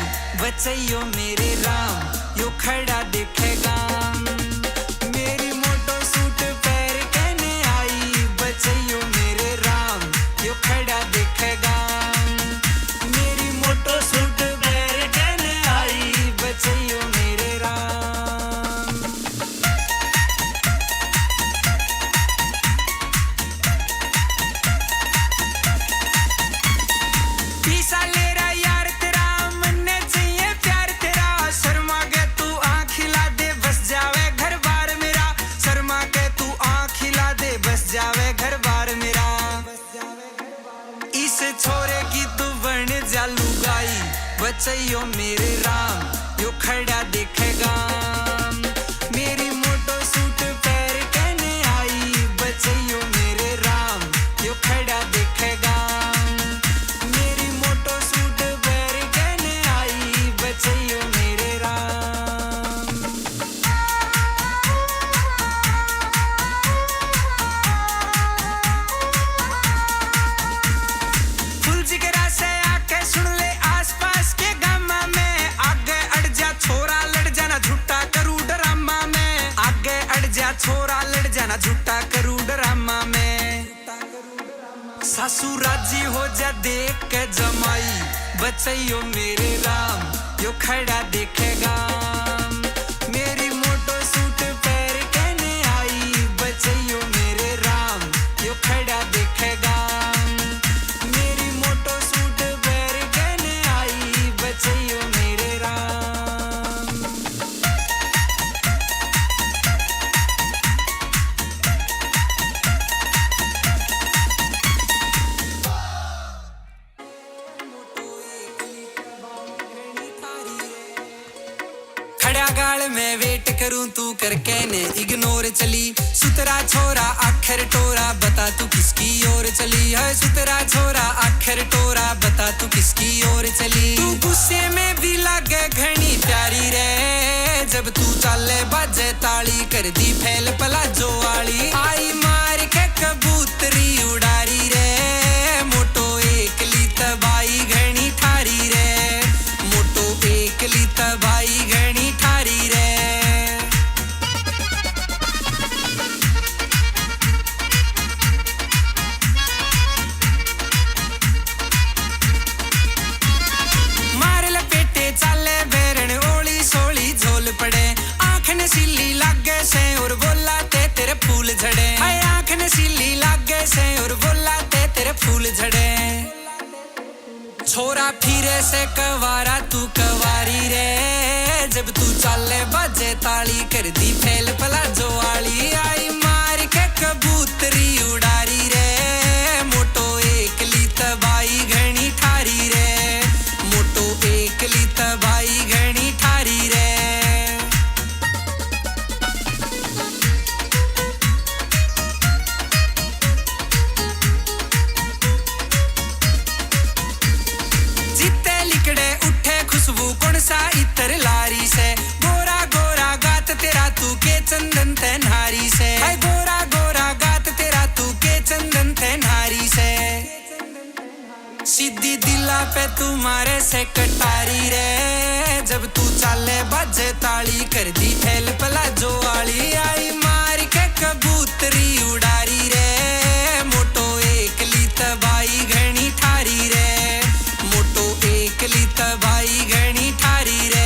बचैयो मेरे राम यो खड़ा देखेगा, मेरी मोटो सूट पैर कहने आई, बचैयो मेरे राम यो खड़ा देखेगा, मेरी मोटो सूट पैर कहने आई, बचैयो मेरे राम। पीसा ले रहा यार तेरा मन्ने चाहिए प्यार तेरा, शर्मा के तू आँख खिला दे बस जावे घर बार मेरा, शर्मा के तू आँख खिला दे बस जावे घर बार मेरा। इस छोरे की तू बन जा लुगाई, बचैयो मेरे राम यो खड़ा देखेगा, मेरी मोटो सूट पैर कहने सासू राजी हो जा देख के जमाई बचैयो मेरे राम यो खड़ा देखेगा मेरी मोटो सूट पैर कहने आई बचैयो मेरे राम यो खड़ा देखेगा मेरी मोटो सूट पैर कहने आई बचैयो मेरे राम खड़ा गाल में वेट करूं तू करके ने इग्नोर चली सुतरा छोरा आखिर टोरा बता तू किसकी ओर चली है सुतरा छोरा आखिर टोरा बता तू किसकी ओर चली तू गुस्से में भी लागे घनी प्यारी रे जब तू चाले बाजे ताली कर दी फैल पलाजो वाली आई मार के कबूतरी उड़ारी रे मोटो एकली तबाई घनी ठारी रे मोटो एकली तबाई घनी ठारी रे मार लपेटे चाले बेरन ओली सोली झोल पड़े आंख नशीली लागे से और बोला ते तेरे फूल झड़े हाय आंख नशीली लागे से और बोला ते तेरे फूल झड़े छोरा फिरे से कवारा तू कवारी रे जब तू चाले बाजे ताली कर दी फैल पलाजो वाली आई मार के कबूतरी उड़ारी रे मोटो एकली तबाई घनी ठारी रे मोटो एकली तबाई घनी ठारी रे जीते लिकड़े उठे खुशबू कौन सा इतर लारी से गोरा गोरा गात तेरा तू के चंदन ते नारी से हाय गोरा गोरा गात तेरा तू के चंदन ते नारी से सीधी दिला पे तुम्हारे से कटारी रे जब तू चाले बाजे ताली कर दी फैल पलाजो वाली आई मार के कबूतरी उड़ारी रे मोटो एकली तबाई घनी ठारी रे मोटो एकली तबाई घनी ठारी रे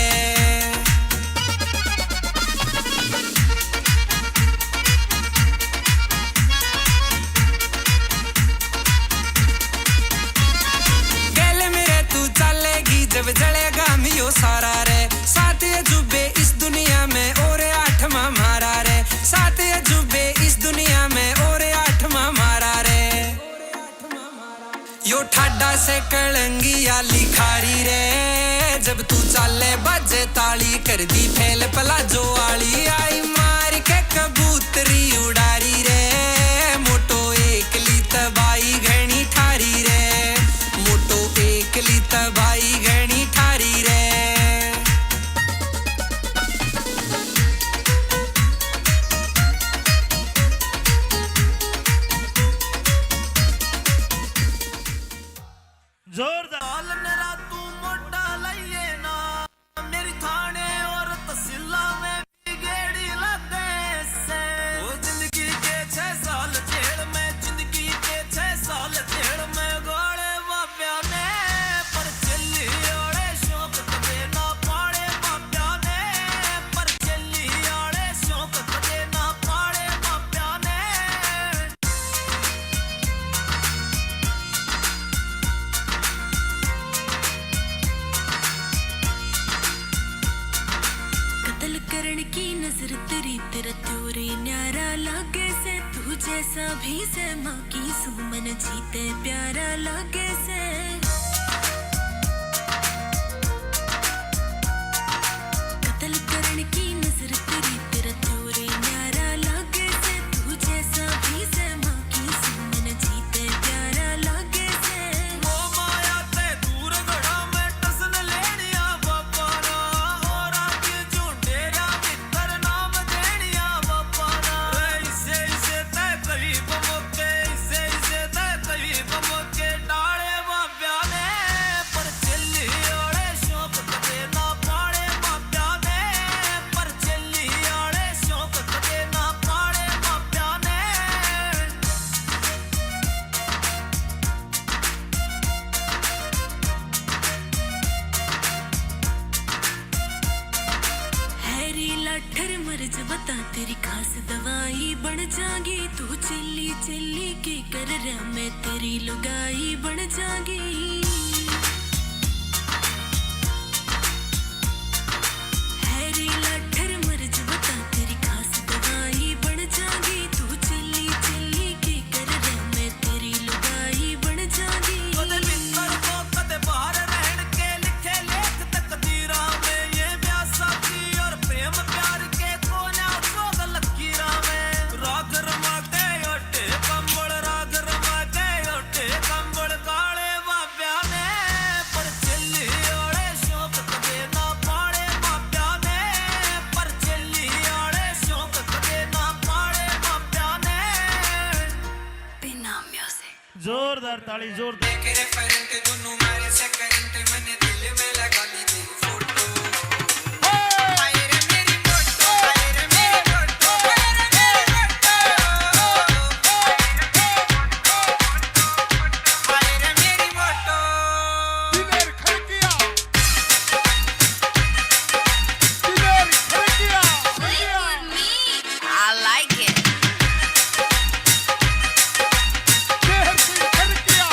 गल मेरे तू चलेगी जब जलेगा मियो सारा रे सात अजूबे इस दुनिया में और आठवां मारा रे सात अजूबे इस दुनिया में और आठवां मारा रे यो ठाडा से कलंगिया लिखारी रे जब तू चाले बाजे ताली कर दी फैल पलाजो वाली आई मार के कबूतरी उड़ारी रे मोटो एकली तबाई घनी ठारी रे मोटो एकली तबाई घनी ठारी रे जोरदार पालनरा तू मोटा लइए ना मेरी थाने और तहसीला में भी गेड़ी लगे से वो जिंदगी के 6 साल जेल में जिंदगी के 6 साल जेल में गोले बाप्या ने पर चली ओड़े शौक कदे ना पाड़े बाप्या ने पर चली ओड़े शौक कदे ना पाड़े बाप्या ने कत्ल करण की नजर तेरी तेरा त्योरे न्यारा लागे से तू जैसा भी से माँ की सुमन जीते प्यारा लागे से कत्ल करण की नजर तेरी तेरा त्योरे न्यारा लागे से तू जैसा भी से माँ की सुमन जीते प्यारा लागे से वो माया ते दूर गड़ा में टसन लेनिया बापा ना और आगे झूठेरा मित्र नाम देनिया बापा ना इसे इसे ते करीब मोके इसे इसे ते करीब मोके डाले बाप्या की कर रहा मैं तेरी लुगाई बन जागी हैरी लाठर मर्ज बता तेरी खास दवाई बन जागी तू चली चली की कर रहा मैं तेरी लुगाई बन जागी कदे मित्र को कदे बाहर रहन के लिखे लेख तकदीरा में ये प्यासा की और प्रेम प्यार के कोना सोग लकीरा में राग रमा के ओटे कंबल राग रमा के ओटे कंबल काले बाब्या ने पर चली ओड़े शौक कदे ना पाड़े बाब्या ने पर चली ओड़े शौक कदे ना पाड़े बाब्या ने बिना म्यूजिक जोरदार ताली जोरदार तेरे फरंट दोनों मारे से करंट मैंने दिल में लगा ली तेरी फोटो हाय रे मेरी फोटो हाय रे मेरी फोटो हाय रे मेरी फोटो हाय रे मेरी photo Diler Kharkiya Diler Kharkiya I like it there की खड़किया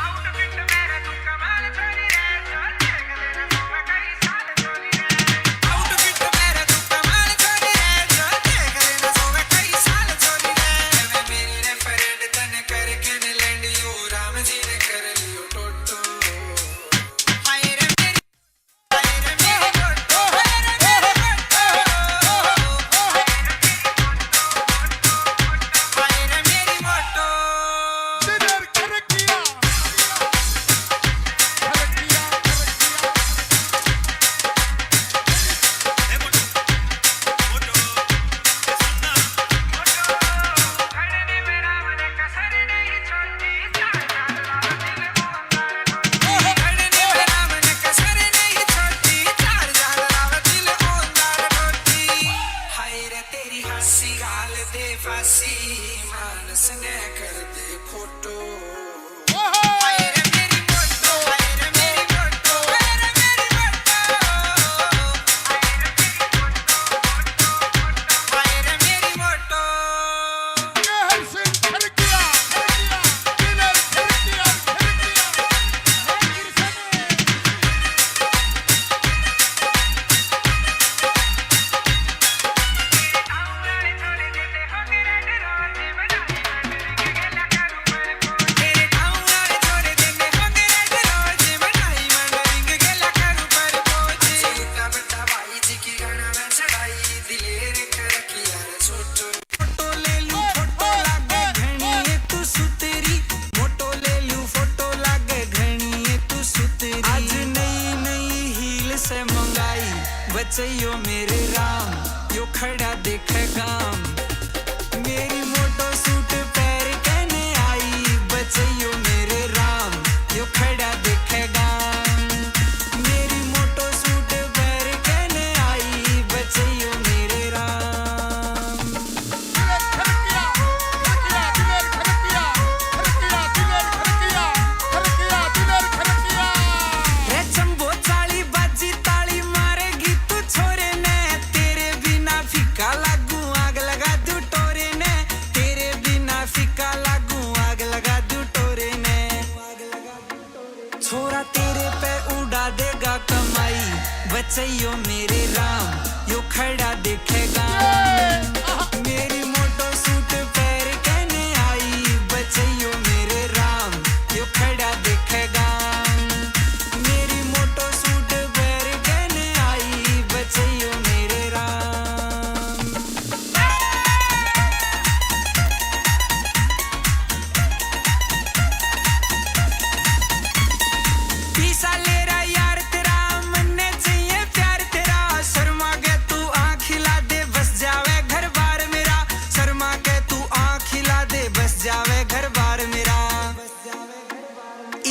आउटफिट मेरा तू कमाल छोरी रे जो देख लेना सोवे कई साल छोरी रे मैं मेरी रे फरेंड तने करके ने लैंड यू राम जी ने कर लियो टोटो हाय रे मेरी फोटो हाय रे मेरी फोटो हाय रे मेरी फोटो दिलेर खड़किया खड़किया खड़ने में राम ने कसर नहीं छोड़ी चार जान राव दिल ओंदार टोटी हाय रे तेरी हंसी गाल दे फांसी मानस ने कर दे फोटो हाय रे मेरी फोटो हाय रे मेरी फोटो हाय रे मेरी फोटो हाय रे मेरी फोटो देहर सिंह खड़किया दिलेर खड़किया तेरे गाँव वाले छोड़े देंगे होंगे रेड रोज बनाई मंडरिंग गेला करू पर पोची सीता बेटा भाई जी की गाना में चढ़ाई दिलेर करकिया रे छोटो फोटो ले लूं फोटो लागे घणी तू सुतेरी फोटो ले लूं फोटो लागे घणी तू सुतेरी आज नई नई हील से मंगाई बचइयो मेरे राम यो खड़ा देखे गाम मेरी मोटो सूट पैर कहने आई बचइयो मेरे राम यो खड़ा देखेगा मेरी मोटो सूट पैर कहने आई बचइयो मेरे राम दिलेर खड़किया दिलेर खड़किया दिलेर खड़किया दिलेर खड़किया रे चंबो चाली बाजी ताली मारेगी तू छोरे ने तेरे बिना फीका लागू आग लगा दू टोरे ने तेरे बिना फीका लागू आग लगा दू टोरे ने छोरा तेरे पे उड़ा देगा कमाई बचइयो मेरे राम यो खड़ा देखेगा मेरी मोटो सूट पैर कहने आई बचइयो मेरे राम यो खड़ा देखेगा मेरी मोटो सूट पैर कहने आई बचइयो मेरे राम पीसा ले रहा यार तेरा मन्ने चाहिए प्यार तेरा शर्मा के तू आँख हिला दे बस जावे घर बार मेरा शर्मा के तू आँख हिला दे बस जावे घर बार मेरा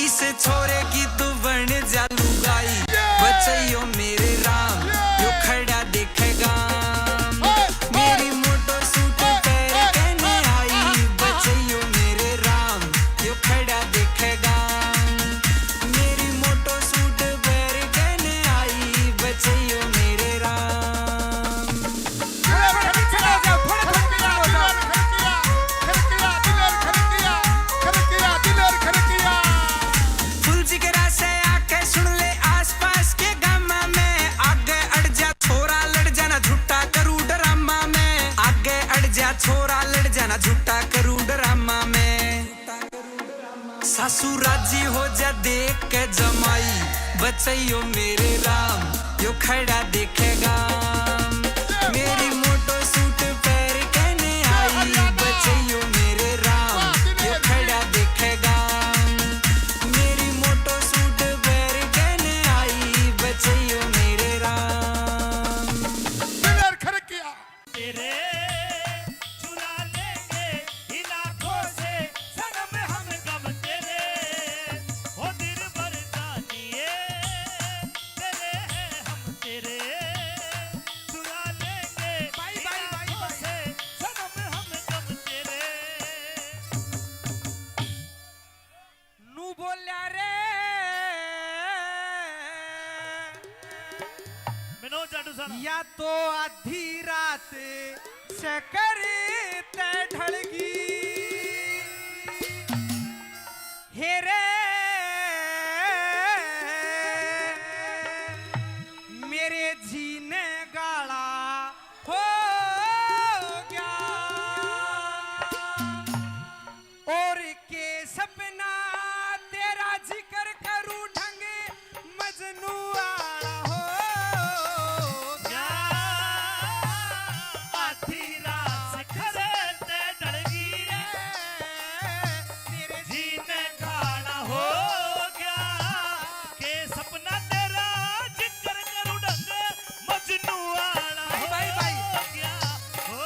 इस छोरे की तू बन जा लुगाई बचइयो मेरे राम यो खड़ा देखेगा मेरी मोटो सूट पैर कहने आई बचइयो मेरे राम यो खड़ा देखेगा मेरी मोटो सूट पैर कहने आई बचइयो मेरे राम खड़किया लड़ जाना झूठा करूं ड्रामा में। सासू राजी हो जा देख के जमाई, बचैयो मेरे राम यो खड़ा देखेगा। मेरी मोटो सूट पैर कहने आई, बचैयो मेरे राम यो खड़ा देखेगा। मेरी मोटो सूट पैर कहने आई, बचैयो मेरे राम। दिलेर खड़किया तेरे चुरा लेंगे इन आँखों से सनम हम गम तेरे, ओ दिल भर जानिए तेरे हैं हम तेरे, चुरा लेंगे इन आँखों से सनम हम गम तेरे। नू बोल्या रे मनोज जाटू साहब या तो आधी रात से करते ढलगी, हेरे मेरे जीने गाला हो गया, और के सपना तेरा जिक्र करूं ढंग मजनू आला हो गया। आधी रात से खरेते डलगी रे, तेरे जीने गाना हो गया, के सपना तेरा जिक्र करूं ढंग मजनू आला हो गया। हो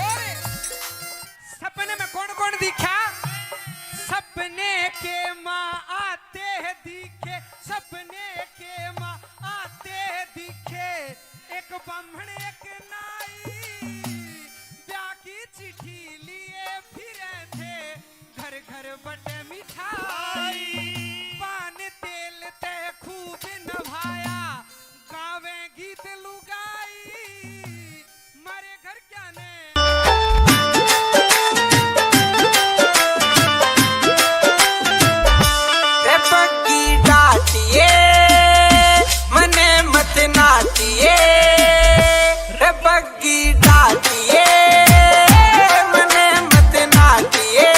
और सपने में कौन कौन दिखा? सपने के माँ आते हैं दिखे, सपने के माँ आते हैं दिखे, एक ब्राह्मण एक नाई ब्याह की चिट्ठी लिए फिरे थे, घर घर बटे मिठाई, पान तेल ते खूब नभाया, गावे गीत लुगाई, मारे घर क्या ने रे बग्गी डाटिए मने मत नाटिए, रे बग्गी डाटिए मने मत नाटिए।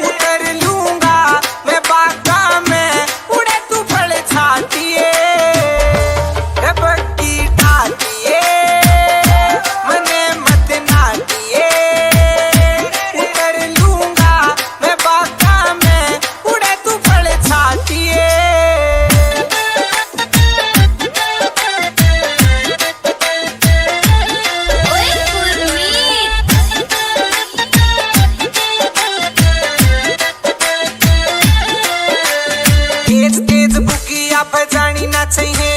उतर लूंगा मैं बागा में, उड़े तू फल छाटिए। रे बग्गी डाटिए मने मत नाटिए, उतर लूंगा मैं बागा में, उड़े तू फल छाटिए। तेज तेज बुकिया बजानी ना चाहिए,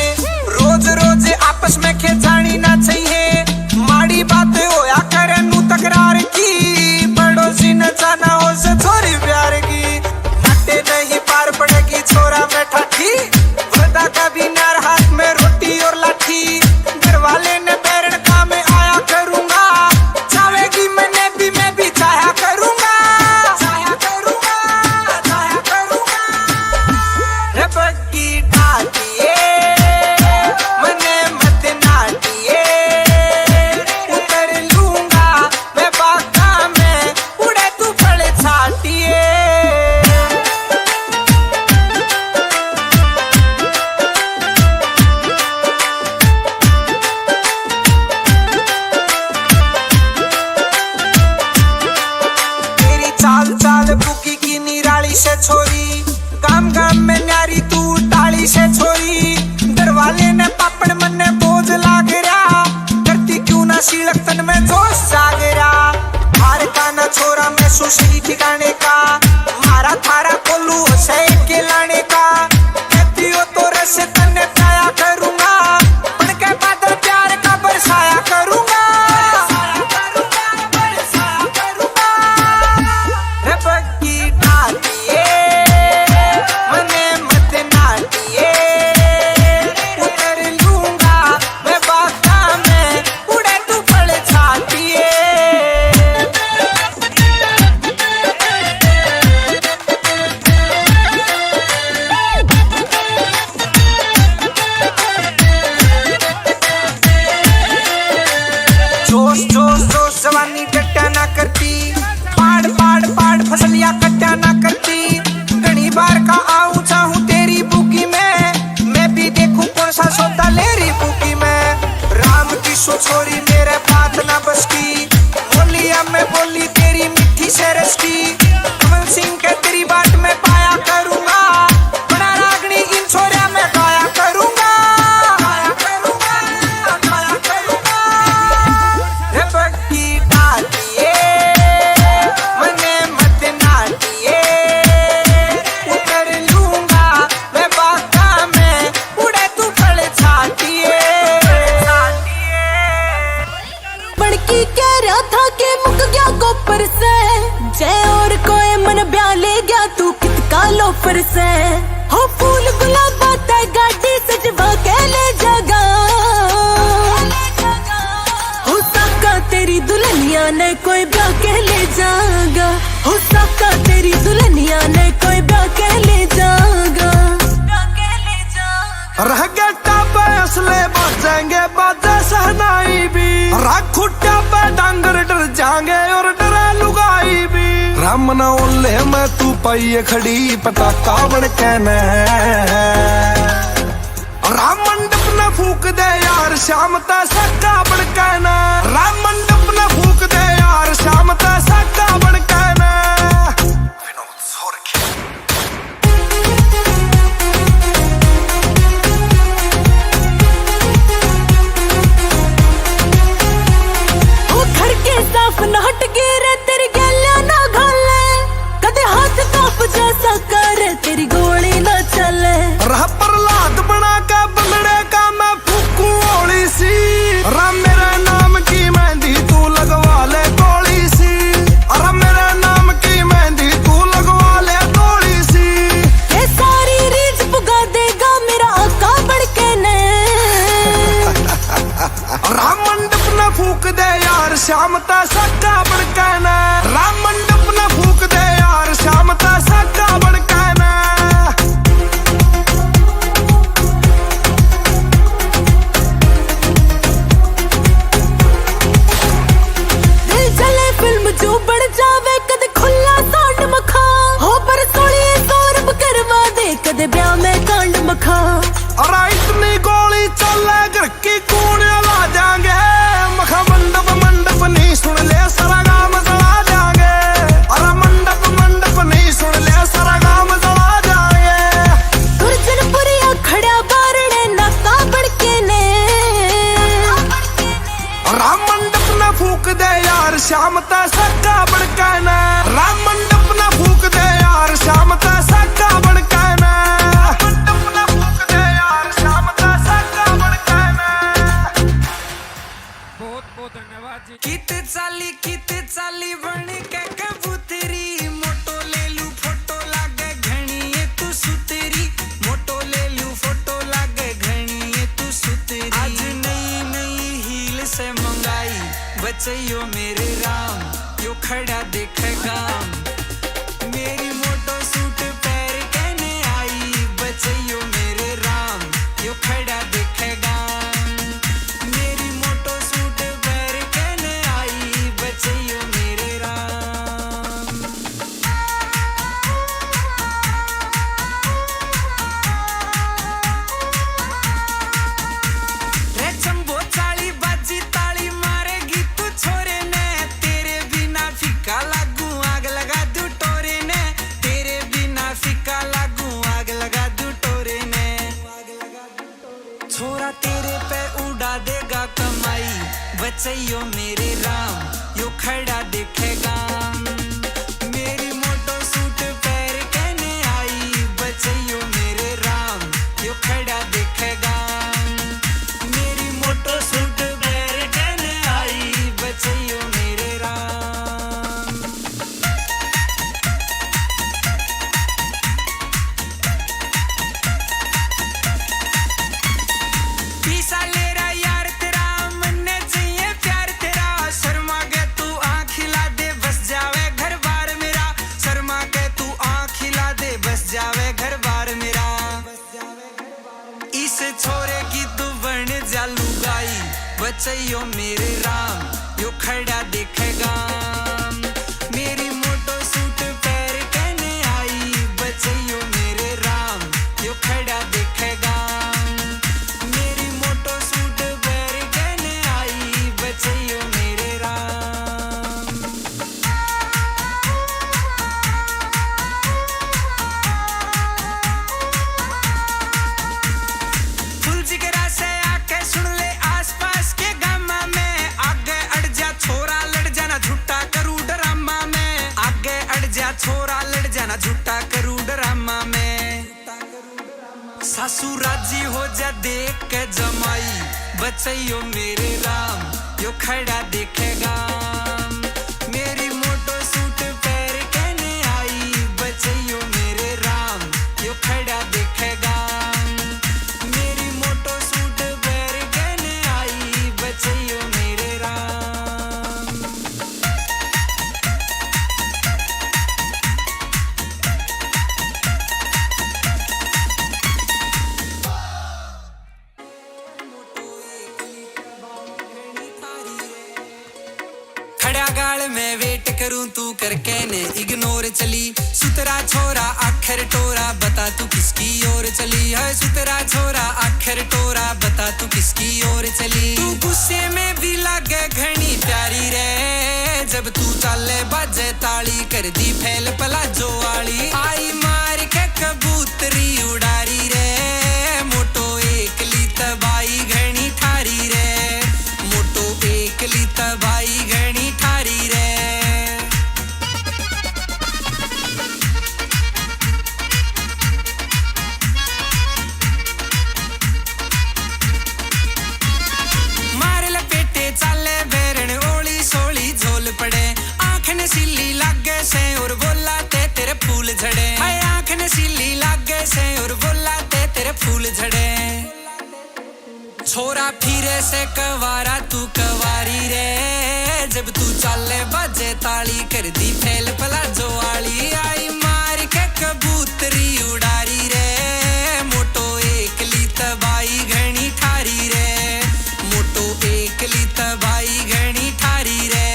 रोज रोज आपस में खेचानी ना चाहिए। माड़ी बात होया करे नू तकरार की, पड़ोसी न जाना हो से छोरी प्यार की। नटे नहीं पार पड़ेगी छोरा में ठाठी, वरदा का भी नार हाथ में रोटी और लाठी। घर वाले ने बैरण का में आया करूंगा, चाहेगी मैंने भी मैं भी चाहा करूंगा, चाहा करूंगा, चाहा करूंगा। रे बग्गी डाटिए मने मत नाटिए, सा सोता लेरी बुकी में राम की सो छोरी मेरे बात ना बस की बोलिया में बोली तेरी मिठी से रस की कमल सिंह के तेरी बात में पाया करूंगा बड़ा रागनी इन छोरिया में गाया करूंगा गाया करूंगा गाया करूंगा रे बग्गी डालिए मने मत नाटिए उतर लूंगा मैं बाका में उड़े तू फल छाटिए बड़की कह रहा था कि मुक गया गोपर से जय और कोई मन ब्याह ले गया तू कितका लोफर से हो फूल गुलाब आता गाड़ी सजवा के ले जागा हो साका तेरी दुल्हनिया ने कोई ब्याह के ले जागा हो साका तेरी दुल्हनिया ने कोई ब्याह के ले जागा रह गट्टा पे असले बजेंगे बाजे सहनाई भी राखुट्टा पे डांगर डर जाएंगे और डरा लुगाई भी राम न ओले में तू पाइए खड़ी पटाखा बन के न राम मंडप न फूक दे यार श्याम ता सक्का बन के न राम मंडप न फूक दे यार श्याम ता सक्का बन के न साफ न हट गिरे तेरी गलिया ना घाले कदे हाथ काप जैसा करे तेरी गोली न चले रह प्रहलाद बना के बंदड़े का मैं फूकू ओली सी राम मेरे नाम की मेहंदी तू लगवा ले गोली सी अरे मेरे नाम की मेहंदी तू लगवा ले गोली सी ये सारी रीझ पुगा देगा मेरा आका बढ़ के ने राम मंडप न फूक दे यार श्याम ता सक्का बन के न राम मंडप न फूक दे यार श्याम ता सक्का बन के न दिल जले फिल्म जो बढ़ जावे कदे खुला सांड मखा हो पर सोनी सौरभ करवा दे कदे ब्याह में कांड मखा अरे इतनी गोली चले घर की कूड़ ला जाएंगे मखा मंडप मंडप नहीं सुन ले सारा गाम जला जाएंगे अरे मंडप मंडप नहीं सुन ले सारा गाम जला जाएंगे गुर्जनपुरिया खड़ा बारणे नाका बड़के ने राम मंडप न फूक दे यार श्याम ता सक्का बन के न राम मंडप न फूक दे यार श्याम ता सक्का बन के न मंडप न फूक दे यार श्याम ता सक्का बन के न बहुत बहुत धन्यवाद जी कित चाली बन के कबूतरी मोटो ले लू फोटो लागे घणी ये तू सुतरी मोटो ले लू फोटो लागे घणी ये तू सुतरी आज नई नई हील से मंगाई बचैयो मेरे राम यो खड़ा देखेगा मेरी मोटो सूट पैर कहने आई बचैयो मेरे राम यो खड़ा देखेगा मेरी मोटो सूट पैर कहने आई बचैयो मेरे राम रे चंबो चाली बाजी ताली मारेगी तू छोरे ने तेरे बिना फीका लागू आग लगा दू टोरे ने तेरे बिना फीका लागू आग लगा दू टोरे ने छोरा तेरे पे उड़ा देगा कमाई बचैयो मेरे राम यो खड़ा देखेगा मेरी मोटो सूट पैर कहने आई बचैयो मेरे राम यो खड़ा देखेगा मेरी मोटो सूट पैर कहने आई बचैयो मेरे राम पीसा ले रहा यार तेरा मन्ने चाहिए प्यार तेरा शर्मा के तू आँख हिला दे बस जावे घर बार मेरा शर्मा के तू आँख हिला दे बस जावे घर बार मेरा इस छोरे की तू बन जा लुगाई बचैयो मेरे राम यो खड़ा देखेगा मेरी मोटो सूट पैर कहने आई बचैयो मेरे राम यो खड़ा देखेगा सासू राजी हो जा देख के जमाई बचैयो मेरे राम यो खड़ा देखेगा मेरी मोटो सूट पैर कहने आई बचैयो मेरे राम यो खड़ा देखेगा मेरी मोटो सूट पैर कहने आई बचैयो मेरे राम खड़ा गाल में वेट करूं तू करके ने इग्नोर चली सुतरा छोरा आखिर टोरा बता तू किसकी ओर चली है सुतरा छोरा आखिर टोरा बता तू किसकी ओर चली तू गुस्से में भी लागे घनी प्यारी रे जब तू चाले बाजे ताली कर दी फैल पला जो वाली आई मार के कबूतरी उड़ारी रे मोटो एकली तबाई घनी ठारी रे मोटो एकली तबाई घनी ठारी रे मार लपेटे चाले बेरन ओली सोली झोल पड़े आंख नशीली लागे से और बोला ते तेरे फूल झड़े हाय आंख नशीली लागे से और बोला ते तेरे फूल झड़े छोरा फिरे से कवारा तू कवारी रे जब तू चाले बाजे ताली कर दी फैल पला जो वाली आई मार के कबूतरी उड़ारी रे मोटो एकली तबाई घनी ठारी रे मोटो एकली तबाई घनी ठारी रे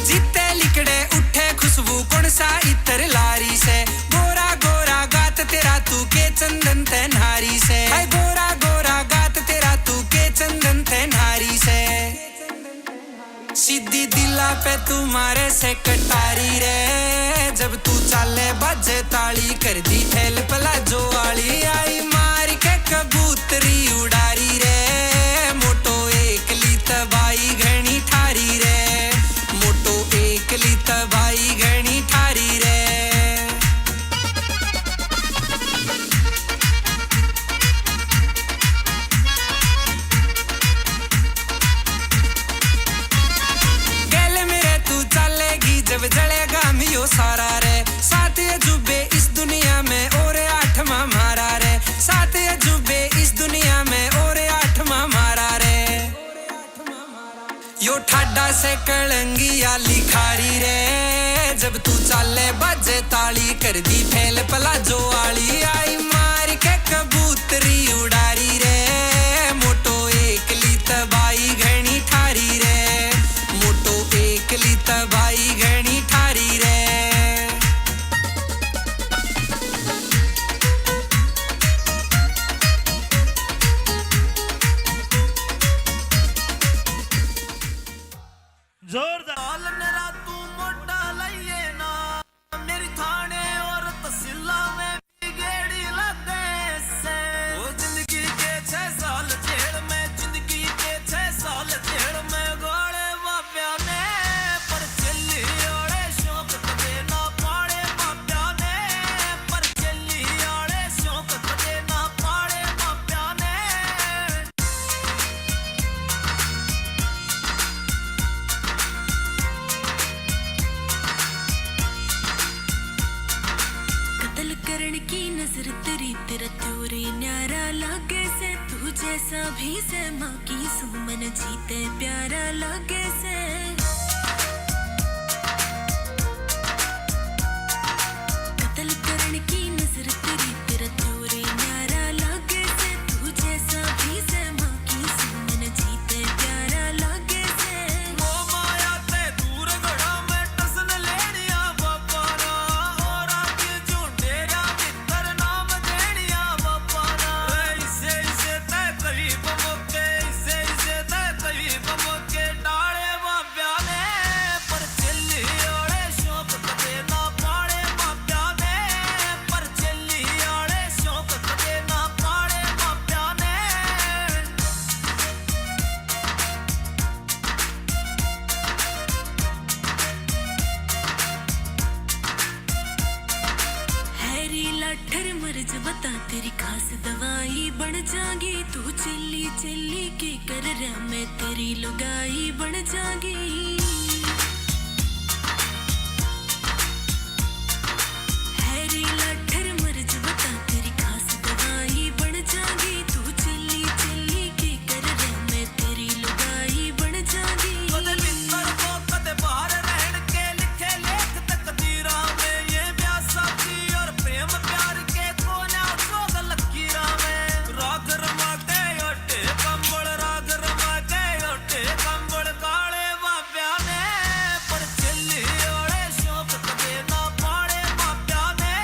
जीते लिकड़े उठे खुशबू कौन सा इतर लारी से गोरा गोरा गात तेरा तू के चंदन ते नारी से हाय गोरा गोरा गात तेरा तू के चंदन ते नारी से सीधी दिला पे तुम्हारे से कटारी रे जब तू चाले बाजे ताली कर दी फैल पला जो वाली आई मार के कबूतरी उड़ारी रे मोटो एकली तबाई घनी ठारी रे मोटो एकली तबाई घनी ठारी रे गल मेरे तू चलेगी जब जलेगा मियो सारा रे सात अजूबे इस दुनिया में और आठवां मारा रे सात अजूबे इस दुनिया में और आठवां मारा रे यो ठाडा से कलंगिया लिखारी रे जब तू चाले बाजे ताली कर दी फैल पला जो वाली आई मार के कबूतरी उड़ारी रे मोटो एकली तबाई घनी ठारी रे मोटो एकली तबाई घनी ठारी रे जोरदार आलनेरा तू मोटा लइए ना मेरी थाने और तहसीला में भी गेड़ी लगे से वो जिंदगी के 6 साल जेल में जिंदगी के 6 साल जेल में गोले बाप्या ने पर चली ओड़े शौक कदे ना पाड़े बाप्या ने पर चली ओड़े शौक कदे ना पाड़े बाप्या ने कत्ल करण की नजर तेरी तेरा त्योरे न्यारा लागे से तू जैसा भी से माँ की सुमन जीते प्यारा लागे से कत्ल करण की नजर तेरी तेरा त्योरे न्यारा लागे से तू जैसा भी से माँ की सुमन जीते प्यारा लागे से ओ माया ते दूर गड़ा में टसन लेनिया बापा ना और आके झुंडेरा मित्र नाम देनिया बापा ना इसे इसे ते तवी बमके इसे इसे ते तवी बमके डाले बाप्या तेरी खास दवाई बन जागी तू चिल्ली चिल्ली की कर रहा मैं तेरी लुगाई बन जागी हैरी लठर मर्ज बता तेरी खास दवाई बन जागी तू चिल्ली चिल्ली की कर रहा मैं तेरी लुगाई बन जागी कदे मित्र को कदे बाहर रहन के लिखे लेख तकदीरा में ये ब्याह साथी और प्रेम प्यार के कोना जोग लकीरा में राग रमा के ओटे कंबल राग रमा के ओटे कंबल काले बाप्या ने पर चली ओले शौक कदे ना पाड़े बाप्या ने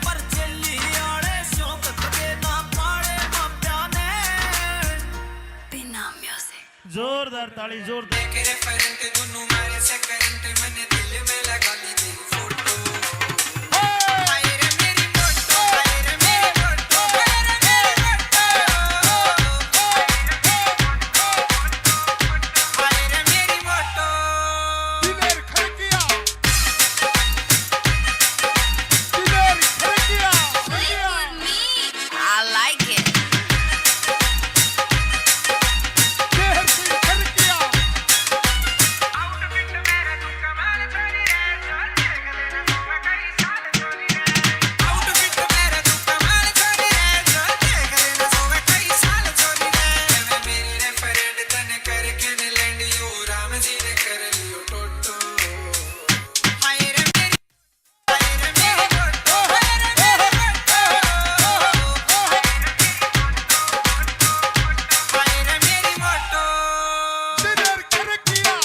पर चली ओले शौक कदे ना पाड़े बाप्या ने बिना म्यूजिक जोरदार ताली जोरदार मेरे फ्रेंड दोनों मारे से करंट मैंने दिल में लगा ली तेरी फोटो हाय रे मेरी फोटो हाय रे मेरी फोटो हाय रे मेरी फोटो हाय रे मेरी photo Diler Kharkiya Diler Kharkiya I like it शहर की खड़किया आउटफिट मेरा तू कमाल छोड़ी रे जो देख लेना सोवे कई साल छोड़ी रे मैं मेरी रे फ्रेंड तने करके ने लैंड यू राम जी ने कर लियो टोटो हाय रे मेरी फोटो हाय रे मेरी फोटो हाय रे मेरी फोटो दिलेर खड़किया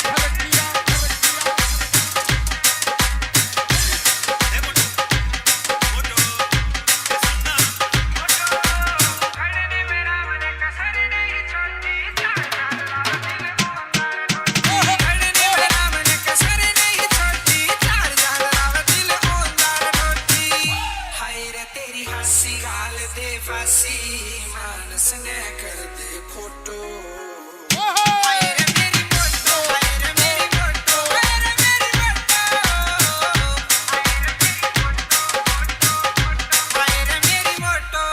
खड़किया खड़ने मेरा मन कसर नहीं छोड़ती चार जान राव दिल ओंदार ढोती हाय रे तेरी हंसी गाल दे फांसी मानस ने कर दे फोटो हाय रे मेरी फोटो हाय रे मेरी फोटो हाय रे मेरी फोटो हाय रे मेरी फोटो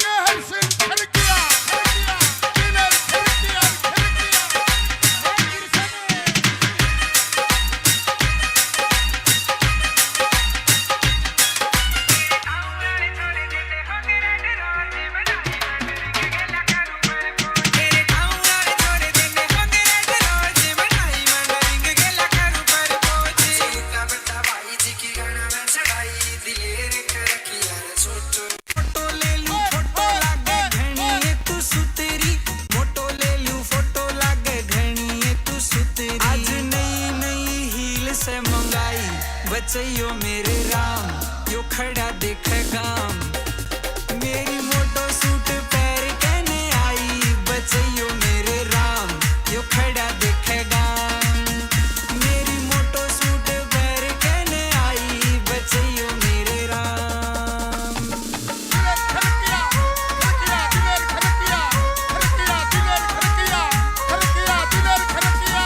शहर से खड़किया दिलेर खड़किया तेरे गाँव वाले छोड़ देंगे होंगे रेड रोज बनाई मंडरिंग गेला करूँ पर पोच सीता बता भाई जी की गाना में चढ़ाई दिलेर करकिया रे छोटो फोटो ले लूं फोटो लागे घणी ये तू सुतेरी फोटो ले लूं फोटो लागे घणी ये तू सुतेरी आज नई नई हील से मंगाई बचइयो मेरे राम यो खड़ा देख गाम मेरी मोटो सूट पैर कहने आई बचइयो मेरे राम यो खड़ा देखेगा मेरी मोटो सूट पैर कहने आई बचइयो मेरे राम दिलेर खड़किया दिलेर खड़किया दिलेर खड़किया दिलेर खड़किया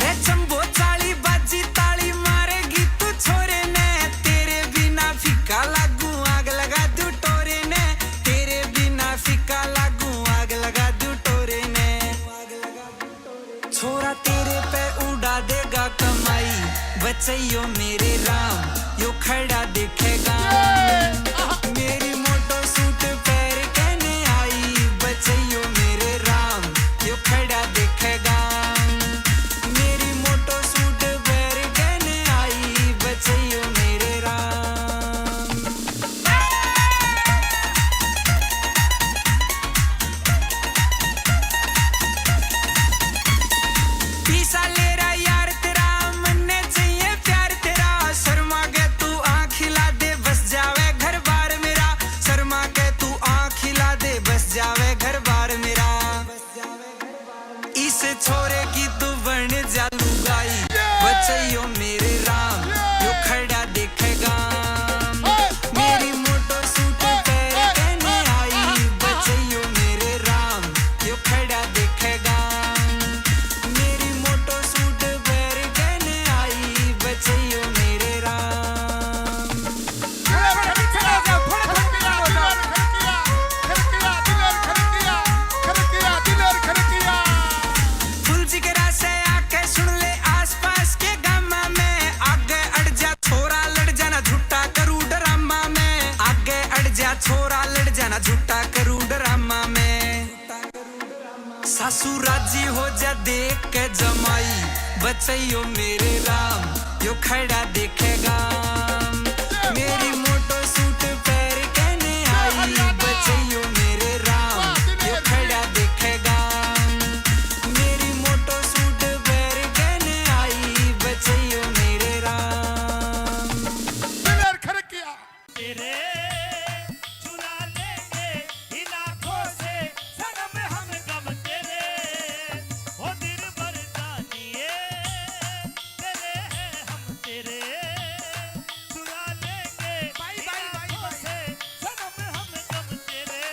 रे चंबो चाली बाजी ताली मारेगी तू छोरे ने तेरे बिना फीका लागू आग लगा दू टोरे ने तेरे बिना फीका लागू आग लगा दू टोरे ने छोरा तेरे पे उड़ा देगा कमाई बचइयो मेरे राम यो खड़ा देखेगा मेरी मोटो सूट पैर कहने आई बचइयो मेरे राम यो खड़ा देखेगा मेरी मोटो सूट पैर कहने आई बचइयो मेरे राम पीसा ले रहा यार तेरा मन्ने चाहिए प्यार तेरा शर्मा के तू आँख खिला दे बस जावे घर बार मेरा शर्मा के तू आँख खिला दे बस जावे घर बार मेरा इस छोरे की तू बन जा लुगाई बचइयो मेरे राम यो खड़ा देखेगा मेरी मोटो सूट पैर कहने आई बचइयो मेरे राम यो खड़ा देखेगा मेरी मोटो सूट पैर कहने आई बचइयो मेरे राम सु राजी हो जा देख के जमाई बचैयो मेरे राम यो खड़ा देखेगा मेरी मोटो सूट पैर कहने आई बचैयो मेरे राम यो खड़ा देखेगा मेरी मोटो सूट पैर कहने आई बचैयो मेरे राम दिलेर खड़किया तेरे चुरा लेंगे इन आँखों से सनम हम गम तेरे हो दिल भर जानिए तेरे हैं हम तेरे चुरा लेंगे इन आँखों से सनम हम गम तेरे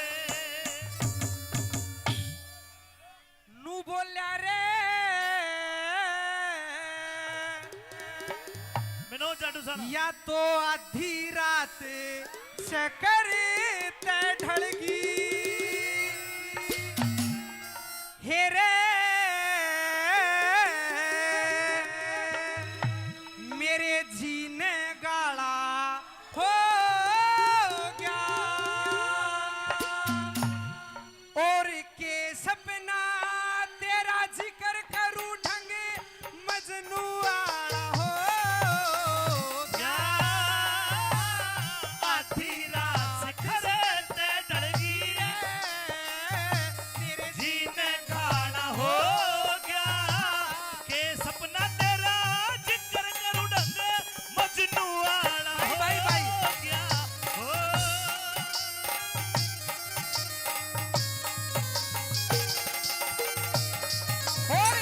नू बोल्या रे विनोद जाटू सर या तो आधी रात से करते ढलगी हेरे मेरे जीने गाला हो गया और के सपना तेरा जिक्र करूं ढंग मजनू आला हो या आधी रात से खरते डलगी मेरे जीने खाना हो गया के सपना तेरा जिक्र करूं ढंग मजनू आना हो भाई। गया हो और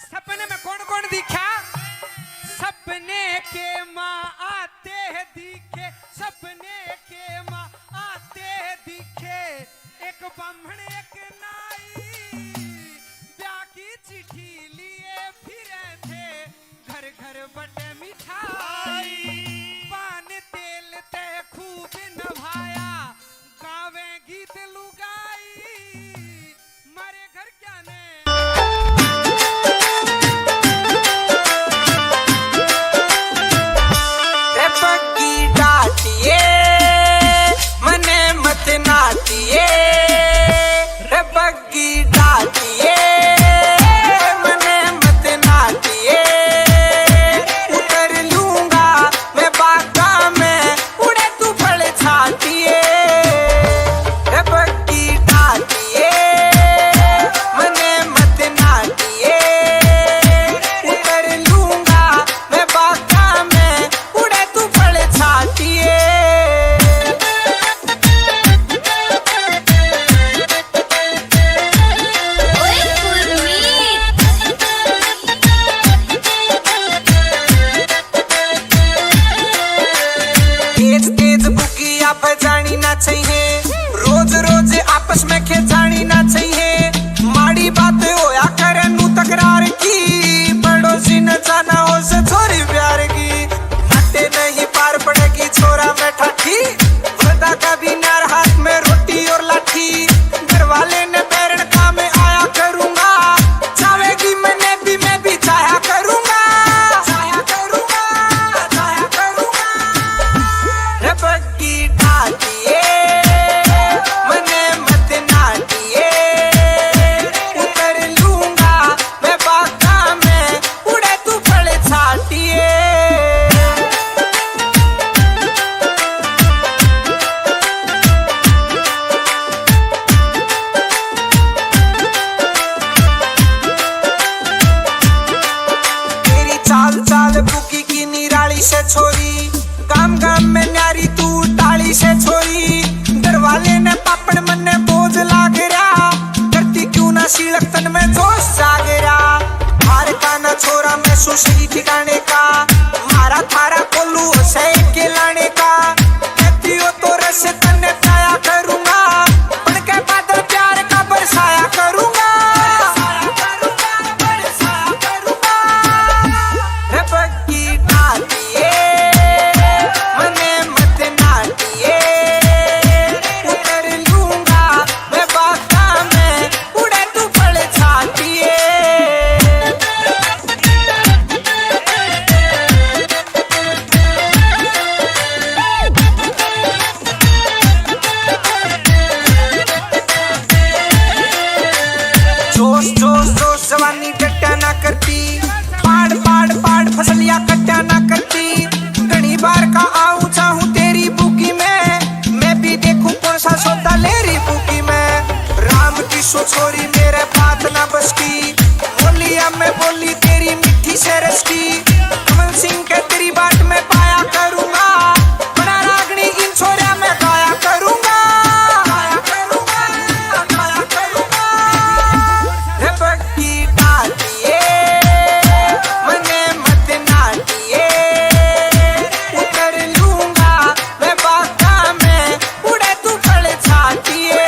सपने में कौन कौन दिखा सपने के माँ आते हैं दिखे सपने के माँ आते हैं दिखे एक ब्राह्मण एक नाई ब्याह की चिट्ठी लिए फिरे थे घर घर बटे मिठाई पान तेल ते खूब नभाया गावे गीत लुगाई मारे घर क्या ने रे बग्गी डाटिए मने मत नाटिए रे बग्गी डाटिए मने मत नाटिए उतर लूंगा मैं बागा में उड़े तू फल छाटिए रे बग्गी डाटिए मने मत नाटिए उतर लूंगा मैं बागा में उड़े तू फल छाटिए तेज तेज बुकिया पे जानी ना चाहिए रोज रोज आपस में खेचानी ना चाहिए माड़ी बात होया करे नू तकरार की पड़ोसी न जाना हो से छोरी प्यार की नटे नहीं पार पड़ेगी छोरा में ठाठी वरदा का भी नार हाथ में रोटी और लाठी घर वाले ने बैरण का में आया करूंगा चाहेगी मैंने भी मैं भी चाहा करूंगा चाहा करूंगा चाहा करूंगा रे बग्गी डाटिए मने मत नाटिए उतर लूंगा मैं बागा में उड़े तू फल छाटिए तेरी चाल चाल बुकी की निराली से छोरी काम काम में न्यारी तू टाली से छोरी घर वाले ने पापड़ मन ने बोझ लाग रहा करती क्यों ना सीलक तन में जोश जाग रहा हार का ना छोरा मैं सुसरी ठिकाने का मारा थारा कोलू से के लाने का कहती हो तो रस तन्ने पाया करूंगा बन के बादल प्यार का बरसाया करूंगा बरसाया करूंगा रे बग्गी डाटिए मने मत नाटिए उतर लूंगा मैं बागा में उड़े तू फल छाटिए बोली तेरी मीठी से रस्ती, कमल सिंह के तेरी बात में पाया करूंगा, बड़ा रागनी इन छोरिया में गाया करूंगा, गाया करूंगा, गाया करूंगा। रे बक्की डाटिए मने मत नाटिए, उतर लूंगा मैं बाका में, उड़े तू फल छाटिए।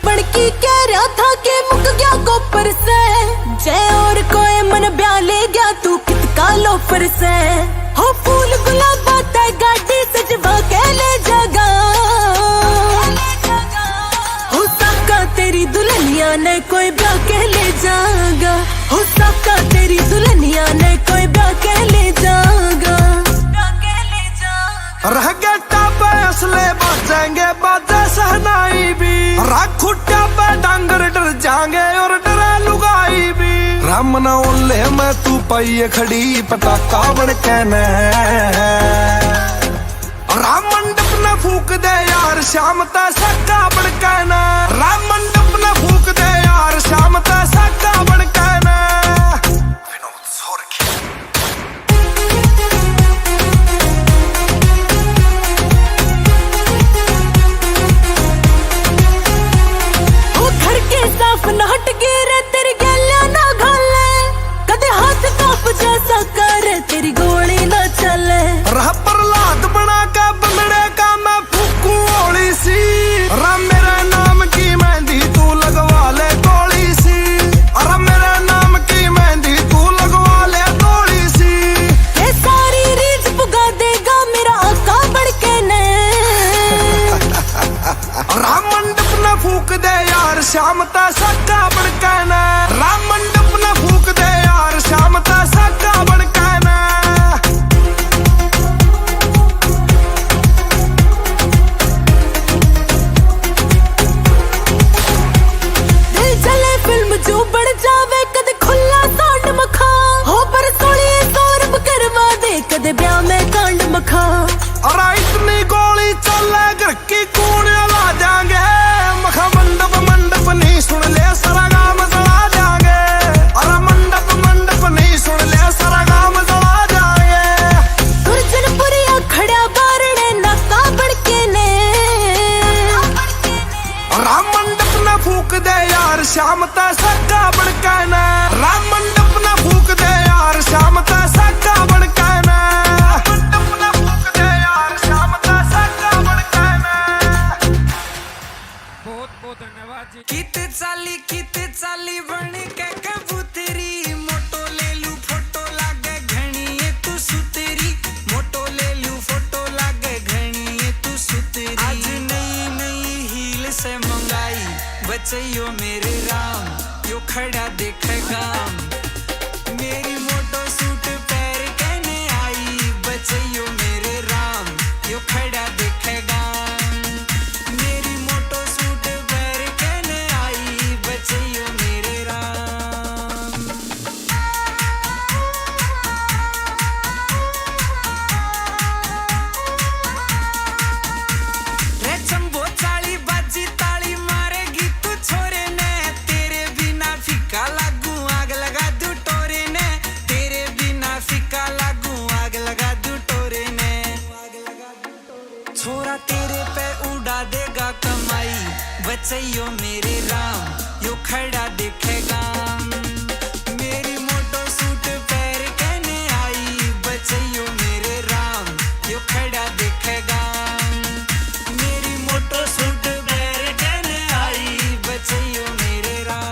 बड़की कह रहा था कि मुक गया कोपर से, जय और कोई मन ब्याह ले गया तू कितका लोफर से। हो फूल गुलाब आता गाड़ी सजवा के ले जागा, हो साका तेरी दुल्हनिया ने कोई ब्याह के ले जागा, हो साका तेरी दुल्हनिया ने कोई ब्याह के ले जागा। रह गट्टा पे असले बजेंगे बाजे सहनाई भी, राख खुट्टा पे डांगर डर जाएंगे और डरे लुगाई भी। राम न ओले मैं तू पाइए खड़ी पटाखा बन के न, राम मंडप न फूक दे यार शाम ता सक्का बन के न, राम मंडप न फूक दे यार शाम ता सक्का बन के न। साफ न हट गिरे तेरी गलियां ना घाले, कदे हाथ कांप जैसा करे तेरी गोली ना चले। रह प्रहलाद बना के बंदड़े का मैं फूकू ओली सी, राम मेरे नाम की मेहंदी तू लगवा ले गोली सी, अरे मेरे नाम की मेहंदी तू लगवा ले गोली सी। ये सारी रीझ पुगा देगा मेरा आका बढ़ के ने, राम मंडप न फूक दे यार शाम ता सक्का बन के न, राम मंडप न फूक दे यार शाम ता सक्का बन के न। दिल जले फिल्म जो बढ़ जावे कदे खुला सांड मखा, हो पर सोलिए सौरभ करवा दे कदे ब्याह में कांड मखा। अरे इतनी गोली चले घर की कूड़े ला जाएंगे, मखा मंडप मंडप नहीं सुन ले सारा गाम जला जाएंगे, अरे मंडप मंडप नहीं सुन ले सारा गाम जला जाएंगे। गुरजनपुरिया खड़ा बारणे नाका बढ़ के ने, राम मंडप न फूक दे यार शाम ता सक्का बन के न, राम मंडप न फूक दे यार शाम ता सक्का बन के न, मंडप न फूक दे यार शाम ता सक्का बन के न। बहुत बहुत धन्यवाद जी। कित चाली बन के कबूतरी, मोटो ले लू फोटो लागे घणी ये तू सुतरी, मोटो ले लू फोटो लागे घणी ये तू सुतरी। आज नई नई हील से मंगाई बचैयो मेरे राम, यो खड़ा देखे गाम, मेरी मोटो सूट पैर कहने आई बचैयो मेरे राम, यो खड़ा देखे गाम, मेरी मोटो सूट पैर कहने आई बचैयो मेरे राम। रे चंबो चाली बाजी ताली मारेगी तू छोरे ने, तेरे बिना फीका लागू आग लगा दू टोरे ने, तेरे बिना फीका लागू आग लगा दू टोरे ने। छोरा तेरे पे उड़ा देगा कमाई बचैयो मेरे राम, यो खड़ा देखेगा, मेरी मोटो सूट पैर कहने आई बचैयो मेरे राम, यो खड़ा देखेगा, मेरी मोटो सूट पैर कहने आई बचैयो मेरे राम।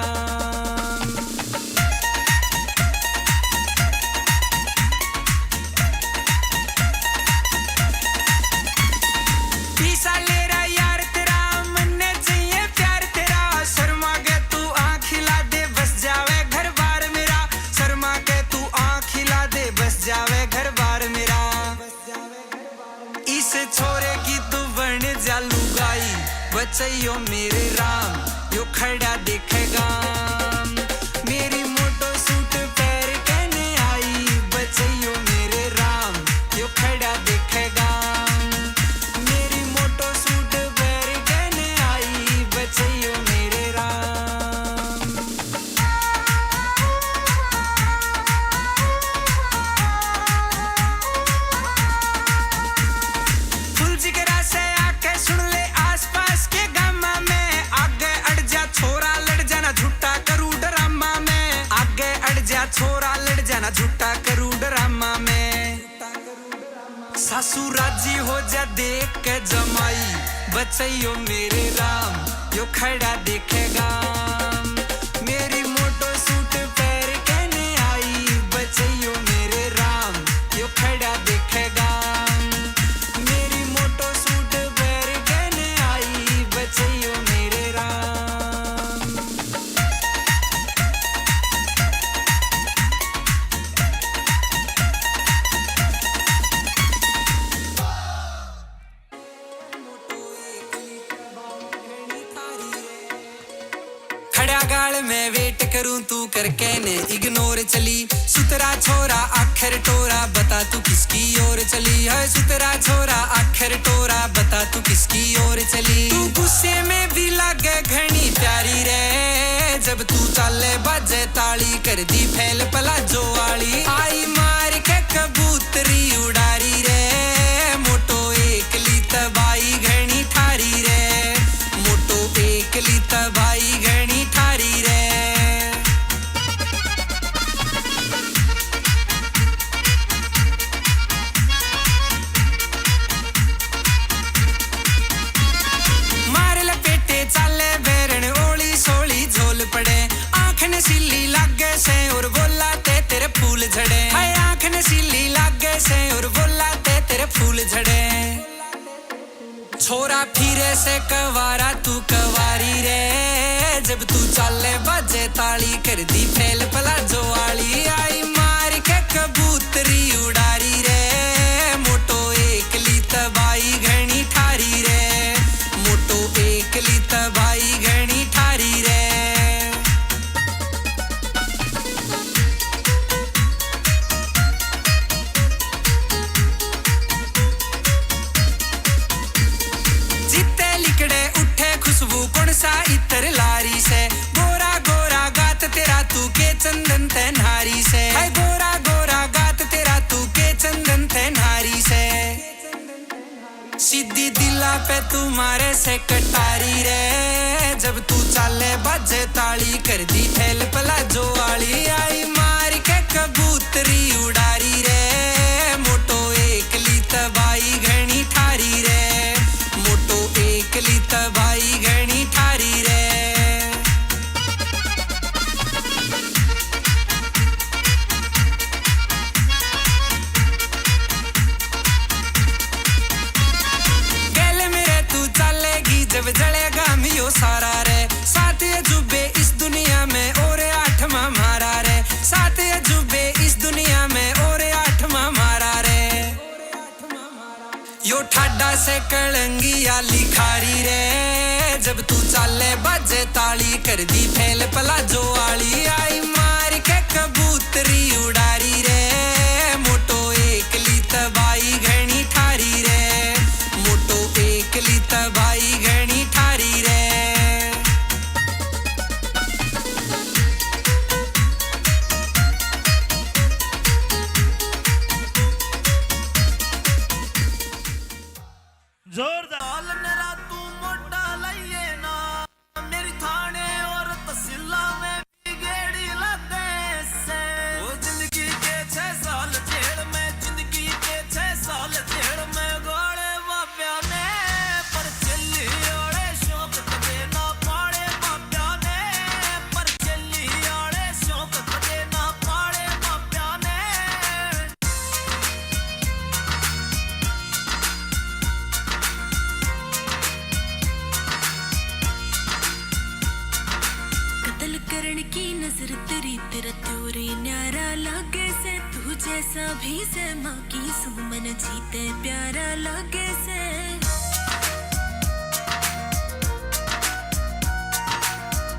पीसा ले रहा यार तेरा मन्ने चाहिए प्यार तेरा, शर्मा के तू आँख खिला दे बस जावे घर बार मेरा, शर्मा के तू आँख खिला दे बस जावे घर बार मेरा। इस छोरे की तू बन जा लुगाई बचैयो मेरे राम, यो खड़ा देखेगा, मेरी मोटो सूट पैर कहने आई बचैयो मेरे राम, यो खड़ा देखेगा, मेरी मोटो सूट पैर कहने आई बचैयो मेरे राम। सासू राजी हो जा देख के जमाई बचैयो मेरे राम यो खड़ा देखेगा मेरी मोटो सूट पैर कहने आई बचैयो मेरे राम यो खड़ा देखेगा मेरी मोटो सूट पैर कहने आई बचैयो मेरे राम खड़ा गाल में वेट करूं तू करके ने इग्नोर चली सुतरा छोरा आखिर टोरा बता तू किसकी ओर चली है सुतरा छोरा आखिर टोरा बता तू किसकी ओर चली तू गुस्से में भी लागे घनी प्यारी रे जब तू चाले बाजे ताली कर दी फैल पला जो वाली आई मार के कबूतरी उड़ारी रे मोटो एकली तबाई घनी ठारी रे मोटो एकली तबाई घनी ठारी रे मार लपेटे चाले बेरन ओली सोली झोल पड़े आँख ने सिली लागे से और बोला ते तेरे फूल झड़े हाय आँख ने सिली लागे से और बोला ते तेरे फूल झड़े छोरा फिरे से कवारा तू कवारी रे जब तू चाले बाजे ताली कर दी फैल पला जो वाली आई मार के कबूतरी उड़ारी रे मोटो एकली तबाई घनी ठारी रे मोटो एकली तबाई घनी ठारी रे जिते लिकड़े उठे खुशबू कौन सा इतर लारी से गोरा गोरा गात तेरा तू के चंदन ते नारी से है गोरा गोरा गात तेरा तू के चंदन ते नारी से सीधी दिला पे तुम्हारे से कटारी रे जब तू चाले बाजे ताली कर दी फैल पला जो वाली आई मार के कबूतरी उड़ारी रे मोटो एकली तबाई घनी ठारी रे मोटो एकली तबाई घनी ठारी रे गले मेरे तू चलेगी जब जलेगा मियो सारा रे सात अजूबे इस दुनिया में और आठवां मारा रे सात अजूबे इस दुनिया में और आठवां मारा रे यो ठाडा से कलंगिया लिखारी रे जब तू चाले बाजे ताली कर दी फैल पला जो वाली आई मार के कबूतरी उड़ारी रे मोटो एकली तबाई घनी ठारी रे मोटो एकली तबाई घनी ठारी रे जोरदार साल मेरा तू मोटा लइए ना मेरी थाने और तहसीला में भी गेड़ी लगे से वो जिंदगी के 6 साल जेल में जिंदगी के 6 साल जेल में गोले बाप्या ने पर चली ओड़े शौक कदे ना पाड़े बाप्या ने पर चली ओड़े शौक कदे ना पाड़े बाप्या ने कत्ल करण की नजर तेरी तेरा त्योरे न्यारा लागे से तू जैसा भी से माँ की सुमन जीते प्यारा लागे से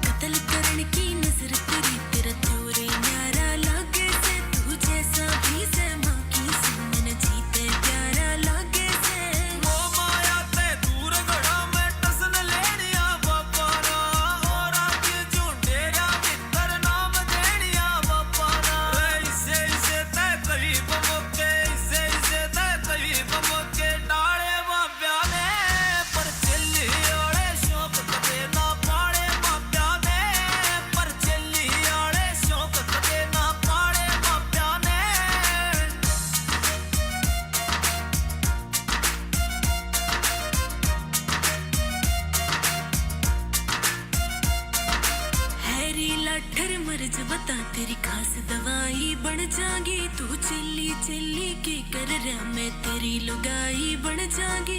कत्ल करण की नजर तेरी तेरा त्योरे न्यारा लागे से तू जैसा भी से माँ की सुमन जीते प्यारा लागे से वो माया ते दूर गड़ा में टसन लेनिया बापा ना और आज झूठेरा मित्र नाम देनिया बापा ना ऐसे ऐसे ते करीब मोके ऐसे ऐसे ते करीब मोके डाले बाप्या ने पर चली ओड़े शौक कदे ना पाड़े बाप्या ने पर हैरी लाठर मर्ज बता तेरी खास दवाई बन जागी तू चिल्ली चिल्ली के कर रहा मैं तेरी लुगाई बन जागी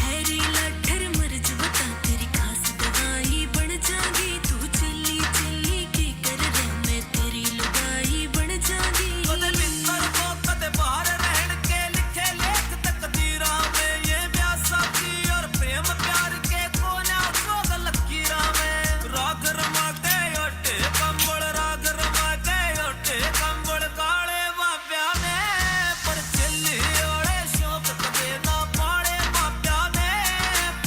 हैरी लाठर मर्ज बता तेरी खास दवाई बन जागी तू चिल्ली चिल्ली के कर रहा मैं तेरी लुगाई बन जागी ਉਹਦੇ ਮਿੱਤਰ ਕੋ ਕਦੇ ਬਾਹਰ ਰਹਿਣ ਕੇ ਲਿਖੇ ਲੇਖ ਤਕਦੀਰਾਂ में ये ब्याह साथी और प्रेम प्यार के कोना सोग लकीरां में राग रमा गए ओटे कंबल राग रमा गए ओटे कंबल काले बाब्या ने पर चली ओले शौक कदे ना पाड़े बाब्या ने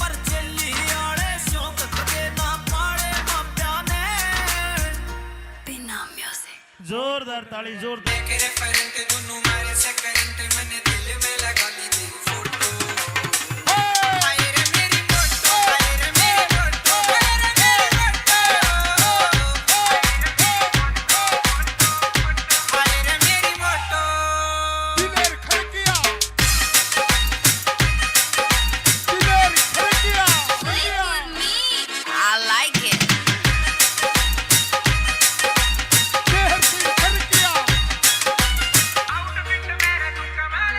पर चली ओले शौक कदे ना पाड़े बाब्या ने बिना म्यूजिक जोरदार ताली जोरदार के रेफरेंट दोनों मारे से करंट मैंने दिल में लगा ली तेरी फोटो हाय रे मेरी फोटो हाय रे मेरी फोटो हाय रे मेरी फोटो हाय रे मेरी photo Diler Kharkiya Diler Kharkiya I like it Dehar Singh Kharkiya outfit मेरा तू कमाल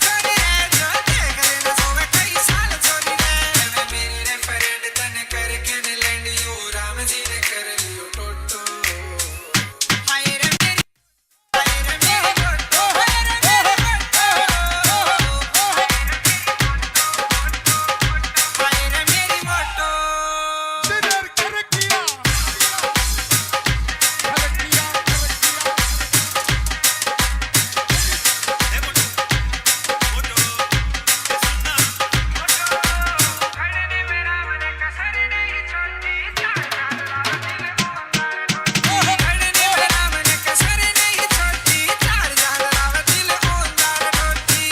छोरी रे जो देख लेना सोवे कई साल छोरी रे मैं मेरी रेफरेंट तने करके ने लैंड यू राम जी ने कर लियो टोटो हाय रे मेरी फोटो हाय रे मेरी फोटो हाय रे मेरी फोटो दिलेर खड़किया खड़किया घड़ने में राम ने कसर नहीं छोड़ी चार जान राव दिल ओंदार डोटी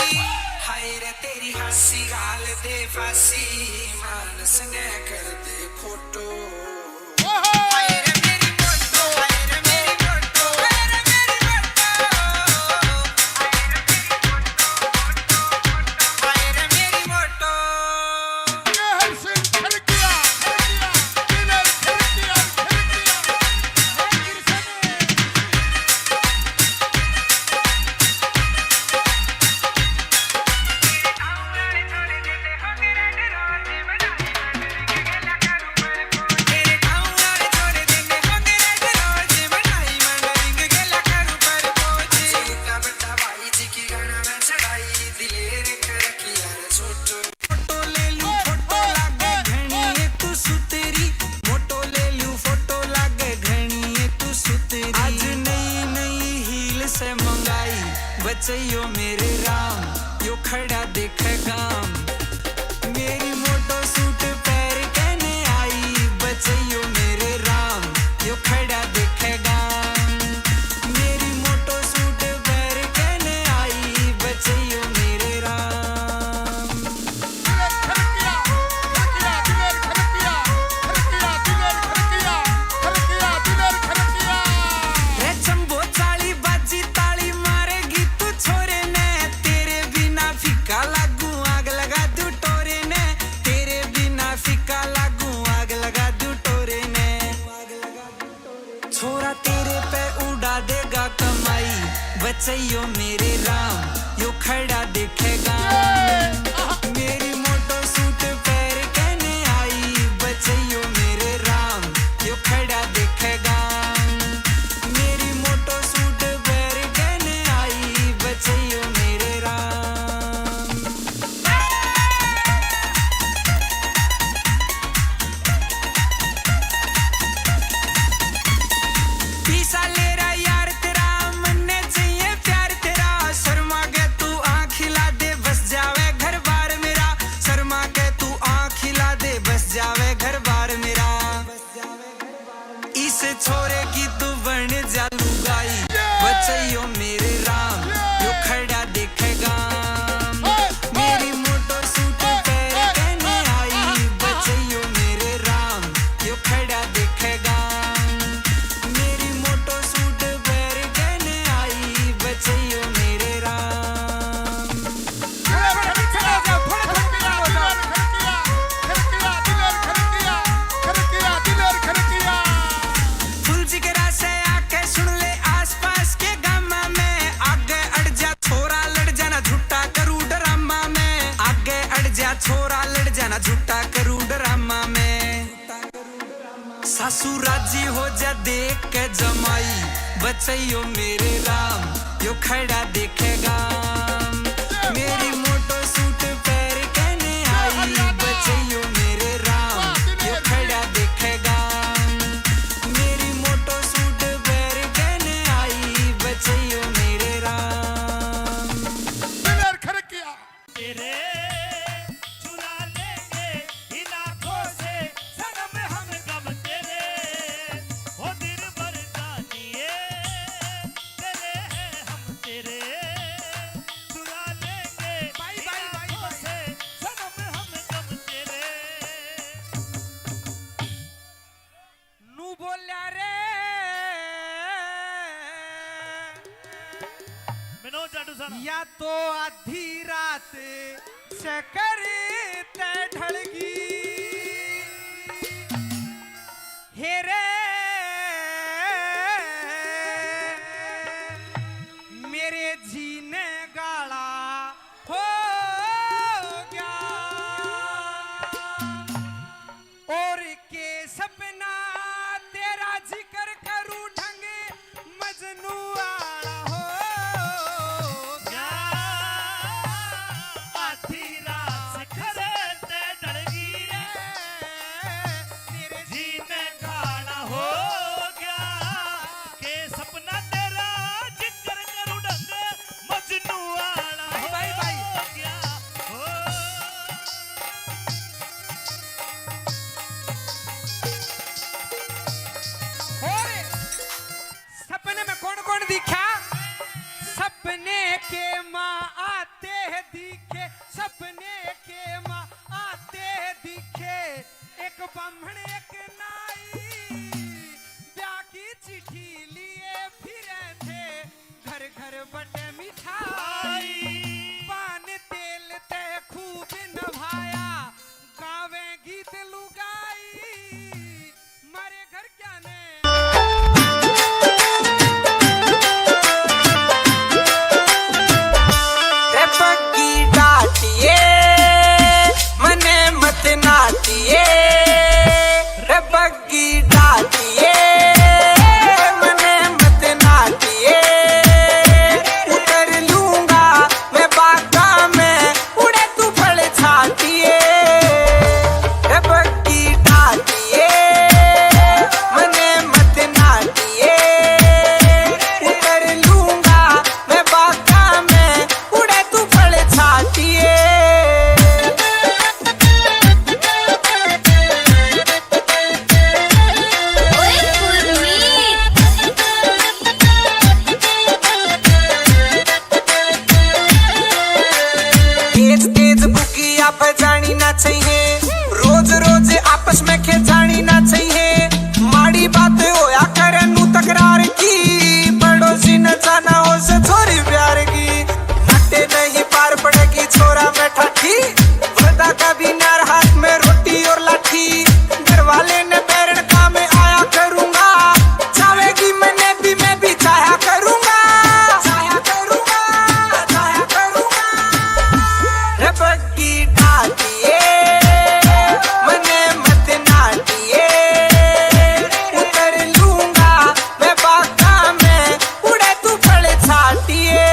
हाय रे तेरी हंसी गाल दे फांसी मानस ने कर दे फोटो हाय रे मेरी फोटो हाय रे मेरी फोटो हाय रे मेरी फोटो हाय रे मेरी फोटो देहर सिंह खड़किया दिलेर खड़किया तेरे गाँव वाले छोड़ देंगे होंगे रेड रोज बनाई मंडलिंग गेला करूं पर पोच का बट्टा भाई जी की गाना में चढ़ाई दिलेर करकिया रे छोटो फोटो ले लूं फोटो लागे घणी तू सुतेरी फोटो ले लूं फोटो लागे घणी तू सुतेरी आज नई नई हील से मंगाई बचैयो मेरे राम यो खड़ा देख गाम मेरी मोटो सूट पैर कहने आई बचैयो मेरे राम यो खड़ा देखेगा मेरी मोटो सूट पैर कहने आई बचैयो मेरे राम दिलेर खड़किया दिलेर खड़किया दिलेर खड़किया दिलेर खड़किया रे चंबो चाली बाजी ताली मारेगी तू छोरे ने तेरे बिना फीका लागू आग लगा दूं टोरे ने तेरे बिना फीका लागू आग लगा दूं टोरे ने छोरा तेरे पे उड़ा देगा कमाई बचैयो मेरे राम यो खड़ा देखेगा मेरी मोटो सूट पैर कहने आई बचैयो मेरे राम यो खड़ा देखेगा मेरी मोटो सूट पैर कहने आई बचैयो मेरे राम पीसा ले रहा यार तेरा मन चाहिए प्यार तेरा शर्मा गया तू आँख हिला दे बस जावे घर ना झूठा करूं ड्रामा में। सासू राजी हो जा देख के जमाई, बचैयो मेरे राम यो खड़ा देखेगा। मेरी मोटो सूट पैर कहने आई, बचैयो मेरे राम यो खड़ा देखेगा। मेरी मोटो सूट पैर कहने आई, बचैयो मेरे राम। दिलेर खड़किया तेरे चुरा लेंगे इन आँखों से सनम हम गम तेरे, हो दिल भर जानिए तेरे हैं हम तेरे, चुरा लेंगे इन आँखों से सनम हम गम तेरे। नू बोल्या रे मनोज जाटू साहब या तो आधी रात चकर ते ढलगी, हेरे मेरे जीने गाला हो गया, और के सपना तेरा जिक्र करूं ढंग मजनू आला हो गया। आधी रात से खड़े डरगी रे, मेरे जीने गाना हो गया, के सपना तेरा जिक्र करूं ढंग मजनू वाला हो गया। हो और सपने में कौन कौन दिखा? सपने के माँ आते हैं दिखे, सपने के माँ आते हैं दिखे, एक ब्राह्मण एक नाई ब्याह की चिट्ठी लिए फिरे थे, घर घर बटे मिठाई, पान तेल ते खूब नभाया, गावे गीत लुगाई, मारे घर क्या ने रे बग्गी डाटिए मने मत नाटिए, रे बग्गी डाटिए मने मत नाटिए, उतर लूंगा मैं बागा में उड़े तू फल छाटिए, रे बग्गी डाटिए मने मत नाटिए, उतर लूंगा मैं बागा में उड़े तू फल छाटिए। तेज तेज बुकिया पे जानी ना चाहिए, रोज रोज आपस में खेचानी ना चाहिए, माड़ी बात होया करे नू तकरार की, पड़ोसी न जाना हो से छोरी प्यार की, नटे नहीं पार पड़ेगी छोरा में ठाठी, वरदा का भी नार हाथ में रोटी और लाठी, घर वाले ने बैरण का में आया करूंगा, चाहेगी मैंने भी मैं भी चाहा करूंगा, चाहा करूंगा, चाहा करूंगा। रे बग्गी डाटिए मने मत नाटिए, उतर लूंगा मैं बागा में उड़े तू फल छाटिए।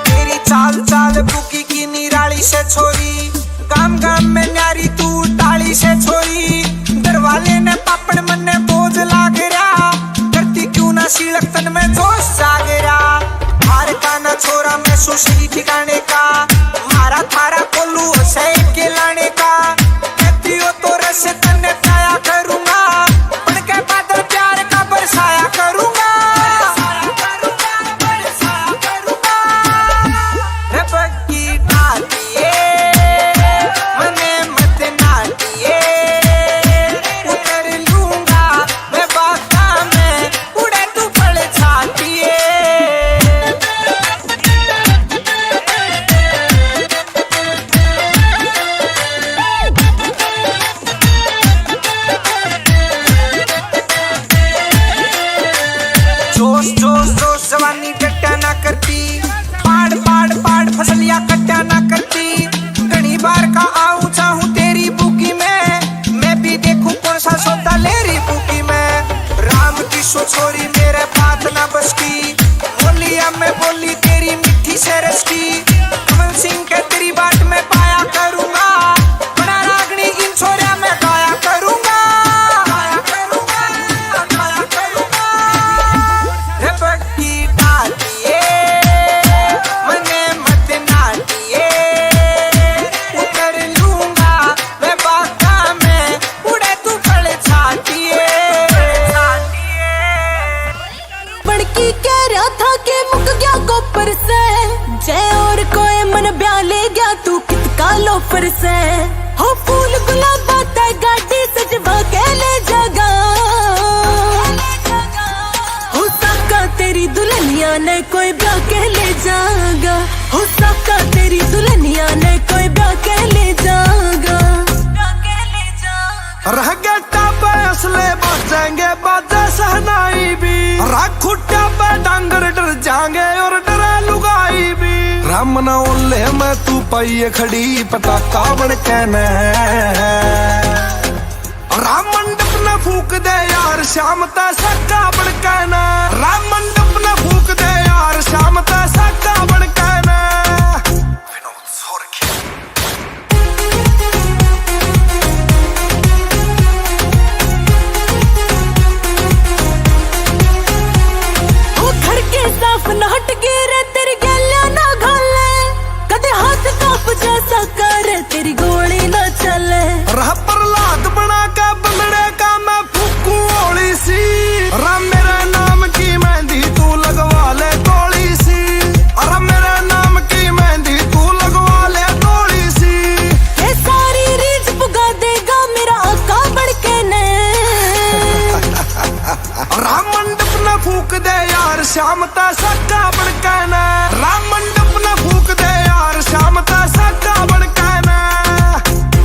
तेरी चाल चाल बुकी की निराली से छोरी, गाम गाम में न्यारी तू टाली से छोरी, दरवाले ने पापड़ मन ने बोझ लाग रहा, करती क्यों ना शीलक तन में जोश जाग रहा, हार का ना छोरा मैं सुशी ठिकाने का, मारा थारा कोलू से के लाने का, कहती हो तो रस तने पाया करूंगा, बढ़ के बादल प्यार का बरसाया करूंगा, बरसाया करूंगा। रे बग्गी डाटिए मने मत नाटिए, उतर लूंगा मैं बागा में उड़े तू फल छाटिए। ना ओले मैं तू पाइए खड़ी पटाखा बन के न राम मंडप न फूक दे यार शाम ता सक्का बन के न राम मंडप न फूक दे यार शाम ता सक्का बन के न साफ न हट गिरे तेरी गैलियां ना घाले कदे हाथ कांप जैसा करे तेरी गोली ना चले रह प्रहलाद बना का बंदड़े का मैं फूकू ओली सी राम मेरे नाम की मेहंदी तू लगवा ले गोली सी अरे मेरे नाम की मेहंदी तू लगवा ले गोली सी ये सारी रीझ पुगा देगा मेरा आका बढ़ के ने राम मंडप न फूक दे यार शाम ता सक्का बन के न राम मंडप न फूक दे यार शाम ता सक्का बन के न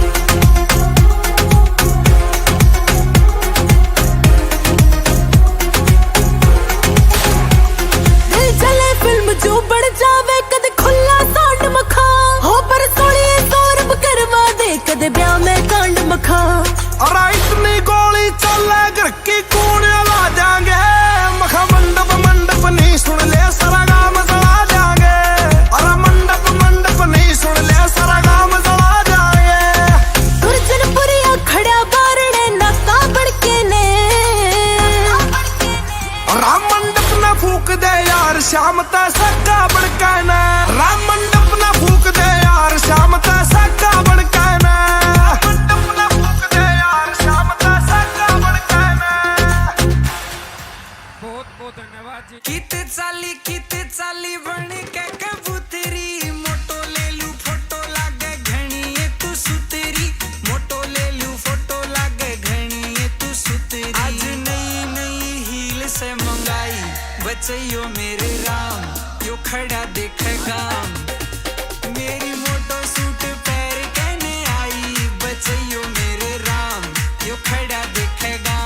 दिल चले फिल्म जो बढ़ जावे कदे खुला सांड मखा हो पर सोनिए सौरभ करवा दे कदे ब्याह में कांड मखा अरे इतनी गोली चले घर की कूड़ियां ला जाएंगे मखा मंडप मंडप नहीं सुन ले सारा गांव जला जाएंगे अरे मंडप मंडप नहीं सुन ले सारा गांव जला जाएंगे दुर्जनपुरिया खड़ा बारणे नाका बढ़ के ने राम मंडप न फूक दे यार शाम ता सक्का बन के न राम मंडप न फूक दे यार शाम ता सक्का बन के न मंडप न फूक दे यार शाम ता सक्का बन के न बहुत बहुत धन्यवाद जी। किते चाली बन के कबूतरी मोटो ले लू फोटो लागे घणी ये तू सुतरी मोटो ले लू फोटो लागे घणी ये तू सुतरी आज नई नई हील से मंगाई बचैयो मेरे राम यो खड़ा देखेगा मेरी मोटो सूट पैर कहने आई बचैयो मेरे राम यो खड़ा देखेगा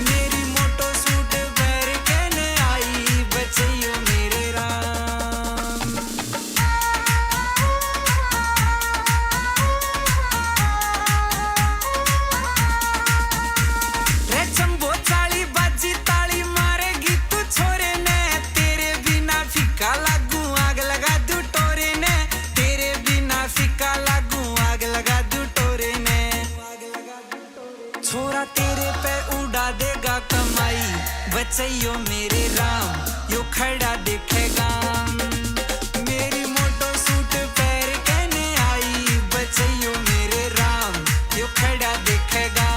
मेरी मोटो सूट पैर कहने आई बचैयो मेरे राम रे चंबो चाली बाजी ताली मारेगी तू छोरे ने तेरे बिना फीका लागू आग लगा दू टोरे ने तेरे बिना फीका लागू आग लगा दू टोरे ने छोरा तेरे पे उड़ा देगा कमाई बचैयो मेरे राम यो खड़ा देखेगा मेरी मोटो सूट पैर कहने आई बचैयो मेरे राम यो खड़ा देखेगा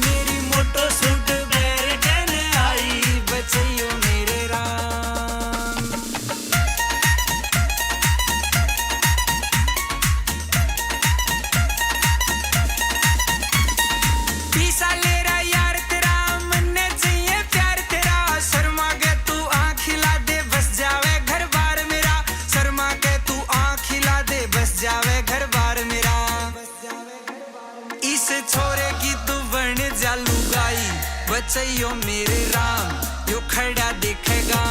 मेरी मोटो सूट पैर कहने आई बचैयो मेरे राम पीसा ले रहा यार तेरा मन्ने चाहिए प्यार तेरा शर्मा के तू आँख खिला दे बस जावे घर बार मेरा शर्मा के तू आँख खिला दे बस जावे घर बार मेरा इस छोरे की तू बन जा लुगाई बचैयो मेरे राम यो खड़ा देखेगा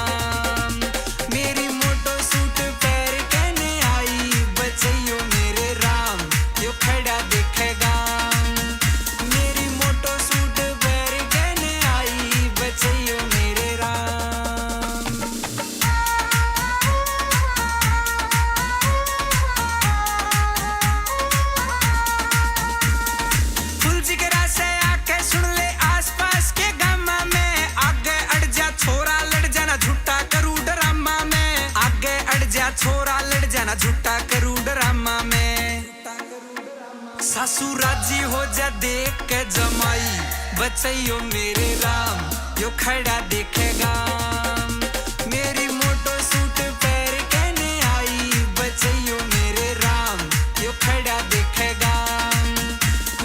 मेरी मोटो सूट पैर कहने आई बचैयो मेरे राम यो खड़ा देखेगा मेरी मोटो सूट पैर कहने आई बचैयो मेरे राम फुल जिगरा से आके सुन ले आसपास के गामा में आगे अड़ जा छोरा लड़ जाना झूठा करू ड्रामा में आगे अड़ जा छोरा लड़ जाना झूठा करू ड्रामा में सासू राजी हो जा देख के जमाई बचैयो मेरे राम यो खड़ा देखेगा मेरी मोटो सूट पैर कहने आई बचैयो मेरे राम यो खड़ा देखेगा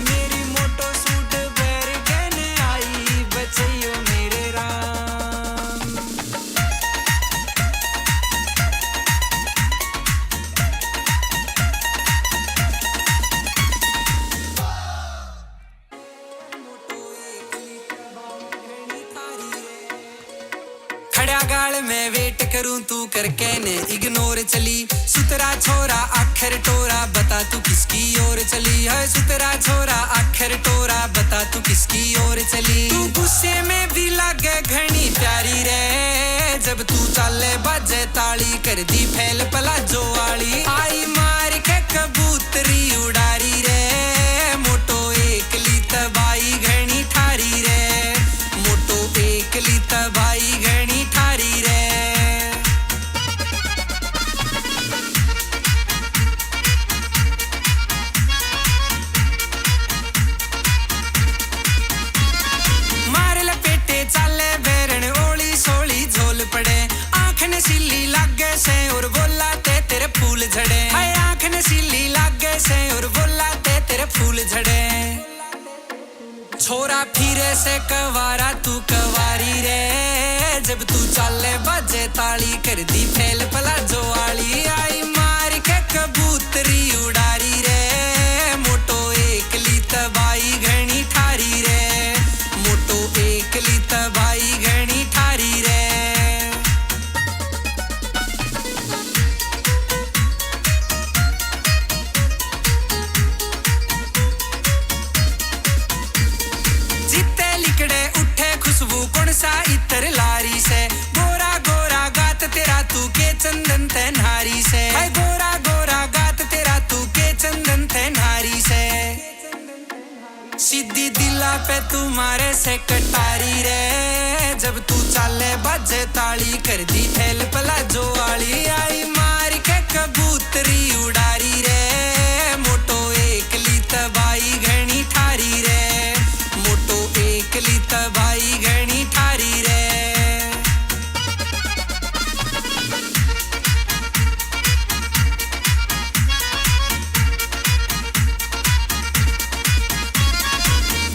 मेरी मोटो सूट पैर कहने आई बचैयो मेरे राम नाल मैं वेट करूं तू करके ने इग्नोर चली सुतरा छोरा आखिर टोरा बता तू किसकी ओर चली है सुतरा छोरा आखिर टोरा बता तू किसकी ओर चली तू गुस्से में भी लागे घनी प्यारी रे जब तू चाले बाजे ताली कर दी फैल पलाजो वाली आई मार के कबूतरी उड़ारी रे मोटो एकली तबाई घनी ठारी रे मोटो एकली तबाई घनी ठारी रे मार लपेटे चाले बेरन ओली सोली झोल पड़े आंख नशीली लागे से और बोला ते तेरे फूल झड़े हाय आंख नशीली लागे से और बोला ते तेरे फूल झड़े छोरा फिरे से कवारा तू कवारी रे जब तू चाले बाजे ताली कर दी फैल पलाजो वाली आई मार के कबूतरी उड़ारी रे मोटो एकली तबाई घनी ठारी रे मोटो एकली तबाई घनी ठारी रे जिते लिकड़े उठे खुशबू कौन सा इतर लारी से गोरा गोरा गात तेरा तू के चंदन ते नारी से हाय गोरा गोरा गात तेरा तू के चंदन ते नारी से सीधी दिला पे तुम्हारे से कटारी रे जब तू चाले बाजे ताली कर दी फैल पलाजो वाली आई मार के कबूतरी उड़ारी रे मोटो एकली तबाई घनी ठारी रे मोटो एकली तबाई घनी ठारी रे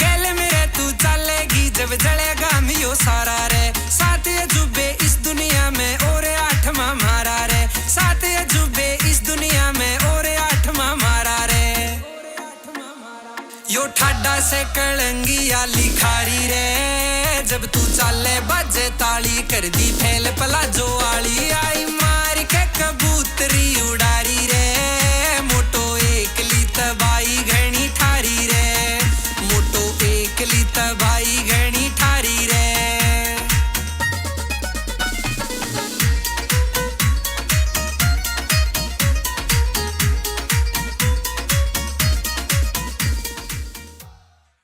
गल मेरे तू चलेगी जब जलेगा मियो सारा रे सात अजूबे इस दुनिया में और आठवां मारा रे सात अजूबे इस दुनिया में और आठवां मारा रे यो ठाडा से कलंगिया लिखारी रे जब तू चाले बाजे ताली कर दी फैल पलाजो वाली आई मार के कबूतरी उड़ारी रे मोटो एकली तबाई घनी ठारी रे मोटो एकली तबाई घनी ठारी रे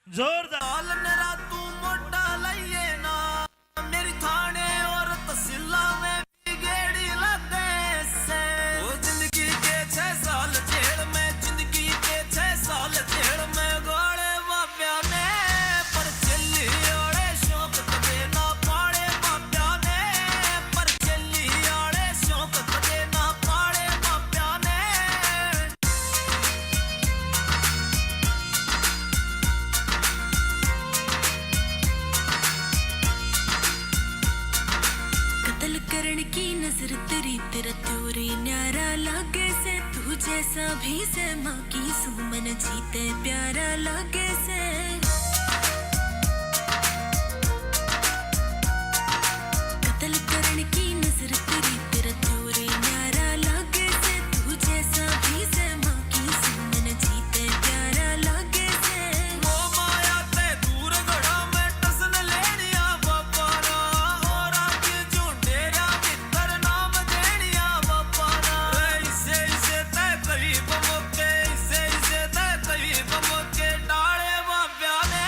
जोरदार नरा तू मोटा लइए ना मेरी थाने और तहसीला में भी गेड़ी लगे से वो जिंदगी के 6 साल जेल में जिंदगी के 6 साल जेल में गोले बाप्या ने पर चली ओड़े शौक कदे ना पाड़े बाप्या ने पर चली ओड़े शौक कदे ना पाड़े बाप्या ने कत्ल करण की नजर तेरी तेरा त्योरी न्यारा लागे से तू जैसा भी से माँ की सुमन जीते प्यारा लागे से कत्ल करण की नजर तेरी तेरा त्योरी न्यारा लागे से तू जैसा भी से माँ की सुमन जीते प्यारा लागे से वो माया ते दूर गड़ा में टसन लेनिया बापा ना और आगे झुंडेरा मित्र नाम देनिया बापा ना इसे इसे ते करीब मोके इसे इसे ते करीब मोके डाले बाप्या ने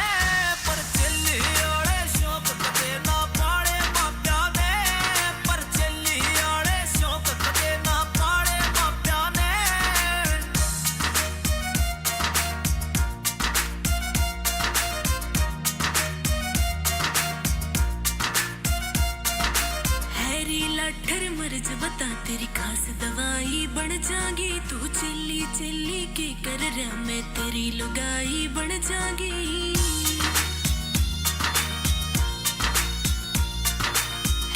पर चली ओड़े शौक कदे ना पाड़े बाप्या ने पर चली ओड़े शौक कदे ना पाड़े बाप्या ने हैरी लाठर मर्ज बता तेरी खास दवाई बन जागी तू चिल्ली चिल्ली के कर रहा मैं तेरी लुगाई बन जागी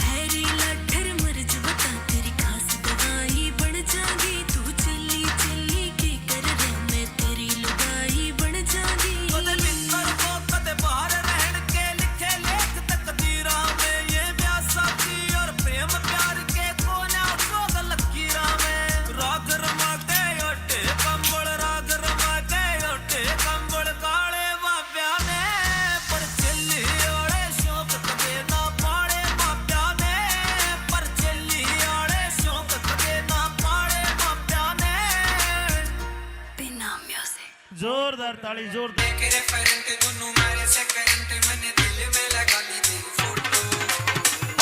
हैरी लाठर मर्ज बता तेरी खास दवाई बन जागी तू चिल्ली चिल्ली के कर रहा मैं तेरी लुगाई बन जागी कदे भीतर को कदे बाहर रहन के लिखे लेख तकदीरा में ये ब्याह साथी और प्रेम जोरदार ताली जोरदार तेरे करंट दोनों मारे से करंट मैंने दिल में लगा ली तेरी फोटो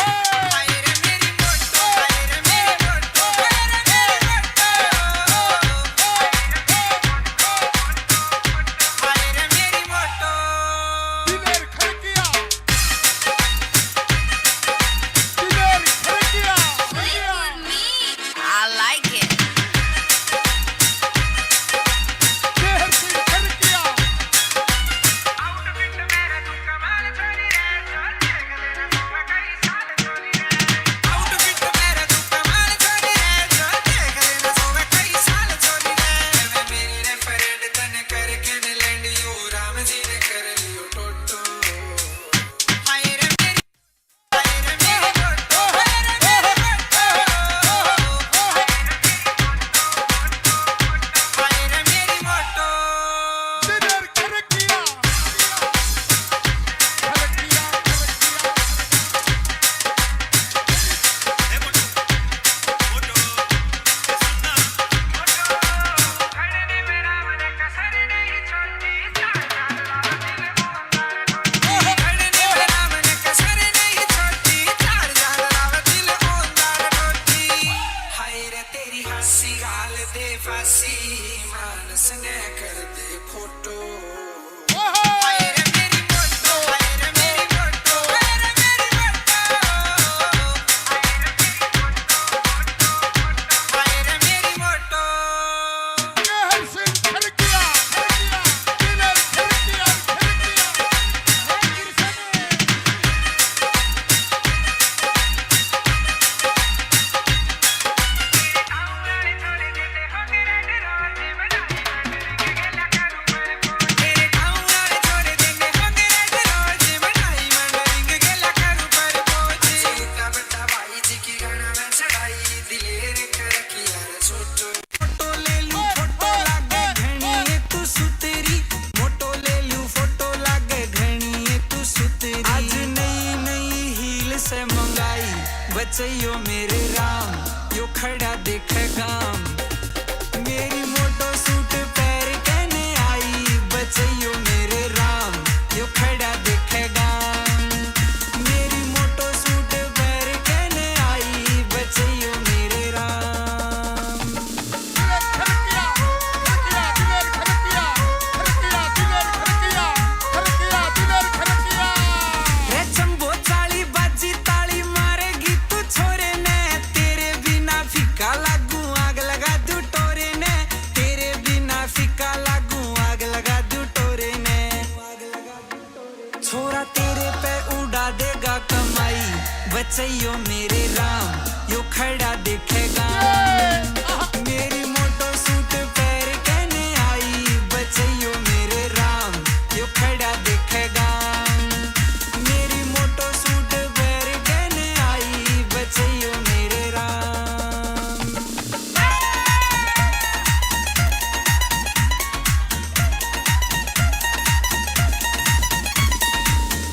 हाय रे मेरी फोटो हाय रे मेरी फोटो हाय रे मेरी फोटो हाय रे मेरी photo Diler Kharkiya Diler Kharkiya I like it. Dehar Singh Kharkiya outfit मेरा तू कमाल छोरी रे जो देख लेना सोवे कई साल छोरी रे मैं मेरी रे फ्रेंड तने करके ने लैंड यू राम जी ने कर लियो टोटो हाय रे मेरी फोटो हाय रे मेरी फोटो हाय रे मेरी फोटो दिलेर खड़किया खड़किया खड़ने में राम ने कसर नहीं छोड़ी चार जान राव दिल ओंदार टोटी हाय रे तेरी हंसी गाल दे फांसी मानस ने कर दे फोटो हाय रे मेरी फोटो हाय रे मेरी फोटो हाय रे मेरी फोटो हाय रे मेरी फोटो देहर सिंह खड़किया दिलेर खड़किया तेरे गाँव वाले छोड़ देंगे होंगे रेड रोज बनाई मंडरिंग गेला करू पर पहुंची सीता बेटा भाई जी की गाना में चढ़ाई दिलेर खड़किया रे छोटो फोटो ले लूं फोटो लागे घणी तू सुतरी फोटो ले लूं फोटो लागे घणी तू सुतरी आज नई नई हील से मंगाई बचइयो मेरे राम यो खड़ा देखे गाम मेरी मोटो सूट पैर कहने आई बचइयो मेरे राम यो खड़ा देखेगा मेरी मोटो सूट पैर कहने आई बचइयो मेरे राम दिलेर खड़किया दिलेर खड़किया दिलेर खड़किया दिलेर खड़किया रे चंबो चाली बाजी ताली मारेगी तू छोरे ने तेरे बिना फीका लागू आग लगा दू टोरे ने तेरे बिना फीका लागू आग लगा दू टोरे ने छोरा तेरे पे उड़ा देगा कमाई बचइयो मेरे राम यो खड़ा देखेगा मेरी मोटो सूट पैर कहने आई बचइयो मेरे राम यो खड़ा देखेगा मेरी मोटो सूट पैर कहने आई बचइयो मेरे राम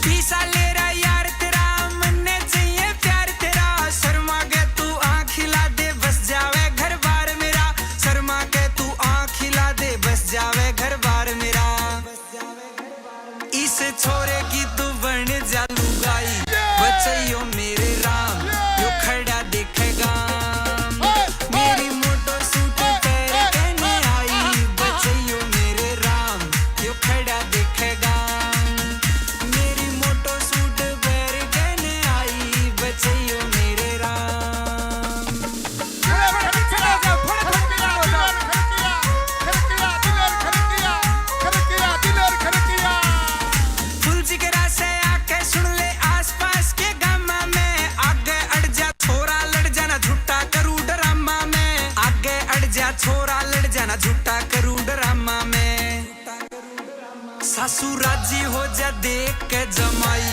पीसा ले रहा यार तेरा मन्ने चाहिए प्यार तेरा शर्मा के तू आँख हिला दे बस जावे घर बार मेरा शर्मा के तू आँख हिला दे बस जावे घर बार मेरा इस छोरे की तू बन जा लुगाई बचइयो मेरे राम यो खड़ा देखेगा मेरी मोटो सूट पैर कहने आई बचइयो मेरे राम यो खड़ा देखेगा मेरी मोटो सूट पैर कहने आई बचइयो मेरे राम फुल जिगरा से आके सुन ले आसपास के गामा में आगे अड़ जा छोरा लड़ जाना झूठा करू ड्रामा में आगे अड़ जा छोरा लड़ जाना झूठा करू ड्रामा में सासू राजी हो जा देख के जमाई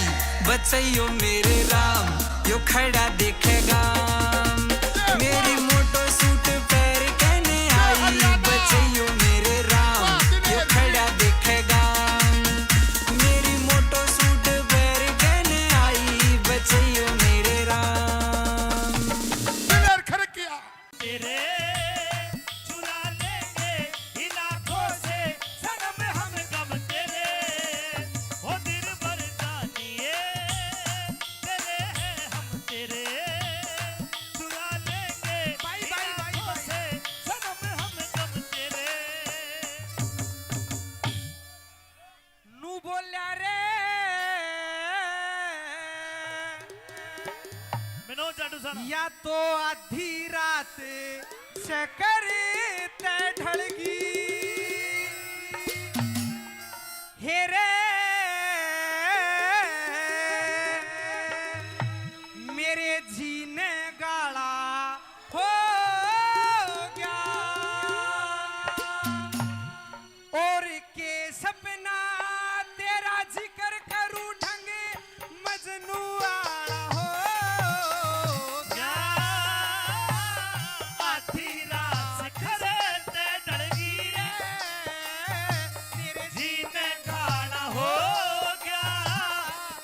बचइयो मेरे राम यो खड़ा देखेगा मेरी मोटो सूट पैर कहने आई बचइयो मेरे राम यो खड़ा देखेगा मेरी मोटो सूट पैर कहने आई बचइयो मेरे राम दिलेर खड़किया तेरे चुरा लेंगे इन आँखों से सनम या तो आधी रात से करते ढलगी हेरे मेरे जीने गाला हो गया और के सपना तेरा जिक्र करूं ढंग मजनू आला हो क्या आधी रात से करते ढलगी रे मेरे जीने गाना हो गया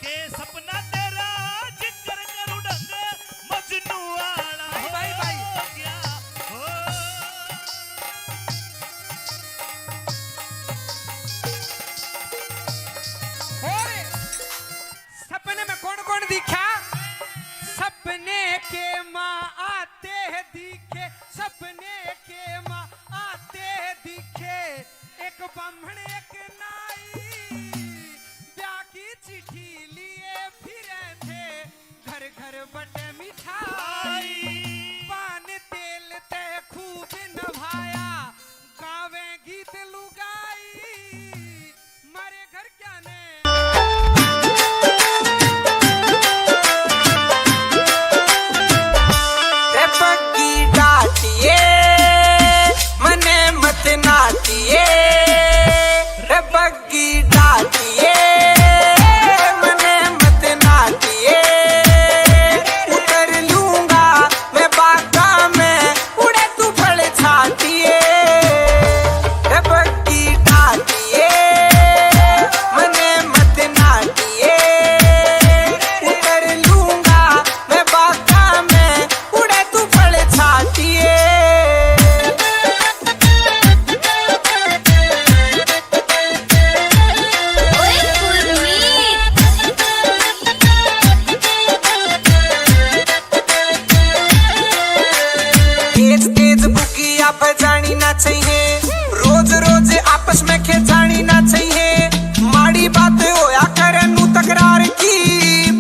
के सपना तेरा जिक्र करूं ढंग मजनू आला हो भाई। गया हो और सपने में कौन कौन दिखा सपने के माँ आते हैं दिखे सपने के माँ आते हैं दिखे एक ब्राह्मण एक नाई ब्याह की चिट्ठी लिए फिरे थे घर घर बटे मिठाई पान तेल ते खूब नभाया गावे गीत लुगाई मारे घर क्या ने रे बग्गी डाटिए मने मत नाटिए रे बग्गी डाटिए मने मत नाटिए उतर लूंगा मैं बागा में उड़े तू फल छाटिए रे बग्गी डाटिए मने मत नाटिए उतर लूंगा मैं बागा में उड़े तू फल छाटिए तेज तेज बुकिया बजानी ना चाहिए रोज रोज आपस में खेचानी ना चाहिए माड़ी बात होया करे नू तकरार की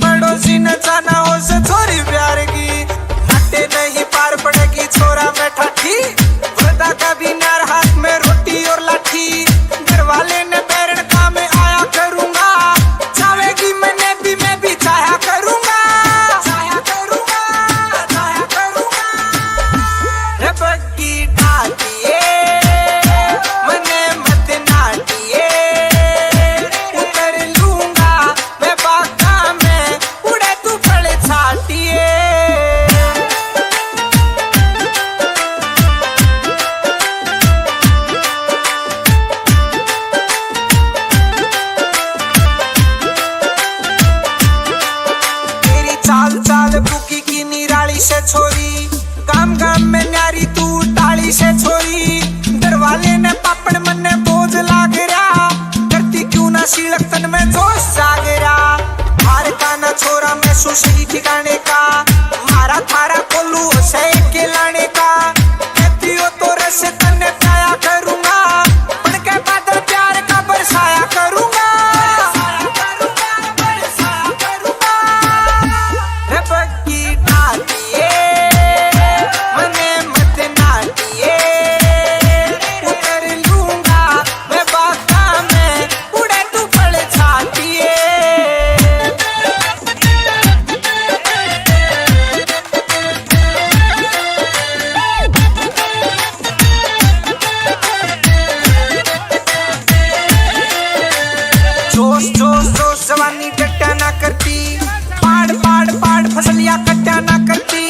पड़ोसी न जाना हो से छोरी प्यार की नटे नहीं पार पड़ेगी छोरा में ठाठी वरदा का भी नार हाथ में रोटी और लाठी घर वाले ने बैरण का में आया करूंगा चाहेगी मैंने भी मैं भी चाहा करूंगा चाहा करूंगा चाहा करूंगा रे बग्गी डाटिए मने मत नाटिए उतर लूंगा मैं बागा में उड़े तू फल छाटिए तेरी चाल चाल बुकी की निराली से छोरी काम काम में न्यारी तू टाली से छोरी दरवाले ने पापड़ मन ने बोझ लाग रहा करती क्यों ना सीलक तन में जोश जाग रहा हार का ना छोरा मैं सही ठिकाने का मारा थारा कोलू से के लाने का कहती हो तो रस तने पाया करूंगा पढ़ के बादल प्यार का बरसाया करूंगा बरसाया करूंगा रे बग्गी डाटिए मने मत नाटिए उतर लूंगा मैं बागा में उड़े तू फल छाटिए जोश जोश जोश जवानी डट्टा ना करती पाड़ पाड़ पाड़ फसलियां कट्टा ना करती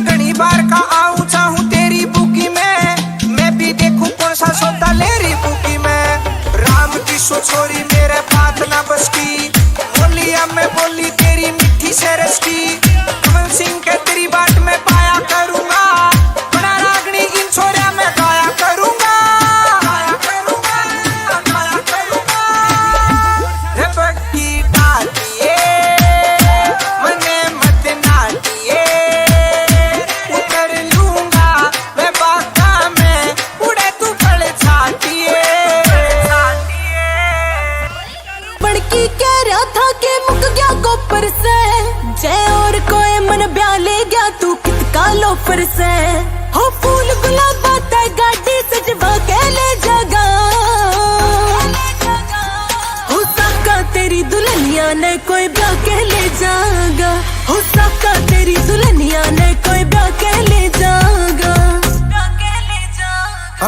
घनी बार का आऊं चाहूं तेरी बुकी में मैं भी देखूं कौन सा सौदा ले रही बुकी में राम की सो छोरी मेरे बात ना बस की बोलिया में बोली तेरी मिठी से रस की कमल सिंह के तेरी बात में पाया करूंगा बड़ा रागनी इन छोरिया में गाया करूंगा गाया करूंगा गाया करूंगा रे बग्गी डाटिए मने मत नाटिए उतर लूंगा मैं बागा में उड़े तू फल छाटिए बड़की कह रहा था कि मुक गया गोपर से जय और लोफर से हो फूल गुलाबा ते गाड़ी सजवा के ले जागा हो साका तेरी दुल्हनिया ने कोई ब्याह के ले जागा हो साका तेरी दुल्हनिया ने कोई ब्याह के ले जागा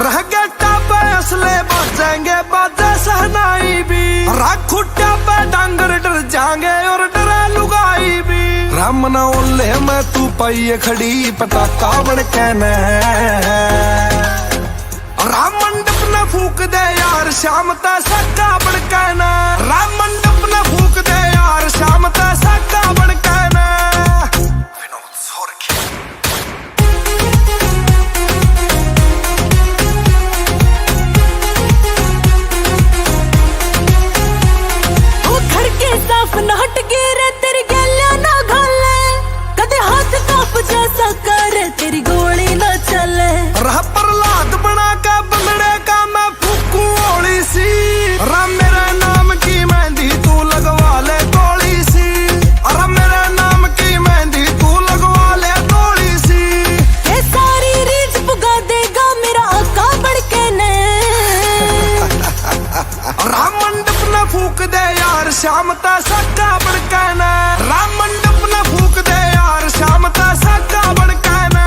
रह गया टापे असले बजेंगे बाजे सहनाई भी राखू टापे डांगर डर जाएंगे और डरा लुगाई भी राम ना ओले मैं तू पाइए खड़ी पटाखा बन के न राम मंडप न फूक दे यार शाम ता सक्का बन के न राम मंडप न फूक दे यार शाम ता सक्का बन के न साफ ना हट गिरे तेरी गलिया ना घाले कदे हाथ काप जैसा करे तेरी गोली ना चले रह प्रहलाद बना के बंदड़े का मैं फूकू ओली सी राम मेरे नाम की मेहंदी तू लगवा ले गोली सी अरे मेरे नाम की मेहंदी तू लगवा ले गोली सी ये सारी रीझ पुगा देगा मेरा आका बढ़ के ने राम मंडप न फूक दे यार शाम ता सक्का बड़का ना राम मंडप न फूक दे यार शाम ता सक्का बड़का ना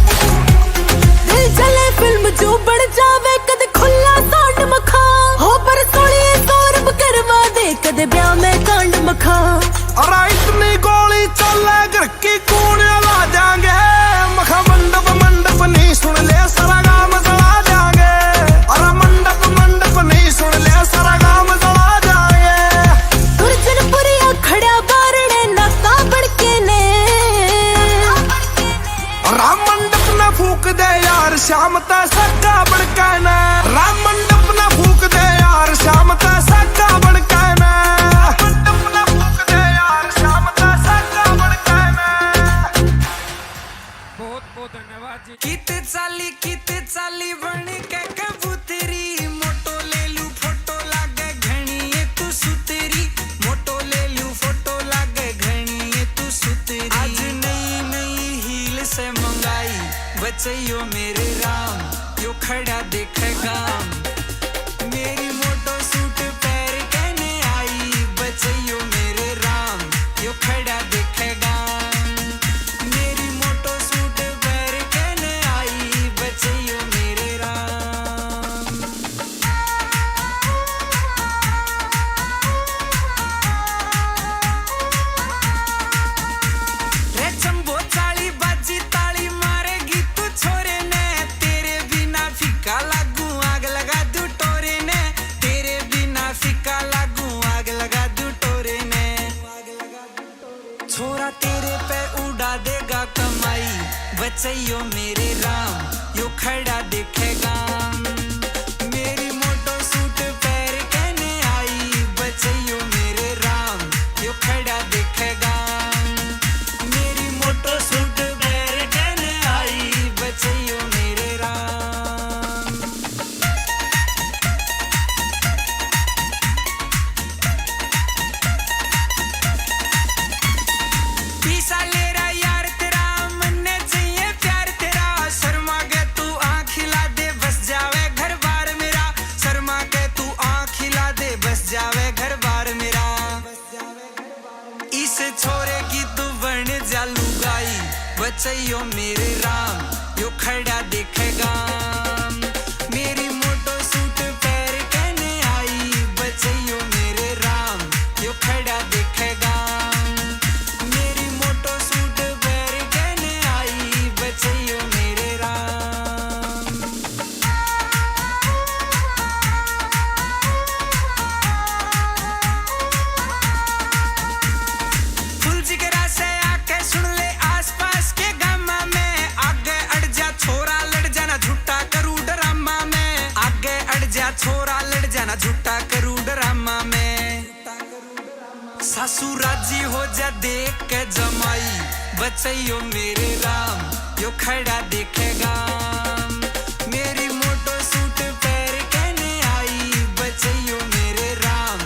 दिल जले फिल्म जो बढ़ जावे कदे खुला सांड मखा हो पर सोनिए सौरभ करवा दे कदे ब्याह में कांड मखा अरे इतनी गोली चले घर की कूड़ ला जाएंगे मखा मंडप मंडप नहीं सुन ले सारा गाम जला जाएंगे अरे मंडप मंडप नहीं सुन ले सारा गाम जला जाएंगे दुर्जनपुरिया खड़ा बारणे नाका बड़के ने राम मंडप न फूक दे यार शाम ता सक्का बड़का ना राम मंडप न फूक दे यार शाम ता सक्का बड़का ना मंडप न फूक दे यार शाम ता सक्का बड़का ना बहुत बहुत धन्यवाद जी। किते चाली बन के कबूतरी मोटो ले लू फोटो लागे घणी ये तू सुतरी मोटो ले लू फोटो लागे घणी ये तू सुतरी आज नई नई हील से मंगाई बचैयो मेरे राम यो खड़ा देखेगा मेरी मोटो सूट पैर कहने आई बचैयो मेरे राम यो खड़ा देखेगा मेरी मोटो सूट पैर कहने आई बचैयो मेरे राम रे चंबो चाली बाजी ताली मारेगी तू छोरे ने तेरे बिना फीका लागू आग लगा दू टोरे ने तेरे बिना फीका लागू आग लगा दू टोरे ने छोरा तेरे पे उड़ा देगा कमाई बचैयो मेरे राम यो खड़ा देखेगा मेरी मोटो सूट पैर कहने आई बचैयो मेरे राम यो खड़ा देखेगा मेरी मोटो सूट पैर कहने आई बचैयो मेरे राम पीसा ले रहा यार तेरा मन्ने चाहिए प्यार तेरा शर्मा के तू आँख खिला दे बस जावे घर बार मेरा शर्मा के तू आँख खिला दे बस जावे घर बार मेरा इस छोरे की तू बन जा लुगाई बचैयो मेरे राम यो खड़ा देखेगा मेरी मोटो सूट पैर कहने आई बचैयो मेरे राम यो खड़ा देखेगा मेरी मोटो सूट पैर कहने आई बचैयो मेरे राम फुल जिगरा से आके सुन ले आसपास के गामा में आगे अड़ जा छोरा लड़ जाना झूठा करू ड्रामा में आगे अड़ जा छोरा लड़ जाना झूठा करू ड्रामा में सासू राजी हो जा देख के जमाई बचैयो मेरे राम यो खड़ा देखेगा मेरी मोटो सूट पैर कहने आई बचैयो मेरे राम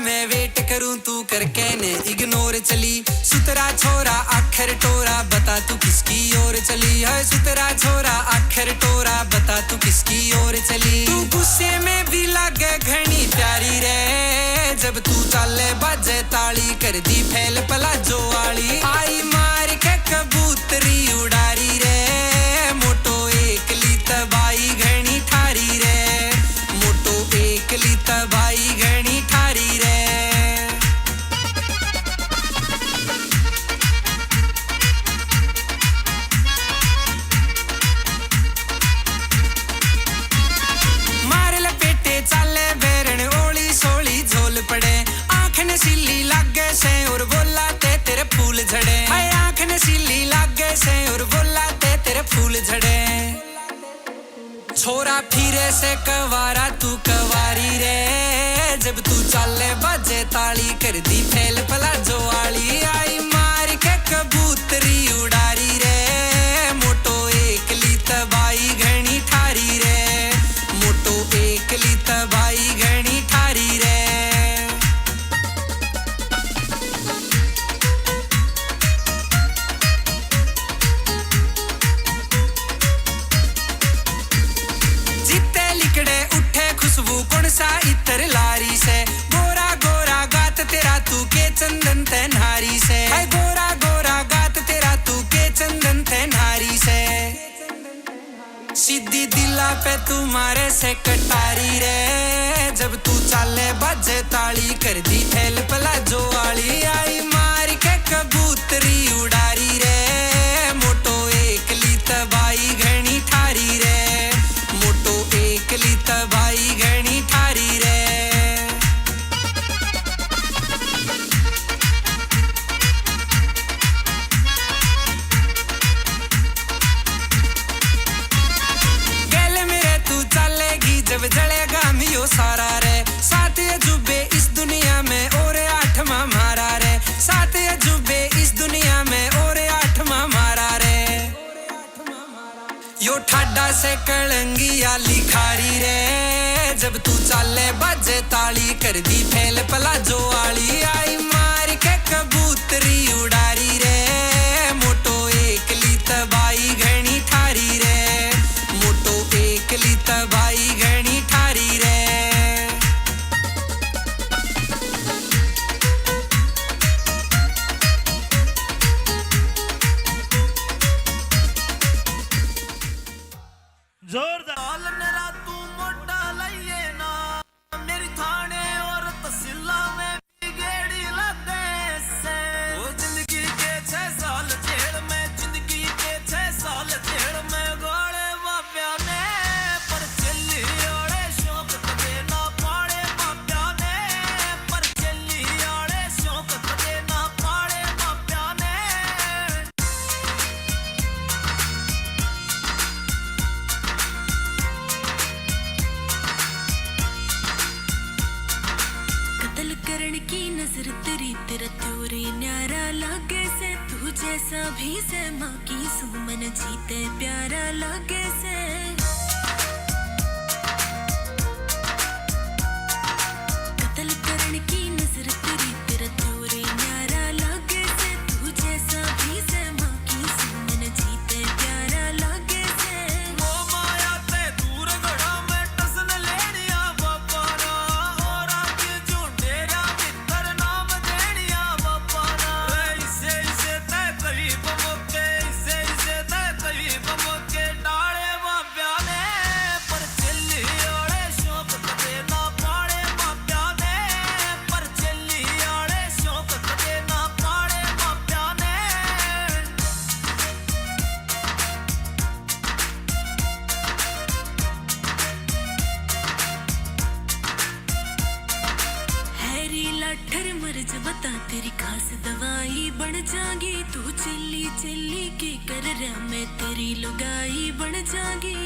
मैं वेट करूं तू करके ने इग्नोर चली सुतरा छोरा आखिर टोरा बता तू किसकी ओर चली है सुतरा छोरा आखिर टोरा बता तू किसकी ओर चली तू गुस्से में भी लागे घनी प्यारी रे जब तू चाले बाजे ताली कर दी फैल पला जो वाली आई मार के कबूतरी उड़ारी रे मोटो एकली तबाई घनी ठारी रे मोटो एकली तबाई घनी ठारी रे मार लपेटे चाले बेरन ओली सोली झोल पड़े आंख नशीली लागे से और बोला ते तेरे फूल झड़े हाय आंख नशीली लागे से और बोला ते तेरे फूल झड़े छोरा फिरे से कवारा तू कवारी रे जब तू चाले बाजे ताली कर दी फैल पला जो वाली आई मार के कबूतरी उड़ारी रे मोटो एकली तबाई घनी ठारी रे मोटो एकली तबाई घनी ठारी रे सा इतर लारी से गोरा गोरा गात तेरा तू के चंदन ते नारी से है गोरा गोरा गात तेरा तू के चंदन ते नारी से सीधी दिला पे तुम्हारे से कटारी रे जब तू चाले बाजे ताली कर दी फैल पला जो वाली आई मार के कबूतरी उड़ारी रे मोटो एकली तबाई घनी ठारी रे मोटो एकली तबाई घनी ठारी रे गल मेरे तू चलेगी जब जलेगा मियो सारा रे सात अजूबे इस दुनिया में और आठवां मारा रे सात अजूबे इस दुनिया में और आठवां मारा रे यो ठाडा से कलंगिया लिखारी रे जब तू चाले बाजे ताली कर दी फैल पला जो वाली आई मार के कबूतरी उड़ारी रे मोटो एकली तबाई घनी ठारी रे मोटो एकली तबाई घनी ठारी रे जोरदार मेरा तू मोटा लइए ना मेरी थाने और तहसीला में भी गेड़ी लगे से वो जिंदगी के 6 साल जेल में जिंदगी के 6 साल जेल में गोले बाप्या ने पर चली ओड़े शौक कदे ना पाड़े बाप्या ने पर चली ओड़े शौक कदे ना पाड़े बाप्या ने कत्ल करण की नजर तेरी तेरा त्योरे न्यारा लागे से तू जैसा भी से माँ की सुमन जीते प्यारा लागे से कत्ल करण की नजर तेरी तेरा त्योरे न्यारा लागे से तू जैसा भी से माँ की सुमन जीते प्यारा लागे से वो माया ते दूर गड़ा में टसन लेनिया बापा ना और आके झूठेरा मित्र नाम देनिया बापा ना इसे इसे ते करीब मुके इसे इसे ते करीब मुके डाले बाप्या ने पर चली ओड़े शौक कदे ना पाड़े बाप्या ने पर चली ओड़े शौक कदे ना पाड़े बाप्या ने हैरी लाठर मर्ज बता तेरी खास दवाई बन जागी तू चिल्ली चिल्ली की कर रहा मैं तेरी लुगाई बन जागी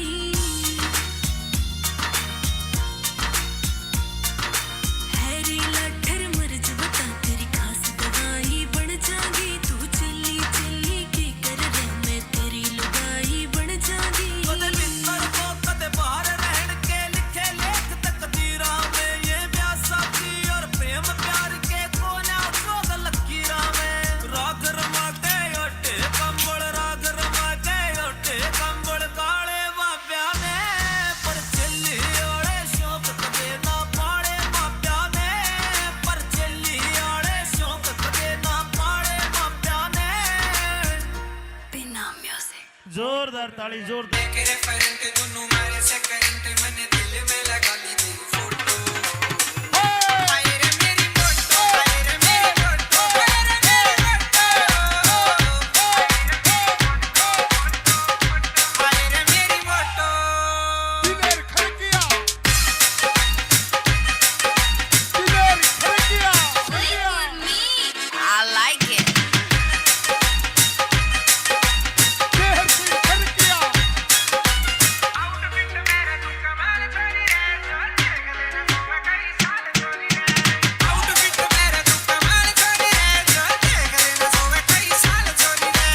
हैरी लाठर मर्ज बता तेरी खास दवाई बन जागी तू चिल्ली चिल्ली की कर रहा मैं तेरी लुगाई बन जागी कदे मित्र को कदे बाहर रहन के लिखे लेख तकदीरा में ये ब्याह साथी और प्रेम प्यार जोरदार ताली जोरदार मेरे करंट दोनों मारे से करंट मैंने दिल में लगा ली तेरी फोटो हाय रे मेरी फोटो हाय रे मेरी फोटो हाय रे मेरी फोटो हाय रे मेरी photo Diler Kharkiya Diler Kharkiya I like it. शहर की खड़किया आउटफिट मेरा तू कमाल छोरी रे जो देख लेना सोवे कई साल छोरी रे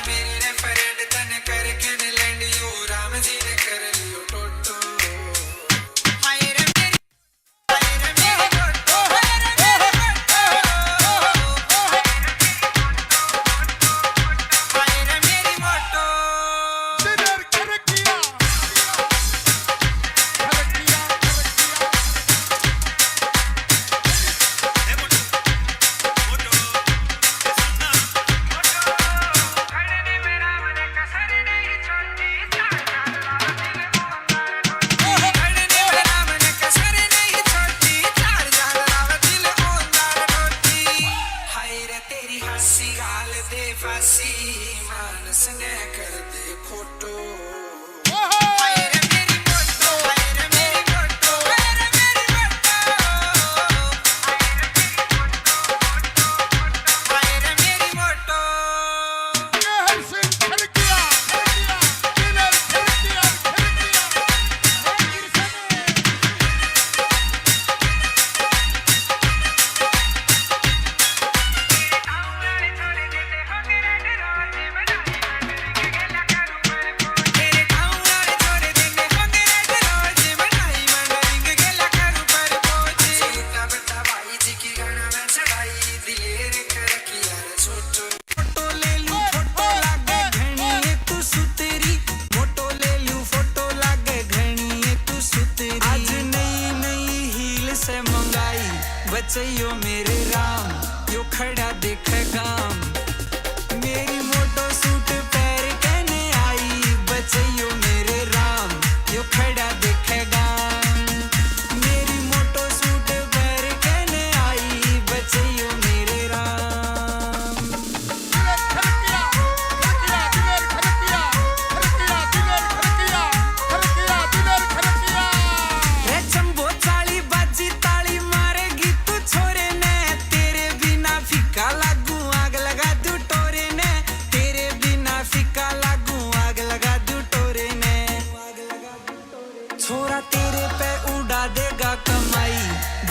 मेरी रे फ्रेंड तने करके ने लैंड यू राम जी ने कर लियो टोटो हाय रे मेरी फोटो हाय रे मेरी फोटो हाय रे मेरी फोटो दिलेर खड़किया खड़किया खड़ने में राम ने कसर नहीं छोड़ी चार जान राव दिल ओंदार टोटी हाय रे तेरी हंसी गाल दे फांसी मानस ने कर दे खोटो हाय रे मेरी फोटो हाय रे मेरी फोटो हाय रे मेरी फोटो हाय रे मेरी फोटो शहर से खड़किया दिलेर खड़किया तेरे गाँव वाले छोड़ देंगे होंगे रेड रोज बनाई मंडरिंग गेला करूँ पर पोच सीता बेटा भाई जी की गाना में चढ़ाई दिलेर खड़किया रे छोटो फोटो ले लूं फोटो लागे घणी तू सुतेरी फोटो ले लूं फोटो लागे घणी तू सुतेरी आज नई नई हील से मंगाई बचैयो मेरे राम यो खड़ा देख गाम मेरी मोटो सूट पैर कहने आई बचैयो मेरे राम यो खड़ा देखेगा मेरी मोटो सूट पैर कहने आई बचैयो मेरे राम दिलेर खड़किया दिलेर खड़किया दिलेर खड़किया दिलेर खड़किया रे चंबो चाली बाजी ताली मारेगी तू छोरे ने तेरे बिना फीका लागू आग लगा दू टोरे ने तेरे बिना फीका लागू आग लगा दू टोरे ने छोरा तेरे पे उड़ा देगा कमाई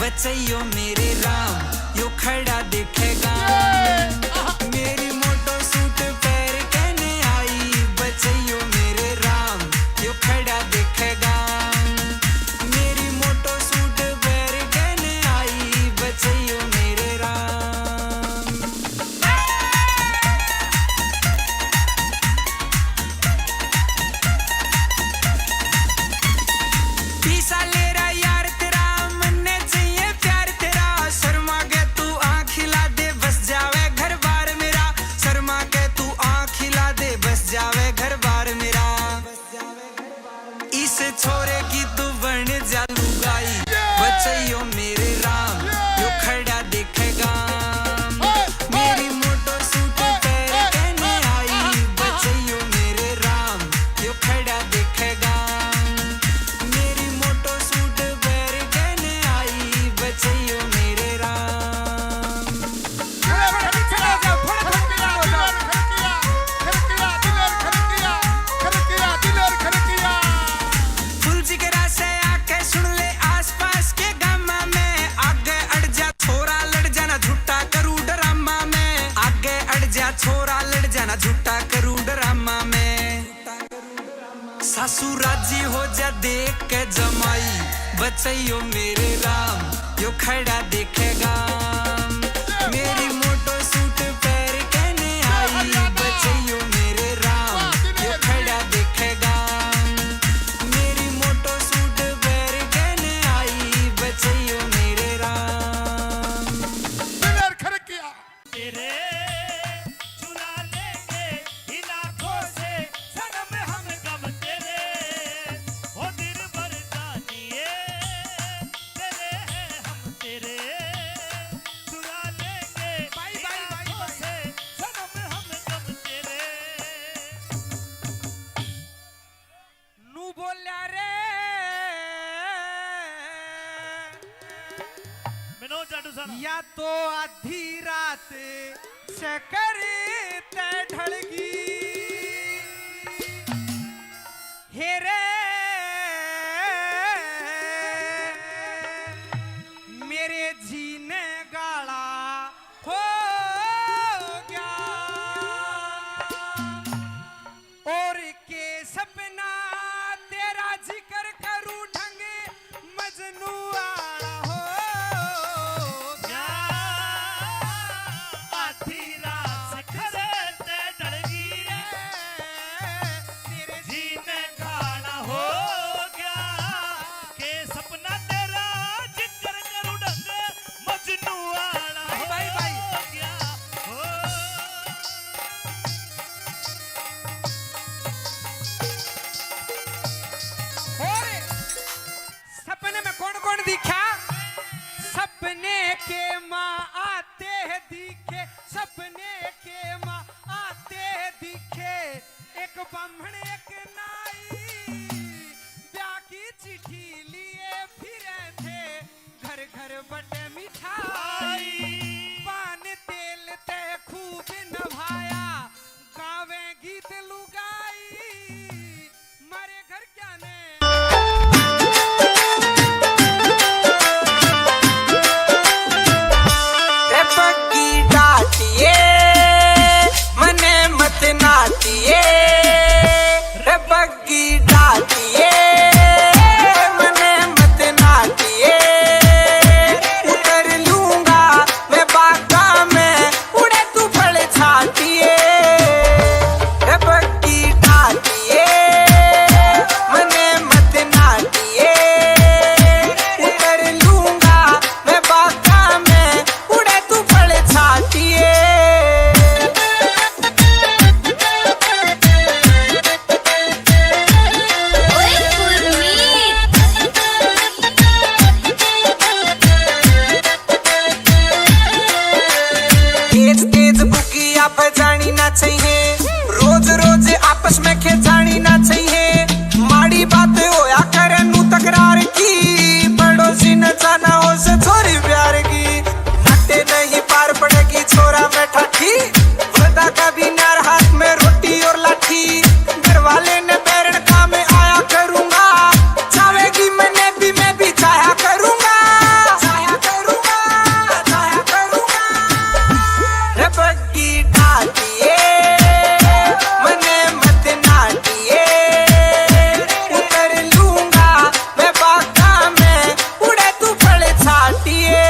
बचैयो मेरे राम यो खड़ा देखेगा मेरी मोटो सूट पैर कहने आई बचैयो मेरे राम यो खड़ा देखेगा मेरी मोटो सूट पैर कहने आई बचैयो मेरे राम पीसा ले रहा यार तेरा मन्ने चाहिए प्यार तेरा शर्मा के तू आँख खिला दे बस जावे घर बार मेरा शर्मा के तू आँख खिला दे बस जावे घर बार मेरा इस छोरे की तू बन जा लुगाई बचैयो मेरे राम यो खड़ा देखेगा मेरी मोटो सूट पैर कहने आई बचैयो मेरे राम यो खड़ा देखेगा मेरी मोटो सूट पैर कहने आई बचैयो मेरे राम दिलेर खड़किया फुल जिगरा से आके सुन ले आसपास के गामा में आगे अड़ जा छोरा लड़ जाना झूठा करू ड्रामा में आगे अड़ जा छोरा लड़ जाना झूठा करू ड्रामा में सासू राजी हो जा देख के जमाई बचैयो मेरे राम यो खड़ा देखेगा मेरी मोटो सूट पैर कहने आई बचैयो मेरे राम यो खड़ा देखेगा मेरी मोटो सूट पैर कहने आई बचैयो मेरे राम दिलेर खड़किया तेरे चुरा लेंगे इन आँखों से सनम हम सुन या तो आधी रात से करते ढलगी हेरे मेरे जीने गाला हो गया और के सपना तेरा जिक्र करूं ढंग मजनू आला हो या आधी रात से खरते डलगी मेरे जीने गाना हो गया के सपना तेरा जिक्र करूं ढंग मजनू आला हो भाई। गया हो और सपने में कौन कौन दिखा सपने के माँ आते हैं दिखे सपने के माँ आते हैं दिखे एक ब्राह्मण एक नाई ब्याह की चिट्ठी लिए फिरे थे घर घर बटे मिठाई पान तेल ते खूब नभाया गावे गीत लुगाई मारे घर क्या ने रे बग्गी डाटिए मने मत नाटिए रे बग्गी डाटिए मने मत नाटिए उतर लूंगा मैं बागा में उड़े तू फल छाटिए रे बग्गी डाटिए मने मत नाटिए उतर लूंगा मैं बागा में उड़े तू फल छाटिए तेज तेज बुकिया पे जानी ना चाहिए रोज रोज आपस में खेचानी ना चाहिए माड़ी बात होया करे नू तकरार की पड़ोसी न जाना हो से छोरी प्यार की नटे नहीं पार पड़ेगी छोरा में ठाठी वरदा का भी नार हाथ में रोटी और लाठी घर वाले ने बैरण का में आया करूंगा चाहेगी मैं भी चाहा करूंगा चाहा करूंगा चाहा करूंगा रे बग्गी डाटिए मने मत नाटिए उतर लूंगा मैं बागा में उड़े तू फल छाटिए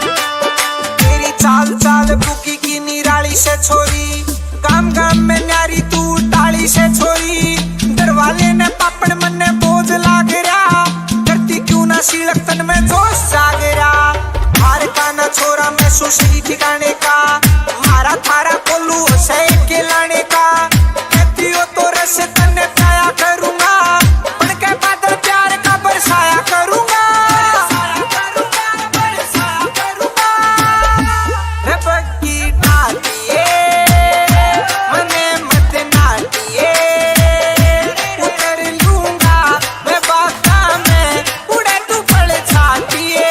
तेरी चाल चाल बुकी की निराली से छोरी काम काम में न्यारी तू टाली से छोरी दरवाले ने पापड़ मन ने बोझ लाग रहा करती क्यों ना सीलक तन में जोश जाग रहा हार का ना छोरा मैं सुशी ठिकाने का मारा थारा कोलू से के लाने का कहती हो तो रस तन्ने पाया करूंगा बन के बादल प्यार का बरसाया करूंगा बरसाया करूंगा रे बग्गी डाटिए मने मत नाटिए उतर लूंगा मैं बागा में उड़े तू फल छाटिए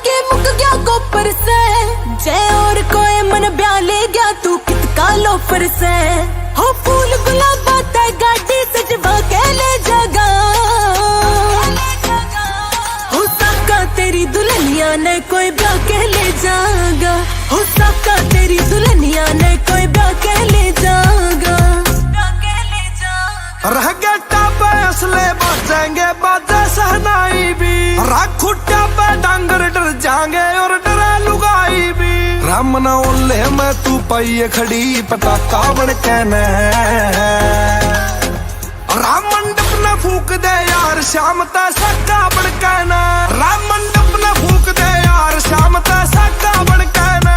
के मुक गया कोपर से जय और कोई मन ब्याह ले गया तू कितका लोफर से हो फूल गुलाबा ते गाड़ी सजवा के ले जागा हो साका तेरी दुल्हनिया ने कोई ब्याह के ले जागा हो साका तेरी दुल्हनिया ने कोई ब्याह के ले जागा रह गट्टा पे असले बजेंगे बाजे सहनाई भी राख खुट्टा पे डांगर डर जाएंगे और डरे लुगाई भी राम न ओले में तू पाइए खड़ी पटाखा बन के न राम मंडप न फूक दे यार शाम ता सक्का बन के न राम मंडप न फूक दे यार शाम ता सक्का बन के न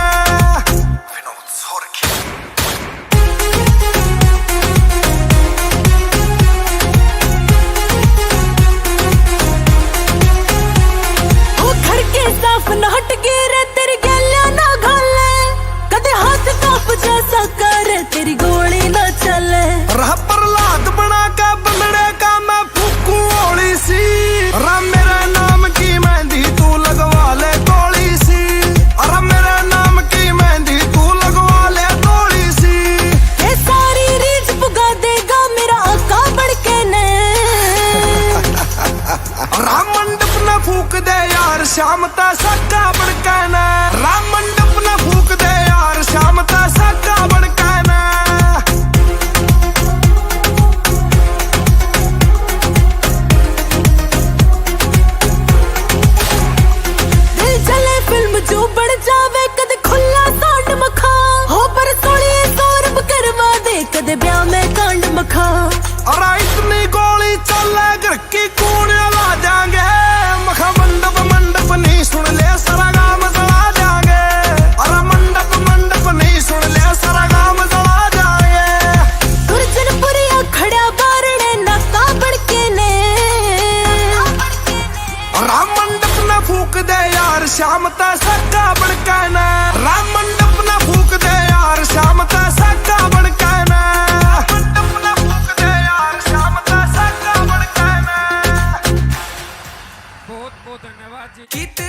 साफ न हट गिरे तेरी गैलिया ना घाले कदे हाथ काप जैसा करे तेरी गोली ना चले रह प्रहलाद बना के बंदड़े का मैं फूकू ओली सी राम मेरे नाम की मेहंदी तू लगवा ले गोली सी अरे मेरे नाम की मेहंदी तू लगवा ले गोली सी ये सारी रीझ पुगा देगा मेरा आका बढ़ के ने राम मंडप न फूक दे यार शाम ता सक्का बड़का ना राम मंडप न फूक दे यार शाम ता सक्का बड़का ना दिल चले फिल्म जो बढ़ जावे कद खुला सांड मखा हो पर सोली सौरभ करवा दे कद ब्याह में कांड मखा अरे इतनी गोली चले घर की कूड़े ला जाएंगे मखा मंडप मंडप नहीं सुन ले सारा गांव जला जाएंगे अरे मंडप मंडप नहीं सुन ले सारा गांव जला जाएंगे गुरजनपुरिया खड़ा बारणे नाका बड़के ने राम मंडप न फूक दे यार शाम ता सक्का बड़का ना राम मंडप न फूक दे यार शाम ता सक्का बड़का ना मंडप न फूक दे यार शाम ता सक्का बड़का ना बहुत बहुत धन्यवाद जी। कित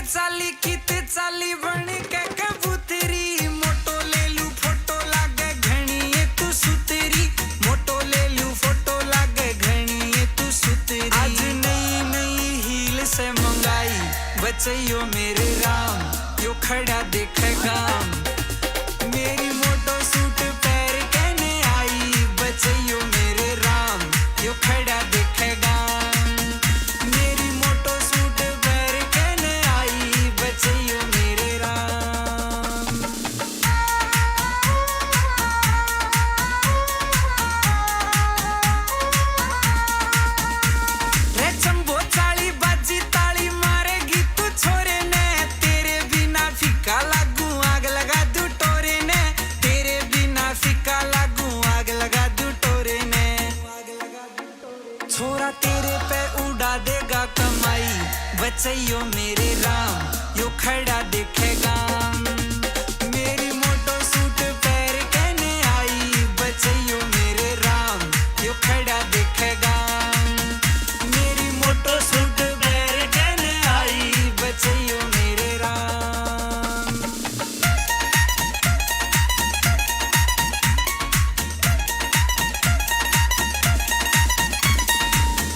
चाली बन के कबूतरी मोटो ले लू फोटो लागे घणी ये तू सुतरी मोटो ले लू फोटो लागे घणी ये तू सुतरी आज नई नई हील से मंगाई बचैयो मेरे राम यो खड़ा देखे गाम मेरी मोटो सूट पैर कहने आई बचैयो मेरे राम यो खड़ा देखे गाम मेरी मोटो सूट पैर कहने आई बचैयो मेरे राम रे चंबो चाली बाजी ताली मारेगी तू छोरे ने तेरे बिना फीका लागू आग लगा दू टोरे ने तेरे बिना फीका लागू आग लगा दू टोरे ने छोरा तेरे पे उड़ा देगा कमाई बचैयो मेरे राम यो खड़ा देखेगा मेरी मोटो सूट पैर कहने आई बचैयो मेरे राम यो खड़ा देखेगा मेरी मोटो सूट पैर कहने आई बचैयो मेरे राम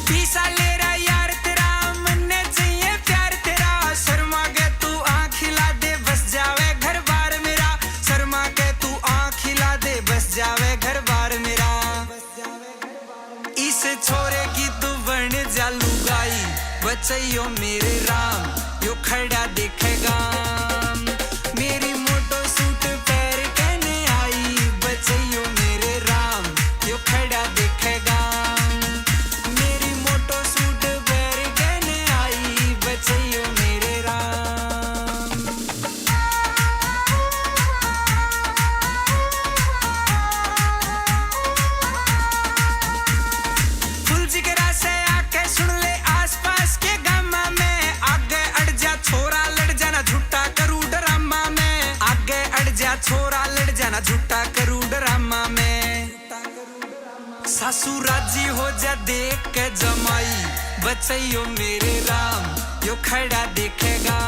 पीसा ले रहा यार तेरा मन्ने चाहिए प्यार तेरा शर्मा के तू आँख हिला दे बस जावे घर बार मेरा शर्मा के तू आँख हिला दे बस जावे घर बार मेरा इस छोरे की तू बन जा लुगाई बचैयो मेरे राम यो खड़ा देखेगा मेरी मोटो सूट पैर कहने आई बचैयो मेरे राम यो खड़ा देखेगा मेरी मोटो सूट पैर कहने आई बचैयो मेरे राम फुल जिगरा से आके सुन ले आसपास के गामा में आगे अड़ जा छोरा लड़ जाना झूठा करू ड्रामा में आगे अड़ जा छोरा लड़ जाना झूठा करू ड्रामा में सासू राजी हो जा देख के जमाई बचैयो मेरे राम यो खड़ा देखेगा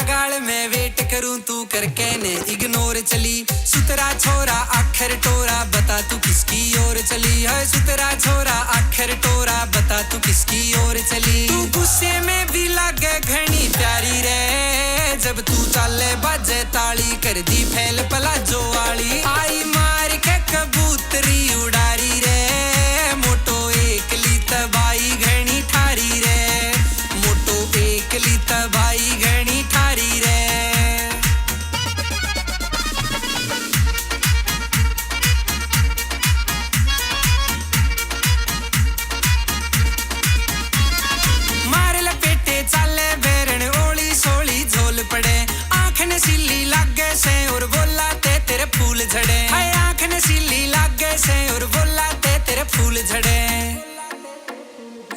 गाल में वेट करूं तू करके ने इग्नोर चली सुतरा छोरा आखिर टोरा बता तू किसकी ओर चली है सुतरा छोरा आखिर टोरा बता तू किसकी ओर चली तू गुस्से में भी लागे घनी प्यारी रे जब तू चाले बाजे ताली कर दी फैल पलाजो वाली आई मार के कबूतरी उड़ारी रे मोटो एकली तबाई घनी ठारी रे मोटो एकली तबाई घनी ठारी रे मार लपेटे चाले बेरन ओली सोली झोल पड़े आँख नसीली लागे से और बोला ते तेरे फूल झड़े हाय आँख नसीली लागे से और बोला ते तेरे फूल झड़े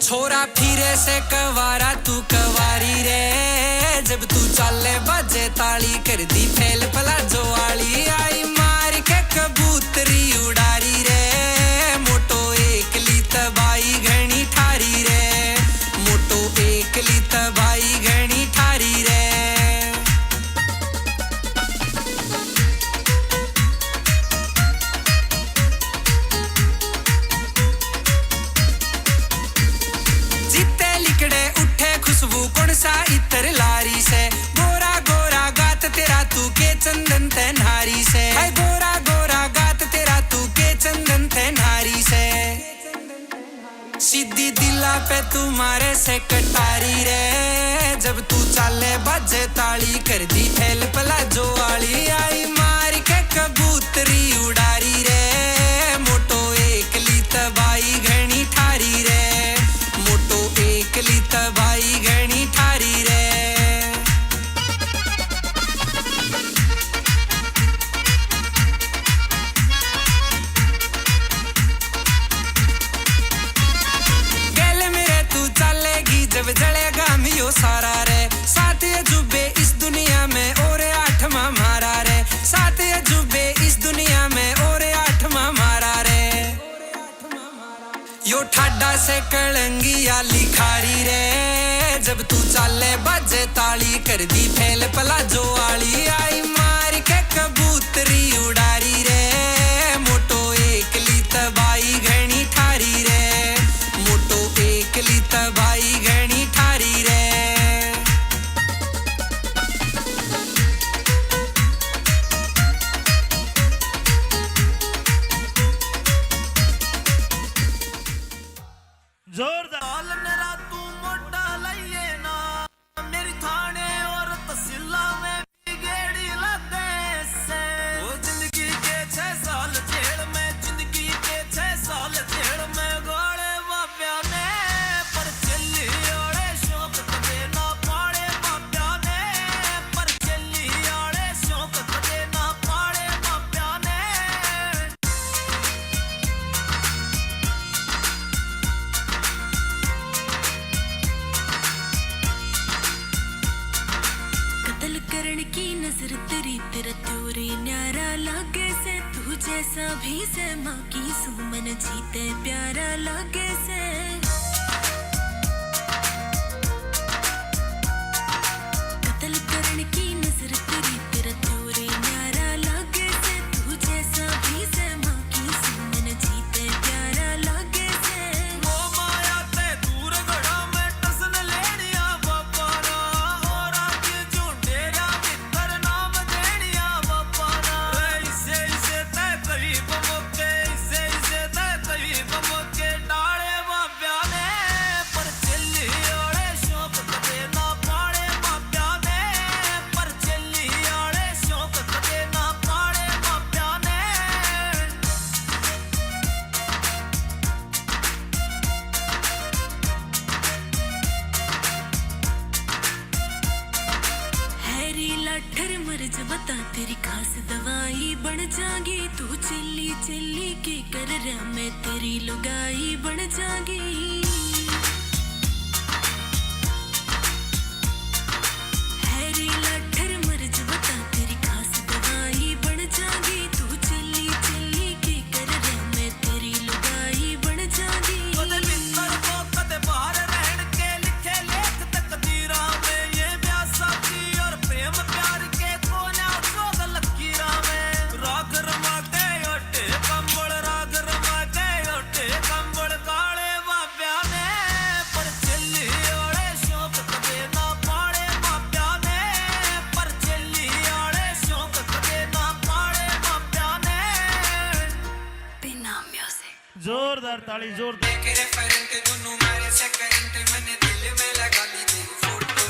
छोरा फिरे से कवारा तू कवारी रे जब तू चाले बाजे ताली कर दी फैल पलाजो वाली आई मार के कबूतरी उड़ारी रे मोटो एकली तबाई घनी ठारी रे मोटो एकली तबाई घनी ठारी रे कौन सा इतर लारी से गोरा गोरा गात तेरा तू के चंदन ते नारी से है गोरा गोरा गात तेरा तू के चंदन ते नारी से सीधी दिला पे तुम्हारे से कटारी रे जब तू चाले बाजे ताली कर दी फैल पलाजो वाली आई मार के कबूतरी उड़ारी रे मोटो एकली तबाई घनी ठारी रे मोटो एकली तबाई घनी ठारी रे गल मेरे तू चलेगी जब जलेगा मियो सारा रे सात अजूबे इस दुनिया में और आठवां मारा रे सात अजूबे इस दुनिया में और आठवां मारा रे यो ठाडा से कलंगिया लिखारी रे जब तू चाले बाजे ताली कर दी फैल पलाजो वाली आई मार के कबूतरी उड़ारी रे मोटो एकली तबाई घनी ठारी रे मोटो एकली तबाई घनी ठारी रे जोरदार हाल मेरा तू मोटा लइए ना मेरी थाने और तहसीला में भी गेड़ी लगे से वो जिंदगी के 6 साल जेल में जिंदगी के 6 साल जेल में गोले बाप्या ने पर चली ओड़े शौक कदे ना पाड़े बाप्या ने पर चली ओड़े शौक कदे ना पाड़े बाप्या ने कत्ल करण की नजर तेरी तेरा त्योरे न्यारा लागे से तू जैसा भी से माँ की सुमन जीते प्यारा लागे से कत्ल करण की नजर तेरी तेरा त्योरे न्यारा लागे से तू जैसा भी से माँ की सुमन जीते प्यारा लागे से वो माया ते दूर गड़ा में टसन लेनिया बाबा ना और आज झूठेरा मित्र नाम देनिया बाबा ना इसे इसे ते तवीब मोके इसे इसे ते तवीब मोके डाले बाब्या ने पर चली ओड़े शौक कदे ना पाड़े बाब्या ने पर चली ओड़े शौक कदे ना पाड़े बाब्या ने हैरी लाठर मर्ज बता तेरी खास दवाई बन जागी तू चिल्ली चिल्ली के कर रहा मैं तेरी लुगाई बन जागी हैरी लाठर मर्ज बता तेरी खास दवाई बन जागी तू चिल्ली चिल्ली के कर रहा मैं तेरी लुगाई बन जागी कदे मित्र को कदे बाहर रहन के लिखे लेख तकदीरा में ये ब्याह साथी और प्रेम जोरदार ताली जोरदार मेरे करंट दोनों मारे से करंट मैंने दिल में लगा ली तेरी फोटो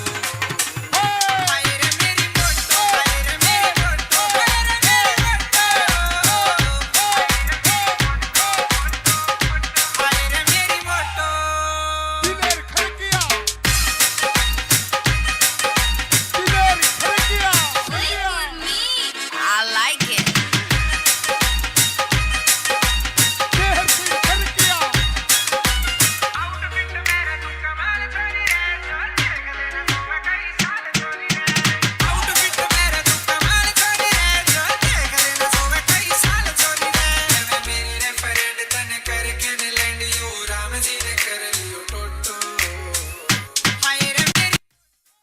हाय रे मेरी फोटो हाय रे मेरी फोटो हाय रे मेरी फोटो हाय रे मेरी photo Diler Kharkiya Diler Kharkiya I like it. Dehar Singh Kharkiya outfit मेरा तू कमाल चोरी रे जो देख लेना सोवे कई साल चोरी रे मेरी रे फ्रेंड तने करके ने लैंड यू राम जी ने कर लियो टोटो हाय रे मेरी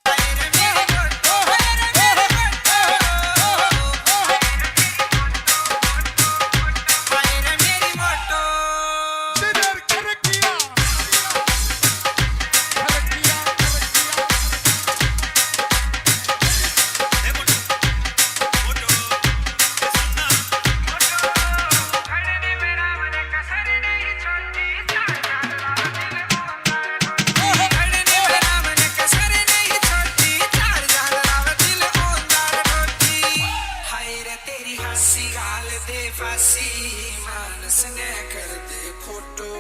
फोटो हाय रे मेरी फोटो हाय रे मेरी फोटो दिलेर खड़किया खड़किया घड़ने मेरा मन कसर नहीं छोड़ती चार जान राव दिल ओंदार डोटी हाय रे तेरी हंसी गाल दे फांसी मानस ने कर दे फोटो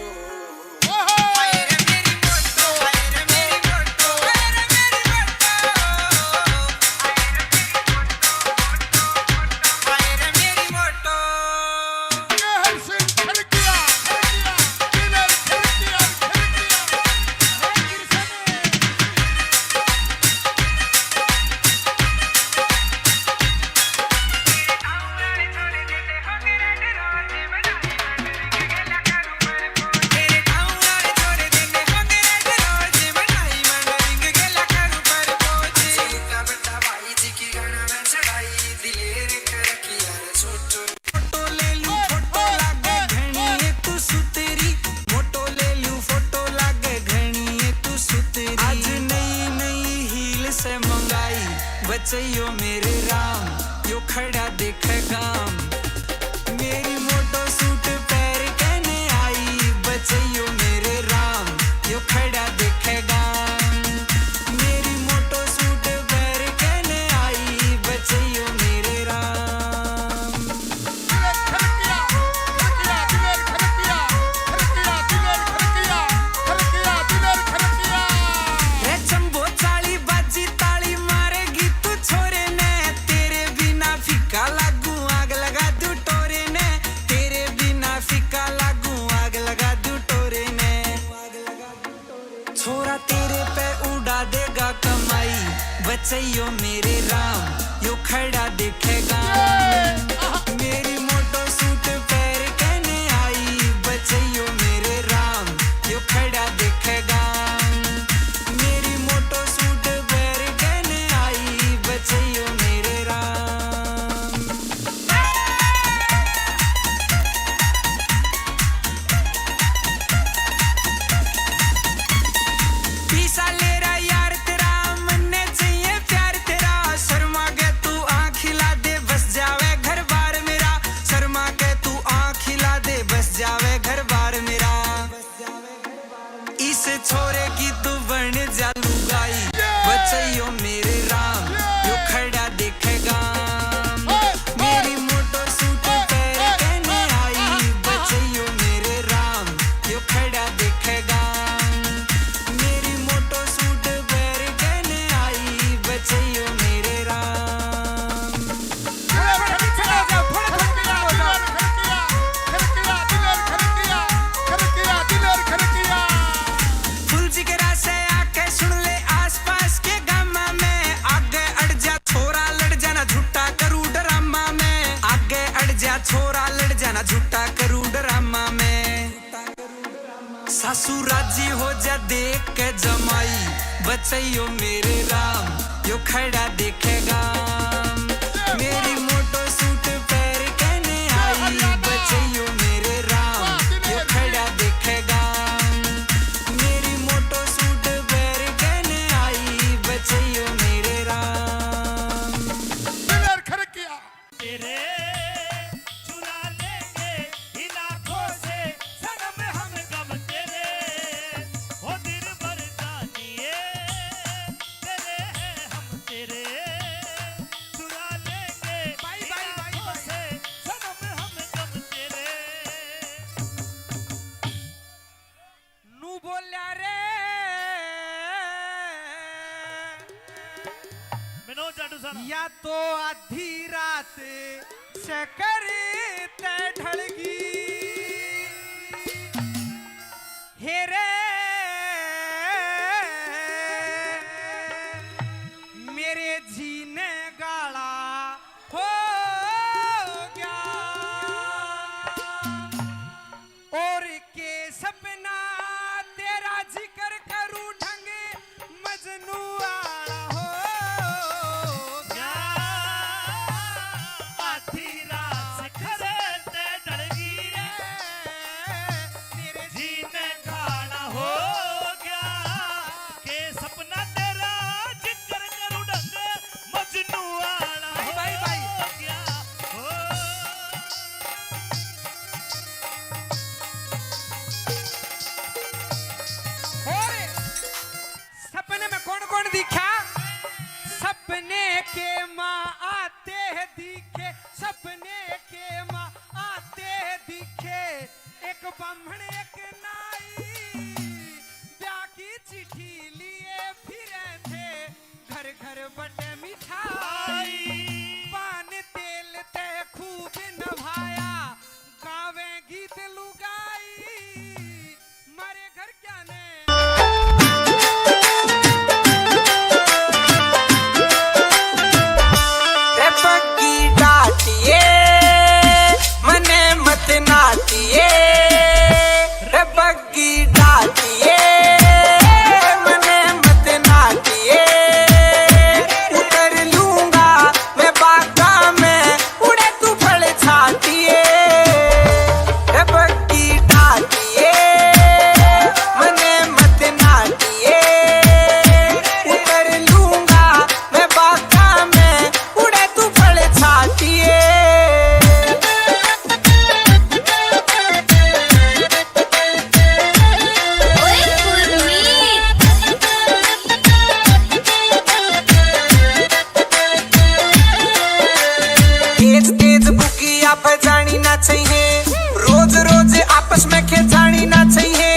हाय रे मेरी फोटो हाय रे मेरी फोटो हाय रे मेरी फोटो हाय रे मेरी फोटो देहर सिंह खड़किया दिलेर खड़किया तेरे गाँव वाले छोरे देने होंगे रेड रोज बनाई मंडलिंग गेला करूं पर पोच सीता बता भाई जी की गाना में चढ़ाई दिलेर खड़किया रे छोटो फोटो ले लूं फोटो लागे घणी तू सुतेरी फोटो ले लूं फोटो लागे घणी तू सुतेरी आज नई नई हील से मंगाई बचैयो मेरे राम यो खड़ा देखे गाम मेरी मोटो सूट पैर कहने आई बचैयो मेरे राम यो खड़ा देखेगा मेरी मोटो सूट पैर कहने आई बचैयो मेरे राम दिलेर खड़किया दिलेर खड़किया दिलेर खड़किया दिलेर खड़किया रे चंबो चाली बाजी ताली मारेगी तू छोरे ने तेरे बिना फीका लागू आग लगा दू टोरे ने तेरे बिना फीका लागू आग लगा दू टोरे ने छोरा तेरे पे उड़ा देगा कमाई बचैयो मेरे राम यो खड़ा देखेगा मेरी मोटो सूट पैर कहने आई बचैयो मेरे राम यो खड़ा देखेगा मेरी मोटो सूट पैर कहने आई बचैयो मेरे राम पीसा ले रहा यार तेरा मन्ने चाहिए प्यार तेरा शर्मा के तू आँख हिला दे बस जावे घर बार मेरा शर्मा के तू आँख हिला दे बस जावे घर बार मेरा इस छोरे की तू बन जा लुगाई बचैयो मेरे राम यो खड़ा देखेगा मेरी मोटो सूट पैर कहने आई बचैयो मेरे राम यो खड़ा देखेगा मेरी मोटो सूट पैर कहने आई बचैयो मेरे राम फुल जिगरा से आके सुन ले आसपास के गामा में आगे अड़ जा छोरा लड़ जाना झूठा करू ड्रामा में आगे अड़ जा छोरा लड़ जाना झूठा करू ड्रामा में सासू राजी हो जा देख के जमाई बचैयो मेरे राम यो खड़ा देखेगा मेरी मोटो सूट पैर कहने आई बचैयो मेरे राम यो खड़ा देखेगा मेरी मोटो सूट पैर कहने आई बचैयो मेरे राम दिलेर खड़किया तेरे चुरा लेंगे इन आँखों से सनम चाटू साना या तो आधी रात से करते ढलगी हेरे मेरे जीने गाला हो गया और के सपना तेरा जिक्र करूं ढंग मजनू आला हो क्या आधी रात से खरते डलगी रे मेरे जीने खाना हो गया के सपना तेरा जिक्र करूं ढंग मजनू वाला हो भाई, भाई। गया हो और सपने में कौन कौन दिखा सपने के माँ आते हैं दिखे सपने के माँ आते हैं दिखे एक ब्राह्मण एक नाई ब्याह की चिट्ठी लिए फिरे थे घर घर बटे मिठाई पान तेल ते खूब नभाया गावे गीत लुगाई मारे घर क्या ने रे बग्गी डाटिए मने मत नाटिए रे बग्गी डाटिए मने मत नाटिए उतर लूंगा मैं बागा में उड़े तू फल छाटिए रे बग्गी डाटिए मने मत नाटिए उतर लूंगा मैं बागा में उड़े तू फल छाटिए तेज तेज बुकिया पे जानी ना चाहिए रोज रोज आपस में खेचानी ना चाहिए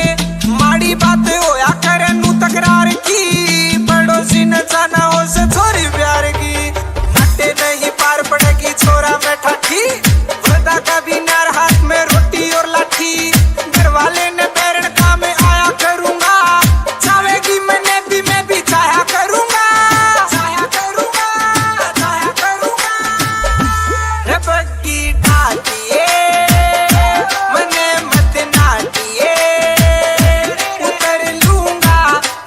माड़ी बात होया करे नू तकरार की पड़ोसी न जाना हो से छोरी प्यार की नटे नहीं पार पड़ेगी छोरा में ठाठी वृद्धा का भी नार हाथ में रोटी और लाठी घर वाले ने पैरण का में आया करूंगा चाहेगी मैंने भी मैं भी चाहा करूंगा चाहा करूंगा चाहा करूंगा रे बग्गी डाटिए मने मत नाटिए उतर लूंगा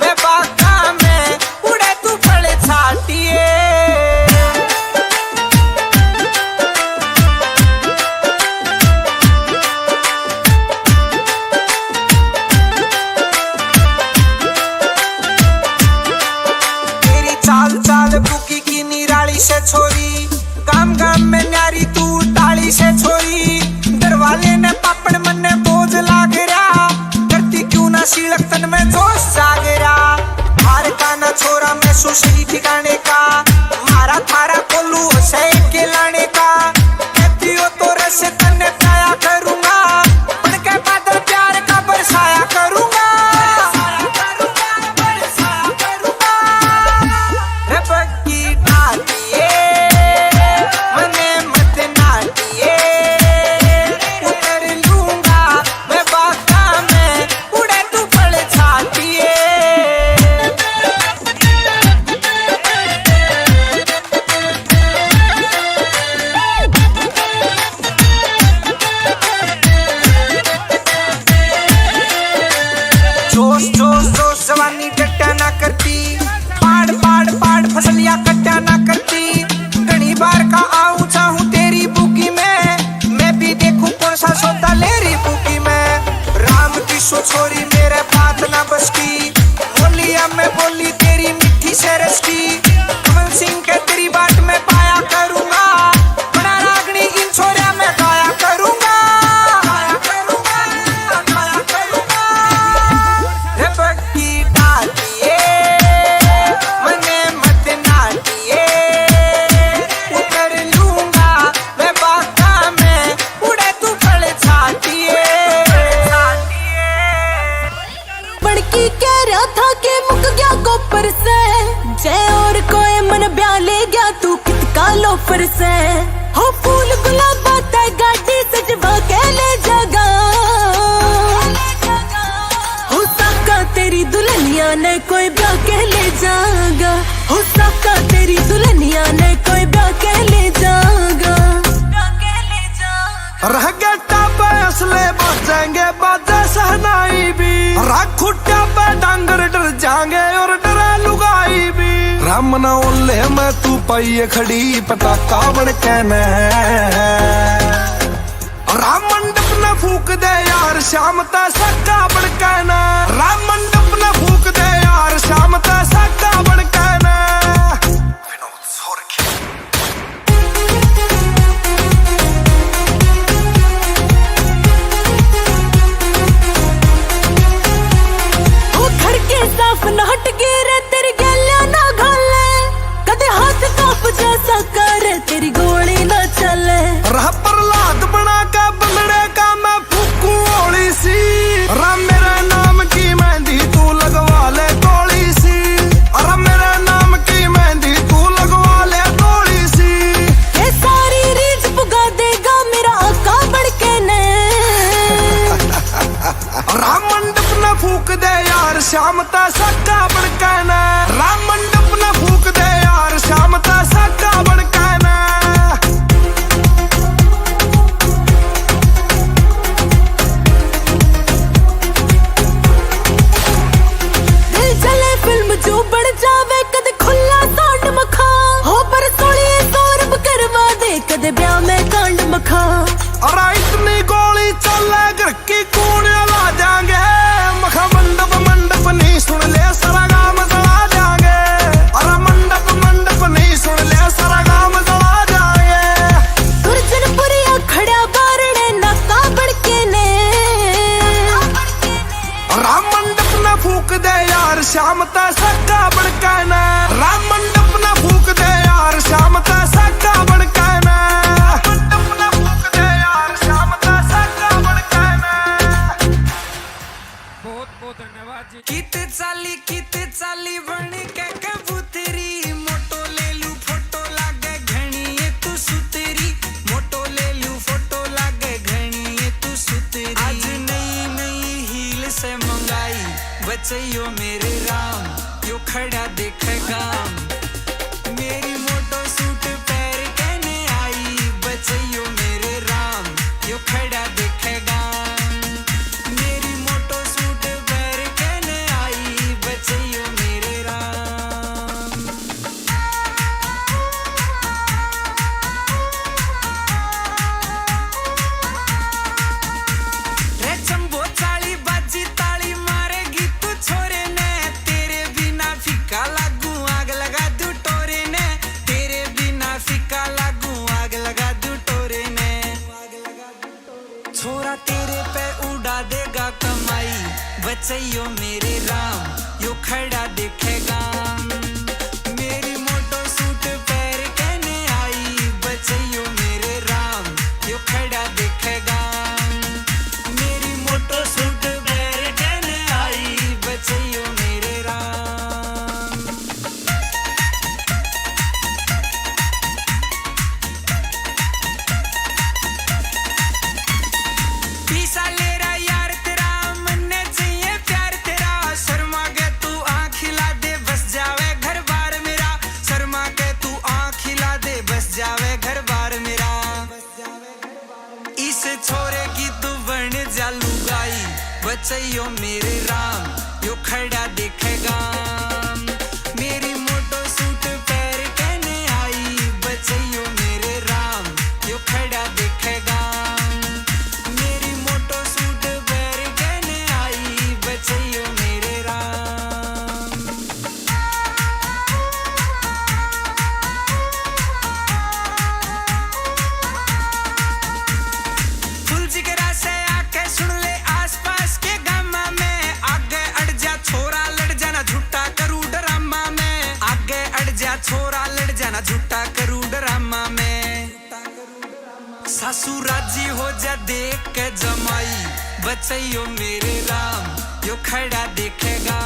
मैं बागा में उड़े तू फल छाटिए तेरी चाल चाल बुकी की निराली से छोरी गाम गाम में न्यारी तू टाली से छोरी दरवाले ने पापड़ मन ने बोझ लाग रहा करती क्यों ना शीलक तन में जोश जाग रहा हार का ना छोरा मैं सुशी ठिकाने का मारा थारा कोलू से के लाने का कहती हो तो रस तन्ने पाया करूंगा बन के बादल प्यार का बरसाया करूंगा बरसाया करूंगा रे बग्गी डाटिए मने मत नाटिए उतर लूंगा मैं बागा में उड़े तू फल छाटिए लोफर से हो फूल गुलाबा ते गाड़ी सजवा के ले जागा हो साका तेरी दुल्हनिया ने कोई ब्याह के ले जागा हो साका तेरी दुल्हनिया ने कोई ब्याह के ले जागा रह गए टापे असले बजेंगे बाजे सहनाई भी राखुट्या पे डांगर डर जाएंगे और डरे लुगाई भी राम ना ओले मैं तू पाइए खड़ी पटाखा बन कहना राम मंडप न फूक दे यार शाम ता सक्का बन कहना राम मंडप न फूक दे यार शाम ता सक्का बन कहना साफ न हट गिरे तेरी गलियां ना घाले कदे हाथ कांप जैसा करे तेरी गोली ना चले रह प्रहलाद बना का बंदड़े का मैं फूकू ओली सी राम मेरे नाम की मेहंदी तू लगवा ले गोली सी अरे मेरे नाम की मेहंदी तू लगवा ले गोली सी ये सारी रीझ पुगा देगा मेरा आका बड़के ने राम मंडप न फूक दे यार शाम ता सक्का बन कहना राम मंडप न फूक दे यार शाम ता सक्का बन कहना दिल चले फिल्म जो बढ़ जावे कदे खुला सांड मखा हो पर सोलिए सौरभ करवा दे कदे ब्याह में कांड मखा अरे इतनी गोली चले घर की कूड़ियां ला जाएंगे मखा मंडप मंडप नहीं सुन ले सारा गांव जला जाएंगे अरे मंडप मंडप नहीं सुन ले सारा गांव जला जाएंगे दुर्जनपुरिया खड़ा बारणे नाका बड़के ने राम मंडप न फूक दे यार शाम ता सक्का बन कहना राम मंडप न फूक दे यार शाम ता सक्का बन कहना मंडप न फूक दे यार शाम ता सक्का बन कहना बहुत बहुत धन्यवाद जी। कित चाली बन के कबूतरी मोटो ले लू फोटो लागे घणी ये तू सुतरी मोटो ले लू फोटो लागे घणी ये तू सुतरी आज नई नई हील से मंगाई बचैयो मेरे राम यो खड़ा देखेगा मेरी मोटो सूट पैर कहने आई बचैयो मेरे राम यो खड़ा देखेगा मेरी मोटो सूट पैर कहने आई बचैयो मेरे राम रे चंबो चाली बाजी ताली मारेगी तू छोरे ने तेरे बिना फीका लागू आग लगा दू टोरे ने तेरे बिना फीका लागू आग लगा दू टोरे ने छोरा तेरे पे उड़ा देगा कमाई बचैयो मेरे राम यो खड़ा देखेगा मेरी मोटो सूट पैर कहने आई बचैयो मेरे राम यो खड़ा देखेगा मेरी मोटो सूट पैर कहने आई बचैयो मेरे राम पीसा ले रहा यार तेरा मन्ने चाहिए प्यार तेरा शर्मा के तू आँख खिला दे बस जावे घर बार मेरा शर्मा के तू आँख खिला दे बस जावे घर बार मेरा इस छोरे की तू बन जा लुगाई बचैयो मेरे राम यो खड़ा देखेगा मेरी मोटो सूट पैर कहने आई बचैयो मेरे राम यो खड़ा देखेगा मेरी मोटो सूट पैर कहने आई बचैयो मेरे राम फुल जिगरा से आके सुन ले आसपास के गामा में आगे अड़ जा छोरा लड़ जाना झूठा करू ड्रामा में आगे अड़ जा छोरा लड़ जाना झूठा करू ड्रामा में सासू राजी हो जा देख के जमाई बचैयो मेरे राम यो खड़ा देखेगा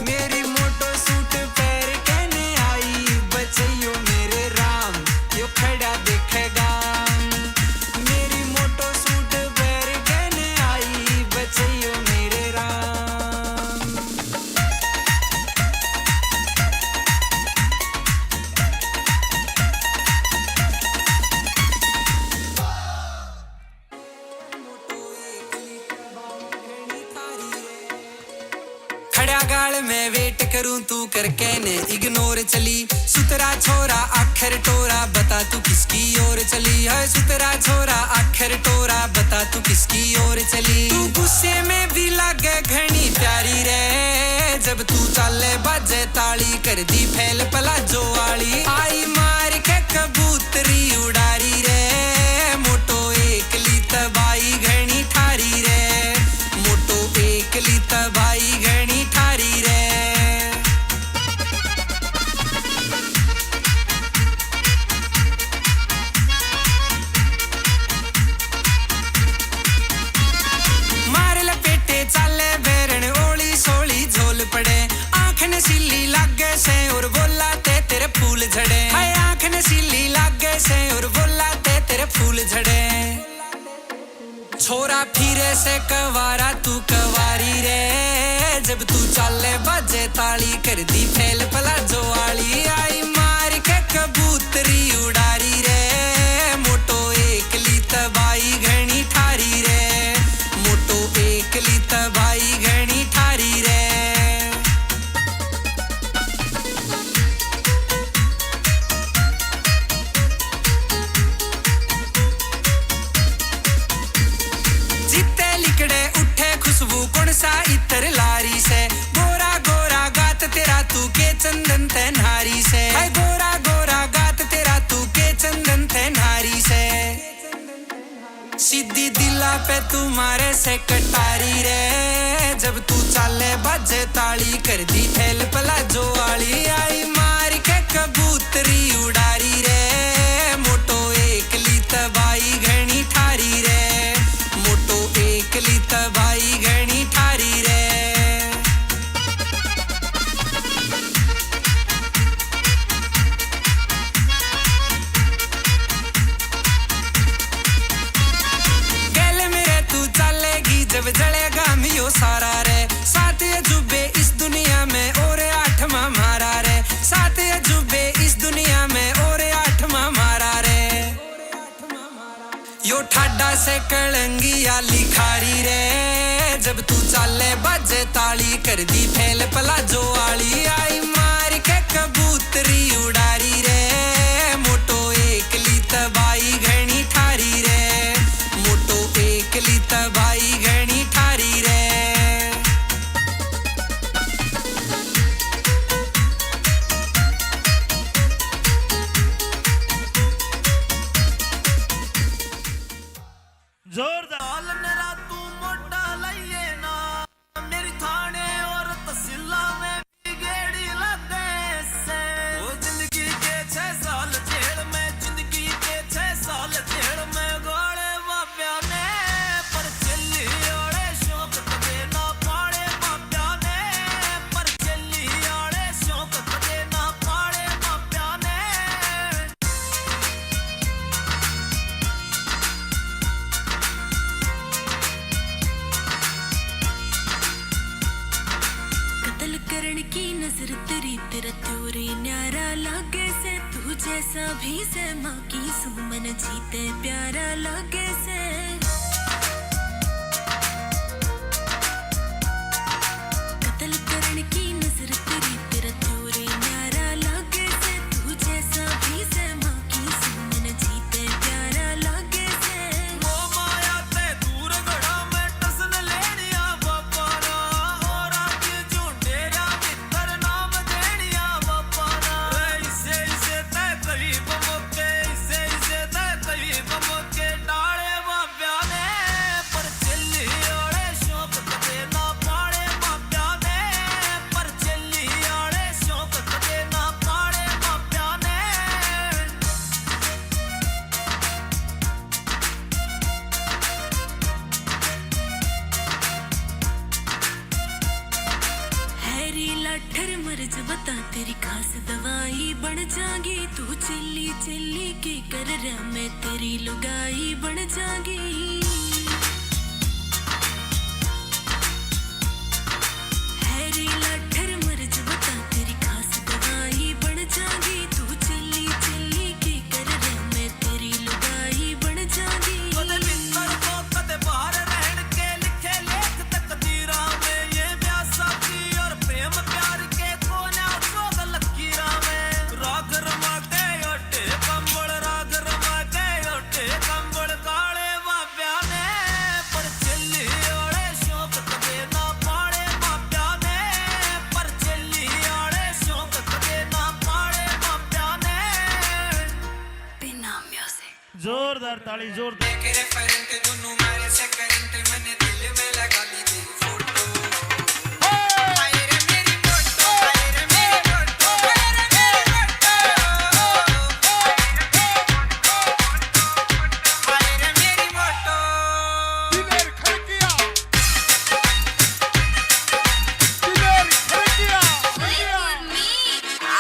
मेरी मोटो सूट पैर कहने आई बचैयो मेरे राम नाल मैं वेट करूं तू करके ने इग्नोर चली सुतरा छोरा आखिर टोरा बता तू किसकी ओर चली है सुतरा छोरा आखिर टोरा बता तू किसकी ओर चली तू गुस्से में भी लागे घनी प्यारी रे जब तू चाले बाजे ताली कर दी फैल पलाजो वाली आई मार के कबूतरी उड़ारी रे मोटो एकली तबाई घनी ठारी रे मोटो एकली तबाई घनी ठारी रे मार लपेटे चाले बेरन ओली सोली झोल पड़े आंख नशीली लागे से और बोला ते तेरे फूल झड़े हाय आंख नशीली लागे से और बोला ते तेरे फूल झड़े छोरा फिरे से कवारा तू कवारी रे जब तू चाले बाजे ताली कर दी फैल पलाजो वाली आई मार के कबूतरी उड़ारी रे मोटो एकली तबाई घनी ठारी रे मोटो एकली तबाई घनी ठारी रे जीते लिकड़े उठे खुशबू कौन सा इतर लारी से गोरा गोरा गात तेरा तू के चंदन थे नारी से हाय गोरा गोरा गात तेरा तू के चंदन थे नारी से सीधी दिला पे तुम्हारे से कटारी रे जब तू चाले बाजे ताली कर दी फैल पलाजो वाली आई मार के कबूतरी उड़ारी रे मोटो एकली तबाई घनी ठारी रे मोटो एकली तबाई घनी ठारी रे गल मेरे तू चलेगी जब जलेगा मियो सारा रे सात अजूबे इस दुनिया में और आठवां मारा रे सात अजूबे इस दुनिया में और आठवां मारा रे यो ठाडा से कलंगिया लिखारी रे जब तू चाले बाजे ताली कर दी फैल पलाजो वाली आई मार के कबूतरी उड़ारी रे मोटो एकली तबाई घनी ठारी रे मोटो एकली तबाई घनी ठारी रे जोरदार नरा तू मोटा लइए ना मेरी थाने और तहसीला में भी गेड़ी लगे से वो जिंदगी के 6 साल जेल में जिंदगी के 6 साल जेल में गोले बाप्या ने पर चली ओड़े शौक कदे ना पाड़े बाप्या ने पर चली ओड़े शौक कदे ना पाड़े बाप्या ने कत्ल करण की नजर तेरी तेरा त्योरी न्यारा लागे से तू जैसा भी से माँ की सुमन जीते प्यारा लागे से कत्ल करण की नजर तेरी तेरा त्योरी न्यारा लागे से तू जैसा भी से माँ की सुमन जीते प्यारा लागे से वो माया ते दूर गड़ा में टसन लेनिया बापा ना और आके झूठेरा मित्र नाम देनिया बापा ना इसे इसे ते करीब मोके इसे इसे ते करीब मोके डाले बाप्या ने पर चली ओड़े शौक कदे ना पाड़े बाप्या ने पर चली ओड़े शौक कदे ना पाड़े बाप्या ने हैरी लाठर मर्ज बता तेरी खास दवाई बन जागी तू चिल्ली चिल्ली के कर रहा मैं तेरी लुगाई बन जागी हैरी लाठर मर्ज बता तेरी खास दवाई बन जागी तू चिल्ली चिल्ली के कर रहा मैं तेरी लुगाई बन जागी कदे भीतर को कदे बाहर रहन के लिखे लेख तकदीरा में ये ब्याह साथी और प्रेम जोरदार ताली जोरदार तेरे करंट दोनों मारे से करंट मैंने दिल में लगा ली तेरी फोटो हाय रे मेरी फोटो हाय रे मेरी फोटो हाय रे मेरी फोटो हाय रे मेरी photo Diler Kharkiya Diler Kharkiya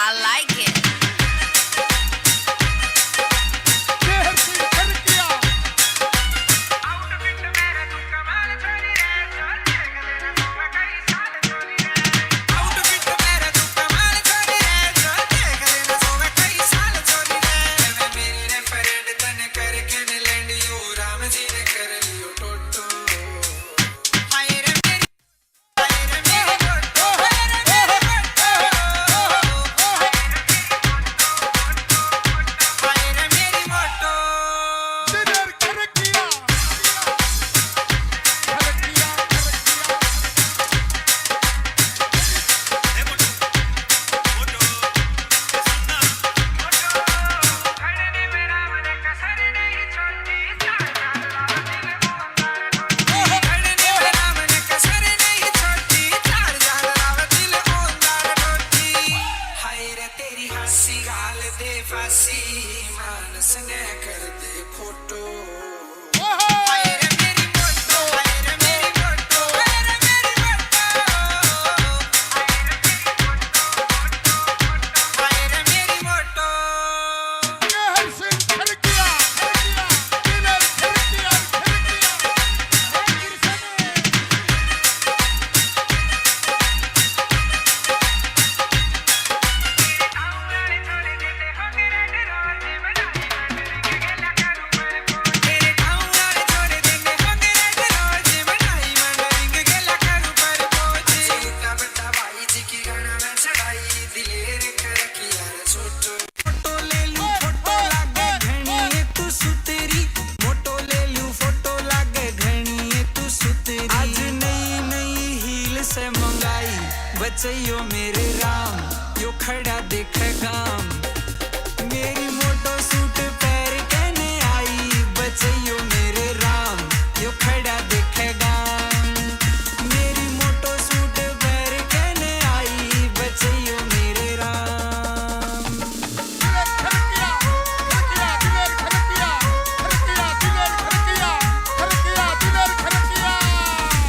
I like it. शहर की खड़किया आउटफिट मेरा तू कमाल छोरी रे जो देख लेना सोवे कई साल छोरी रे मैं मेरी रे फ्रेंड तने करके ने लैंड यू राम जी ने कर लियो टोटो हाय रे मेरी फोटो हाय रे मेरी फोटो हाय रे मेरी फोटो दिलेर खड़किया खड़किया खड़ने में राम ने कसर नहीं छोड़ी चार जान राव दिल ओंदार टोटी हाय रे तेरी हंसी गाल दे फांसी मानस ने कर दे फोटो हाय रे मेरी फोटो हाय रे मेरी फोटो हाय रे मेरी फोटो हाय रे मेरी फोटो शहर से खड़किया दिलेर खड़किया तेरे गाँव वाले छोड़ देंगे होंगे रेड रोज बनाई मंडरिंग गेला करू पर पोची सीता बता भाई जी की गाना में चढ़ाई दिलेर खड़किया रे छोटो फोटो ले लूं फोटो लागे घणी तू सुतेरी फोटो ले लूं फोटो लागे घणी तू सुतेरी आज नई नई हील से मंगाई बचइयो मेरे राम यो खड़ा देखे गाम मेरी मोटो सूट पैर कहने आई बचइयो मेरे राम यो खड़ा देखेगा मेरी मोटो सूट पैर कहने आई बचइयो मेरे राम दिलेर खड़किया दिलेर खड़किया दिलेर खड़किया दिलेर खड़किया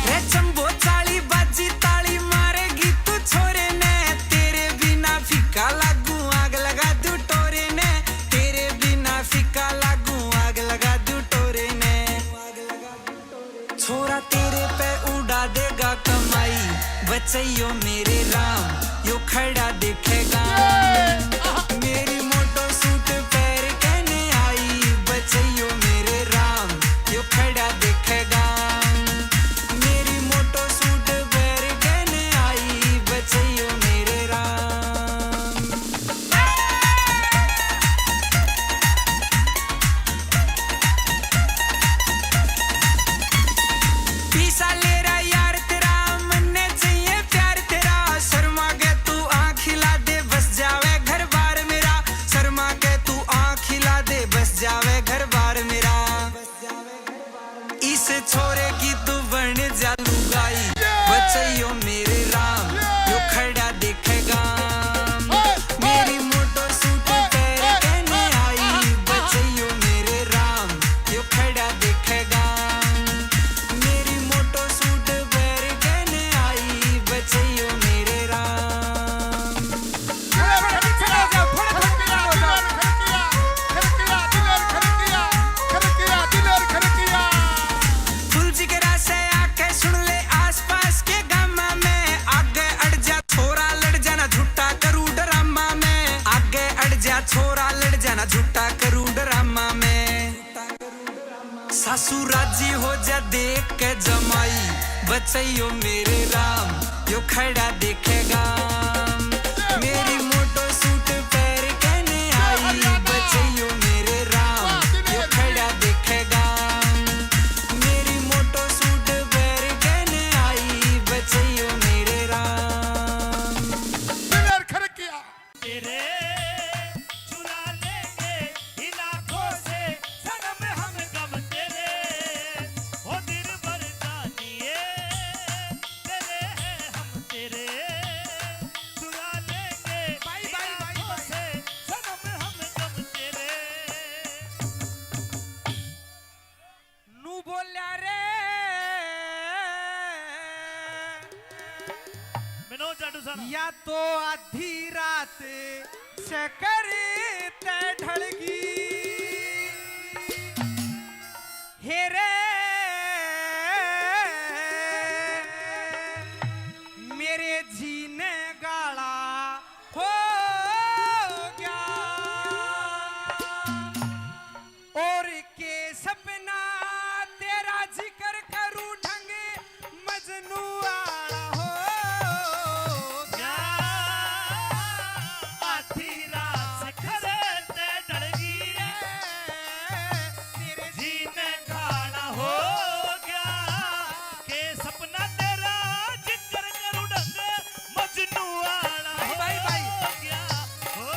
रे चंबो चाली बाजी ताली मारेगी तू छोरे ने तेरे बिना फीका लागू आग लगा दू टोरे ने तेरे बिना फीका लागू आग लगा दू टोरे ने छोरा तेरे पे उड़ा देगा कमाई बचइयो मेरे राम यो खड़ा देखेगा मेरी मोटो सूट पैर कहने आई बचइयो मेरे राम यो खड़ा देखेगा मेरी मोटो सूट पैर कहने आई बचइयो मेरे राम पीसा ले रहा यार तेरा मन्ने चाहिए प्यार तेरा शर्मा के तू आँख खिला दे बस जावे घर बार मेरा शर्मा के तू आँख खिला दे बस जावे घर बार मेरा इस छोरे की तू बन जा लुगाई बचइयो मेरे राम यो खड़ा देखेगा मेरी मोटो सूट पैर कहने आई बचइयो मेरे राम यो खड़ा देखेगा मेरी मोटो सूट पैर कहने आई बचइयो मेरे राम फुल जिगरा से आके सुन ले आसपास के गामा में आगे अड़ जा छोरा लड़ जाना झूठा करू ड्रामा में आगे अड़ जा छोरा लड़ जाना झूठा करू ड्रामा में सासू राजी हो जा देख के जमाई बचइयो मेरे राम यो खड़ा देखेगा मेरी मोटो सूट पैर कहने आई बचइयो मेरे राम यो खड़ा देखेगा मेरी मोटो सूट पैर कहने आई बचइयो मेरे राम दिलेर खड़किया तेरे चुरा लेंगे इन आँखों से सनम या तो आधी रात से करते ढलगी हेरे मेरे जीने गाला हो गया और के सपना तेरा जिक्र करूं ढंग मजनू आला हो क्या आधी रात से करते ढलगी तेरे जीने गाना हो गया के सपना तेरा जिक्र करूं ढंग मजनू आला हो भाई। गया हो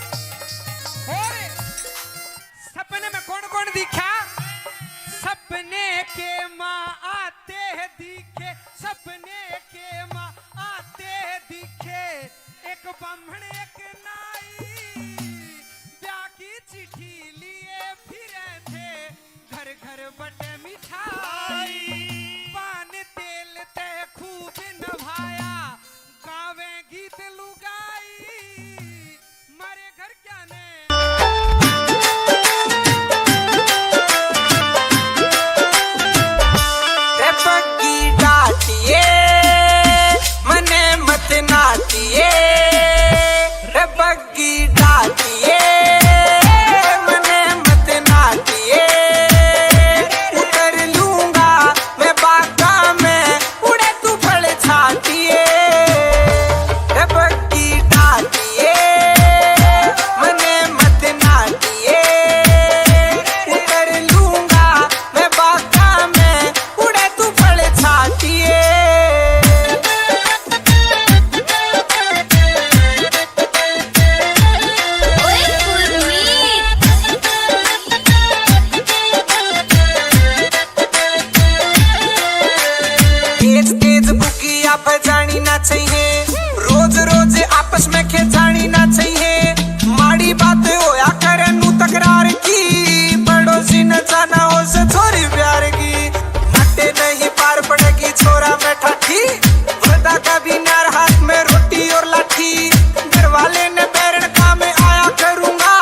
और सपने में कौन कौन दिखा सपने के माँ आते हैं दिखे सपने के माँ आते हैं दिखे एक ब्राह्मण एक नाई ब्याह की चिट्ठी लिए फिरे थे घर घर बटे मिठाई पान तेल ते खूब नभाया गावे गीत लुगाई मारे घर क्या ने रे बग्गी डाटिए मने मत नाटिए रे बग्गी डाटिए मने मत नाटिए उतर लूंगा मैं बागा में उड़े तू फल छाटिए रे बग्गी डाटिए मने मत नाटिए उतर लूंगा मैं बागा में उड़े तू फल छाटिए तेज तेज बुकिया बजानी ना चाहिए रोज रोज आपस में खेचानी ना चाहिए माड़ी बात होया करे नू तकरार की पड़ोसी न जाना हो से छोरी प्यार की नटे नहीं पार पड़ेगी छोरा में ठाठी वरदा का भी नार हाथ में रोटी और लाठी घर वाले ने बैरण का में आया करूंगा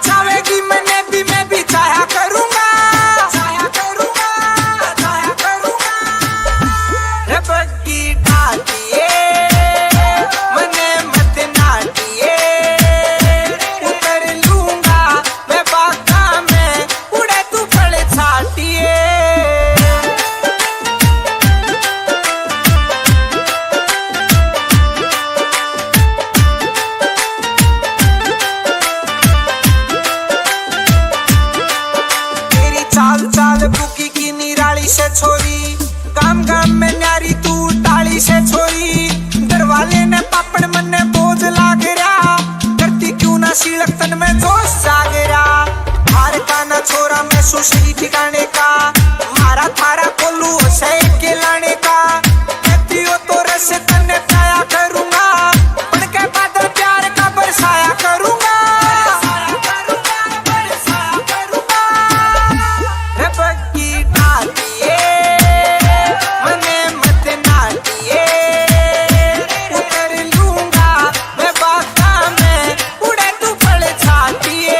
चाहेगी मैंने भी मैं भी चाहा करूंगा चाहा करूंगा चाहा करूंगा रे बग्गी डाटिए मने मत नाटिए उतर लूंगा मैं बागा में उड़े तू फल छाटिए तेरी चाल चाल बुकी की निराली से छोरी काम काम में न्यारी तू टाली से छोरी दरवाले ने पापड़ मन ने बोझ लाग रहा करती क्यों ना सीलक तन में जोश जाग रहा हार का ना छोरा मैं सुशी ठिकाने का मारा थारा कोलू से के लाने का कहती हो तो रस तने पाया करूंगा पढ़ के बादल प्यार का बरसाया करूंगा बरसाया करूंगा रे बग्गी डाटिए मने मत नाटिए उतर लूंगा मैं बागा में उड़े तू फल छाटिए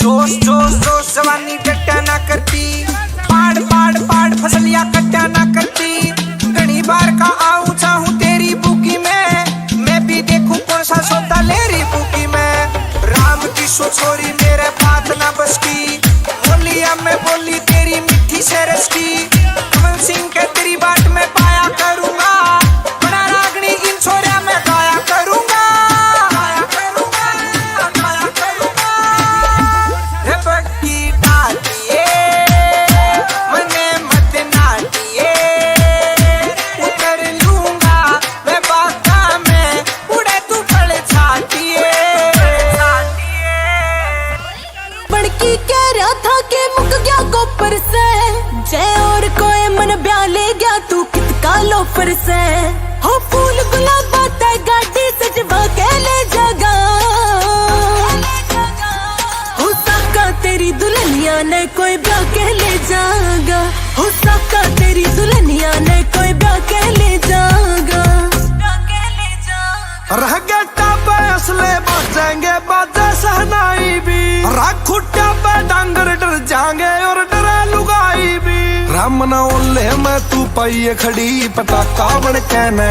जोश जोश जोश जवानी डट्टा ना करती पाड़ पाड़ पाड़ फसलियां कट्टा ना करती घनी बार का आऊं चाहूं तेरी बुकी में मैं भी देखूं कौन सा सौदा ले रही बुकी में राम की सो छोरी मेरे बात ना बस की बोलिया में बोली तेरी मिठी से रस की कमल सिंह के तेरी बाट में पाया करूंगा बड़ा रागनी इन छोरिया में गाया करूंगा गाया करूंगा गाया करूंगा रे बग्गी डाटिए मने मत नाटिए उतर लूंगा मैं बागा में उड़े तू फल छाटिए बड़की कह रहा था कि मुक गया गोपर से जय लोफर से हो फूल गुलाबा ते गाड़ी सजवा के ले जागा हो साका तेरी दुल्हनिया ने कोई ब्याह के ले जागा हो साका तेरी दुल्हनिया ने कोई ब्याह के ले जागा रह गया टापे असले बजेंगे बाजे सहनाई भी राखू टापे डांगर डर जाएंगे और डरा लुगाई भी राम ना ओले मैं तू पाइए खड़ी पटाखा बन के न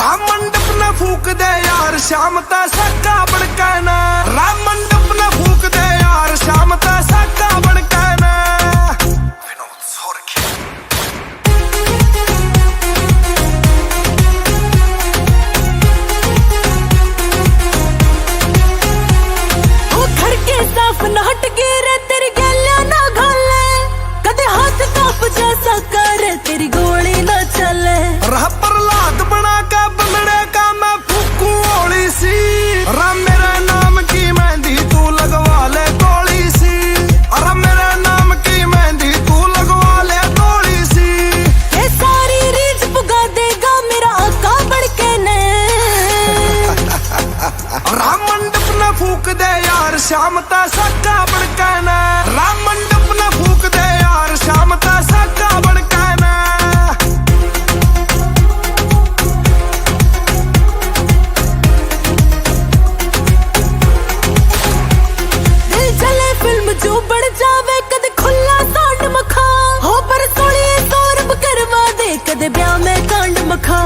राम मंडप न फूक दे यार शाम ता सक्का बन के न राम मंडप न फूक दे यार शाम ता सक्का बन के न साफ न हट गिरे तेरी गलिया ना घाले कदे हाथ काप जैसा कर तेरी गोली ना चले रह प्रहलाद बना के बंदड़े का मैं फूकू ओली सी राम मेरे नाम की मेहंदी तू लगवा ले गोली सी अरे मेरे नाम की मेहंदी तू लगवा ले गोली सी ये सारी रीझ पुगा देगा मेरा आका बढ़ के ने राम मंडप न फूक दे यार शाम ता सक्का बन के न राम मंडप न फूक दे यार शाम ता सक्का बन के न दिल जले फिल्म जो बढ़ जावे कदे खुला सांड मखा हो पर सोनी सौरभ करवा दे कदे ब्याह में कांड मखा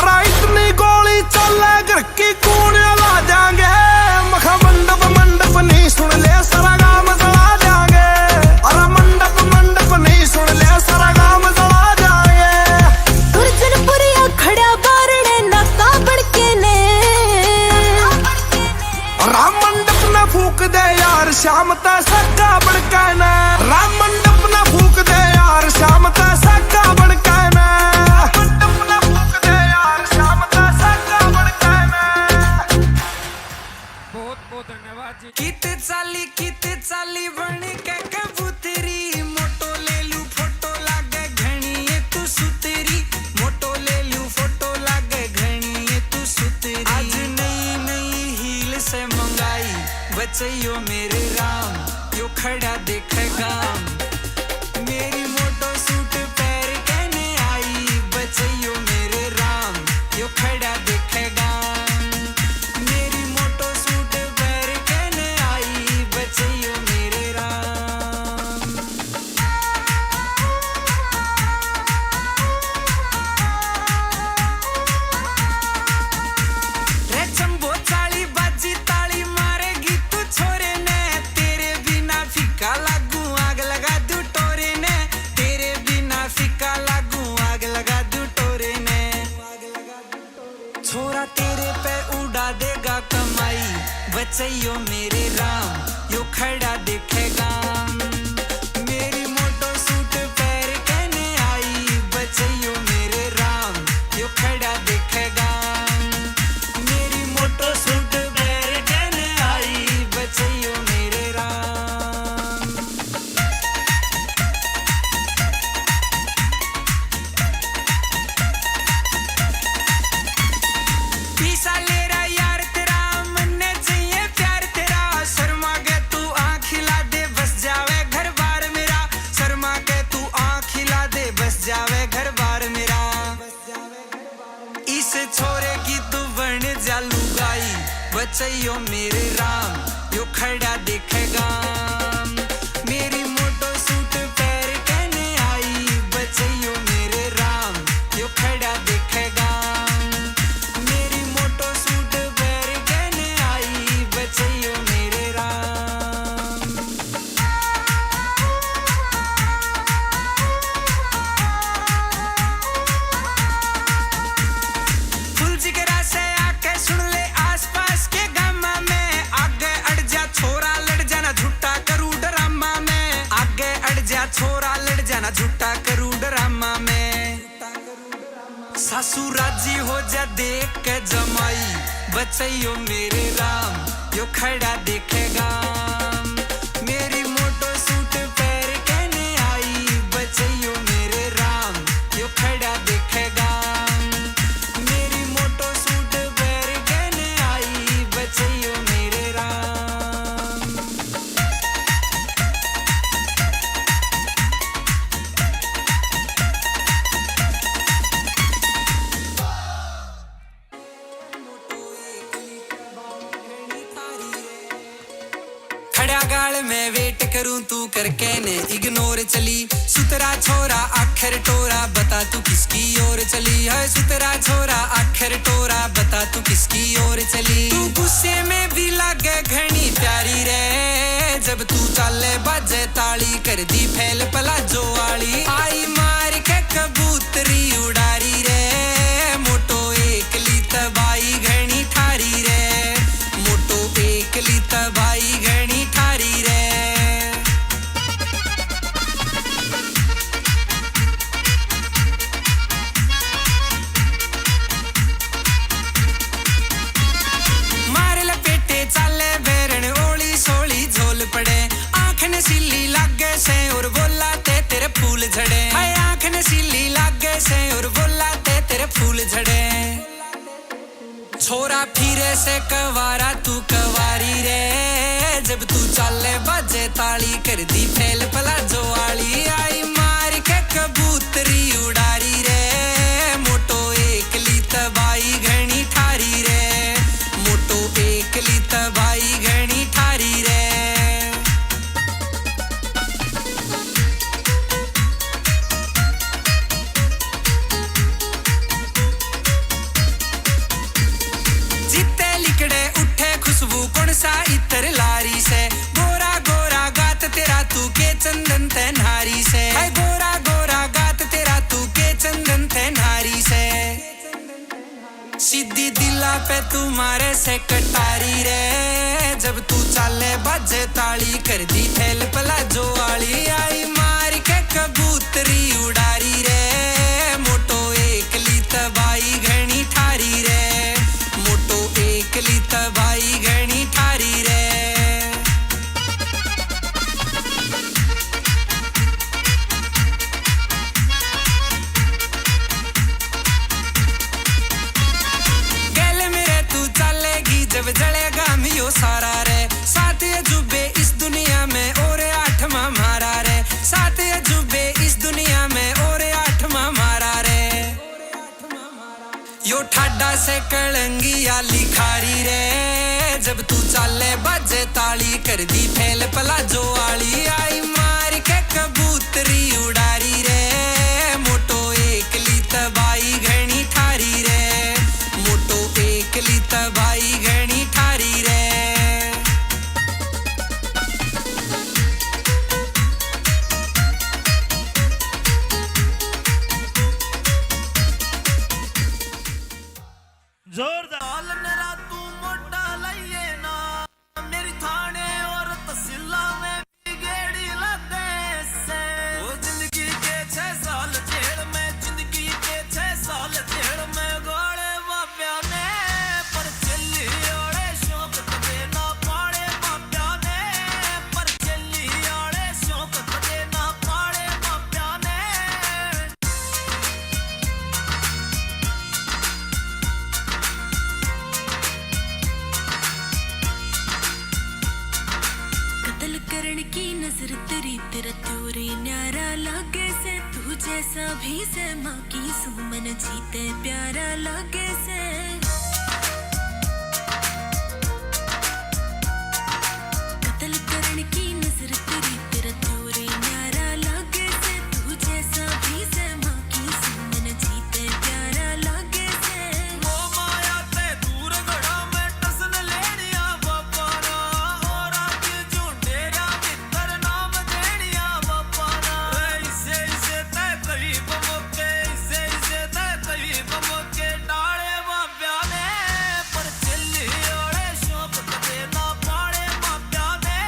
अरे इतनी गोली चले घर की कूड़ ला जाएंगे मखा मंडप मंडप नहीं सुन ले सारा गाम जला जाएंगे अरे मंडप मंडप नहीं सुन ले सारा गाम जला जाएंगे दुर्जनपुरिया खड़ा बारणे नाका बड़के ने राम मंडप न फूक दे यार शाम ता सक्का बन के न राम मंडप न फूक दे यार शाम ता सक्का बन के न मंडप न फूक दे यार शाम ता सक्का बन के न बहुत बहुत धन्यवाद जी। किते चाली बन के कबूतरी मोटो ले लू फोटो लागे घणी ये तू सुतरी मोटो ले लू फोटो लागे घणी ये तू सुतरी आज नई नई हील से मंगाई बचैयो मेरे राम यो खड़ा देखेगा मेरी मोटो सूट पैर कहने आई बचैयो मेरे राम यो खड़ा देखेगा मेरी मोटो सूट पैर कहने आई बचैयो मेरे राम रे चंबो चाली बाजी ताली मारेगी तू छोरे ने तेरे बिना फीका लागू आग लगा दू टोरे ने तेरे बिना फीका लागू आग लगा दू टोरे ने छोरा तेरे पे उड़ा देगा कमाई बचैयो मेरे राम यो खड़ा देखेगा मेरी मोटो सूट पैर कहने आई बचैयो मेरे राम यो खड़ा देखेगा मेरी मोटो सूट पैर कहने आई बचैयो मेरे राम पीसा ले रहा यार तेरा मन्ने चाहिए प्यार तेरा शर्मा के तू आँख खिला दे बस जावे घर बार मेरा शर्मा के तू आँख खिला दे बस जावे घर बार मेरा इस छोरे की तू बन जा लुगाई बचैयो मेरे राम यो खड़ा देखेगा मेरी मोटो सूट पैर कहने आई बचैयो मेरे राम यो खड़ा देखेगा मेरी मोटो सूट पैर कहने आई बचैयो मेरे राम फुल जिगरा से आके सुन ले आसपास के गामा में आगे अड़ जा छोरा लड़ जाना झूठा करू ड्रामा में आगे अड़ जा छोरा लड़ जाना झूठा करू ड्रामा में सासू राजी हो जा देख के जमाई बचैयो मेरे राम यो खड़ा देखेगा मेरी मोटो सूट पैर कहने आई बचैयो मेरे राम मैं वेट करूं तू करके ने इग्नोर चली सुतरा छोरा आखिर टोरा बता तू किसकी ओर चली है सुतरा छोरा आखिर टोरा बता तू किसकी ओर चली तू गुस्से में भी लागे घनी प्यारी रे जब तू चाले बाजे ताली कर दी फैल पला जो वाली आई मार के कबूतरी उड़ारी रे मोटो एकली तबाई घनी ठारी रे मोटो एकली तबाई घनी ठारी रे मारे लपेटे चाले बेरन ओली सोली झोल पड़े आंख नशीली लागे से और बोला ते तेरे फूल झड़े हाय आंख नशीली लागे से और बोला ते तेरे फूल झड़े छोरा फिरे से कवारा तू कवारी रे जब तू चाले बाजे ताली कर दी फैल पला जो वाली आई मार के कबूतरी उड़ारी रे मोटो एकली तबाई घनी ठारी रे मोटो एकली तबाई घनी ठारी रे जिते लिकड़े उठे खुशबू कौन सा इतर लारी से गोरा गोरा गात तेरा तू के चंदन ते नारी से है गोरा गोरा गात तेरा तू के चंदन ते नारी से सीधी दिला पे तुम्हारे से कटारी रे जब तू चाले बाजे ताली कर दी फैल पला जो वाली आई मार के कबूतरी उड़ारी रे मोटो एकली तबाई घनी ठारी रे मोटो एकली तबाई घनी ठारी रे गल मेरे तू चलेगी जब जलेगा मियो सारा रे सात अजूबे इस दुनिया में और आठवां मारा रे सात अजूबे इस दुनिया में और आठवां मारा रे यो ठाडा से कलंगिया लिखारी रे जब तू चाले बाजे ताली कर दी फैल पला जो वाली आई मार के कबूतरी उड़ारी रे मोटो एकली तबाई घनी ठारी रे मोटो एकली तबाई घनी ठारी रे जोरदार नरा तू मोटा लइए ना मेरी थाने और तहसीला में भी गेड़ी लगे से वो जिंदगी के 6 साल जेल में जिंदगी के 6 साल जेल में गोले बाप्या ने पर चली ओड़े शौक कदे ना पाड़े बाप्या ने पर चली ओड़े शौक कदे ना पाड़े बाप्या ने कत्ल करण की नजर तेरी तेरा त्योरे न्यारा लागे से तू जैसा भी से माँ की सुमन जीते प्यारा लागे से कत्ल करण की नजर तेरी तेरा त्योरे न्यारा लागे से तू जैसा भी से माँ की सुमन जीते प्यारा लागे से वो माया ते दूर गड़ा में टसन लेनिया बापा ना और आज झूठेरा मित्र नाम देनिया बापा ना इसे इसे ते करीब मुके इसे इसे ते करीब मुके डाले बाप्या ने पर चली ओड़े शौक कदे ना पाड़े बाप्या ने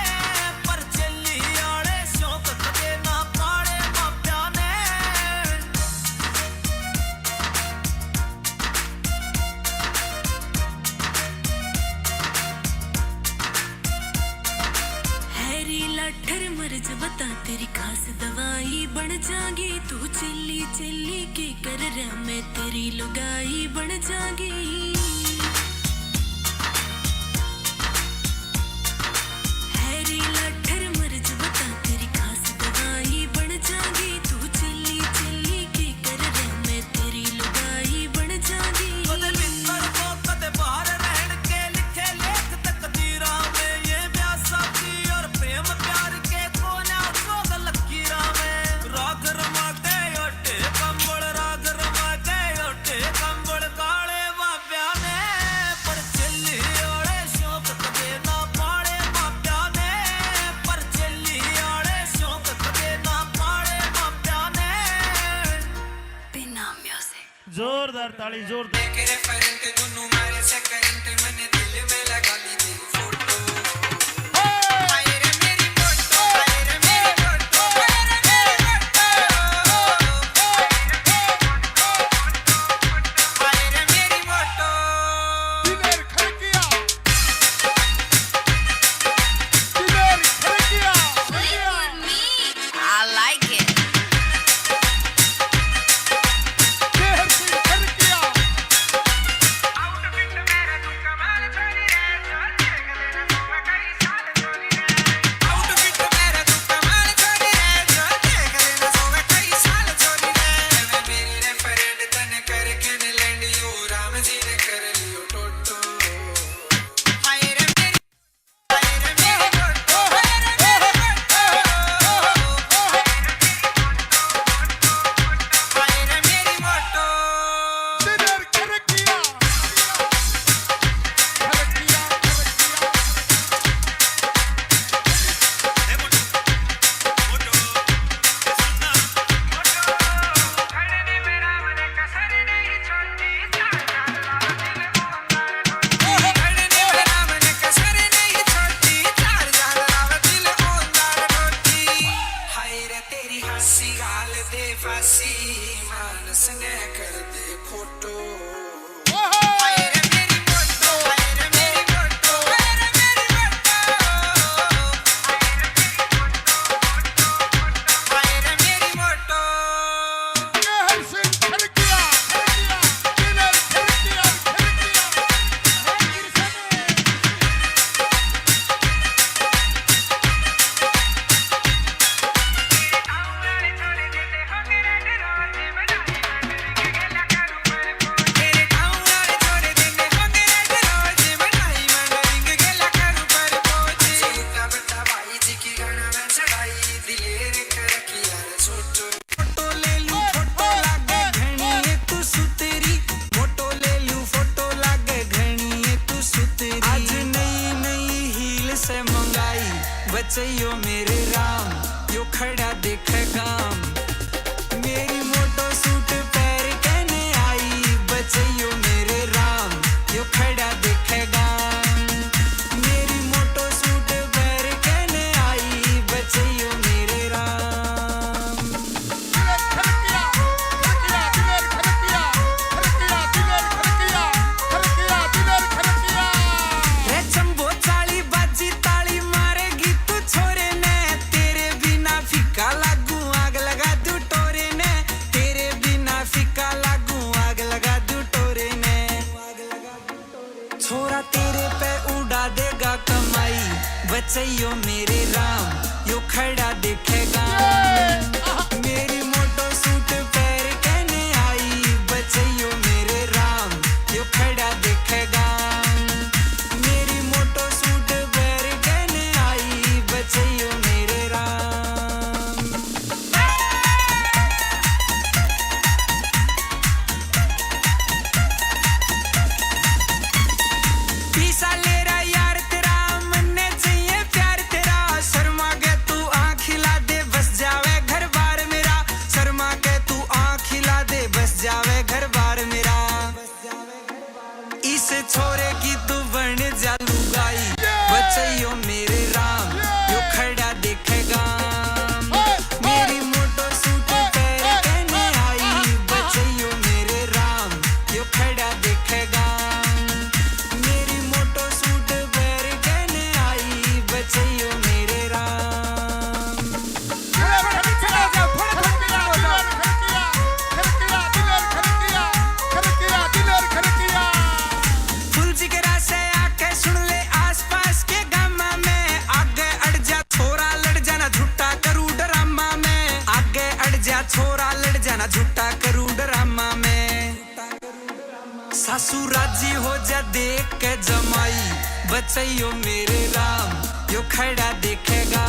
पर चली ओड़े शौक कदे ना पाड़े बाप्या ने हैरी लाठर मर्ज बता तेरी खास दवाई बन जागी तू चिल्ली चिल्ली की कर रहा मैं तेरी लुगाई बन जागी हैरी लाठर मर्ज बता तेरी खास दवाई बन जागी तू चिल्ली चिल्ली की कर रहा मैं तेरी लुगाई बन जागी कदे मित्र को कदे बाहर रहन के लिखे लेख तकदीरा में ये ब्याह साथी और प्रेम प्यार जोरदार ताली जोरदार मेरे करंट दोनों मारे से करंट मैंने दिल में लगा ली तेरी फोटो हाय रे मेरी फोटो हाय रे मेरी फोटो हाय रे मेरी फोटो हाय रे मेरी photo Diler Kharkiya Diler Kharkiya I like it. Kehar Singh Kharkiya outfit मेरा तू कमाल छोड़ी रे जो देख लेना सोवे कई साल छोड़ी रे मेरी रे फ्रेंड तने करके ने लैंड यू राम जी ने कर लियो टोटो हाय रे मेरी फोटो हाय रे मेरी फोटो हाय रे मेरी फोटो दिलेर खड़किया खड़किया खड़ने मेरा मन कसर नहीं छोड़ती चार जान लाव दिल ओंदार ढोटी हाय रे तेरी हंसी गाल दे फांसी मानस ने कर दे खोटो हाय रे मेरी फोटो हाय रे मेरी फोटो हाय रे मेरी फोटो हाय रे मेरी फोटो केहर सिंह खड़किया दिलेर खड़किया तेरे गाँव वाले छोड़ देंगे होंगे रेड रोज बनाई मंडरिंग गेला करूँ पर पहुँच सीता बता भाई जी की गाना में चढ़ाई दिलेर खड़किया रे छोटो फोटो ले लूं फोटो लागे घनी ये तू सुतेरी फोटो ले लूं फोटो लागे घनी ये तू सुतेरी आज नई नई हील से मंगाई बचैयो मेरे राम यो खड़ा देख गाम मेरी मोटो सूट पैर कहने आई बचैयो मेरे राम यो खड़ा देखेगा मेरी मोटो सूट पैर कहने आई बचैयो मेरे राम दिलेर खड़किया दिलेर खड़किया दिलेर खड़किया दिलेर खड़किया रे चंबो चाली बाजी ताली मारेगी तू छोरे ने तेरे बिना फीका लागू आग लगा दू टोरे ने तेरे बिना फीका लागू आग लगा दू टोरे ने छोरा तेरे पे उड़ा देगा कमाई बचैयो मेरे राम यो खड़ा देखेगा मेरी मोटो सूट पैर कहने आई बचैयो मेरे राम यो खड़ा देखेगा मेरी मोटो सूट पैर कहने आई बचैयो मेरे राम पीसा ले रहा यार तेरा मन्ने चाहिए प्यार तेरा शर्मा के तू आँख खिला दे बस जावे घर बार मेरा शर्मा के तू आँख खिला दे बस जावे घर बार मेरा इस छोरे की तू बन जा लुगाई बचैयो मेरे राम यो खड़ा देखेगा मेरी मोटो सूट पैर कहने आई बचैयो मेरे राम यो खड़ा देखेगा मेरी मोटो सूट पैर कहने आई बचैयो मेरे राम दिलेर खड़किया दिलेर खड़किया फुल जिगरा से आके सुन ले आसपास के गामा में आगे अड़ जा छोरा लड़ जाना झूठा करू ड्रामा में आगे अड़ जा छोरा लड़ जाना झूठा करू ड्रामा में सासू राजी हो जा देख के जमाई बचैयो मेरे राम यो खड़ा देखेगा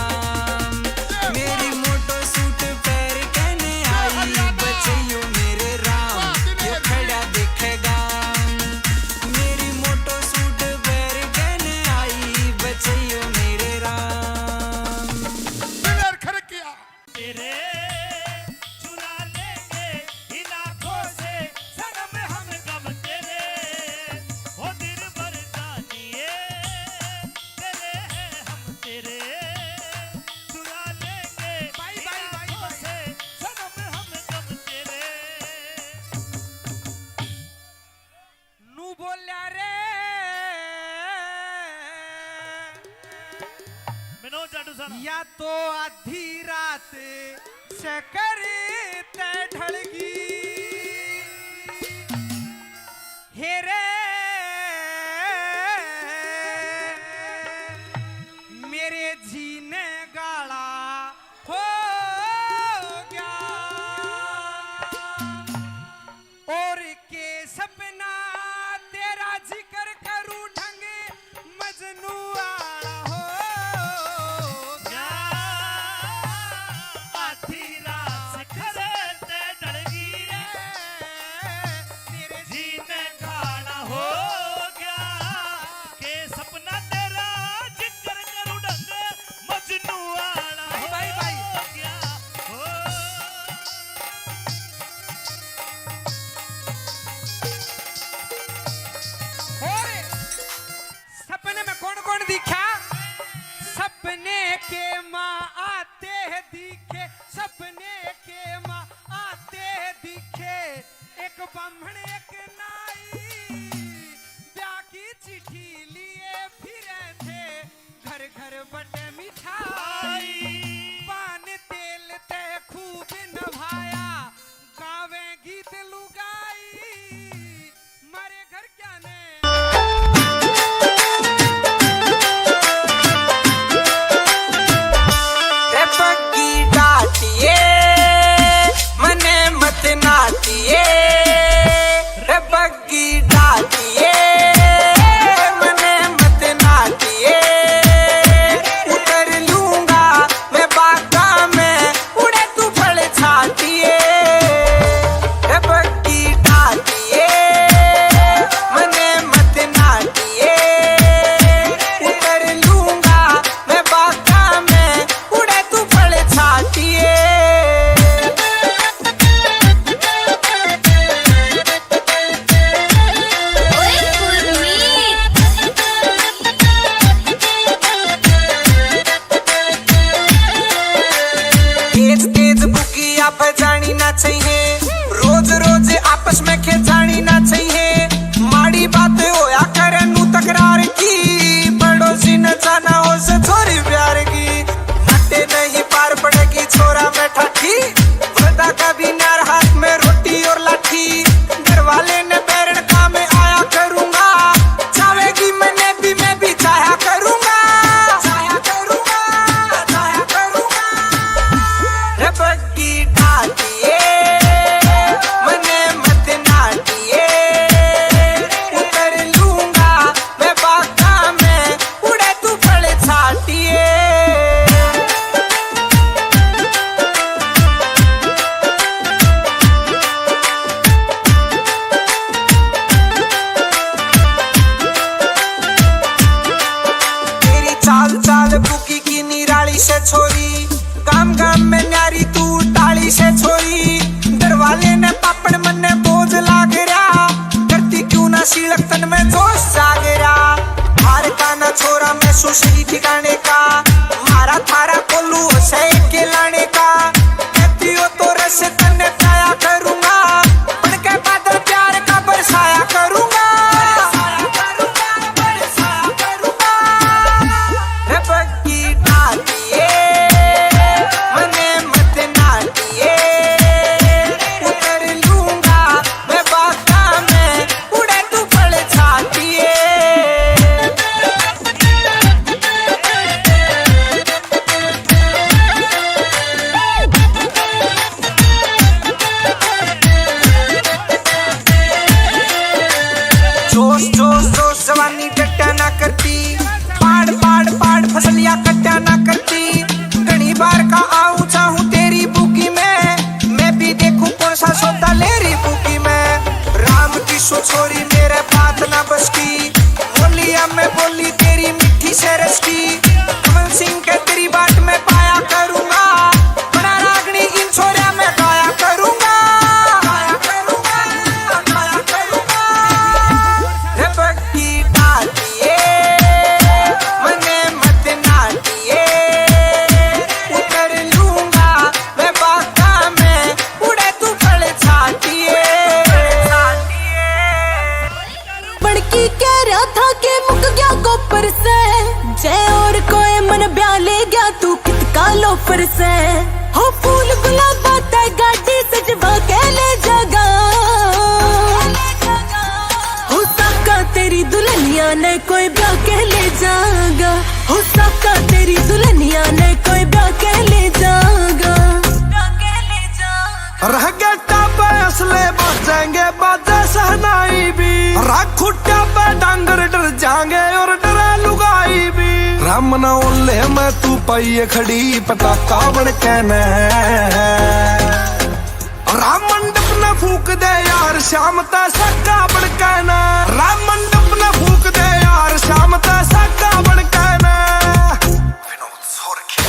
मेरी मोटो सूट पैर कहने आई बचैयो मेरे राम यो खड़ा देखेगा मेरी मोटो सूट पैर कहने आई बचैयो मेरे राम दिलेर खड़किया तेरे चुरा लेंगे इन आँखों से सनम हम सुन या तो आधी रात से करे ते ढलगी हेरे मेरे जीने गाला हो गया और के सपना तेरा जिक्र करूं ढंगे मजनू आला हो या आधी रात से करे ते ढलगी मेरे जीने गाना हो गया के सपना तेरा जिक्र करूं ढंगे मजनू आला हो भाई। गया हो और सपने में कौन कौन दिखा सपने के माँ आते हैं दिखे सपने के माँ आते हैं दिखे एक ब्राह्मण एक नाई ब्याह की चिट्ठी लिए फिरे थे घर घर बटे मिठाई पान तेल ते खूब नभाया गावे गीत लुगाई मारे घर क्या ने रे बग्गी डाटिए मने मत नाटिए रे बग्गी डाटिए मने मत नाटिए उतर लूंगा मैं बागा में उड़े तू फल छाटिए रे बग्गी डाटिए मने मत नाटिए उतर लूंगा मैं बागा में उड़े तू फल छाटिए तेज तेज बुकिया पे जानी ना चाहिए रोज रोज आपस में खेचानी ना चाहिए माड़ी बात होया करे नू तकरार की पड़ोसी न जाना हो से छोरी प्यार की नटे नहीं पार पड़ेगी छोरा में ठाठी वरदा का भी नार हाथ में रोटी और लाठी घर वाले ने बैरण का में आया करूंगा चाहेगी मैं भी चाहा करूंगा चाहा करूंगा चाहा करूंगा रे बग्गी डाटिए मने मत नाटिए उतर लूंगा मैं बागा में उड़े तू फल छाटिए तेरी चाल चाल बुकी की निराली से छोरी काम काम में न्यारी तू टाली से छोरी दरवाले ने पापड़ मन ने बोझ लाग रहा करती क्यों ना सीलक तन में जोश जाग रहा हार का ना छोरा मैं सुसरी ठिकाने का मारा थारा कोलू से के लाने का कहती हो तो रस तन्ने पाया करूंगा बन के बादल प्यार का बरसाया करूंगा बरसाया करूंगा रे बग्गी डाटिए मने मत नाटिए उतर लूंगा मैं बागा में उड़े तू फल छाटिए जोश जोश जोश जवानी डट्टा ना करती पाड़ पाड़ पाड़ फसलियां कट्टा ना करती घनी बार का आऊं चाहूं तेरी बुकी में मैं भी देखूं कौन सा सौदा ले रही बुकी में राम की सो छोरी मेरे बात ना बस की बोलिया में बोली तेरी मिठी से रस की कमल सिंह के तेरी बात में पाया करूंगा बड़ा रागनी इन छोरिया में गाया करूंगा गाया करूंगा गाया करूंगा रे बग्गी डाटिए मने मत नाटिए उतर लूंगा मैं बागा में उड़े तू फल छाटिए बड़की कह रहा था कि मुक गया कोपर से जय और कोई मन ब्याह ले लोफर से हो फूल गुलाबा ते गाड़ी सजवा के ले जागा हो साका तेरी दुल्हनिया ने कोई ब्याह के ले जागा हो साका तेरी दुल्हनिया ने कोई ब्याह के ले जागा रह गए टापे असले बजेंगे बाजे सहनाई भी राख खुट्टा पे डांगर डर जाएंगे और डरे लुगाई भी राम ना ओले मैं तू पाइए खड़ी पता कावड़ कहने राम मंडप न फूक दे यार शाम ता सक्का बड़ कहना राम मंडप न फूक दे यार शाम ता सक्का बड़ कहना विनोद सोरखी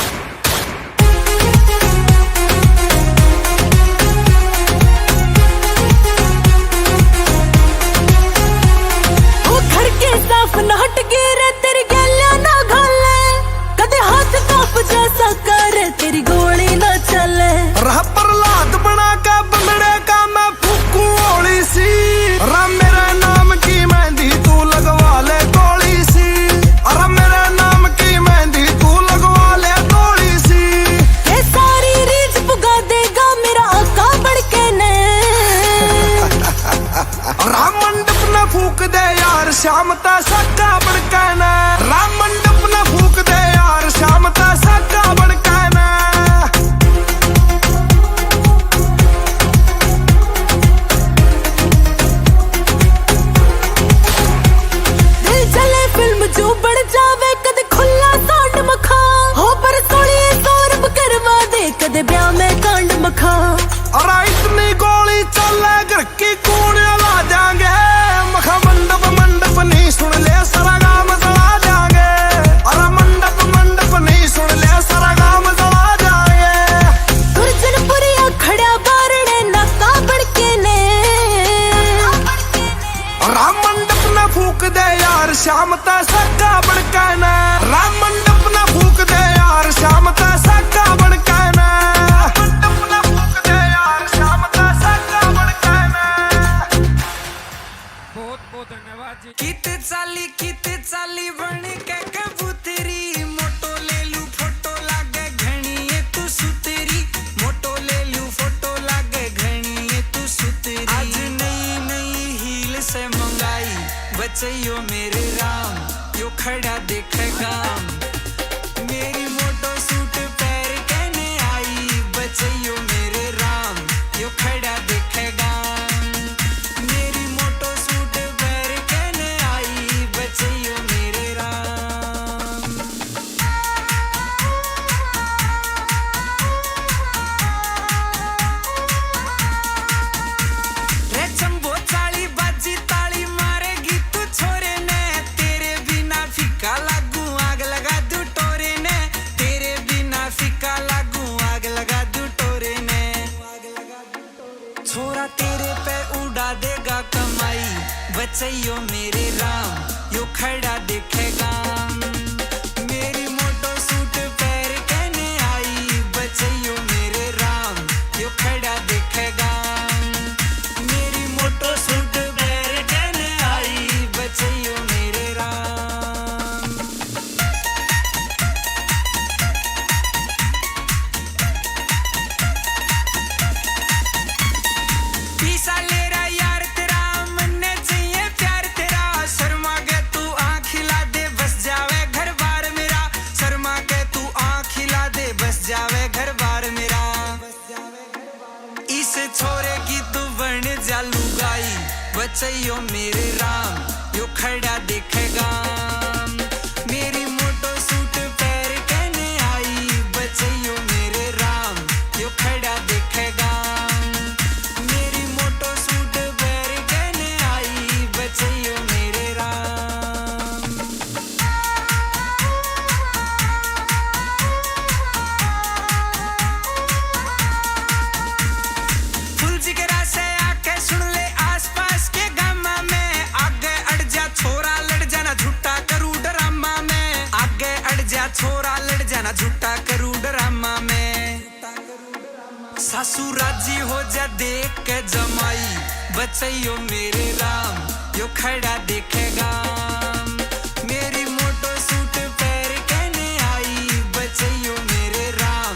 वो घर के साफ न हट गिरे तेरी गलियां ना घाले कदे हाथ काप जैसा करे तेरी गोली ना चले रह प्रहलाद बना का बंदड़े का मैं फूकू ओली सी राम मेरे नाम की मेहंदी तू लगवा ले गोली सी अरे मेरे नाम की मेहंदी तू लगवा ले गोली सी ये सारी रीझ पुगा देगा मेरा आका बड़के ने राम मंडप न फूक दे यार शाम ता सक्का बड़काना राम मंडप न फूक दे यार शाम ता सक्का बड़काना दिल चले फिल्म जो बढ़ जावे कदे खुला सांड मखा हो पर सोनिए सौरभ करवा दे कदे ब्याह में कांड मखा अरे इतनी गोली चले घर की कूड़ियां ला जाएंगे मखा मंडप मंडप नहीं सुन ले सारा गांव जला जाएंगे अरे मंडप मंडप नहीं सुन ले सारा गांव जला जाएंगे गुरजनपुरिया खड़ा बारणे नाका बड़के ने राम मंडप न फूक दे यार शाम ता सक्का बड़काना राम मंडप न फूक दे यार शाम ता सक्का बड़काना मंडप न फूक दे यार शाम ता सक्का बड़काना बहुत बहुत धन्यवाद जी। कित चाली बन के कबूतरी मोटो ले लू फोटो लागे घणी ये तू सुतरी मोटो ले लू फोटो लागे घणी ये तू सुतरी आज नई नई हील से मंगाई बचैयो मेरे राम यो खड़ा देखे गाम मेरी मोटो सूट पैर कहने आई बचैयो मेरे राम यो खड़ा देखे गाम मेरी मोटो सूट पैर कहने आई बचैयो मेरे राम रे चंबो चाली बाजी ताली मारेगी तू छोरे ने तेरे बिना फीका लागू आग लगा दू टोरे ने तेरे बिना फीका लागू आग लगा दू टोरे ने छोरा तेरे पे उड़ा देगा कमाई बचैयो मेरे राम यो खड़ा देखेगा मेरी मोटो सूट पैर कहने आई बचैयो मेरे राम यो खड़ा देखेगा मेरी मोटो सूट पैर कहने आई बचैयो मेरे राम पीसा ले रहा यार तेरा मन्ने चाहिए प्यार तेरा शर्मा के तू आँख खिला दे बस जावे घर बार मेरा शर्मा के तू आँख खिला दे बस जावे घर बार मेरा इस छोरे की तू बन जा लुगाई बचैयो मेरे राम यो खड़ा देखेगा मेरी मोटो सूट पैर कहने आई बचैयो मेरे राम यो खड़ा देखेगा मेरी मोटो सूट पैर कहने आई बचैयो मेरे राम फुल जिगरा से आके सुन ले आसपास के गामा में आगे अड़ जा छोरा लड़ जाना झूठा करू ड्रामा में आगे अड़ जा छोरा लड़ जाना झूठा करू ड्रामा में सासू राजी हो जा देख के जमाई बचैयो मेरे राम यो खड़ा देखेगा मेरी मोटो सूट पैर कहने आई बचैयो मेरे राम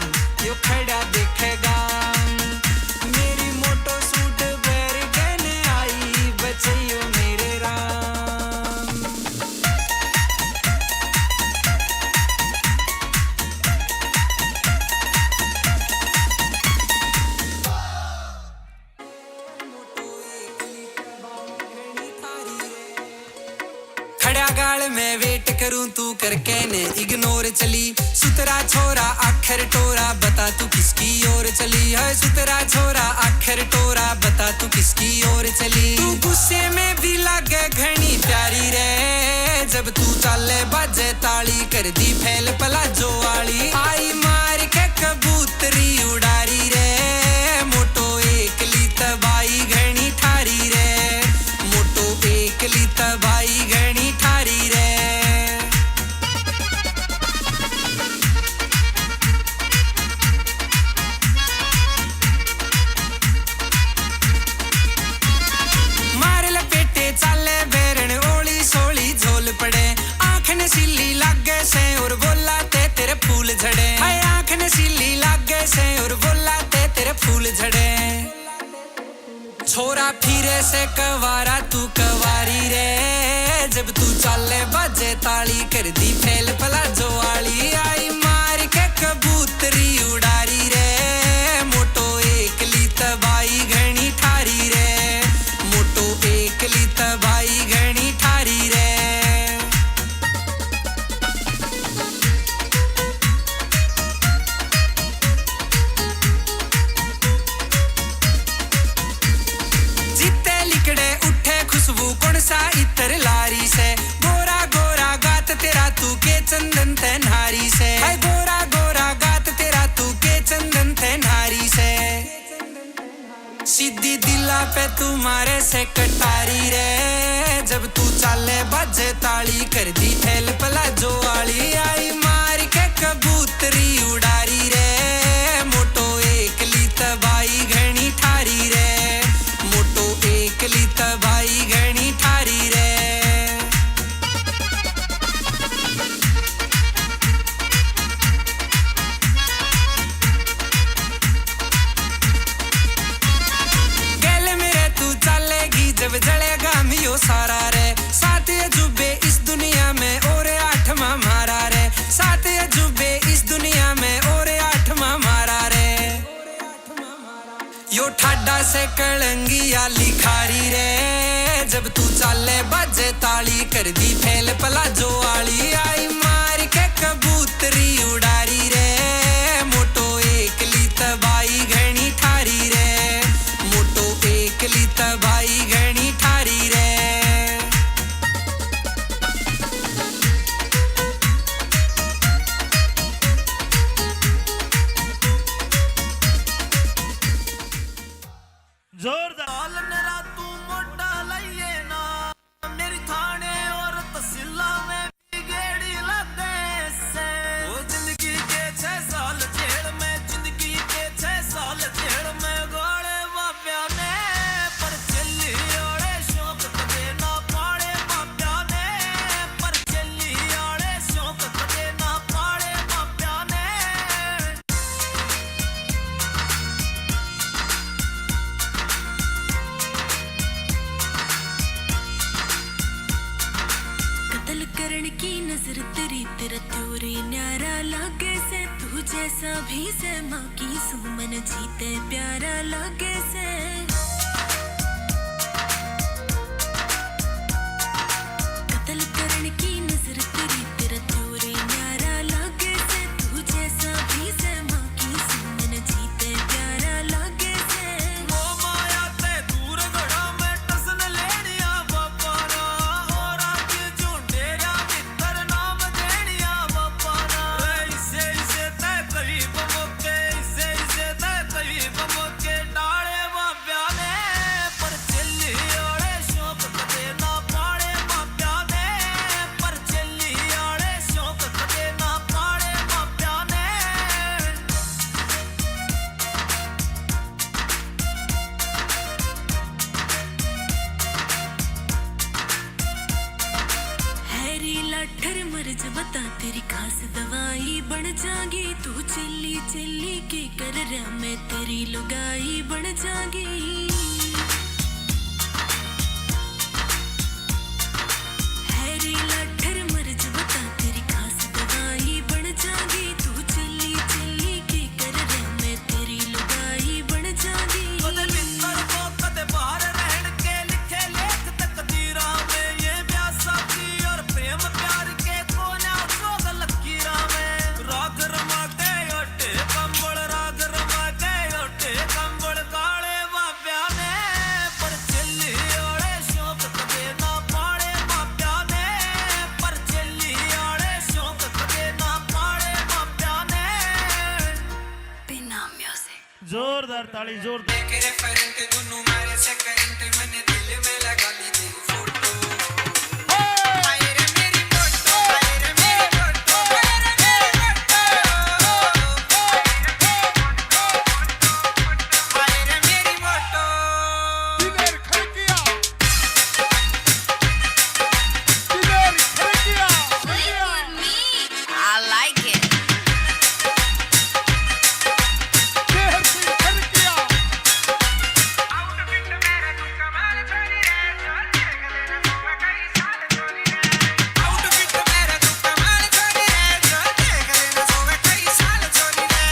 करूं तू करके ने इग्नोर चली सुतरा छोरा आखिर टोरा बता तू किसकी ओर चली है सुतरा छोरा आखिर टोरा बता तू किसकी ओर चली तू गुस्से में भी लागे घनी प्यारी रे जब तू चाले बाजे ताली कर दी फैल पलाजो वाली आई मार के कबूतरी उड़ारी रे मोटो एकली तबाई घनी ठारी रे मोटो एकली तबाई घनी ठारी रे मार लपेटे चाले बेरन ओली सोली झोल पड़े आँख ने सिली लागे से और बोला ते तेरे फूल झड़े हाय आँख ने सिली लागे से और बोला ते तेरे फूल झड़े छोरा फिरे से कवारा तू कवारी रे जब तू चाले बाजे ताली कर दी फैल पलाजो वाली आई मार के कबूतरी उड़ारी रे मोटो एकली तबाई घनी ठारी रे मोटो एकली तबाई घनी ठारी रे कौन सा इतर लारी से गोरा गोरा गात तेरा तू के चंदन ते नारी से हाय गोरा गोरा गात तेरा तू के चंदन ते नारी से सीधी दिला पे तुम्हारे से कटारी रे जब तू चाले बाजे ताली कर दी फैल पलाजो वाली आई मार के कबूतरी उड़ारी रे मोटो एकली तबाई घनी ठारी रे मोटो एकली तबाई घनी ठारी रे गले मेरे तू चलेगी जब जलेगा मियो सारा रे सात अजूबे इस दुनिया में और आठवां मारा रे सात अजूबे इस दुनिया में और आठवां मारा रे यो ठाडा से कलंगिया लिखारी रे जब तू चाले बाजे ताली कर दी फैल पलाजो वाली आई मार के कबूतरी उड़ारी रे मोटो एकली तबाई घनी ठारी रे मोटो एकली तबाई घनी ठारी रे जोरदार लाल मेरा तू मोटा लइए ना मेरी थाने और तहसीला में भी गेड़ी लगे से वो जिंदगी के 6 साल जेल में जिंदगी के 6 साल जेल में गोले बाप्या ने पर चली ओड़े शौक कदे ना पाड़े बाप्या ने पर चली ओड़े शौक कदे ना पाड़े बाप्या ने कत्ल करण की नजर तेरी तेरा त्योरे न्यारा लागे से तू जैसा भी से माँ की सुमन जीते प्यारा लागे से कत्ल करण की नजर तेरी तेरा त्योरे न्यारा लागे से तू जैसा भी से माँ की सुमन जीते प्यारा लागे से वो माया ते दूर गड़ा में टसन लेनिया बापाना और आज झुंडेरा मित्र नाम देनिया बापाना इसे इसे ते करीब मोके इसे इसे ते करीब मोके डाले बाप्या ने पर चली ओड़े शौक कदे ना पाड़े बाप्या ने पर चली ओड़े शौक कदे ना पाड़े बाप्या ने हैरी लाठर मर्ज बता तेरी खास दवाई बन जागी तू चिल्ली चिल्ली के कर रहा मैं तेरी लुगाई बन जागी हैरी लाठर मर्ज बता तेरी खास दवाई बन जागी तू चिल्ली चिल्ली के कर रहा मैं तेरी लुगाई बन जागी कदे मित्र को कदे बाहर रहन के लिखे लेख तकदीरा में ये ब्याह साथी और प्रेम प्यार के को जोरदार ताली जोरदार रेफरेंट दोनों मारे से करंट मैंने दिल में लगा ली तेरी फोटो हाय रे मेरी फोटो हाय रे मेरी फोटो हाय रे मेरी फोटो हाय रे मेरी फोटो दिलेर खरकिया दिलेर Kharkiya I like it. Dehar Singh Kharkiya outfit मेरा तू कमाल छोरी रे जो देख लेना सोवे कई साल छोरी रे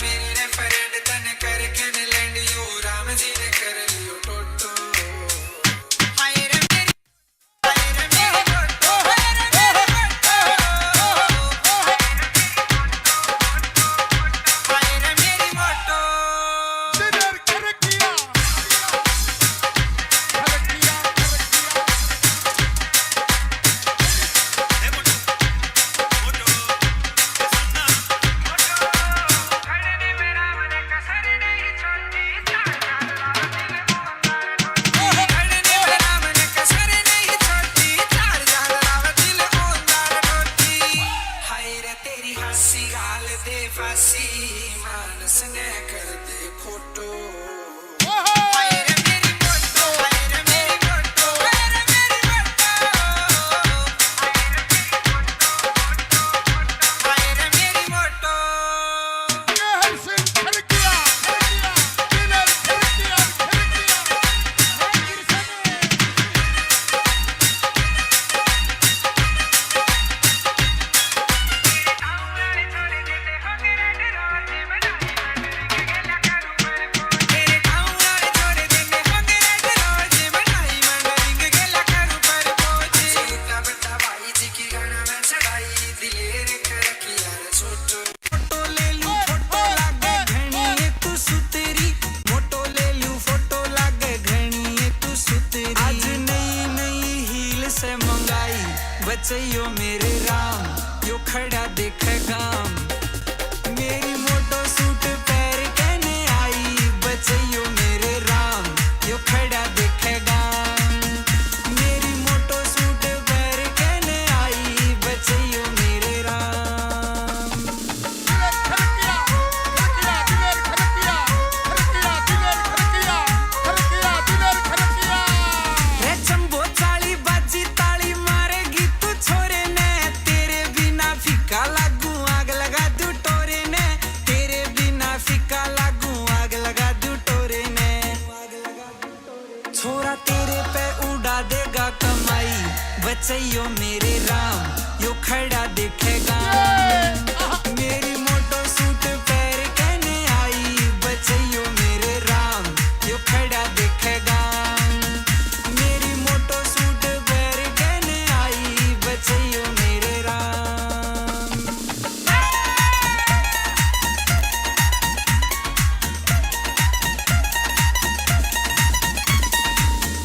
मेरी रेफरेंट तने करके ने लैंड यू राम जी ने कर लियो टोटो हाय रे मेरी फोटो हाय रे मेरी फोटो हाय रे मेरी फोटो दिलेर खरकिया खरकिया घड़ने में राम ने कसर नहीं छोड़ी चार जान राव दिल ओंदार डोटी हाय रे तेरी हंसी गाल दे फांसी मानस ने कर दे फोटो हाय रे मेरी फोटो हाय रे मेरी फोटो हाय रे मेरी फोटो हाय रे मेरी फोटो देहर सिंह खरकिया दिलेर खरकिया तेरे गाँव वाले छोड़ देंगे होंगे रेड रोज बनाई मंडरिंग गेला करूं पर पोज सीता बेटा भाई जी की गाना में चढ़ाई दिलेर खरकिया रे छोटो फोटो ले लूं फोटो लागे घणी तू सुतरी फोटो ले लूं फोटो लागे घणी तू सुतरी आज नई नई हील से मंगाई बचैयो मेरे राम यो खड़ा देखे गाम मेरी मोटो सूट पैर कहने आई बचैयो मेरे राम यो खड़ा देखेगा मेरी मोटो सूट पैर कहने आई बचैयो मेरे राम दिलेर खरकिया दिलेर खरकिया दिलेर खरकिया दिलेर खरकिया रे चंबो चाली बाजी ताली मारेगी तू छोरे ने तेरे बिना फीका लागू आग लगा दूं टोरे ने तेरे बिना फीका लागू आग लगा दूं टोरे ने छोरा तेरे पे उड़ा देगा कमाई बचैयो मेरे राम यो खड़ा देखेगा मेरी मोटो सूट पैर कहने आई बचैयो मेरे राम यो खड़ा देखेगा मेरी मोटो सूट पैर कहने आई बचैयो मेरे राम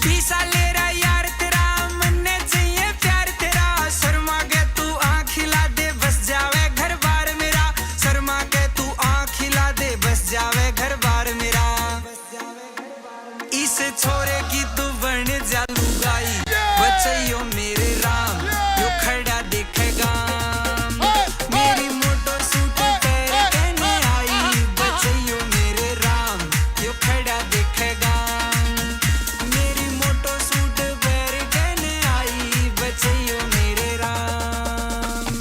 पीसा ले रहा यार तेरा मन्ने चाहिए प्यार तेरा शर्मा के तू आँख हिला दे बस जावे घर बार मेरा शर्मा के तू आँख हिला दे बस जावे घर बार मेरा इस छोरे की तू बन जा लुगाई बचैयो मेरे राम यो खड़ा देखेगा मेरी मोटो सूट पैर कहने आई बचैयो मेरे राम यो खड़ा देखेगा मेरी मोटो सूट पैर कहने आई बचैयो मेरे राम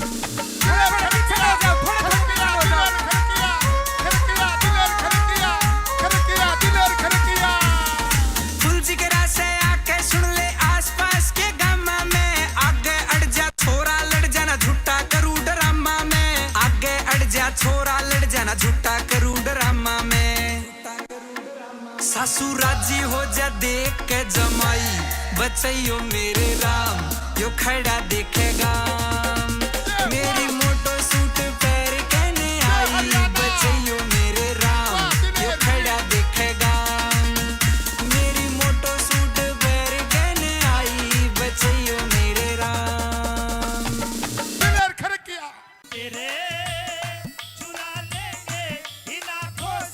फुल जिगरा से आके सुन ले आसपास के गामा में आगे अड़ जा छोरा लड़ जाना झूठा करूं ड्रामा में आगे अड़ जा छोरा लड़ जाना झूठा करूं ड्रामा में सासू राजी हो जा देख के जमाई बचैयो मेरे राम यो खड़ा देखेगा